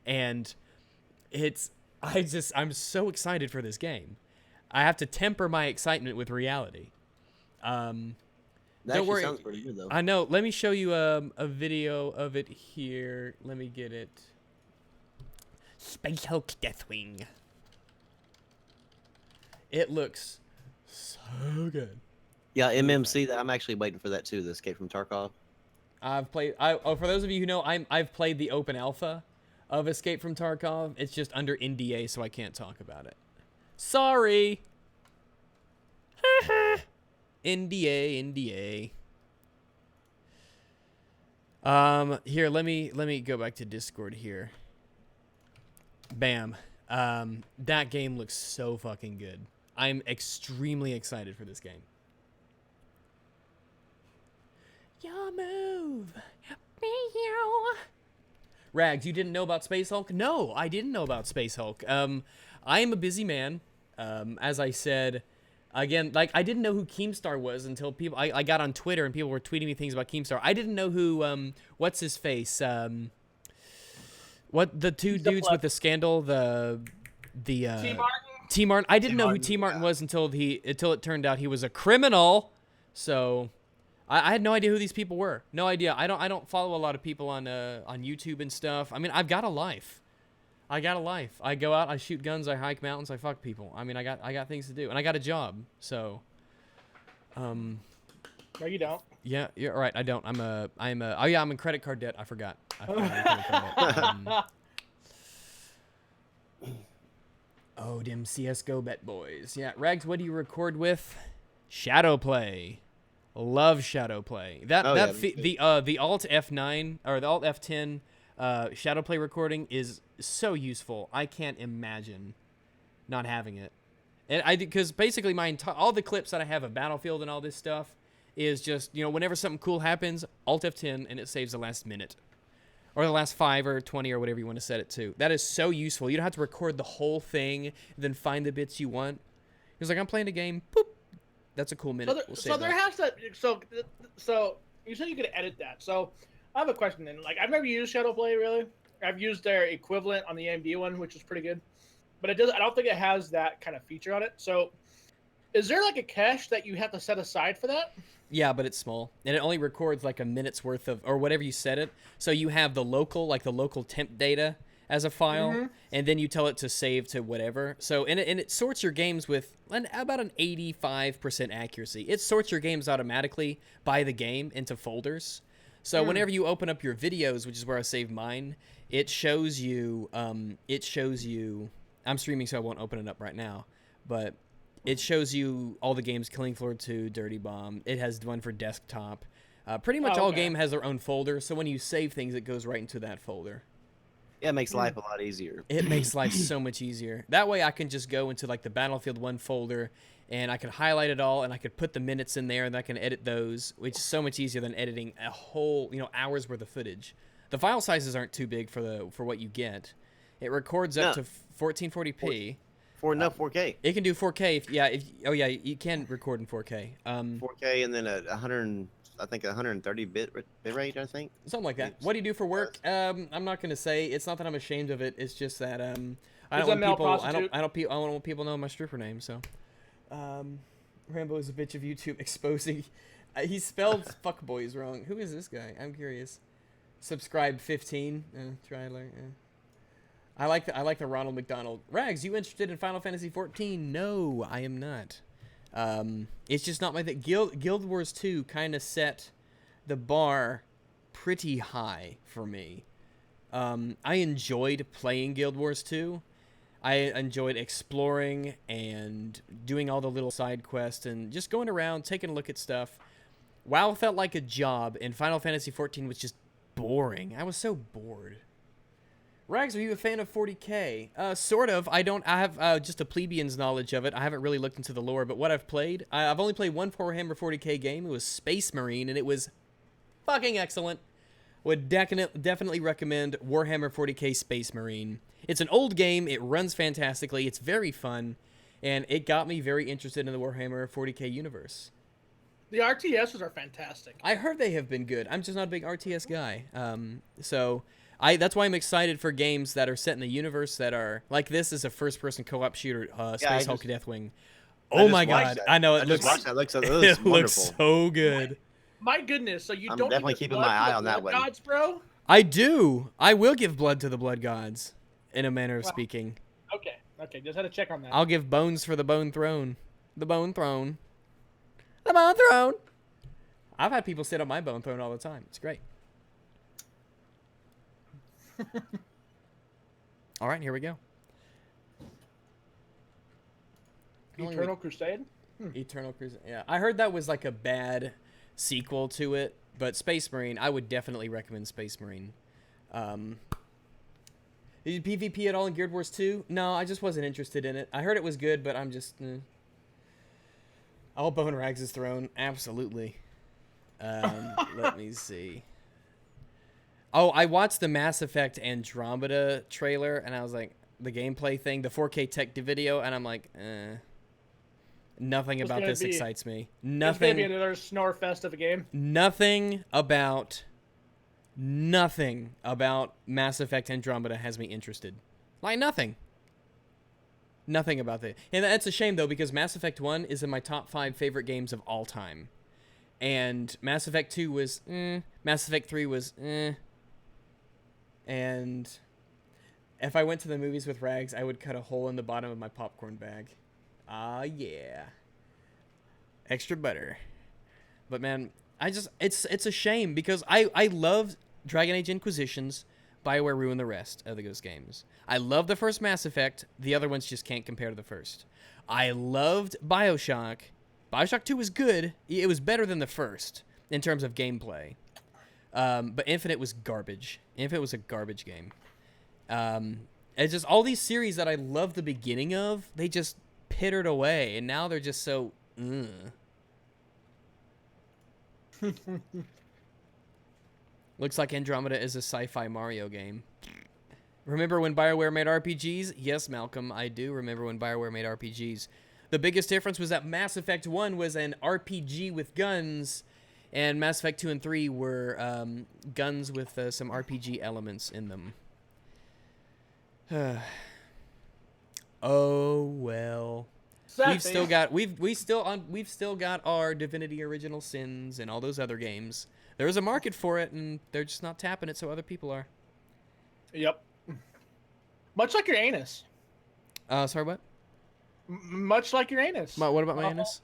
And I'm so excited for this game. I have to temper my excitement with reality. Don't worry. Sounds pretty good, though. I know. Let me show you a video of it here. Let me get it. Space Hulk Deathwing. It looks so good. Yeah, MMC. I'm actually waiting for that too. The Escape from Tarkov. I've played. For those of you who know, I've played the open alpha. of Escape from Tarkov. It's just under NDA, so I can't talk about it. Sorry. NDA. Here, let me go back to Discord here. Bam. That game looks so fucking good. I'm extremely excited for this game. Your move. Rags, you didn't know about Space Hulk? No, I didn't know about Space Hulk. I am a busy man. As I said, again, like, I didn't know who Keemstar was until people, I got on Twitter and people were tweeting me things about Keemstar. I didn't know who, what's his face? What, the two dudes with the scandal, T. Martin? T. Martin. I didn't know who T. Martin was until it turned out he was a criminal. So I had no idea who these people were. No idea. I don't follow a lot of people on YouTube and stuff. I mean, I've got a life. I go out, I shoot guns, I hike mountains, I fuck people. I mean, I got things to do, and I got a job. So, No, you don't. yeah, you're right. I don't. I'm in credit card debt. I forgot. I'm in credit card debt. Oh, them CS:GO bet boys. Yeah, Rags, what do you record with? Shadowplay. Love Shadowplay. The Alt F9 or the Alt F10 Shadowplay recording is so useful. I can't imagine not having it. And because basically all the clips that I have of Battlefield and all this stuff is just, whenever something cool happens, Alt F10 and it saves the last minute. Or the last 5 or 20 or whatever you want to set it to. That is so useful. You don't have to record the whole thing and then find the bits you want. It's like, I'm playing a game, boop. That's a cool minute. So you said you could edit that. So I have a question then. Like, I've never used Shadowplay really. I've used their equivalent on the AMD one, which is pretty good. But I don't think it has that kind of feature on it. So is there like a cache that you have to set aside for that? Yeah, but it's small. And it only records like a minute's worth of, or whatever you set it. So you have the local temp data as a file, and then you tell it to save to whatever. So, and it sorts your games with about an 85% accuracy. It sorts your games automatically by the game into folders. So whenever you open up your videos, which is where I save mine, it shows you, I'm streaming so I won't open it up right now, but it shows you all the games, Killing Floor 2, Dirty Bomb. It has one for desktop. Pretty much all game has their own folder, so when you save things, it goes right into that folder. Yeah, it makes life a lot easier. It makes life so much easier. That way I can just go into like the Battlefield 1 folder, and I can highlight it all, and I could put the minutes in there, and I can edit those, which is so much easier than editing a whole, hours worth of footage. The file sizes aren't too big for what you get. It records up to 1440p. 4K. It can do 4K. You can record in 4K. 4K and then a 130 bit rate, I think. Something like that. What do you do for work? I'm not gonna say. It's not that I'm ashamed of it. It's just that I don't want people know my stripper name. So, Rambo is a bitch of YouTube exposing. He spelled fuckboys wrong. Who is this guy? I'm curious. Subscribe 15. Trailer. I like the Ronald McDonald. Rags, you interested in Final Fantasy 14? No, I am not. It's just not my thing. Guild Wars 2 kind of set the bar pretty high for me. I enjoyed playing Guild Wars 2. I enjoyed exploring and doing all the little side quests and just going around, taking a look at stuff. WoW felt like a job, and Final Fantasy 14 was just boring. I was so bored. Rags, are you a fan of 40K? Sort of. I have just a plebeian's knowledge of it. I haven't really looked into the lore, but what I've played, I've only played one Warhammer 40K game. It was Space Marine, and it was fucking excellent. Would definitely recommend Warhammer 40K Space Marine. It's an old game. It runs fantastically. It's very fun, and it got me very interested in the Warhammer 40K universe. The RTSs are fantastic. I heard they have been good. I'm just not a big RTS guy. That's why I'm excited for games that are set in the universe that are like this is a first-person co-op shooter, Space Hulk Deathwing. Oh my god! I know it looks. It looks so good. My goodness! So I'm definitely keeping my eye on that one. Gods, bro. I do. I will give blood to the blood gods, in a manner of speaking. Okay. Just had to check on that. I'll give bones for the bone throne. The bone throne. The bone throne. I've had people sit on my bone throne all the time. It's great. All right, here we go. Eternal Crusade. Eternal Crusade. Yeah, I heard that was like a bad sequel to it, but Space Marine, I would definitely recommend Space Marine. Did you PvP at all in Guild Wars 2? No, I just wasn't interested in it. I heard it was good, but I'm just... I'll bone Rags' throne. Absolutely. Let me see. Oh, I watched the Mass Effect Andromeda trailer, and I was like, the gameplay thing, the 4K tech video, and I'm like, nothing about this excites me. Nothing. It's gonna be another snore fest of a game. Nothing about Mass Effect Andromeda has me interested. Like, nothing. Nothing about that. And that's a shame, though, because Mass Effect 1 is in my top 5 favorite games of all time. And Mass Effect 2 was, Mass Effect 3 was, And if I went to the movies with Rags, I would cut a hole in the bottom of my popcorn bag. Ah, yeah. Extra butter. But, man, it's a shame because I love Dragon Age Inquisitions. BioWare ruined the rest of those games. I love the first Mass Effect. The other ones just can't compare to the first. I loved Bioshock. Bioshock 2 was good. It was better than the first in terms of gameplay. But Infinite was garbage. Infinite was a garbage game. It's just all these series that I loved the beginning of, they just pittered away. And now they're just so... Looks like Andromeda is a sci-fi Mario game. Remember when BioWare made RPGs? Yes, Malcolm, I do remember when BioWare made RPGs. The biggest difference was that Mass Effect 1 was an RPG with guns, and Mass Effect 2 and 3 were guns with some RPG elements in them. Oh well. We've still got our Divinity Original Sins and all those other games. There is a market for it, and they're just not tapping it, so other people are. Yep. Much like your anus. Sorry, what? Much like your anus. What about my anus?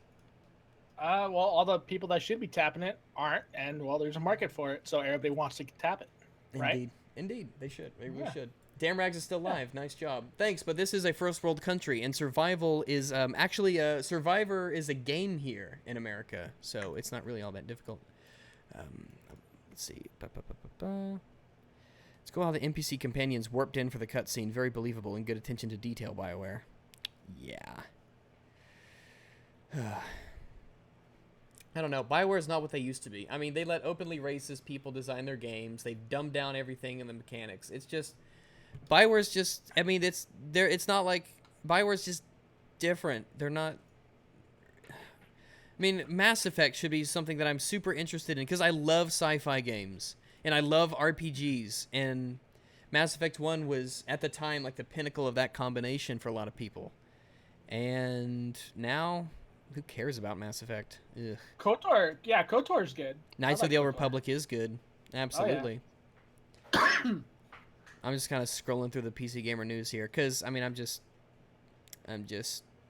Well, all the people that should be tapping it aren't, and well, there's a market for it, so everybody wants to tap it, right? Indeed, they should. They really should. Damn Rags is still live. Nice job. Thanks, but this is a first world country, and survival is actually Survivor is a game here in America, so it's not really all that difficult. Let's see. Let's go how the NPC companions warped in for the cutscene. Very believable and good attention to detail, BioWare. Yeah. I don't know. BioWare's not what they used to be. I mean, they let openly racist people design their games. They dumbed down everything in the mechanics. It's just... BioWare's just... I mean, it's not like... BioWare's just different. They're not... I mean, Mass Effect should be something that I'm super interested in because I love sci-fi games and I love RPGs, and Mass Effect 1 was at the time like the pinnacle of that combination for a lot of people. And now, who cares about Mass Effect? Ugh. KOTOR's good. Knights of the Old Republic is good. Absolutely. Oh, yeah. I'm just kind of scrolling through the PC Gamer news here because I mean I'm just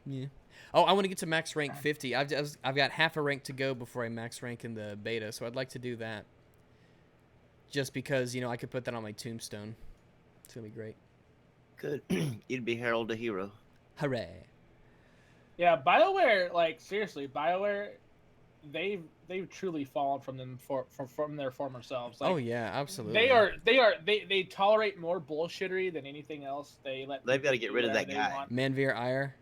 yeah. Oh, I want to get to max rank 50. I've got half a rank to go before I max rank in the beta, so I'd like to do that. Just because, you know, I could put that on my tombstone. It's going to be great. Good. You'd be Harold the Hero. Hooray. Yeah, BioWare, like, seriously, BioWare, they've truly fallen from their former selves. Like, oh, yeah, absolutely. They tolerate more bullshittery than anything else. They've got to get rid of that guy. Manveer Iyer.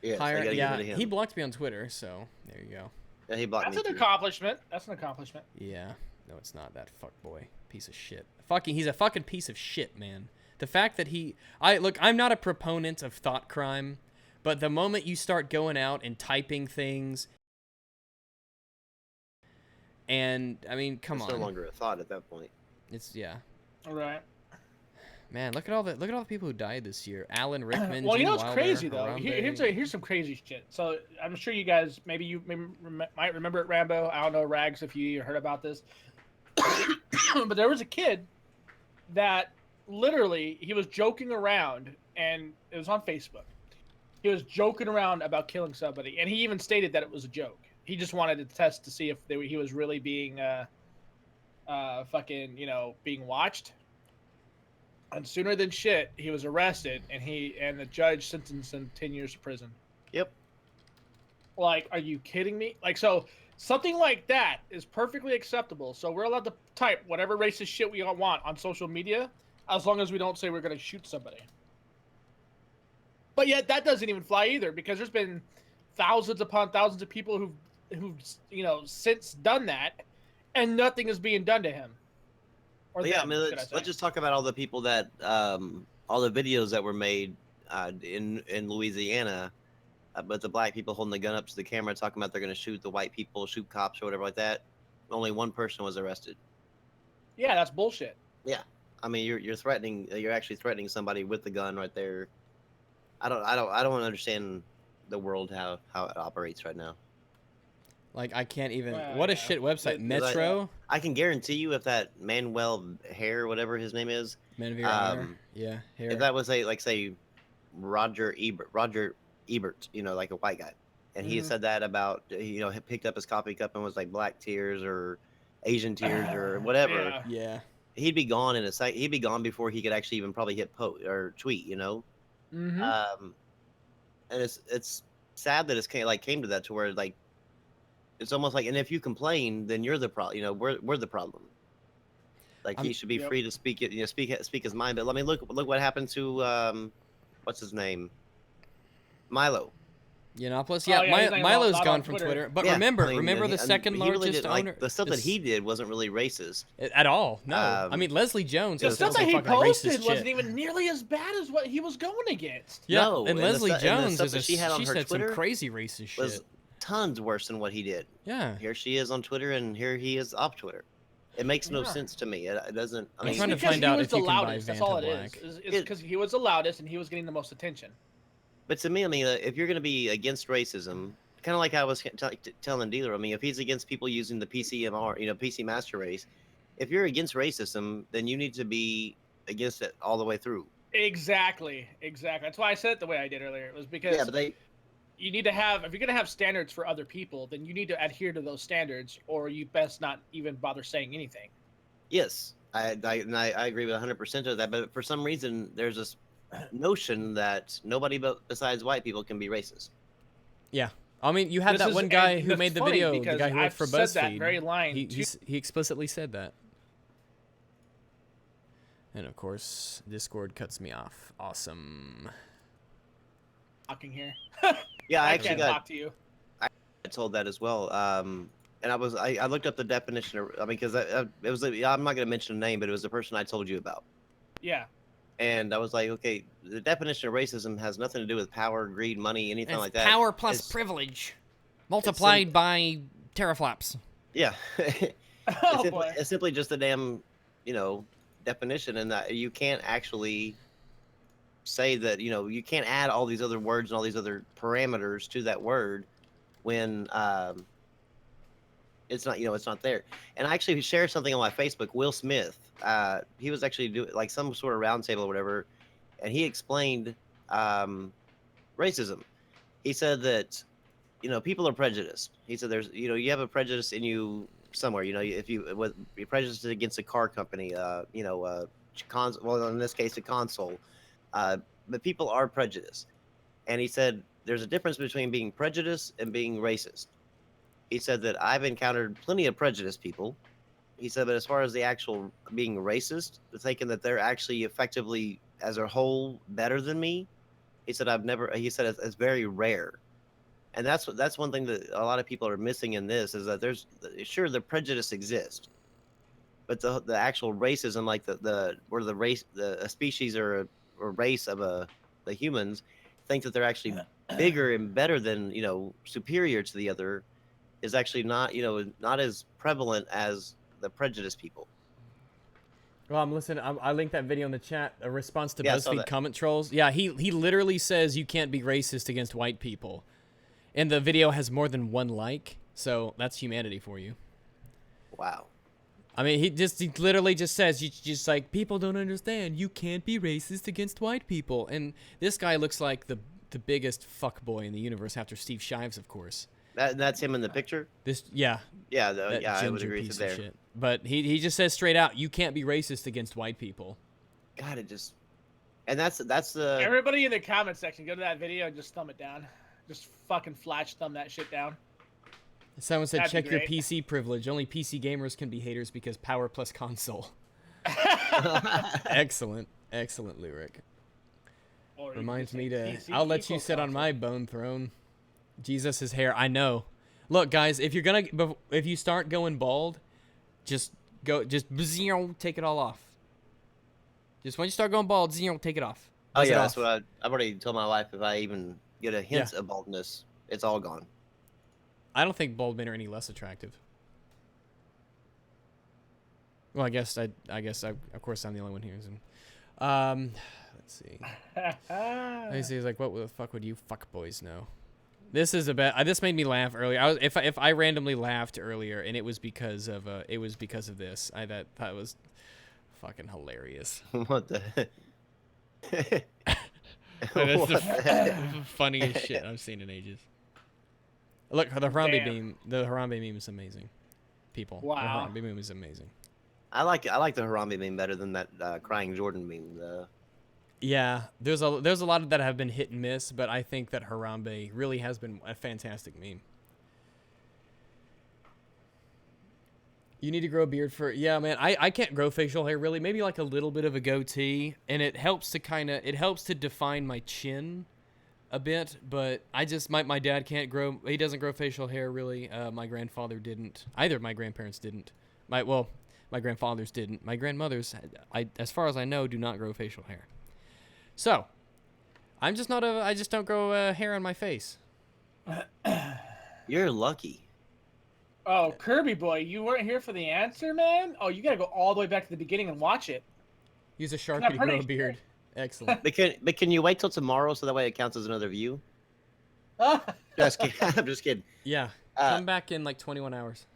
Yes, yeah, he blocked me on Twitter, so there you go. Yeah, he blocked me. That's an accomplishment. That's an accomplishment. Yeah. No, it's not. That fuckboy. Piece of shit. He's a fucking piece of shit, man. The fact that I'm not a proponent of thought crime, but the moment you start going out and typing things, and, I mean, come on. It's no longer a thought at that point. Yeah. All right. Man, look at all the people who died this year. Alan Rickman. Well, you know what's Wilder, crazy though? Harambe. Here's some crazy shit. So I'm sure you guys maybe might remember it, Rambo. I don't know, Rags, if you heard about this. But there was a kid that literally he was joking around, and it was on Facebook. He was joking around about killing somebody, and he even stated that it was a joke. He just wanted to test to see if he was really being fucking, being watched. And sooner than shit, he was arrested, and the judge sentenced him 10 years to prison. Yep. Like, are you kidding me? Like, so something like that is perfectly acceptable. So we're allowed to type whatever racist shit we want on social media, as long as we don't say we're going to shoot somebody. But yet that doesn't even fly either, because there's been thousands upon thousands of people who've since done that, and nothing is being done to him. Or yeah, I mean, let's just talk about all the people that all the videos that were made in Louisiana. But the black people holding the gun up to the camera, talking about they're going to shoot the white people, shoot cops or whatever like that. Only one person was arrested. Yeah, that's bullshit. Yeah, I mean, you're threatening. You're actually threatening somebody with the gun right there. I don't understand the world how it operates right now. Like, I can't even. What a shit website, Metro. I can guarantee you, if that Manuel Hare, whatever his name is, yeah, Hare. If that was say Roger Ebert, like a white guy, and he said that about, picked up his coffee cup and was like black tears or Asian tears or whatever. Yeah. He'd be gone in a second. He'd be gone before he could actually even probably hit post or tweet, Mm-hmm. And it's sad that came to that, to where like it's almost like, and if you complain, then you're the problem. We're the problem. Like, he should be free to speak it, speak his mind. But let me look what happened to what's his name, Milo. Yiannopoulos? Yeah, Milo's gone from Twitter. But yeah, remember the second largest owner. The stuff that he did wasn't really racist at all. No, I mean, Leslie Jones. The stuff that he posted wasn't even nearly as bad as what he was going against. Yeah, no, and Leslie Jones she said some crazy racist shit. Was tons worse than what he did. Yeah. Here she is on Twitter, and here he is off Twitter. It makes no sense to me. It doesn't. I mean, I'm trying to find out if you can buy Vanta That's all it Black. is. It's because he was the loudest and he was getting the most attention. But to me, I mean, if you're going to be against racism, kind of like I was telling Dealer, I mean, if he's against people using the PCMR, PC Master Race, if you're against racism, then you need to be against it all the way through. Exactly. That's why I said it the way I did earlier. It was because you need to have, if you're going to have standards for other people, then you need to adhere to those standards, or you best not even bother saying anything. Yes, I agree with 100% of that. But for some reason, there's this notion that nobody besides white people can be racist. Yeah. I mean, you had that one guy who made the video, the guy who worked for BuzzFeed. That very line. He explicitly said that. And of course, Discord cuts me off. Awesome. Talking here. Yeah, I actually talk to you. I told that as well. And I looked up the definition of, I mean, because it was, I'm not going to mention the name, but it was the person I told you about. Yeah. And I was like, okay, the definition of racism has nothing to do with power, greed, money, anything like that. Power plus privilege multiplied by teraflops. Yeah. Boy. It's simply just a damn, definition, and that you can't actually say that, you can't add all these other words and all these other parameters to that word when it's not, it's not there. And I actually shared something on my Facebook. Will Smith, he was actually doing like some sort of roundtable or whatever, and he explained racism. He said that, people are prejudiced. He said there's, you have a prejudice in you somewhere. If you're prejudiced against a car company, well, in this case, a console. But people are prejudiced. And he said there's a difference between being prejudiced and being racist. He said that I've encountered plenty of prejudiced people. He said, but as far as the actual being racist, thinking that they're actually effectively, as a whole, better than me, he said it's very rare. And that's one thing that a lot of people are missing in this, is that there's, sure, the prejudice exists, but the actual racism, like a species or a race of the humans think that they're actually bigger and better than, superior to the other, is actually not, not as prevalent as the prejudiced people. Well, listen, I linked that video in the chat, a response to BuzzFeed comment trolls. Yeah, he literally says you can't be racist against white people. And the video has more than one like, so that's humanity for you. Wow. I mean, he literally just says, people don't understand. You can't be racist against white people. And this guy looks like the biggest fuckboy in the universe after Steve Shives, of course. That's him in the picture? Yeah. Yeah, I would agree piece there. Of shit. But he just says straight out, you can't be racist against white people. God, it just, and that's the. Everybody in the comment section, go to that video and just thumb it down. Just fucking flash thumb that shit down. Someone said, That'd be check your great. PC privilege. Only PC gamers can be haters because power plus console. Excellent. Excellent lyric. Or you Reminds can me just to, say I'll PC let you equals sit on console. my bone throne. Jesus' hair, I know. Look, guys, if you're gonna, if you start going bald, just take it all off. Just when you start going bald, take it off. Oh Buzz it yeah, off. that's what I've already told my wife. If I even get a hint of baldness, it's all gone. I don't think bald men are any less attractive. Well, I guess of course I'm the only one here. So. Let's see. He's like, what the fuck would you fuck boys know? This is this made me laugh earlier. If I randomly laughed earlier and it was because of this, I thought it was fucking hilarious. What the? That's the funniest shit I've seen in ages. Look, the Harambe beam. The Harambe meme is amazing. People. Wow. The Harambe meme is amazing. I like the Harambe meme better than that crying Jordan meme. Yeah, there's a lot of that have been hit and miss, but I think that Harambe really has been a fantastic meme. You need to grow a beard for... Yeah, man, I can't grow facial hair, really. Maybe like a little bit of a goatee, and it helps to define my chin a bit, but my dad can't grow... He doesn't grow facial hair, really. My grandfather didn't. Either of my grandparents didn't. My grandfathers didn't. My grandmothers, as far as I know, do not grow facial hair. So, I just don't grow hair on my face. You're lucky. Oh, Kirby boy, you weren't here for the answer, man? Oh, you gotta go all the way back to the beginning and watch it. Use a Sharpie to grow a beard. Excellent. But can you wait till tomorrow so that way it counts as another view? Just kidding. I'm just kidding. Yeah. Come back in like 21 hours.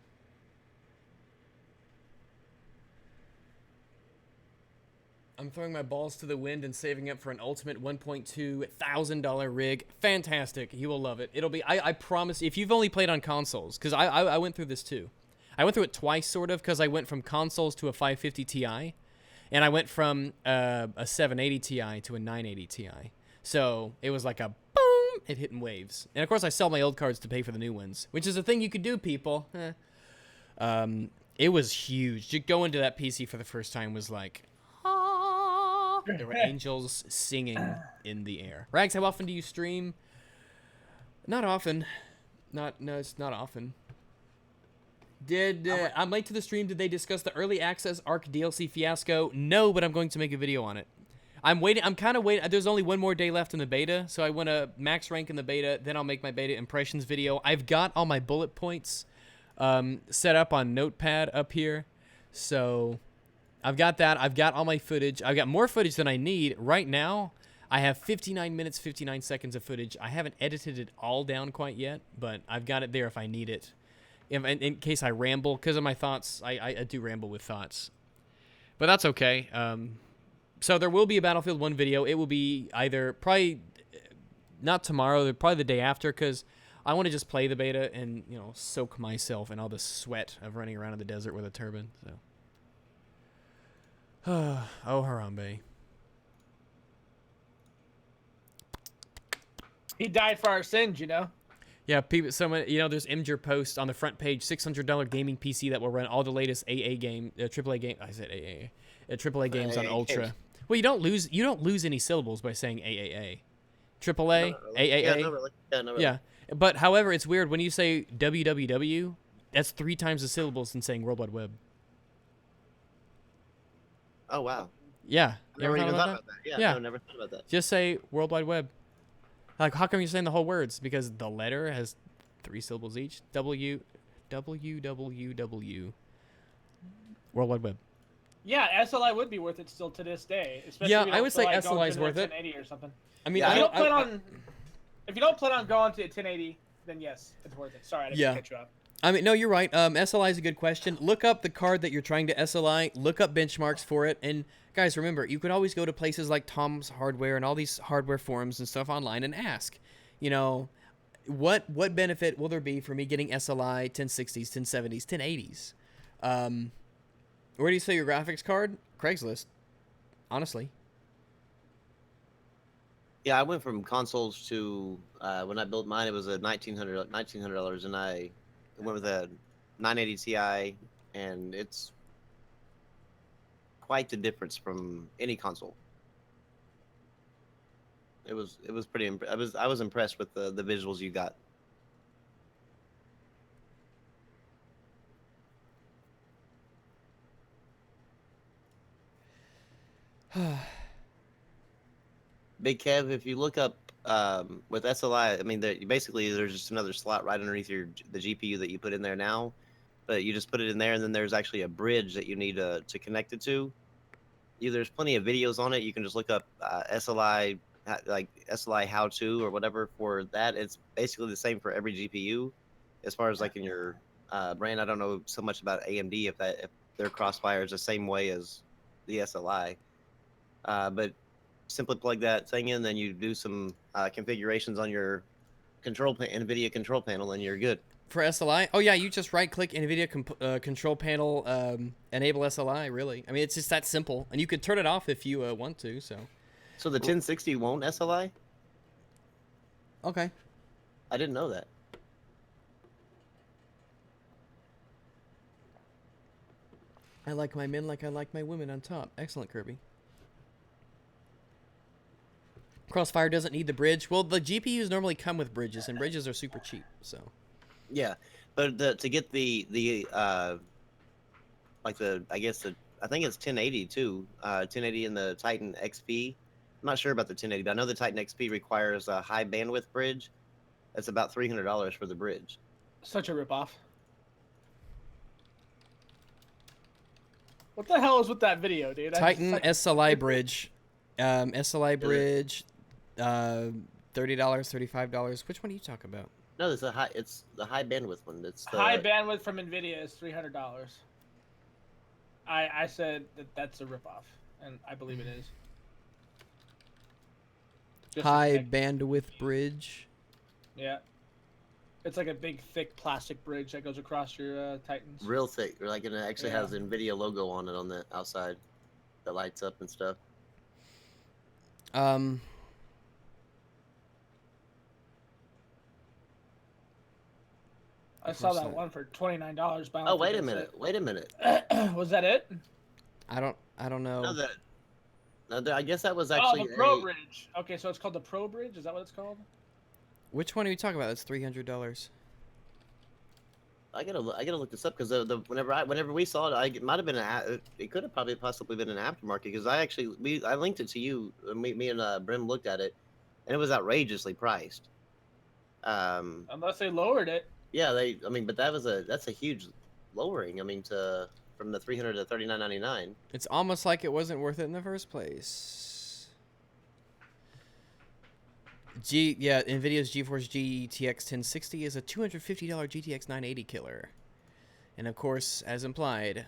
I'm throwing my balls to the wind and saving up for an ultimate $1,200 rig. Fantastic. You will love it. It'll be, I promise, if you've only played on consoles, because I went through this too. I went through it twice, sort of, because I went from consoles to a 550 Ti, and I went from a 780 Ti to a 980 Ti. So it was like a boom, it hit in waves. And of course, I sell my old cards to pay for the new ones, which is a thing you could do, people. It was huge. Just going to that PC for the first time was like... There were angels singing in the air. Rags, how often do you stream? Not often. It's not often. I'm late to the stream. Did they discuss the early access ARC DLC fiasco? No, but I'm going to make a video on it. I'm waiting. I'm kind of waiting. There's only one more day left in the beta, so I want to max rank in the beta. Then I'll make my beta impressions video. I've got all my bullet points set up on Notepad up here, so... I've got that. I've got all my footage. I've got more footage than I need. Right now, I have 59 minutes, 59 seconds of footage. I haven't edited it all down quite yet, but I've got it there if I need it. In case I ramble, because of my thoughts, I do ramble with thoughts. But that's okay. So there will be a Battlefield 1 video. It will be either probably not tomorrow, probably the day after, because I want to just play the beta and, soak myself in all the sweat of running around in the desert with a turban, so... Oh, Harambe. He died for our sins, Yeah, people. Someone, there's Imgur post on the front page. $600 gaming PC that will run all the latest AA game, AAA game. I said AA, AAA games on Ultra. Games. Well, you don't lose any syllables by saying AAA, AAA, Not really. AAA. Yeah, not really. Yeah, but however, it's weird when you say www. That's 3 times the syllables than saying World Wide Web. Oh, wow. Yeah. Never even thought about that. Yeah. No, never thought about that. Just say World Wide Web. Like, how come you're saying the whole words? Because the letter has 3 syllables each. W. World Wide Web. Yeah, SLI would be worth it still to this day. Especially Yeah, I would say SLI is worth it. 1080 or something. I mean, if you don't plan on going to 1080, then yes, it's worth it. Sorry, I didn't catch you up. I mean, no, you're right. SLI is a good question. Look up the card that you're trying to SLI. Look up benchmarks for it. And guys, remember, you can always go to places like Tom's Hardware and all these hardware forums and stuff online and ask, what benefit will there be for me getting SLI 1060s, 1070s, 1080s? Where do you sell your graphics card? Craigslist. honestly. Yeah, I went from consoles to when I built mine, it was a $1,900, and I went with a 980 Ti, and it's quite the difference from any console. It was pretty. I was impressed with the visuals you got. Big Kev, if you look up with SLI, I mean, basically there's just another slot right underneath the GPU that you put in there now, but you just put it in there, and then there's actually a bridge that you need to connect it to. There's plenty of videos on it. You can just look up SLI, like SLI how to or whatever for that. It's basically the same for every GPU. As far as like in your brand, I don't know so much about AMD if their crossfire is the same way as the SLI, but simply plug that thing in, then you do some configurations on your NVIDIA control panel, and you're good. For SLI, oh yeah, you just right-click NVIDIA control panel, enable SLI. Really, I mean, it's just that simple, and you could turn it off if you want to. So the 1060 won't SLI? Okay. I didn't know that. I like my men like I like my women on top. Excellent, Kirby. Crossfire doesn't need the bridge. Well, the GPUs normally come with bridges, and bridges are super cheap. So. Yeah, but to get like I think it's 1080 too. 1080 in the Titan XP. I'm not sure about the 1080, but I know the Titan XP requires a high bandwidth bridge. That's about $300 for the bridge. Such a ripoff. What the hell is with that video, dude? Titan SLI bridge, SLI bridge, $30, $35. Which one are you talking about? No, it's the high bandwidth one. It's the high bandwidth from NVIDIA is $300. I said that's a ripoff, and I believe it is. High bandwidth bridge. Yeah. It's like a big, thick plastic bridge that goes across your Titans. Real thick. Like it actually has the NVIDIA logo on it on the outside that lights up and stuff. I saw that one for $29. Oh, wait a minute. Wait a minute. Was that it? I don't know. No, I guess that was actually the Pro Bridge. Okay, so it's called the Pro Bridge. Is that what it's called? Which one are you talking about? That's $300. I gotta look this up because whenever we saw it, it might have been it could have possibly been an aftermarket because I linked it to you. Me and Brim looked at it, and it was outrageously priced. Unless they lowered it. Yeah, but that's a huge lowering. I mean, from the $300 to $39.99. It's almost like it wasn't worth it in the first place. NVIDIA's GeForce GTX 1060 is a $250 GTX 980 killer. And of course, as implied,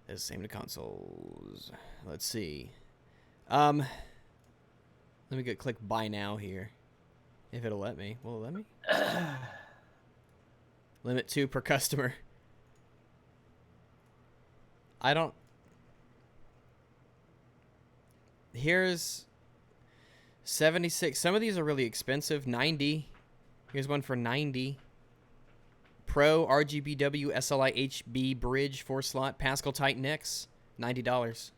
it's the same to consoles. Let's see. Let me click buy now here. If it'll let me. Will it let me? Limit 2 per customer. Here's 76. Some of these are really expensive. 90. Here's one for 90. Pro RGBW SLI HB bridge 4-slot Pascal Titan X, $90.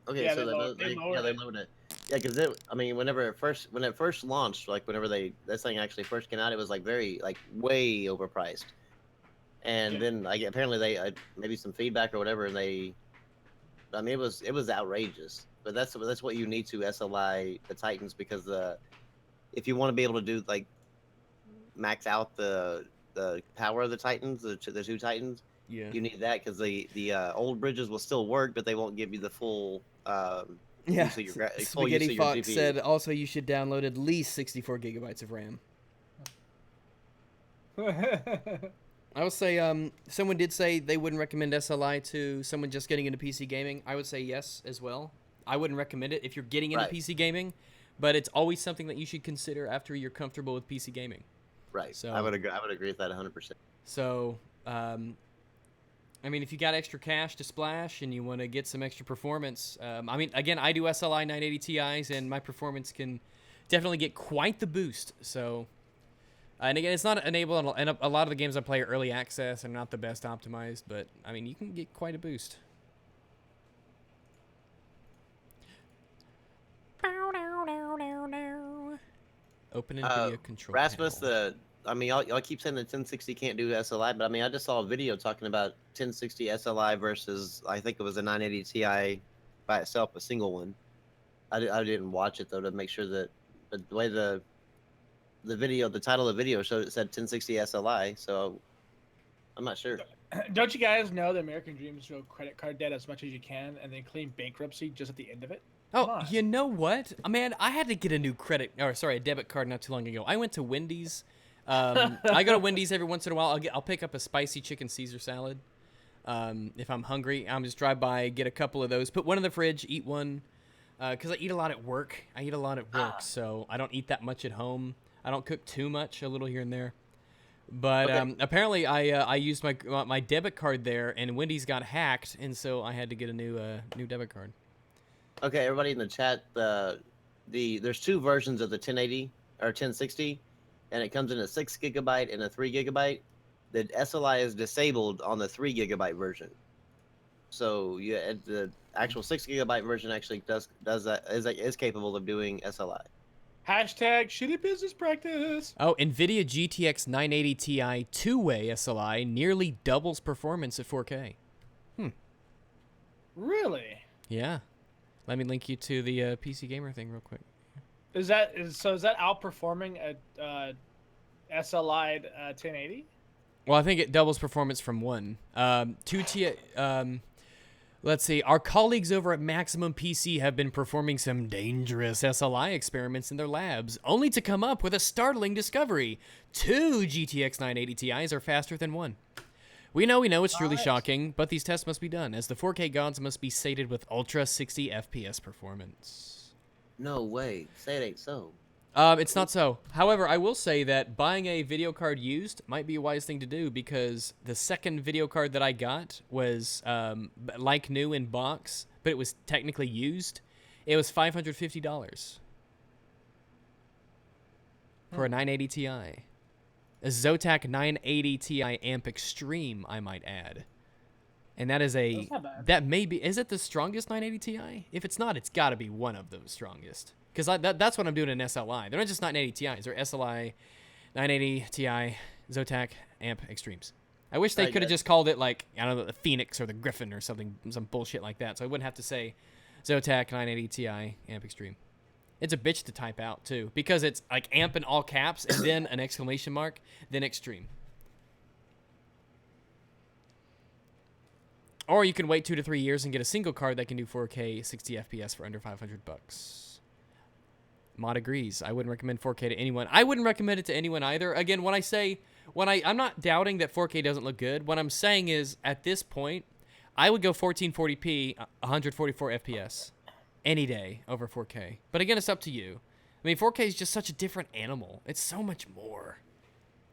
Okay, yeah, so they lowered it. Yeah, because whenever when it first launched, like whenever this thing actually first came out, it was like way overpriced. And then apparently they maybe some feedback or whatever, and it was outrageous. But that's what you need to SLI the Titans because if you want to be able to do max out the power of the Titans, the two Titans, you need that because the old bridges will still work, but they won't give you the full use of your Spaghetti Fox said also you should download at least 64 gigabytes of RAM. I would say someone did say they wouldn't recommend SLI to someone just getting into PC gaming. I would say yes as well. I wouldn't recommend it if you're getting into PC gaming, but it's always something that you should consider after you're comfortable with PC gaming. Right. So I would agree with that 100%. So I mean, if you got extra cash to splash and you want to get some extra performance, I mean, again, I do SLI 980 Ti's, and my performance can definitely get quite the boost. So, and again, it's not enabled, and a lot of the games I play are early access and not the best optimized, but I mean, you can get quite a boost. Open in video control Rasmus, panel. I mean, y'all keep saying the 1060 can't do SLI, but I mean, I just saw a video talking about 1060 SLI versus, I think it was a 980 Ti by itself, a single one. I didn't watch it though to make sure that, but the way the video, the title of the video showed, it said 1060 SLI, so I'm not sure. Don't you guys know the American Dream is to go credit card debt as much as you can and then claim bankruptcy just at the end of it? Oh, you know what? Man, I had to get a new a debit card not too long ago. I went to Wendy's. I go to Wendy's every once in a while. I'll pick up a spicy chicken Caesar salad. If I'm hungry, I'm just drive by, get a couple of those, put one in the fridge, eat one. Because I eat a lot at work. So I don't eat that much at home. I don't cook too much, a little here and there. But apparently I used my debit card there, and Wendy's got hacked, and so I had to get a new debit card. Okay, everybody in the chat, there's two versions of the 1080 or 1060, and it comes in a 6 gigabyte and a 3 gigabyte. The SLI is disabled on the 3 gigabyte version. So the actual 6 gigabyte version actually does that, is capable of doing SLI. Hashtag shitty business practice. Oh, NVIDIA GTX 980 Ti two-way SLI nearly doubles performance at 4K. Really? Yeah. Let me link you to the PC Gamer thing real quick. Is that outperforming a SLI 1080? Well, I think it doubles performance from one. Let's see. Our colleagues over at Maximum PC have been performing some dangerous SLI experiments in their labs, only to come up with a startling discovery. 2 GTX 980 Ti's are faster than one. We know it's truly shocking, but these tests must be done, as the 4K gods must be sated with ultra 60 FPS performance. No way. Say it ain't so. It's not so. However, I will say that buying a video card used might be a wise thing to do, because the second video card that I got was like new in box, but it was technically used. It was $550 for a 980 Ti. A Zotac 980 Ti Amp Extreme, I might add. And that is That's not bad. that may be, is it the strongest 980 Ti? If it's not, it's got to be one of the strongest. Because that's what I'm doing in SLI. They're not just 980 Ti's. They're SLI, 980 Ti, Zotac, Amp Extremes. I wish they could have just called it, like, I don't know, the Phoenix or the Griffin or something, some bullshit like that. So I wouldn't have to say Zotac 980 Ti, Amp Extreme. It's a bitch to type out, too, because it's like amp in all caps and then an exclamation mark, then extreme. Or you can wait 2 to 3 years and get a single card that can do 4K 60 FPS for under $500. Mod agrees. I wouldn't recommend 4K to anyone. I wouldn't recommend it to anyone either. Again, I'm not doubting that 4K doesn't look good. What I'm saying is, at this point, I would go 1440p, 144 FPS. Any day over 4K. But again, it's up to you. I mean, 4K is just such a different animal. It's so much more.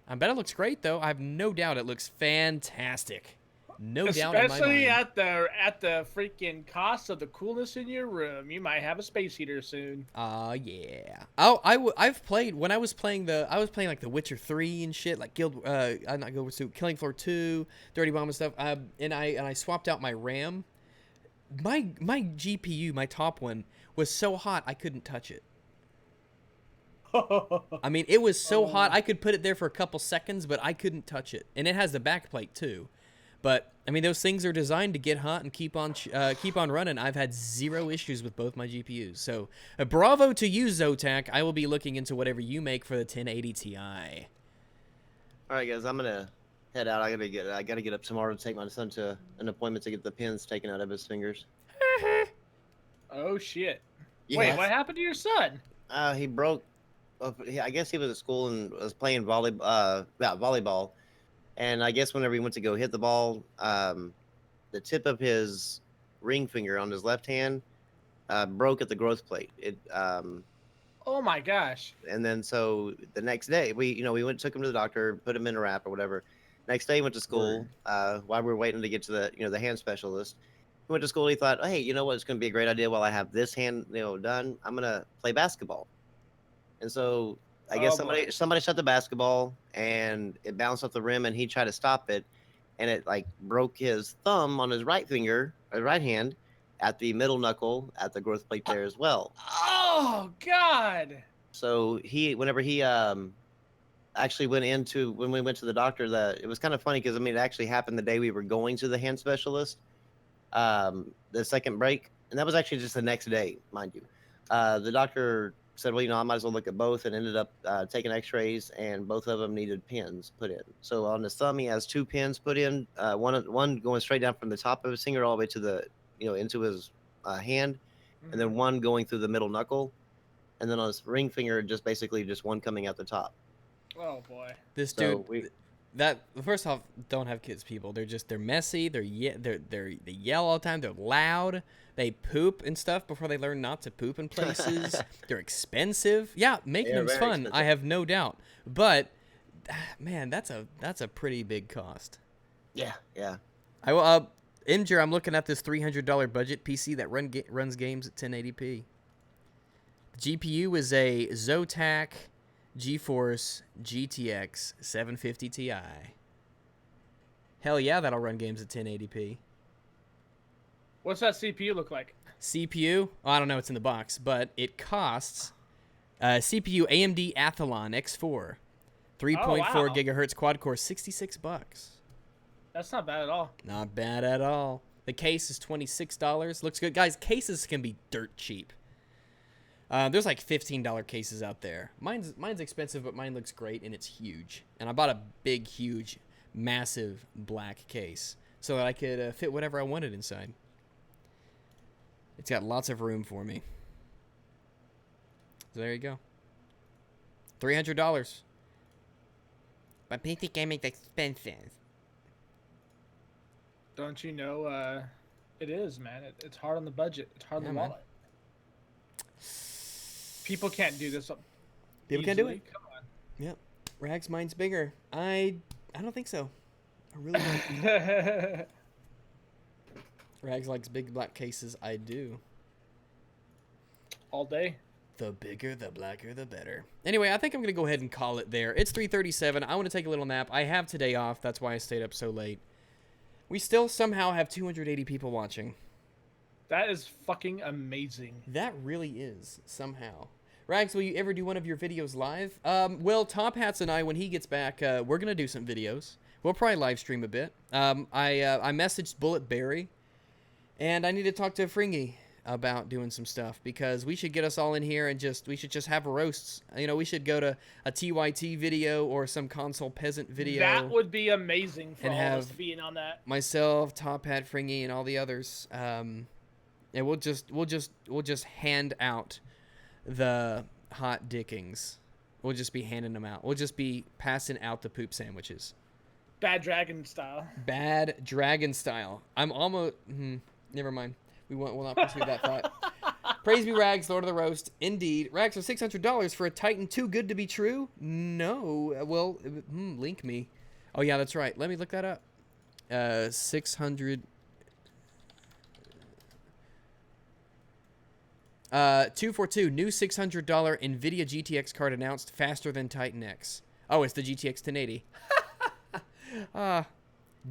I bet it looks great, though. I have no doubt it looks fantastic. No doubt in my mind. Especially at the freaking cost of the coolness in your room. You might have a space heater soon. Yeah. Oh, I've played, when I was playing like The Witcher 3 and shit, like Killing Floor 2, Dirty Bomb and stuff. And I swapped out my RAM. My GPU, my top one, was so hot I couldn't touch it. I mean, it was so hot I could put it there for a couple seconds, but I couldn't touch it. And it has the backplate too. But I mean, those things are designed to get hot and keep on running. I've had zero issues with both my GPUs. So, bravo to you, Zotac. I will be looking into whatever you make for the 1080 Ti. All right, guys, I'm gonna head out. I gotta get up tomorrow to take my son to an appointment to get the pins taken out of his fingers. Oh shit! Yeah. Wait, what happened to your son? He broke. I guess he was at school and was playing volleyball, and I guess whenever he went to go hit the ball, the tip of his ring finger on his left hand broke at the growth plate. Oh my gosh! And then so the next day we took him to the doctor, put him in a wrap or whatever. Next day, he went to school. Word. While we were waiting to get to the hand specialist, he went to school. He thought, hey, you know what? It's going to be a great idea. While I have this hand, done, I'm gonna play basketball. And so I guess Oh, boy. somebody shot the basketball and it bounced off the rim, and he tried to stop it, and it like broke his thumb on his right finger, right hand, at the middle knuckle at the growth plate there as well. Oh God. So whenever he actually when we went to the doctor, that it was kind of funny because I mean it actually happened the day we were going to the hand specialist, the second break, and that was actually just the next day, mind you. The doctor said, well, I might as well look at both, and ended up taking X-rays, and both of them needed pins put in. So on his thumb, he has 2 pins put in, one going straight down from the top of his finger all the way to the into his hand, and then one going through the middle knuckle, and then on his ring finger, just basically just one coming out the top. Oh boy. This So dude, first off, don't have kids, people. They're messy. They yell all the time. They're loud. They poop and stuff before they learn not to poop in places. They're expensive. Yeah, making them's fun. Expensive. I have no doubt. But man, that's a pretty big cost. Yeah. I will. Imgur, I'm looking at this $300 budget PC that runs games at 1080p. The GPU is a Zotac GeForce GTX 750 Ti. Hell yeah, that'll run games at 1080p. What's that CPU look like? CPU? Oh, I don't know. It's in the box, but it costs CPU AMD Athlon X4, 3.4 gigahertz quad core, $66. That's not bad at all. Not bad at all. The case is $26. Looks good, guys. Cases can be dirt cheap. There's like $15 cases out there. Mine's expensive, but mine looks great and it's huge. And I bought a big, huge, massive black case so that I could fit whatever I wanted inside. It's got lots of room for me. So there you go. $300. But PC gaming is expensive. Don't you know? It is, man. It's hard on the budget. It's hard on the wallet. People can't do this. People can't do it. Come on. Yep. Rags, mine's bigger. I don't think so. I really don't. Rags likes big black cases. I do. All day. The bigger, the blacker, the better. Anyway, I think I'm going to go ahead and call it there. It's 3:37. I want to take a little nap. I have today off. That's why I stayed up so late. We still somehow have 280 people watching. That is fucking amazing. That really is, somehow. Rags, will you ever do one of your videos live? Well, Top Hats and I, when he gets back, we're going to do some videos. We'll probably live stream a bit. I messaged Bullet Berry, and I need to talk to Fringy about doing some stuff, because we should get us all in here and we should just have roasts. We should go to a TYT video or some console peasant video. That would be amazing for and all have of us being on that. Myself, Top Hat, Fringy, and all the others. And we'll just hand out the hot dickings. We'll just be handing them out. We'll just be passing out the poop sandwiches. Bad Dragon style. Bad Dragon style. I'm almost... never mind. We'll not pursue that thought. Praise be Rags, Lord of the Roast. Indeed. Rags, for $600 for a Titan too good to be true? No. Well, link me. Oh, yeah, that's right. Let me look that up. 600... 242, new $600 NVIDIA GTX card announced, faster than Titan X. Oh, it's the GTX 1080.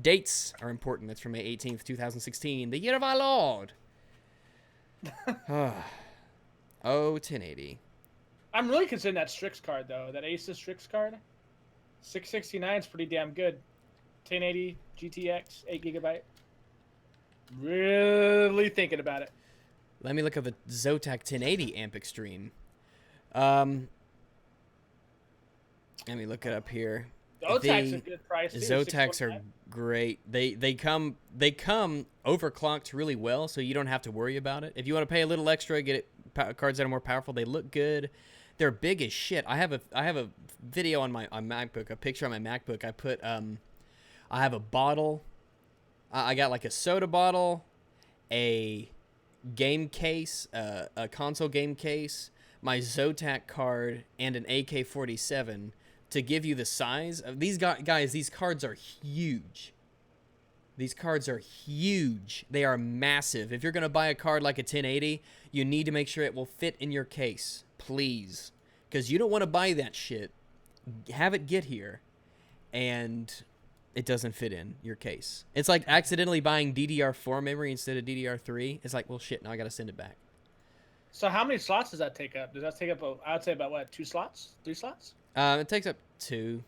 Dates are important. That's from May 18th, 2016. The year of our Lord. 1080. I'm really considering that Strix card, though. That Asus Strix card. 669 is pretty damn good. 1080 GTX, 8GB. Really thinking about it. Let me look at the Zotac 1080 Amp Extreme. Let me look it up here. Zotac's a good price too. Zotacs are great. They come overclocked really well, so you don't have to worry about it. If you want to pay a little extra, get cards that are more powerful. They look good. They're big as shit. I have a video on my MacBook, a picture on my MacBook. I put I have a bottle. I got like a soda bottle, a game case, a console game case, my Zotac card, and an AK-47 to give you the size of these guys. These cards are huge. These cards are huge. They are massive. If you're going to buy a card like a 1080, you need to make sure it will fit in your case, please. Because you don't want to buy that shit, have it get here, and it doesn't fit in your case. It's like accidentally buying DDR4 memory instead of DDR3. It's like, well, shit, now I got to send it back. So how many slots does that take up? Does that take up, I would say about what, 2 slots? 3 slots? It takes up 2.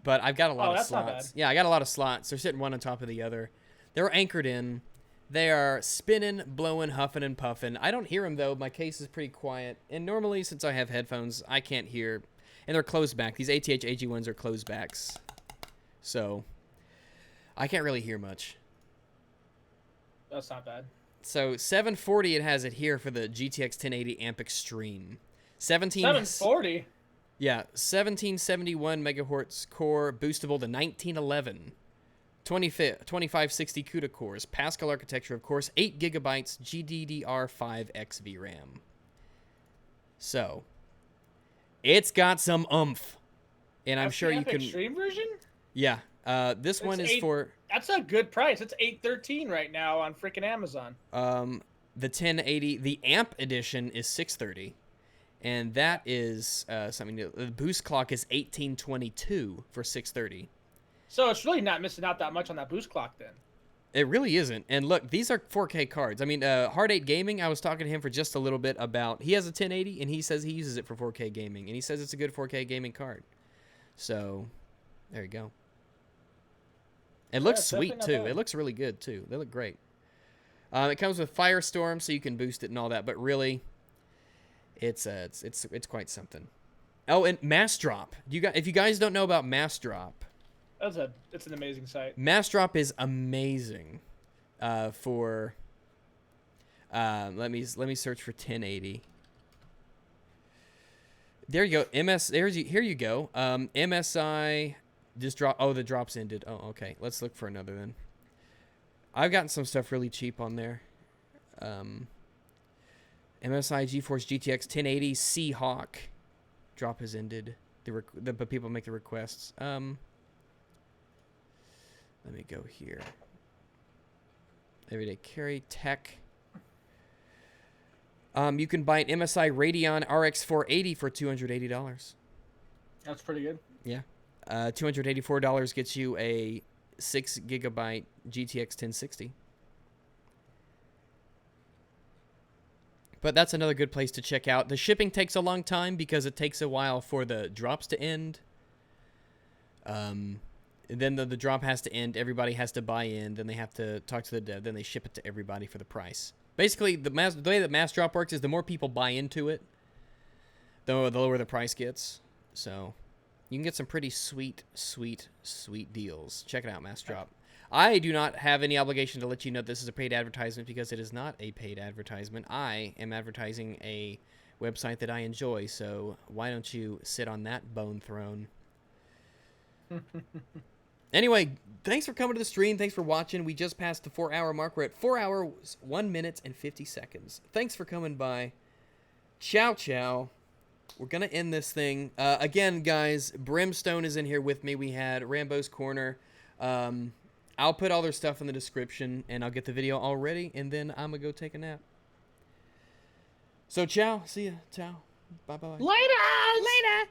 But I've got a lot of that's not slots. bad. Yeah, I got a lot of slots. They're sitting one on top of the other. They're anchored in. They are spinning, blowing, huffing, and puffing. I don't hear them, though. My case is pretty quiet. And normally, since I have headphones, I can't hear. And they're closed back. These ATH AG1s are closed backs. So, I can't really hear much. That's not bad. So, 740 it has it here for the GTX 1080 Amp Extreme. 740? Yeah, 1771 megahertz core, boostable to 1911. 2560 CUDA cores, Pascal architecture, of course, 8 gigabytes GDDR5X VRAM. So, it's got some oomph. And I'm That's sure the you Amp can... Extreme version? Yeah, this one is for... That's a good price. It's $813 right now on freaking Amazon. The 1080, the Amp edition is $630. And that is something new. The boost clock is 1822 for $630. So it's really not missing out that much on that boost clock then. It really isn't. And look, these are 4K cards. I mean, Hard 8 Gaming, I was talking to him for just a little bit about... He has a 1080, and he says he uses it for 4K gaming. And he says it's a good 4K gaming card. So, there you go. It looks sweet, too. It looks really good, too. They look great. It comes with Firestorm, so you can boost it and all that. But really... It's quite something. Oh, and Mass Drop. If you guys don't know about Mass Drop, it's an amazing site. Mass Drop is amazing. Let me search for 1080. There you go. Here you go. MSI just drop. Oh, the drops ended. Oh, okay. Let's look for another then. I've gotten some stuff really cheap on there. MSI GeForce GTX 1080 Seahawk drop has ended. But people make the requests. Let me go here. Everyday Carry Tech. You can buy an MSI Radeon RX 480 for $280. That's pretty good. Yeah. $284 gets you a 6 gigabyte GTX 1060. But that's another good place to check out. The shipping takes a long time because it takes a while for the drops to end. And then the drop has to end. Everybody has to buy in. Then they have to talk to the dev. Then they ship it to everybody for the price. Basically, the way that Mass Drop works is the more people buy into it, the lower the price gets. So you can get some pretty sweet deals. Check it out, Mass Drop. I do not have any obligation to let you know this is a paid advertisement because it is not a paid advertisement. I am advertising a website that I enjoy, so why don't you sit on that bone throne? Anyway, thanks for coming to the stream. Thanks for watching. We just passed the 4-hour mark. We're at 4 hours, 1 minute, and 50 seconds. Thanks for coming by. Ciao, ciao. We're going to end this thing. Again, guys, Bremstone is in here with me. We had Rambo's Corner. I'll put all their stuff in the description, and I'll get the video all ready, and then I'm going to go take a nap. So, ciao. See ya. Ciao. Bye-bye. Later!